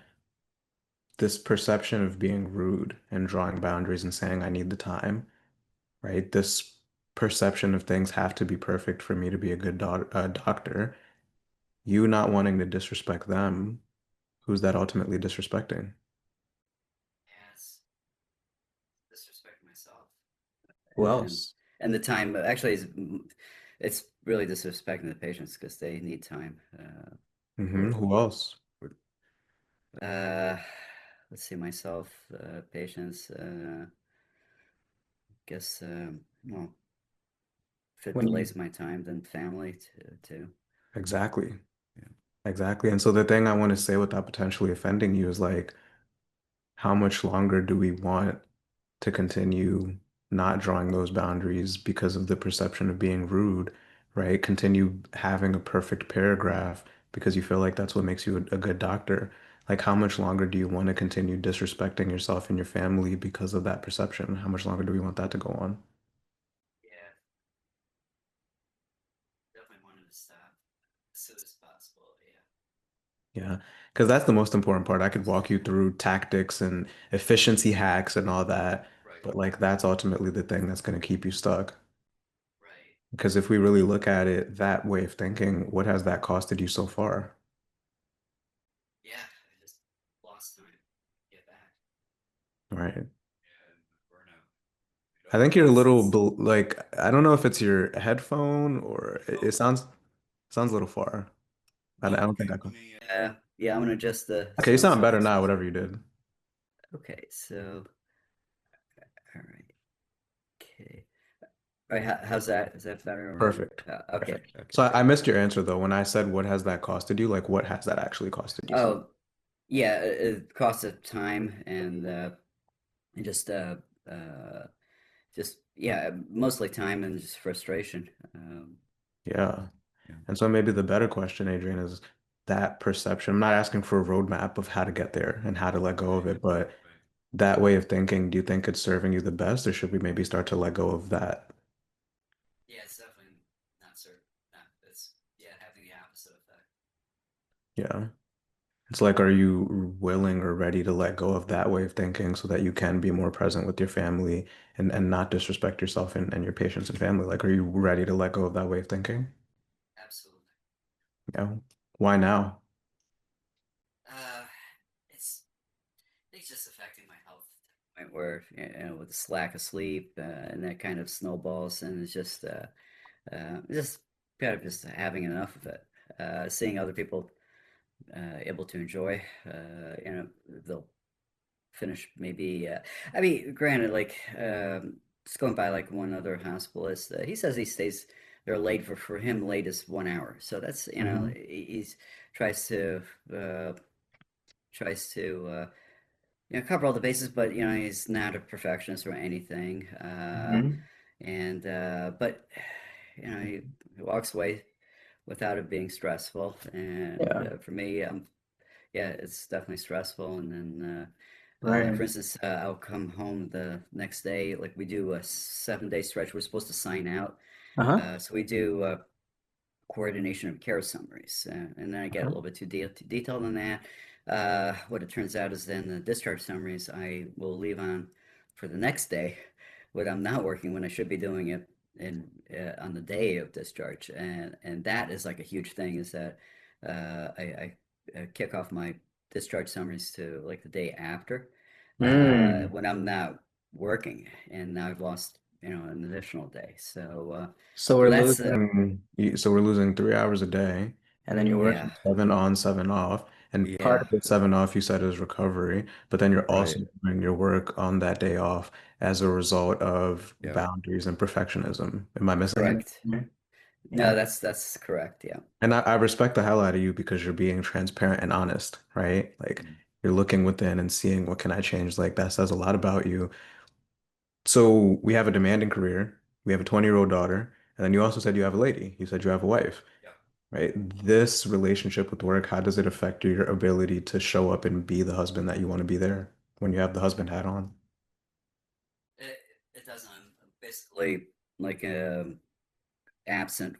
this perception of being rude and drawing boundaries and saying I need the time, right? This perception of things have to be perfect for me to be a good doctor. You not wanting to disrespect them, who's that ultimately disrespecting? Yes, disrespect myself. Who and else? and the time actually is it's really disrespecting the patients because they need time for, Who else? for uh let's see, myself, patients, guess well, if it When you delays my time, then family too. Exactly. Yeah. Exactly. And so the thing I want to say without potentially offending you is like, how much longer do we want to continue not drawing those boundaries because of the perception of being rude, right? Continue having a perfect paragraph because you feel like that's what makes you a good doctor. Like, how much longer do you want to continue disrespecting yourself and your family because of that perception? How much longer do we want that to go on? Yeah, definitely wanted to stop as soon as possible. Yeah. Yeah, because that's the most important part. I could walk you through tactics and efficiency hacks and all that, Right. but like that's ultimately the thing that's going to keep you stuck. Right. Because if we really look at it that way of thinking, what has that costed you so far? Yeah, I just lost time to get back. Right. Yeah, burnout. I think you're a little like I don't know if it's your headphone or it sounds a little far. I don't think I can. Yeah, I'm gonna adjust the Okay, you sound sound better settings. now, whatever you did. Okay, so all right. Okay. All right, how's that? Is that better? Perfect. Okay, Perfect. okay, So I good. missed your answer though. When I said what has that costed you, like what has that actually costed you so? Oh, yeah, cost of time and uh, just yeah, mostly time and just frustration. Yeah. Yeah. And so maybe the better question, Adrian, is that perception? I'm not asking for a roadmap of how to get there and how to let go of it, but that way of thinking, do you think it's serving you the best, or should we maybe start to let go of that? Yeah, it's definitely not certain. Not, it's yeah, having the opposite effect. Yeah. It's like, are you willing or ready to let go of that way of thinking so that you can be more present with your family and not disrespect yourself and your patients and family? Like, are you ready to let go of that way of thinking? Absolutely. Yeah. Why now? Uh, it's it's just affecting my health to the point where with this lack of sleep and that kind of snowballs, and it's just kind of just having enough of it. Seeing other people able to enjoy, they'll finish maybe. I mean, granted, like just going by like one other hospitalist, he says he stays there late for him. Late is 1 hour, so that's Hmm. he's tries to uh, tries to cover all the bases, but he's not a perfectionist or anything. Hmm. And but he walks away without it being stressful. And Yeah. for me, yeah, it's definitely stressful. And then, like Right. for instance, I'll come home the next day. Like we do a 7 day stretch. We're supposed to sign out, Uh-huh. so we do coordination of care summaries. And then I get a Uh-huh. little bit too detailed on that. What it turns out is then the discharge summaries I will leave on for the next day when I'm not working, when I should be doing it on the day of discharge. And that is like a huge thing, is that I kick off my discharge summaries to like the day after Mm. when I'm not working, and now I've lost an additional day. So So we're that's losing, So we're losing 3 hours a day, and then you're yeah. working. 7 on, 7 off. And part Yeah, of the 7 off you said is recovery, but then you're also right. doing your work on that day off as a result of Yeah, boundaries and perfectionism. Am I missing it? correct. No, Yeah. that's correct. Yeah. And I respect the hell out of you because you're being transparent and honest, right? Like Mm. you're looking within and seeing what can I change. Like that says a lot about you. So we have a demanding career. We have a 20-year-old daughter. And then you also said you have a lady. You said you have a wife, Yeah. right? This relationship with work, how does it affect your ability to show up and be the husband that you want to be there when you have the husband hat on? It it doesn't. I'm basically like absent,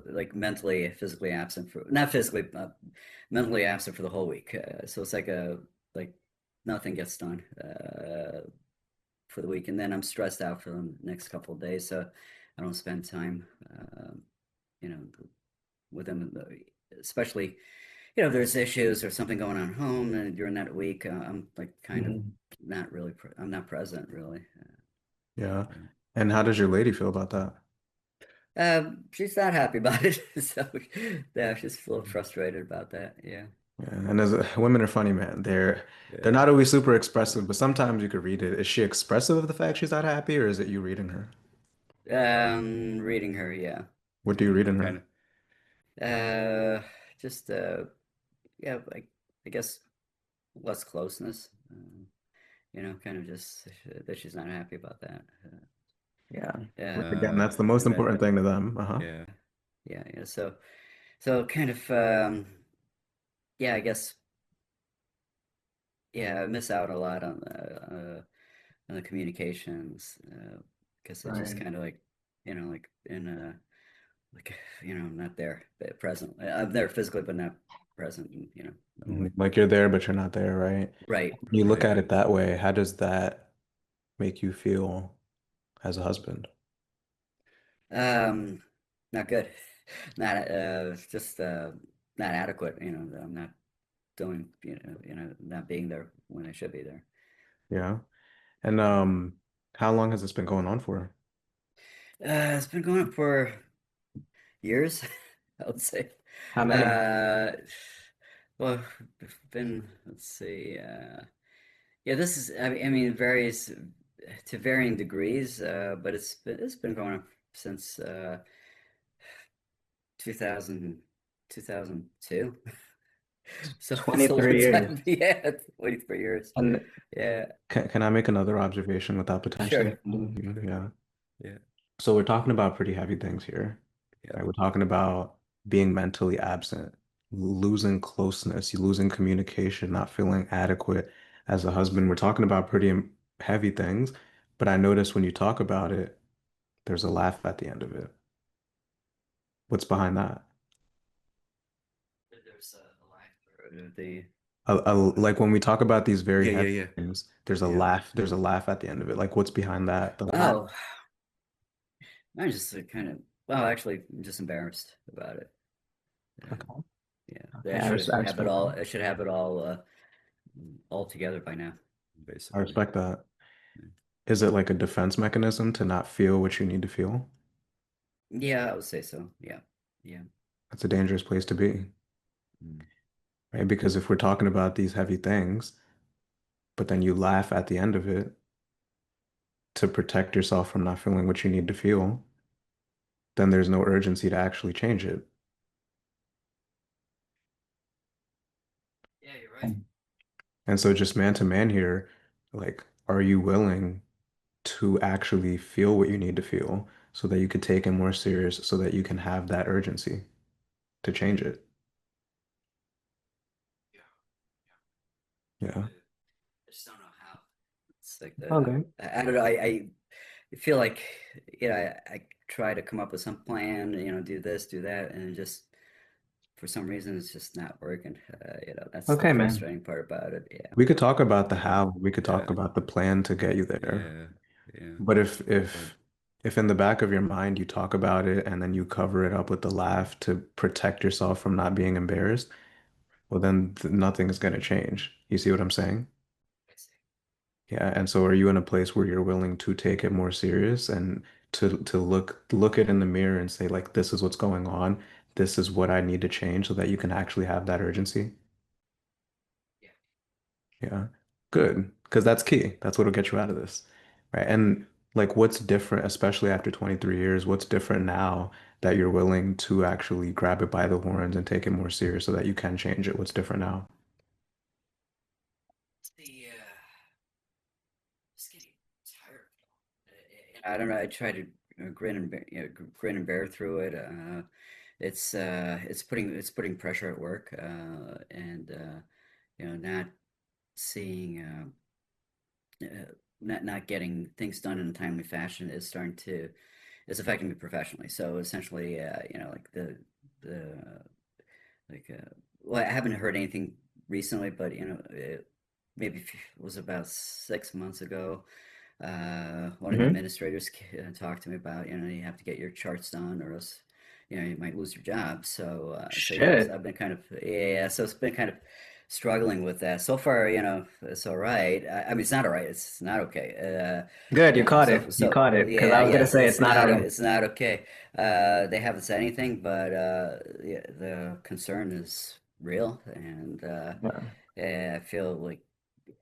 like mentally, physically absent for not physically, mentally absent for the whole week. So it's like like nothing gets done for the week, and then I'm stressed out for the next couple of days. So I don't spend time, you know, with them, especially if there's issues or something going on at home and during that week, I'm like kind of Mhm. not really, I'm not present really. Yeah. Yeah. And how does your lady feel about that? She's not happy about it, so yeah, she's a little frustrated about that. Yeah, Yeah. And as women are funny, man. They're yeah. not always super expressive, but sometimes you could read it. Is she expressive of the fact she's not happy, or is it you reading her? Reading her, yeah, What do you read in kind her? of. Just yeah, like I guess less closeness. Kind of just that she's not happy about that. Yeah. Which again, that's the most And then important thing to them. Uh-huh. yeah, yeah. So kind of yeah, I guess yeah, I miss out a lot on the communications because it's just Right. kind of like like in like not there present. I'm there physically, but not present. Mhm. Like you're there, but you're not there, right? Right, When you look right. at it that way, how does that make you feel as a husband? Um, Not good. Not just not adequate. I'm not doing. Not being there when I should be there. Yeah. And how long has this been going on for? It's been going on for years, I would say. How many? Uh, well, it's been, let's see. Yeah, this is, I mean, it varies to varying degrees, but it's been going on since 2000, 2002. So it's a long 23 years. time. Yeah, 23 years. And Yeah, Can I make another observation without sure. potentially offending you? Yeah. Yeah, So we're talking about pretty heavy things here, yeah. right? We're talking about being mentally absent. losing closeness, you losing communication, not feeling adequate as a husband. We're talking about pretty heavy things, but I notice when you talk about it, there's a laugh at the end of it. What's behind that? There's a line for the Like when we talk about these very yeah, yeah, heavy yeah. things, there's a Yeah. laugh, there's a laugh at the end of it. Like what's behind that? The laugh. Oh, I'm just kind of, well, actually, I'm just embarrassed about it. Okay. Yeah, Okay, I should I have it respect all. that. I should have it all together by now, I basically. respect that. Is it like a defense mechanism to not feel what you need to feel? Yeah, I would say so. Yeah, yeah. That's a dangerous place to be, Mm. right? Because if we're talking about these heavy things, but then you laugh at the end of it to protect yourself from not feeling what you need to feel, then there's no urgency to actually change it. Yeah, you're right. And so just man to man here, like, are you willing to actually feel what you need to feel so that you could take it more serious, so that you can have that urgency to change it? Yeah. I just don't know how. It's like the Okay. I don't know. I feel like I try to come up with some plan. Do this, do that, and just for some reason it's just not working. That's the Okay, man. frustrating part about it. Yeah, We could talk about the yeah, how, we could yeah, talk about the plan to get you there. yeah, yeah. But But if in the back of your mind you talk about it and then you cover it up with the laugh to protect yourself from not being embarrassed, well then nothing is going to change. You see what I'm saying? I see. Yeah, and so are you in a place where you're willing to take it more serious and to look it in the mirror and say like this is what's going on, this is what I need to change so that you can actually have that urgency? Yeah. Yeah. Good. Because that's key. That's what'll get you out of this. Right. And like what's different, especially after 23 years, what's different now that you're willing to actually grab it by the horns and take it more serious so that you can change it? What's different now? It's just getting tired. I don't know. I try to grin and bear through it. It's putting pressure at work, and not seeing not getting things done in a timely fashion is affecting me professionally. So essentially, like the like well, I haven't heard anything recently, but maybe it was about 6 months ago. One of the Hmm. administrators talked to me about, you have to get your charts done, or else, you might lose your job. So yeah, so Shit. I've been kind of yeah, so it's been kind of struggling with that. So far, it's all right. I mean, it's not all right. It's not okay. Good, you caught So it. You so caught it. Because I yeah, was gonna yes, say it's not all right. it's not okay. They haven't said anything, but yeah, the concern is real, and Yeah. yeah, I feel like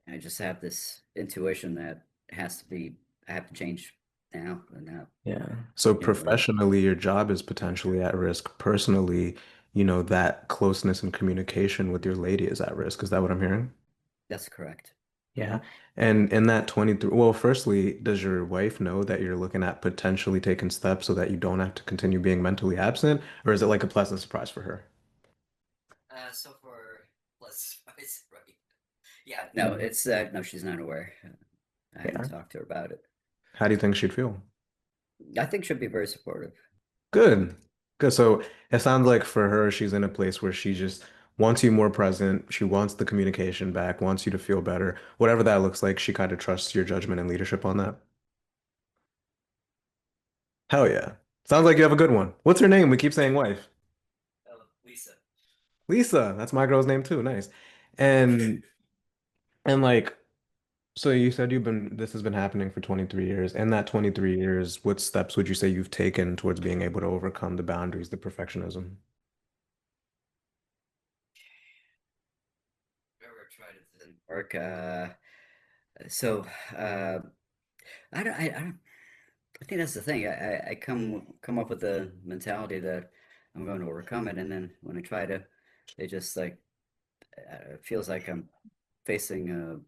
I just have this intuition that has to be, I have to change now and now. Yeah. So Really, professionally, your job is potentially at risk. Personally, that closeness and communication with your lady is at risk. Is that what I'm hearing? that's correct. Yeah. And in that 23, well, firstly, does your wife know that you're looking at potentially taking steps so that you don't have to continue being mentally absent? Or is it like a pleasant surprise for her? So for let's right. Yeah, no, Mhm. it's no, she's not aware. I haven't Yeah. talked to her about it. How do you think she'd feel? I think she'll be very supportive. Good. Good. So it sounds like for her, she's in a place where she just wants you more present. She wants the communication back, wants you to feel better. Whatever that looks like, she kind of trusts your judgment and leadership on that. Hell yeah. Sounds like you have a good one. What's her name? We keep saying wife. Oh, Lisa. Lisa. That's my girl's name too. Nice. And and like so you said this has been happening for 23 years. In that 23 years, what steps would you say you've taken towards being able to overcome the boundaries, the perfectionism? Never tried it, didn't work. So uh, I don't. I think that's the thing. I come up with the mentality that I'm going to overcome it, and then when I try to, it just like it feels like I'm facing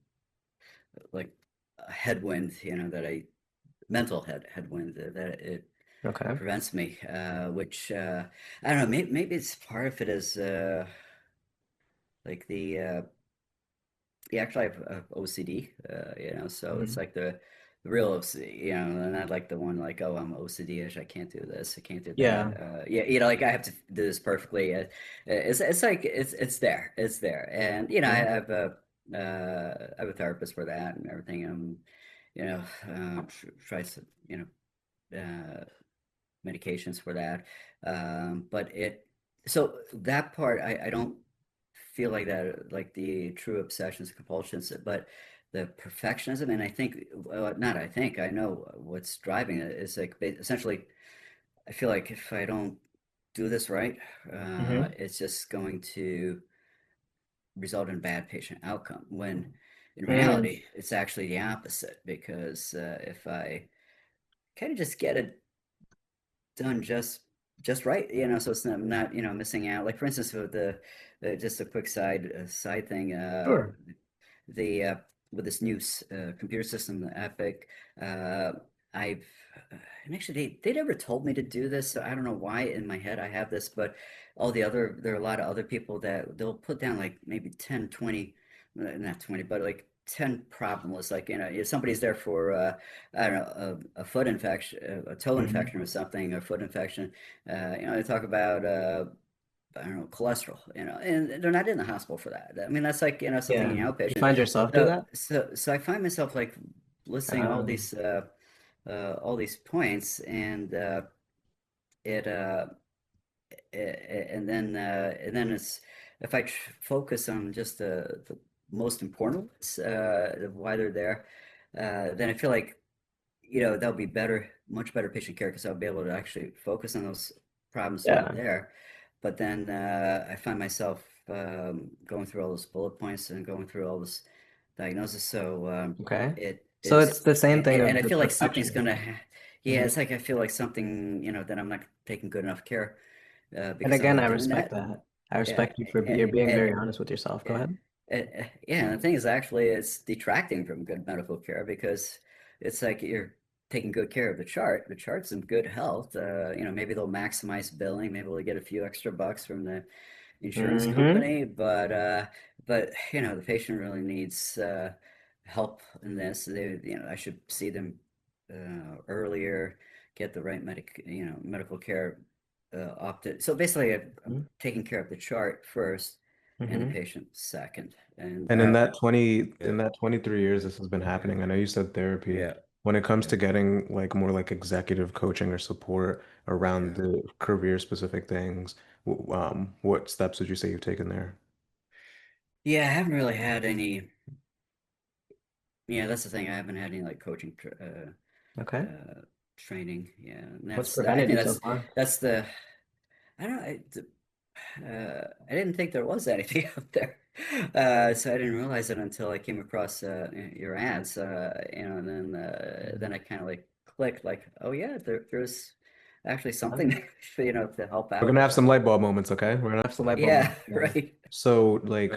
like a headwind, that mental headwind that it Okay. prevents me. Which I don't know. Maybe it's part of it is. like the yeah, actually, I have OCD, so it's like the real OCD, and not like the one like, oh, I'm OCD-ish, I can't do this, I can't do Yeah. that. Yeah, like I have to do this perfectly. It's like it's there, and I have a therapist for that and everything. Try to medications for that. But so that part, I don't feel like that, like the true obsessions and compulsions, but the perfectionism, and I think, well, not I think, I know what's driving it is like essentially, I feel like if I don't do this right, it's just going to result in bad patient outcome. When in reality, it's actually the opposite, because if I kind of just get it done just right, so it's not missing out. Like for instance, with the just a quick side thing, Sure. the with this new computer system, the Epic, I've and actually they never told me to do this, so I don't know why in my head I have this, but there are a lot of other people that they'll put down like maybe 10, 20, not 20, but like 10 problem lists. Like, if somebody's there for I don't know, a foot infection, a toe infection or something, a foot infection. They talk about I don't know, cholesterol, and they're not in the hospital for that. I mean, that's like, something in Yeah. You outpatient. find yourself do that? So I find myself like listing all these points, and it and then it's, if I focus on just the most important ones, why they're there, then I feel like, that'll be much better patient care, because I'll be able to actually focus on those problems that are Yeah. there. But then I find myself going through all those bullet points and going through all this diagnosis. So Okay. it So is, it's the same thing and of I the feel like something's perfection. gonna, yeah, it's like I feel like something, that I'm not taking good enough care And because I'm again, not I doing respect that. that. I Yeah, respect you for you're being very honest with yourself. Go yeah, ahead. yeah. And the thing is, actually, it's detracting from good medical care, because it's like you're taking good care of the chart. The chart's in good health. Maybe they'll maximize billing. Maybe they'll get a few extra bucks from the insurance company. But the patient really needs help in this. I should see them earlier, get the right medical care opted. So basically, I'm taking care of the chart first and the Mm-hmm. patient second. And And Yeah. in that 23 years this has been happening, I know you said therapy. Yeah. When it comes Yeah. to getting like more like executive coaching or support around Yeah. the career specific things, what steps would you say you've taken there? yeah, I haven't really had any. Yeah, that's the thing. I haven't had any like coaching Okay. training. Yeah, and What's I prevented think you so far? that's the I don't know. I didn't think there was anything out there, so I didn't realize it until I came across your ads. And then I kind of like clicked, like, oh yeah, there's actually something to help We're out. gonna have some light bulb moments, okay? We're gonna have some light bulb Yeah, moments. Yeah. right. So, like,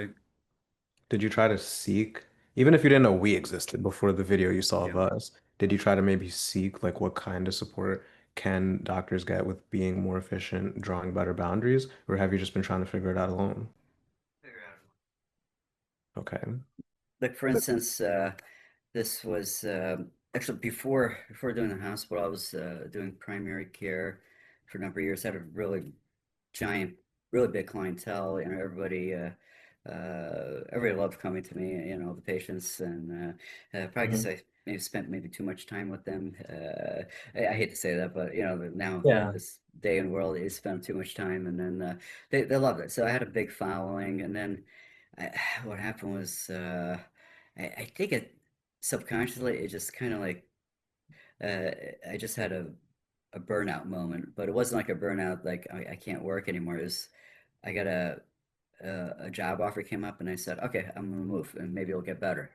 did you try to seek, even if you didn't know we existed before the video you saw of Yeah. us, did you try to maybe seek like what kind of support can doctors get with being more efficient, drawing better boundaries, or have you just been trying to figure it out alone? Okay. Like for instance, this was actually before doing the hospital. I was doing primary care for a number of years. I had a giant, really big clientele. Everybody loved coming to me. The patients, and probably because Mhm. I maybe spent maybe too much time with them. I hate to say that, but now Yeah. this day and world is spent too much time, and then they loved it. So I had a big following, and then what happened was I think it subconsciously it just kind of like uh, I just had a burnout moment, but it wasn't like a burnout like I can't work anymore. It was I got a job offer came up, and I said, okay, I'm gonna move, and maybe it'll get better.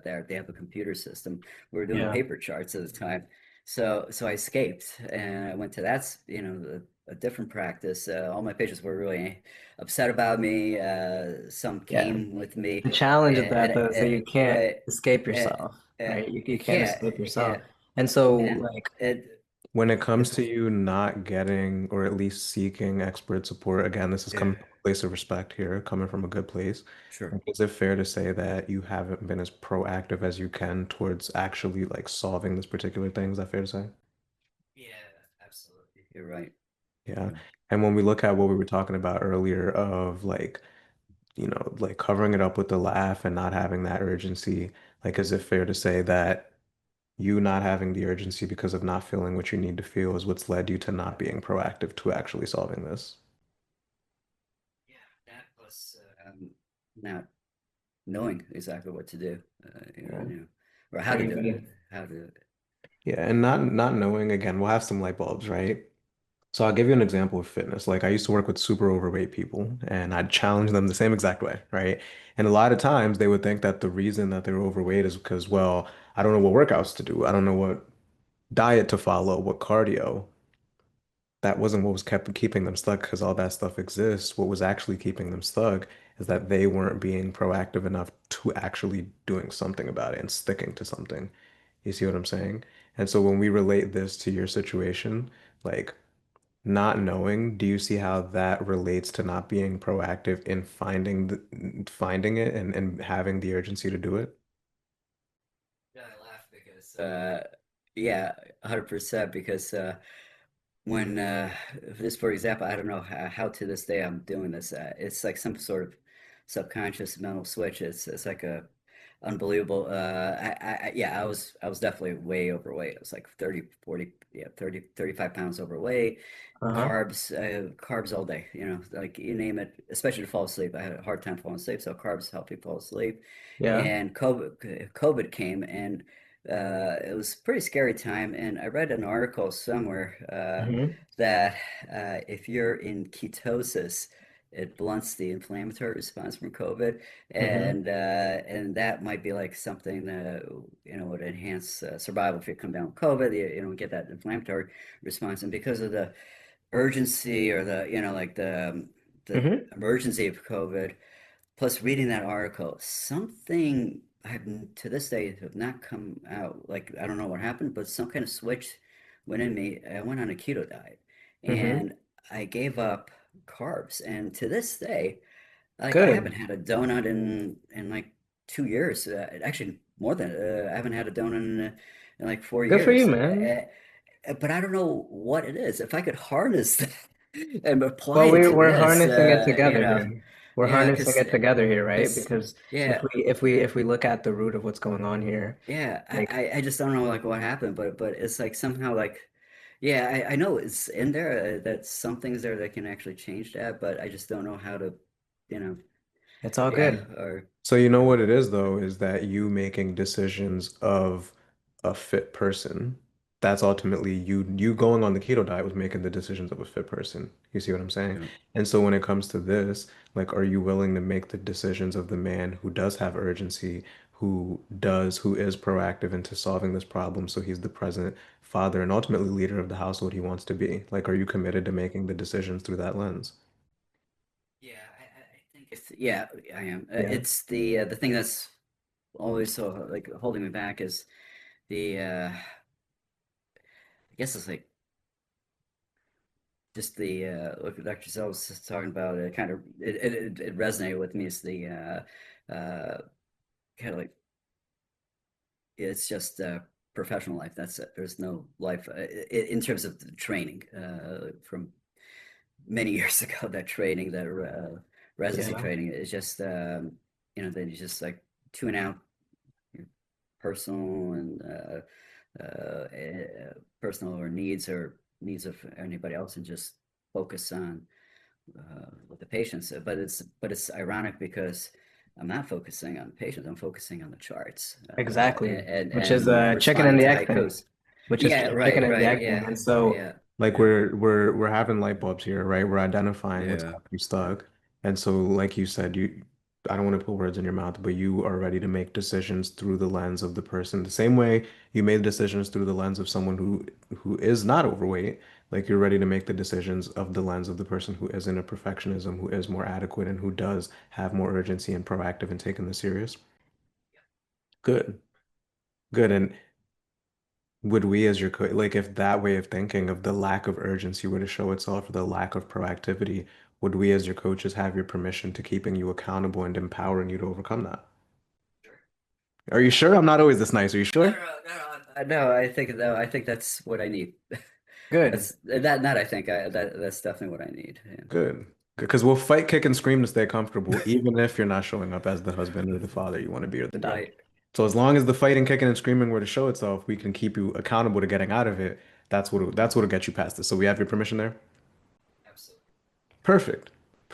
There they have a computer system. We were doing Yeah. paper charts at the time, so I escaped and I went to a different practice. All my patients were really upset about me. Some Yeah. came with me, The challenge of that though is that you and, can't escape uh, yourself, right? You can't yeah, escape yeah, yourself. And so and like it. When it comes to you not getting or at least seeking expert support, again, this is coming Yeah, from a place of respect here, coming from a good place. sure. Like, is it fair to say that you haven't been as proactive as you can towards actually like solving this particular thing? Is that fair to say? Yeah, absolutely. You're right. Yeah. Yeah. And when we look at what we were talking about earlier of like, like covering it up with the laugh and not having that urgency, like, is it fair to say that you not having the urgency because of not feeling what you need to feel is what's led you to not being proactive to actually solving this? Yeah, that plus not knowing exactly what to do, Yeah. or how I to do it, mean, how to do it. yeah, and not knowing again, we'll have some light bulbs, right? So I'll give you an example of fitness. Like I used to work with super overweight people and I'd challenge them the same exact way, right? And a lot of times they would think that the reason that they're overweight is because, well, I don't know what workouts to do. I don't know what diet to follow, what cardio. That wasn't what was kept keeping them stuck because all that stuff exists. What was actually keeping them stuck is that they weren't being proactive enough to actually doing something about it and sticking to something. You see what I'm saying? And so when we relate this to your situation, like not knowing, do you see how that relates to not being proactive in finding it and having the urgency to do it? Yeah, I laugh because yeah, 100% because when this for example, I don't know how to this day I'm doing this. It's like some sort of subconscious mental switch. It's like a unbelievable. Yeah, I was definitely way overweight. I was like 30, 40, yeah, 30, 35 pounds overweight. Uh-huh. Carbs all day, like you name it, especially to fall asleep. I had a hard time falling asleep, so carbs help you fall asleep. Yeah. And COVID came, and it was a pretty scary time. And I read an article somewhere Hmm. that if you're in ketosis, it blunts the inflammatory response from COVID, Hmm. and that might be like something that would enhance survival if you come down with COVID. You don't get that inflammatory response, and because of the urgency or the like the Hmm. emergency of COVID, plus reading that article, something I've to this day have not come out. Like I don't know what happened, but some kind of switch went in me. I went on a keto diet, Hmm. and I gave up carbs. And to this day, like I haven't Good. had a donut in like 2 years. Actually, more than I haven't had a donut in like four Good for you, years. man. But I don't know what it is. If I could harness that and apply Well, it to we're this, harnessing it together here. We're yeah, harnessing it together here, right? because Because yeah, if we look at the root of what's going on here, yeah, like I just don't know like what happened, but it's like somehow like yeah, I know it's in there that some things there that can actually change that, but I just don't know how to, you know, it's all yeah, good. or So you know what it is though, is that you making decisions of a fit person. That's ultimately you going on the keto diet was making the decisions of a fit person. You see what I'm saying? you And so when it comes to this, like are you willing to make the decisions of the man who does have urgency, who is proactive into solving this problem, so he's the present father and ultimately leader of the household he wants to be? Like are you committed to making the decisions through that lens? yeah, I think it's yeah, I am. Yeah. It's the thing that's always so like holding me back is the I guess it's like just the what Dr. Zell was talking about. It kind of it resonated with me. Is the kind of like it's just professional life. That's it. There's no life in terms of the training from many years ago. That training, that residency Yeah. training, is just then you just like tune out your personal and personal or needs of anybody else and just focus on with the patients. But it's ironic because I'm not focusing on the patients. I'm focusing on the charts Exactly. Which is and chicken and responding the to egg thing. haikus. Which is Yeah, chicken right, and the right, egg thing. yeah, And so yeah, like yeah, we're having light bulbs here, right? We're identifying what's yeah, got you stuck. And so like you said, I don't want to put words in your mouth, but you are ready to make decisions through the lens of the person. The same way you made decisions through the lens of someone who is not overweight, like you're ready to make the decisions of the lens of the person who isn't a perfectionism, who is more adequate and who does have more urgency and proactive in taking this serious. Good. Good. And Would we as your coach, like if that way of thinking of the lack of urgency were to show itself or the lack of proactivity, would we as your coaches have your permission to keeping you accountable and empowering you to overcome that? Are you sure? I'm not always this nice. Are you No, sure? no, I think no, I think that's what I need. Good. That I think that's definitely what I need. Yeah. Good. Because we'll fight, kick, and scream to stay comfortable, even if you're not showing up as the husband or the father you want to be or the dad. Right. So as long as the fighting, kicking, and screaming were to show itself, we can keep you accountable to getting out of it. That's what'll get you past this. So we have your permission there? Absolutely. Perfect.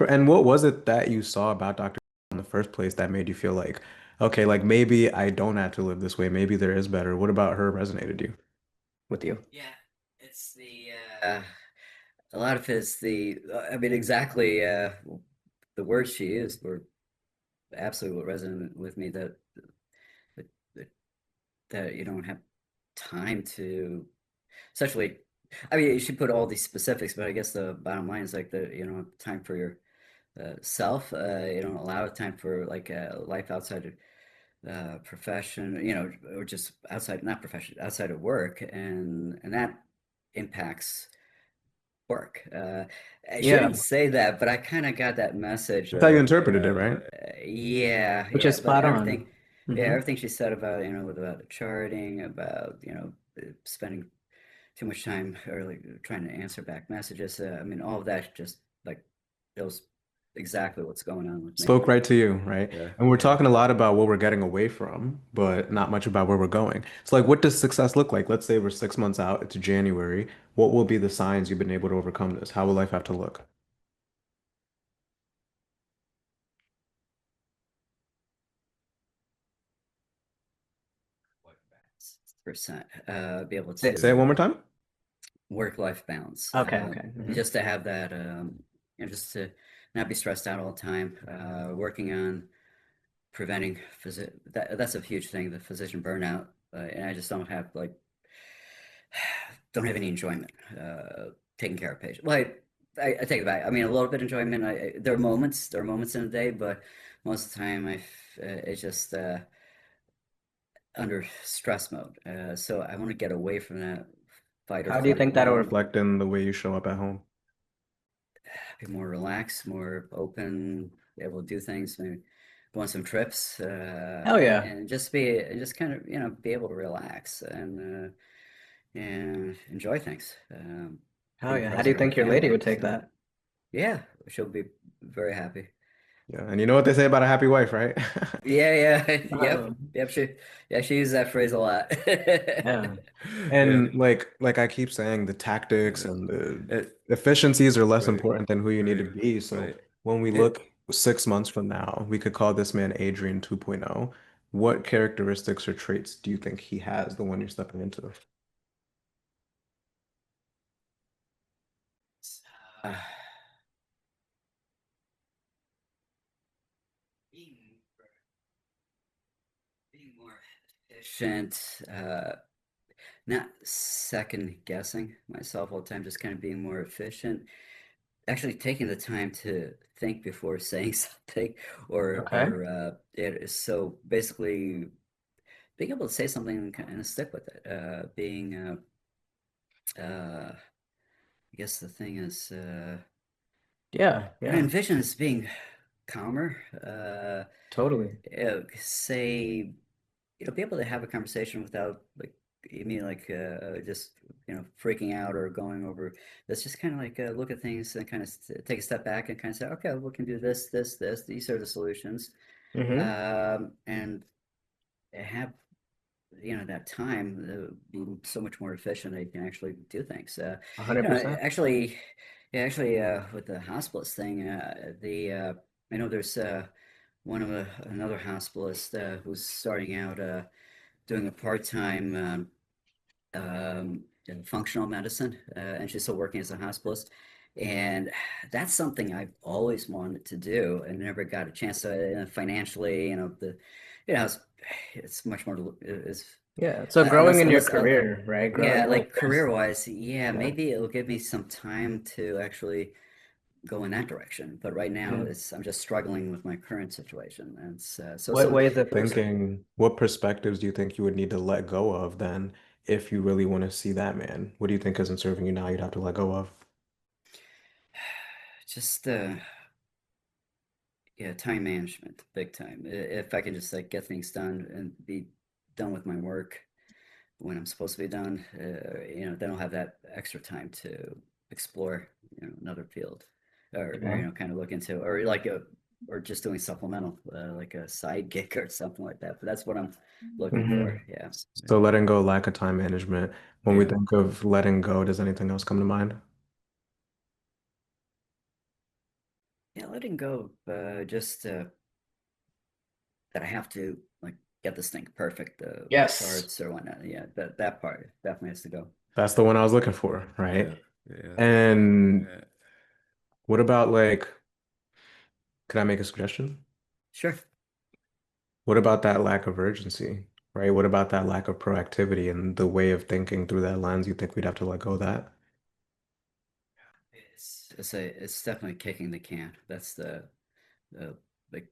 And what was it that you saw about Dr. in the first place that made you feel like, okay, like maybe I don't have to live this way. Maybe there is better. What about her resonated you with you? Yeah, it's a lot of it's I mean, exactly the words she used were absolutely what resonated with me that, that, that you don't have time to, essentially, I mean, you should put all these specifics, but I guess the bottom line is like you don't have time for your self. You don't allow time for like life outside of profession, or just outside, not profession, outside of work, and that impacts work. I Yeah. shouldn't say that, but I kind of got that message. That's how you interpreted it, right? Yeah, Which yeah, is but spot on. everything, yeah, everything she said about about the charting, about spending too much time or like trying to answer back messages. I mean, all of that just like knows exactly what's going on with me. Spoke right to you, right? Yeah, And we're yeah. talking a lot about what we're getting away from, but not much about where we're going. So, like, what does success look like? Let's say we're 6 months out, it's January. What will be the signs you've been able to overcome this? How will life have to look? Percent. Be able Say it one more time. Work-life balance. Okay, okay. Just to have that, just to not be stressed out all the time. Working on preventing that's a huge thing, the physician burnout. And I just don't have don't have any enjoyment taking care of patients. Well, I take it back. I mean, a little bit of enjoyment. There are moments in a day, but most of the time it's just under stress mode. So I want to get away from that fight or How do you flight think that'll mode. reflect in the way you show up at home? Be more relaxed, more open, able to do things, maybe go on some trips. Hell yeah. And just kind of, be able to relax and enjoy things. Hell Be yeah. How do you present think with your lady family. would take So, that? yeah, she'll be very happy. Yeah, and you know what they say about a happy wife, right? Yeah, Um, yep. She uses that phrase a lot. Yeah. And like I keep saying, the tactics and the efficiencies are less Right, important than who you need to right, be. So right. when we It, look 6 months from now, we could call this man Adrian 2.0. What characteristics or traits do you think he has, the one you're stepping into? uh, being, being more efficient, not second guessing myself all the time, just kind of being more efficient, actually taking the time to think before saying something Okay. it is, so basically being able to say something and kind of stick with it, being I guess the thing is Yeah, I yeah, envision as being calmer, totally. say, be able to have a conversation without like, you mean like just freaking out or going over. Let's just kind of like look at things and kind of take a step back and kind of say, okay, we can do this, this, this. These are the solutions, Mm-hmm. and have that time be so much more efficient that you can actually do things. 100%. Actually, yeah, actually, with the hospice thing, I know there's another hospitalist who's starting out doing a part-time in functional medicine, and she's still working as a hospitalist. And that's something I've always wanted to do and never got a chance to, financially, it's much more, it's, Yeah. So growing in your unless, career, right? yeah, Growing like like there's career-wise, yeah, yeah. maybe it'll give me some time to actually go in that direction. But right now, Yeah. I'm just struggling with my current situation, and so What some ways of thinking, what perspectives do you think you would need to let go of then if you really want to see that man? What do you think isn't serving you now you'd have to let go of? Just yeah, time management, big time. If I can just like get things done and be done with my work when I'm supposed to be done, then I'll have that extra time to explore, another field, or Yeah. kind of look into, or just doing supplemental, like a side gig or something like that. But that's what I'm looking Hmm. for. Yeah. So letting go, lack of time management. When we Yeah. think of letting go, does anything else come to mind? Yeah, letting go, just that I have to like get this thing perfect, with the Yes. charts or whatnot. Yeah, that part definitely has to go. That's the one I was looking for, right? Yeah, yeah, And yeah. what about like, can I make a suggestion? Sure. What about that lack of urgency, right? What about that lack of proactivity and the way of thinking through that lens? You think we'd have to let go of that? It's definitely kicking the can. That's the like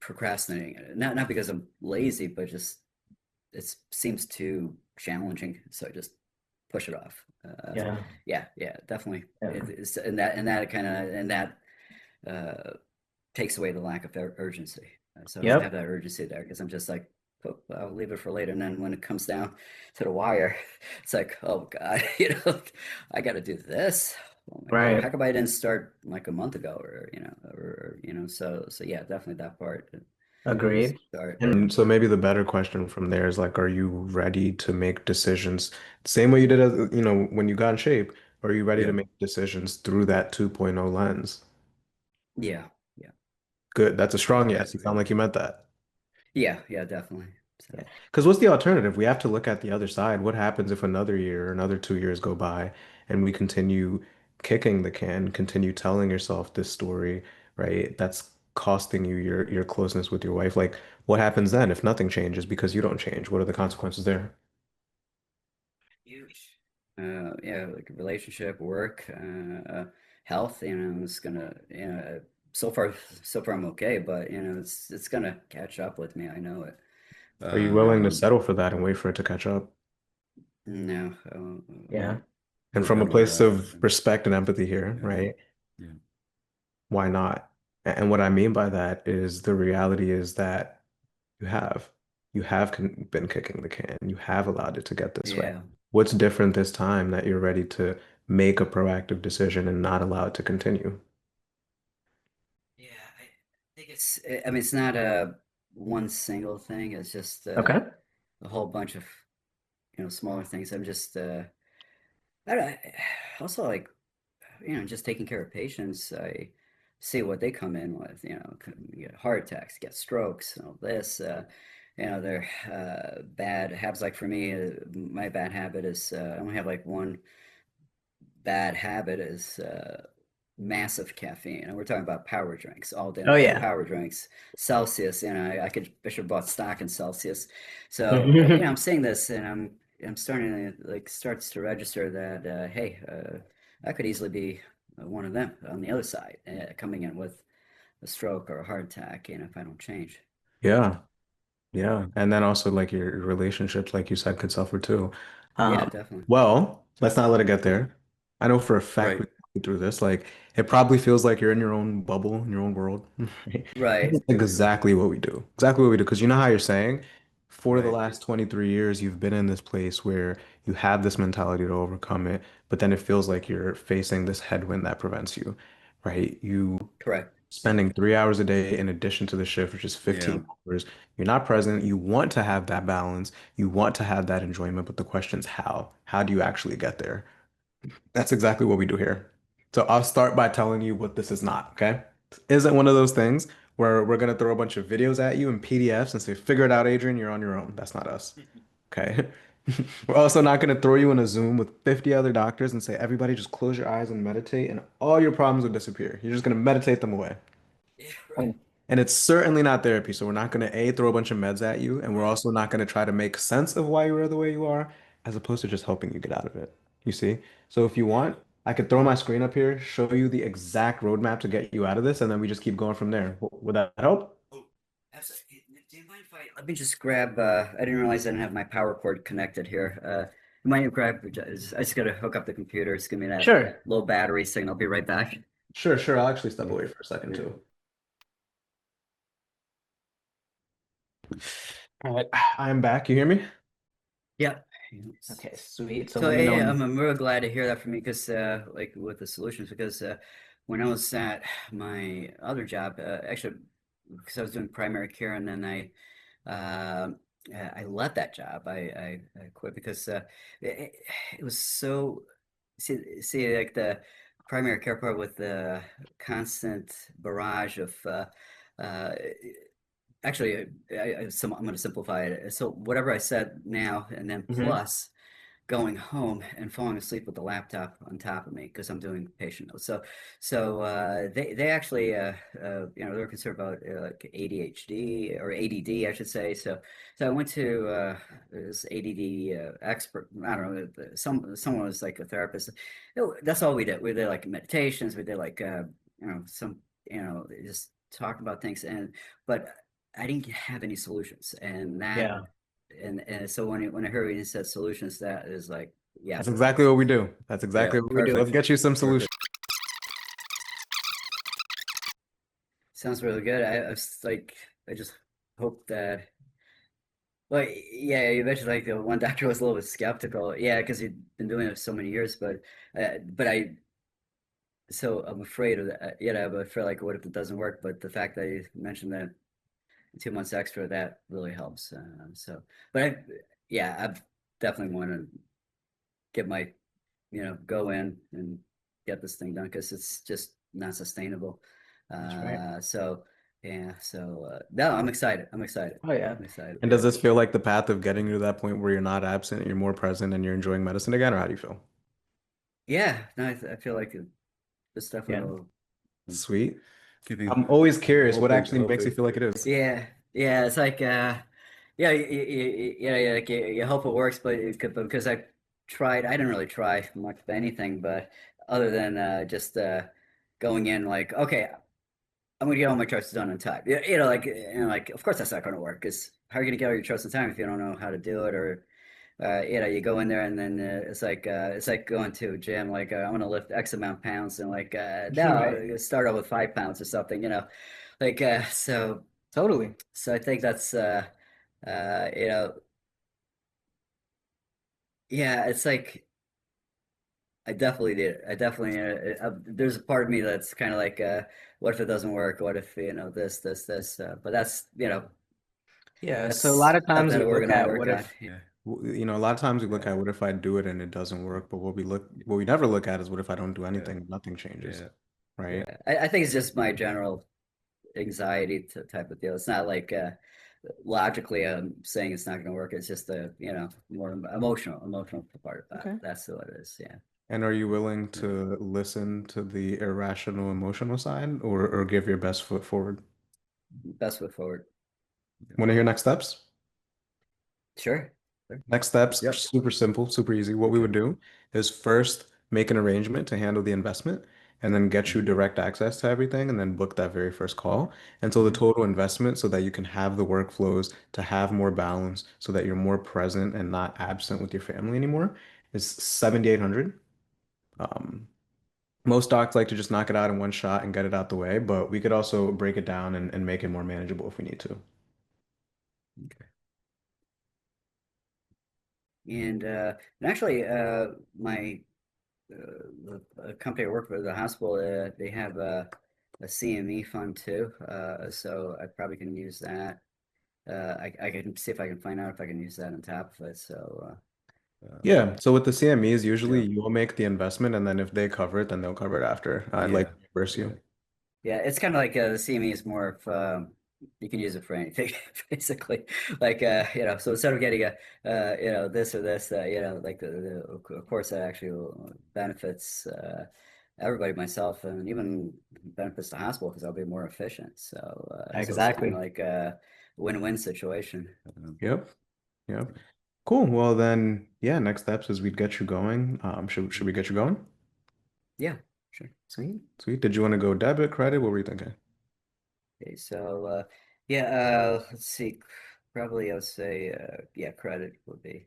procrastinating. Not because I'm lazy, but just it seems too challenging, so I just push it off. Yeah. Yeah, definitely. Yeah. It's and that takes away the lack of urgency. So I don't have Yep. that urgency there because I'm just like, oh, I'll leave it for later. And then when it comes down to the wire, it's like, oh God, I got to do this. Oh my God, how Right. come I didn't start like a month ago, so yeah, definitely that part. Agreed. Start. And so maybe the better question from there is like, are you ready to make decisions the same way you did, when you got in shape? Or are you ready to Yeah. make decisions through that 2.0 lens? Yeah, yeah, Good. That's a strong Yeah, yes. You sound yeah. like you meant that. yeah, definitely. Yeah. So Because what's the alternative? We have to look at the other side. What happens if another year or another 2 years go by and we continue kicking the can, continue telling yourself this story, right? That's costing you your closeness with your wife. Like, what happens then if nothing changes because you don't change? What are the consequences there? huge. Yeah, like relationship, work, health. It's gonna. So far I'm okay, but it's gonna catch up with me. I know it. Are you willing to Um, settle for that and wait for it to catch up? No, Yeah. And from a place remember, of respect and empathy here, yeah, right? yeah, Why not? And what I mean by that is the reality is that you have. You have been kicking the can. You have allowed it to get this way. yeah, What's different this time that you're ready to make a proactive decision and not allow it to continue? yeah. I think I mean, it's not a one single thing. It's just Okay. a whole bunch of smaller things. I'm just I don't, also like just taking care of patients. I see what they come in with. You get heart attacks, get strokes, and all this. They're bad habits. Like for me, my bad habit is I only have like one bad habit is massive caffeine. And we're talking about power drinks all day Oh long. yeah. Power drinks, Celsius. I should have bought stock in Celsius. So I'm saying this, and I'm starting to starts to register that hey, I could easily be one of them on the other side, coming in with a stroke or a heart attack, if I don't change. Yeah, yeah. And then also like your relationships, like you said, could suffer too. Yeah, Um, definitely. well, let's not let it get there. I know for a fact we right. can get through this. Like it probably feels like you're in your own bubble, in your own world. Right? This Right, is exactly what we do. Exactly what we do. Because you know how you're saying, for the Right. last 23 years, you've been in this place where you have this mentality to overcome it, but then it feels like you're facing this headwind that prevents you, right? You correct. spending 3 hours a day in addition to the shift, which is Yeah. 15 hours. You're not present. You want to have that balance. You want to have that enjoyment, but the question is how? How do you actually get there? That's exactly what we do here. So I'll start by telling you what this is not, okay? This isn't one of those things where we're gonna throw a bunch of videos at you and PDFs and say, figure it out, Adrian, you're on your own. That's not us. Okay. We're also not going to throw you in a Zoom with 50 other doctors and say, everybody just close your eyes and meditate, and all your problems will disappear. You're just going to meditate them away. Yeah, right. And it's certainly not therapy. So we're not going to A, throw a bunch of meds at you, and we're also not going to try to make sense of why you are the way you are, as opposed to just helping you get out of it. You see? So if you Yeah. want, I could throw my screen up here, show you the exact roadmap to get you out of this, and then we just keep going from there. Would that help? Oh, absolutely. Do you mind if I let me just grab. I didn't realize I didn't have my power cord connected here. You might grab. I just got to hook up the computer. It's giving me that Sure. low battery signal. I'll be right back. Sure, sure. I'll actually step away for a second too. All right, I'm back. You hear me? Yeah. Okay, sweet. So So let me know. yeah, I'm real glad to hear that from you because, like with the solutions, because when I was at my other job, actually, because I was doing primary care, and then uh, I left that job. I quit because it, it was so see like the primary care part with the constant barrage of uh, actually I'm going to simplify it. So whatever I said now and then Mhm. plus going home and falling asleep with the laptop on top of me because I'm doing patient notes. So they actually they're concerned about like ADHD or ADD I should say. So I went to this ADD expert. I don't know. Someone was like a therapist. That's all we did. We did like meditations. We did like some just talk about things but I didn't have any solutions and that Yeah. and so when I heard you said solutions, that is like, yeah, That's exactly what we do. That's exactly yeah, what we do. Let's perfect. get you some solutions. Sounds really good. I just hope that, well, yeah, you mentioned like the one doctor was a little bit skeptical. Yeah, because he'd been doing it so many years, but so I'm afraid of that. But I feel like, what if it doesn't work? But the fact that you mentioned that 2 months extra, that really helps. But I definitely want to get my go in and get this thing done because it's just not sustainable. That's right. So yeah, no, I'm excited. I'm excited. Oh yeah. I'm excited. And does this feel like the path of getting you to that point where you're not absent, you're more present, and you're enjoying medicine again, or how do you feel? Yeah, no, I feel like this Yeah. definitely will Sweet. give you I'm always curious, what Hopefully, actually makes you feel like it is? yeah, yeah. It's like yeah, you hope it works, but because I tried, I didn't really try much of anything, but other than just going in like, okay, I'm gonna get all my charts done on time. Like of course that's not gonna work because how are you gonna get all your charts on time if you don't know how to do it or you go in there and then it's like going to a gym like I'm gonna lift X amount of pounds and like Right. no start out with 5 pounds or something like Totally. so I think that's you know yeah it's like I definitely did it. I definitely there's a part of me that's kind of like what if it doesn't work? What if this but that's Yeah. So a that's lot of times something we that we're look gonna at work what on. if, Yeah. A lot of times we look at what if I do it and it doesn't work, but what we never look at is what if I don't do anything, nothing changes, right? Yeah, I think it's just my general anxiety type of deal. It's not like logically I'm saying it's not going to work. It's just a more emotional part of that. Okay. That's what it is. Yeah, And are you willing to listen to the irrational emotional side or give your best foot forward? best foot forward. Want to hear next steps? Sure. Next steps, Yep. super simple, super easy. What we would do is first make an arrangement to handle the investment and then get you direct access to everything and then book that very first call. And so the total investment so that you can have the workflows to have more balance so that you're more present and not absent with your family anymore is 7,800. Um, Most docs like to just knock it out in one shot and get it out the way, but we could also break it down and make it more manageable if we need to. And actually, my the company I work with, the hospital, they have a CME fund too. So I probably can use that. I can see if I can find out if I can use that on top of it. Yeah, so with the CMEs, usually Yeah. you'll make the investment, and then if they cover it, then they'll cover it after. I'd like to reimburse you. Yeah, it's kind of like the CME is more of you can use it for anything basically. Like so instead of getting a this or this, like of course that actually benefits everybody, myself, and even benefits the hospital because I'll be more efficient. So it's kind exactly. of like a win-win situation. Yep, yep. Cool. Well, then, yeah, next steps is we'd get you going. Should we get you going? Yeah, sure. Sweet, sweet. Did you want to go debit, credit? What were you thinking? Okay, so let's see. probably I'll say yeah, credit would be.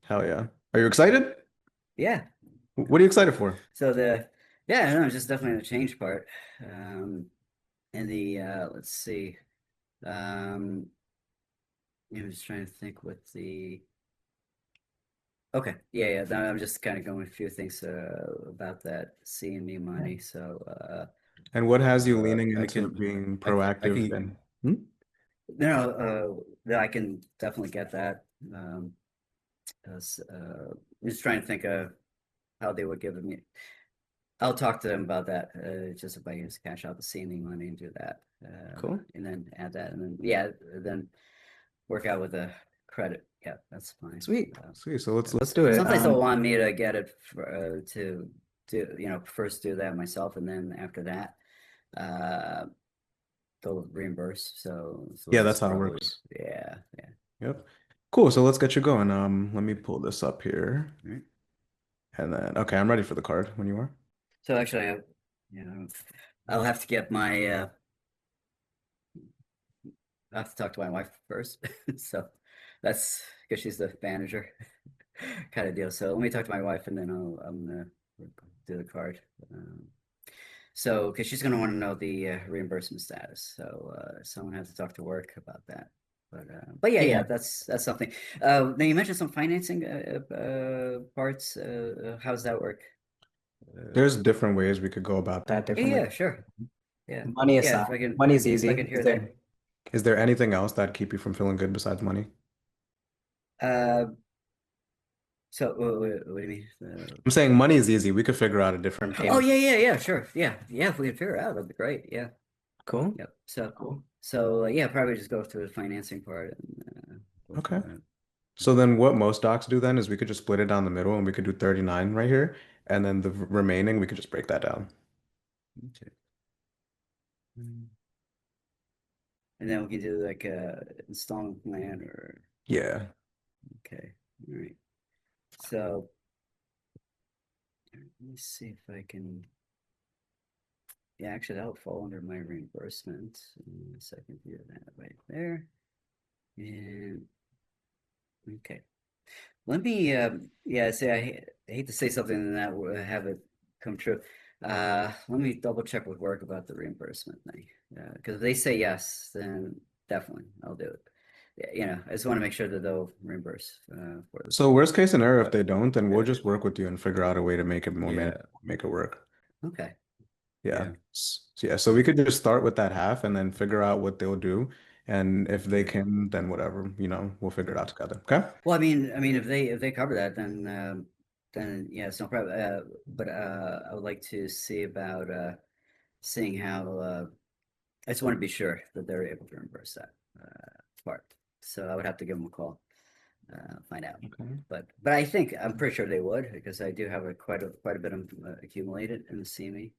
Hell yeah. Are you excited? Yeah. What are you excited for? So yeah, no, just definitely the change part. And the let's see. I'm just trying to think what the. Okay, yeah. I'm just kind of going a few things about that C&E money. So And what has you leaning I into can being I proactive can and no, I can definitely get that. I'm just trying to think of how they would give me. I'll talk to them about that. Just if I can just cash out the CME money and do that, cool? and then add that, and then yeah, then work out with the credit. Yeah, that's fine. Sweet. Sweet. So let's Let's do it. Sometimes they'll want me to get it to do, first do that myself, and then after that, uh, they'll reimburse. So yeah, this that's is how it probably works. yeah. Yep. Cool. So let's get you going. Let me pull this up here. All right. And then okay, I'm ready for the card when you are. So actually, I'll have to get my. I have to talk to my wife first. So that's because she's the manager kind of deal. So let me talk to my wife and then I'm gonna do the card. So because she's gonna want to know the reimbursement status. So someone has to talk to work about that. But yeah, that's something. Now you mentioned some financing parts. How does that work? There's different ways we could go about that differently. Yeah, sure. Yeah, Money aside, if I can, money's if easy. I can hear that. Is there anything else that'd keep you from feeling good besides money? Uh, so what do you mean? I'm saying money is easy. We could figure out a different Oh payment. yeah, sure. Yeah. If we can figure it out, that'd be great. Yeah. Cool. Yep. So Cool. yeah, probably just go through the financing part and go Okay. from there. So then what most docs do then is we could just split it down the middle and we could do 39 right here. And then the remaining, we could just break that down. Okay. And then we can do like a installment plan or Yeah. okay. All right. So let me see if I can. Yeah, actually, that'll fall under my reimbursement. So I can do that right there. And okay. Let me, yeah, say I hate to say something and that will have it come true. Let me double check with work about the reimbursement thing. Because if they say yes, then definitely I'll do it. Yeah, I just want to make sure that they'll reimburse for this. So worst case scenario, if they don't, then we'll just work with you and figure out a way to make it more manageable, make it work. Okay. Yeah. So we could just start with that half and then figure out what they'll do. And if they can, then whatever, we'll figure it out together. Okay? Well, I mean, if they cover that, then yeah, it's no problem. But I would like to see about seeing how. I just want to be sure that they're able to reimburse that part. So I would have to give them a call, find out. Okay. But I'm pretty sure they would because I do have quite a bit of accumulated in the CME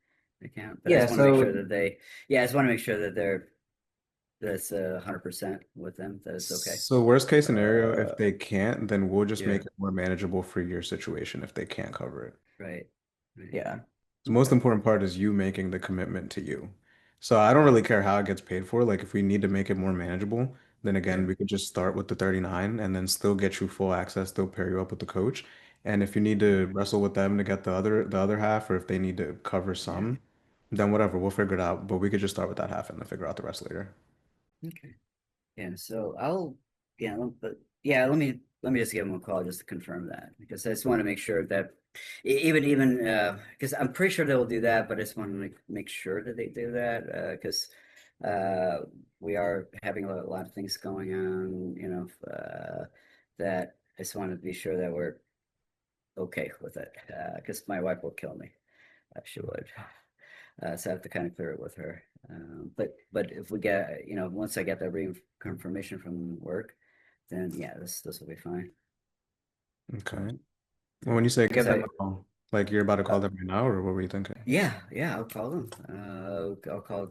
account. But I just want to make sure that I just want to make sure that that's 100% with them that it's okay. So worst case scenario, if they can't, then we'll just make Yeah. it more manageable for your situation if they can't cover it. Right. Yeah. The most important part is you making the commitment to you. So I don't really care how it gets paid for. Like if we need to make it more manageable, then again, we could just start with the 39 and then still get you full access, still pair you up with the coach. And if you need to wrestle with them to get the other half, or if they need to cover some, then whatever, we'll figure it out. But we could just start with that half and then figure out the rest later. Okay. Yeah, so but let me just give them a call just to confirm that because I just want to make sure that even because I'm pretty sure they'll do that, but I just want to make sure that they do that because we are having a lot of things going on, that I just want to be sure that we're okay with it because my wife will kill me. She would. So I have to kind of clear it with her. But if we get, once I get that confirmation from work, then yeah, this will be fine. Okay. Well, when you say give them I- a call, like you're about to call them right now, or what were you thinking? Yeah, I'll call them. I'll call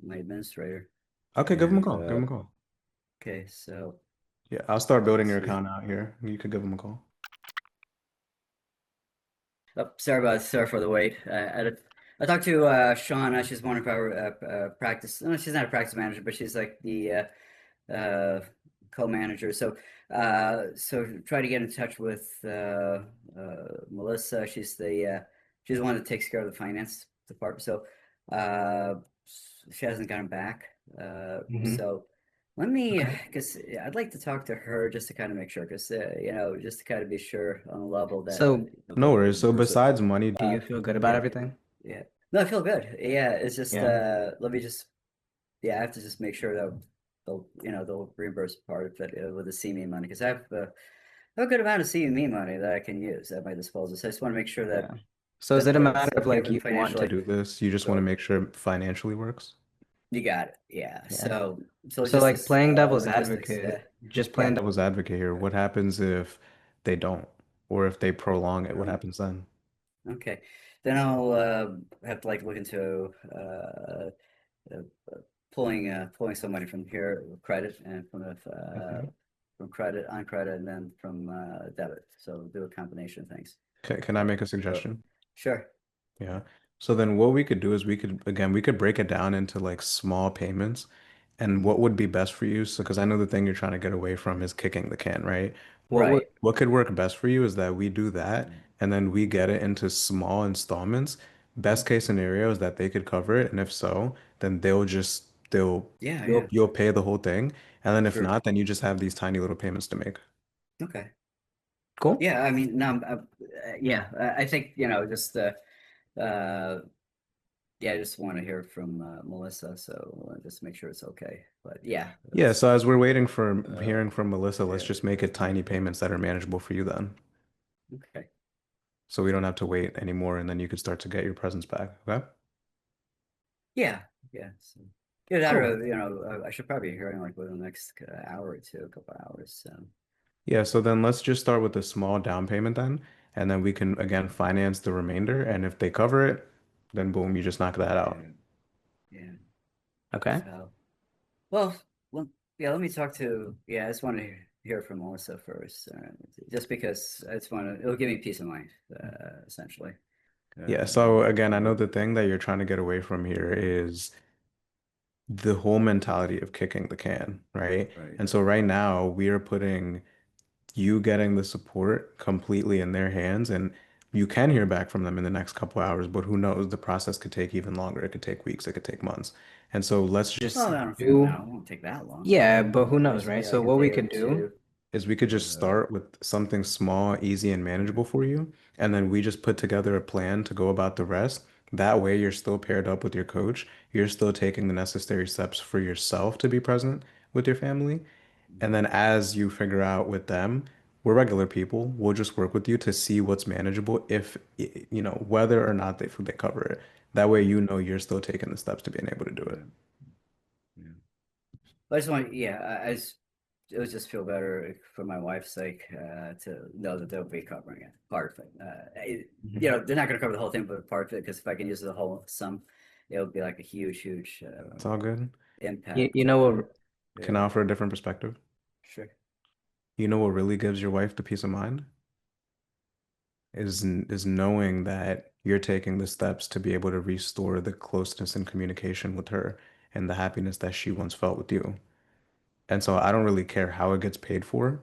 my administrator. Okay, give them a And, call. Give them a call. Okay, so Yeah, I'll start building your Sweet. account out here. You could give them a call. sorry for the wait. I talked to Shauna. She's one of our practice. No, she's not a practice manager, but she's like the co-manager. So try to get in touch with Melissa. She's the one that takes care of the finance department. So she hasn't gotten back. So let me, because I'd like to talk to her just to kind of make sure, because just to kind of be sure on a level that. So No worries. So person- besides money, do you feel good about everything? Yeah. No, I feel good. Yeah, it's just Yeah. let me just I have to just make sure that they'll reimburse part of it with the CME money, because I have a good amount of CME money that I can use at my disposal. So I just want to make sure that Yeah. So is it a matter of like given you want to to do this, you just want to make sure it financially works. You got it. Yeah. Yeah. So So just like playing devil's logistics, advocate, just Playing playing devil's advocate here, what happens if they don't, or if they prolong it? What Um, happens then? Okay. Then I'll have to look into uh, pulling some money from here, credit, and from credit on credit, and then from debit. So do a combination of things. Can I make a suggestion? Sure. Yeah. So then what we could do is we could break it down into like small payments. And what would be best for you? So, because I know the thing you're trying to get away from is kicking the can, right? Right. What could work best for you is that we do that and then we get it into small installments. Best case scenario is that they could cover it, and if so, then Yeah. you'll pay the whole thing. And then if Sure. not, then you just have these tiny little payments to make. Okay. Cool. Yeah. I mean, no, yeah. I think just I just want to hear from Melissa, so just make sure it's okay. But yeah. Yeah, so as we're waiting for hearing from Melissa, let's yeah. just make it tiny payments that are manageable for you then. Okay. So we don't have to wait anymore, and then you could start to get your presents back. Okay? Yeah. Yeah. So, that Cool. or I should probably be hearing within the next hour or two, a couple hours. So. Yeah, so then let's just start with a small down payment then, and then we can again finance the remainder. And if they cover it, then boom, you just knock that out. Yeah. Okay. So, well, yeah. Let me talk to. Yeah, I just want to hear from Melissa first, just because I just want to. It'll give me peace of mind, essentially. Yeah, so again, I know the thing that you're trying to get away from here is the whole mentality of kicking the can, right? Right. And so right now we are putting you getting the support completely in their hands, and you can hear back from them in the next couple hours, but who knows? The process could take even longer. It could take weeks, it could take months. And so let's just Well, I don't think do. no, it won't take that long. Yeah, but who knows, Maybe right? So a what we day or could do two. is we could just start with something small, easy, and manageable for you, and then we just put together a plan to go about the rest. That way, you're still paired up with your coach. You're still taking the necessary steps for yourself to be present with your family. And then as you figure out with them, we're regular people. We'll just work with you to see what's manageable if, whether or not they cover it. That way, you're still taking the steps to being able to do it. Yeah. I just want, it would just feel better for my wife's sake to know that they'll be covering it, part of it. They're not going to cover the whole thing, but part of it, because if I can use the whole sum, it'll be like a huge It's all good. impact. you know what Can I offer a different perspective? Sure. You know what really gives your wife the peace of mind? Is knowing that you're taking the steps to be able to restore the closeness and communication with her and the happiness that she once felt with you. And so I don't really care how it gets paid for,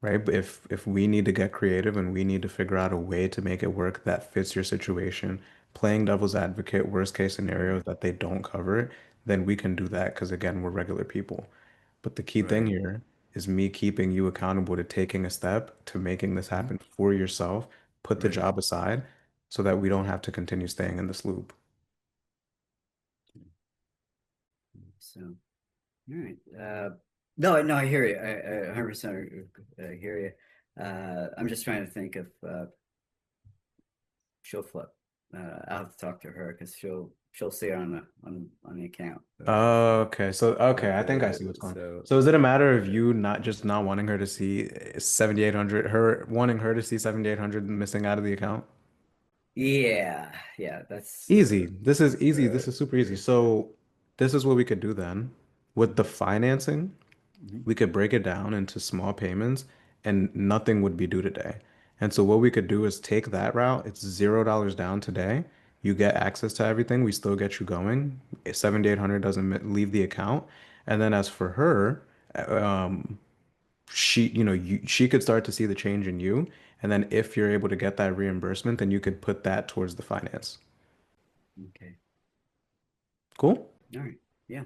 right? But if we need to get creative and we need to figure out a way to make it work that fits your situation, playing devil's advocate, worst case scenario is that they don't cover it, then we can do that because again, we're regular people. But the key thing here is me keeping you accountable to taking a step to making this happen for yourself. Put the Right. job aside so that we don't have to continue staying in this loop. So, all right. No, I hear you. I 100% hear you. I'm just trying to think if she'll flip. I'll have to talk to her because she'll see it on the account. Okay, I think I see what's going on. So is it a matter of you not wanting her to see 7,800, her wanting her to see 7,800 missing out of the account? Yeah, that's Easy. This is easy. This is super easy. So this is what we could do then. With the financing, we could break it down into small payments and nothing would be due today. And so what we could do is take that route. It's $0 down today. You get access to everything. We still get you going. 7,800 doesn't leave the account. And then as for her, she could start to see the change in you. And then if you're able to get that reimbursement, then you could put that towards the finance. Okay. Cool? All right. Yeah.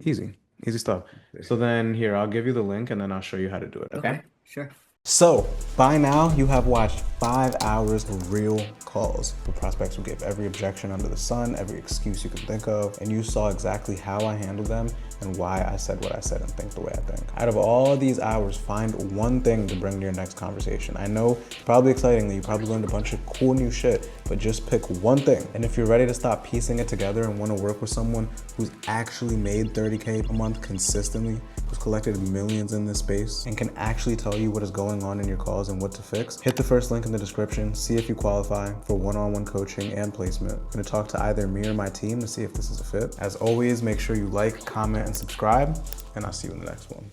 Easy stuff. So then here, I'll give you the link and then I'll show you how to do it. Okay. Sure. So by now you have watched 5 hours of real calls with prospects who gave every objection under the sun, every excuse you could think of, and you saw exactly how I handled them and why I said what I said and think the way I think. Out of all these hours, find one thing to bring to your next conversation. I know it's probably exciting that you probably learned a bunch of cool new shit, but just pick one thing. And if you're ready to stop piecing it together and want to work with someone who's actually made 30K a month consistently, who's collected millions in this space, and can actually tell you what is going on in your calls and what to fix, hit the first link in the description, see if you qualify for one-on-one coaching and placement. I'm gonna talk to either me or my team to see if this is a fit. As always, make sure you like, comment, and subscribe, and I'll see you in the next one.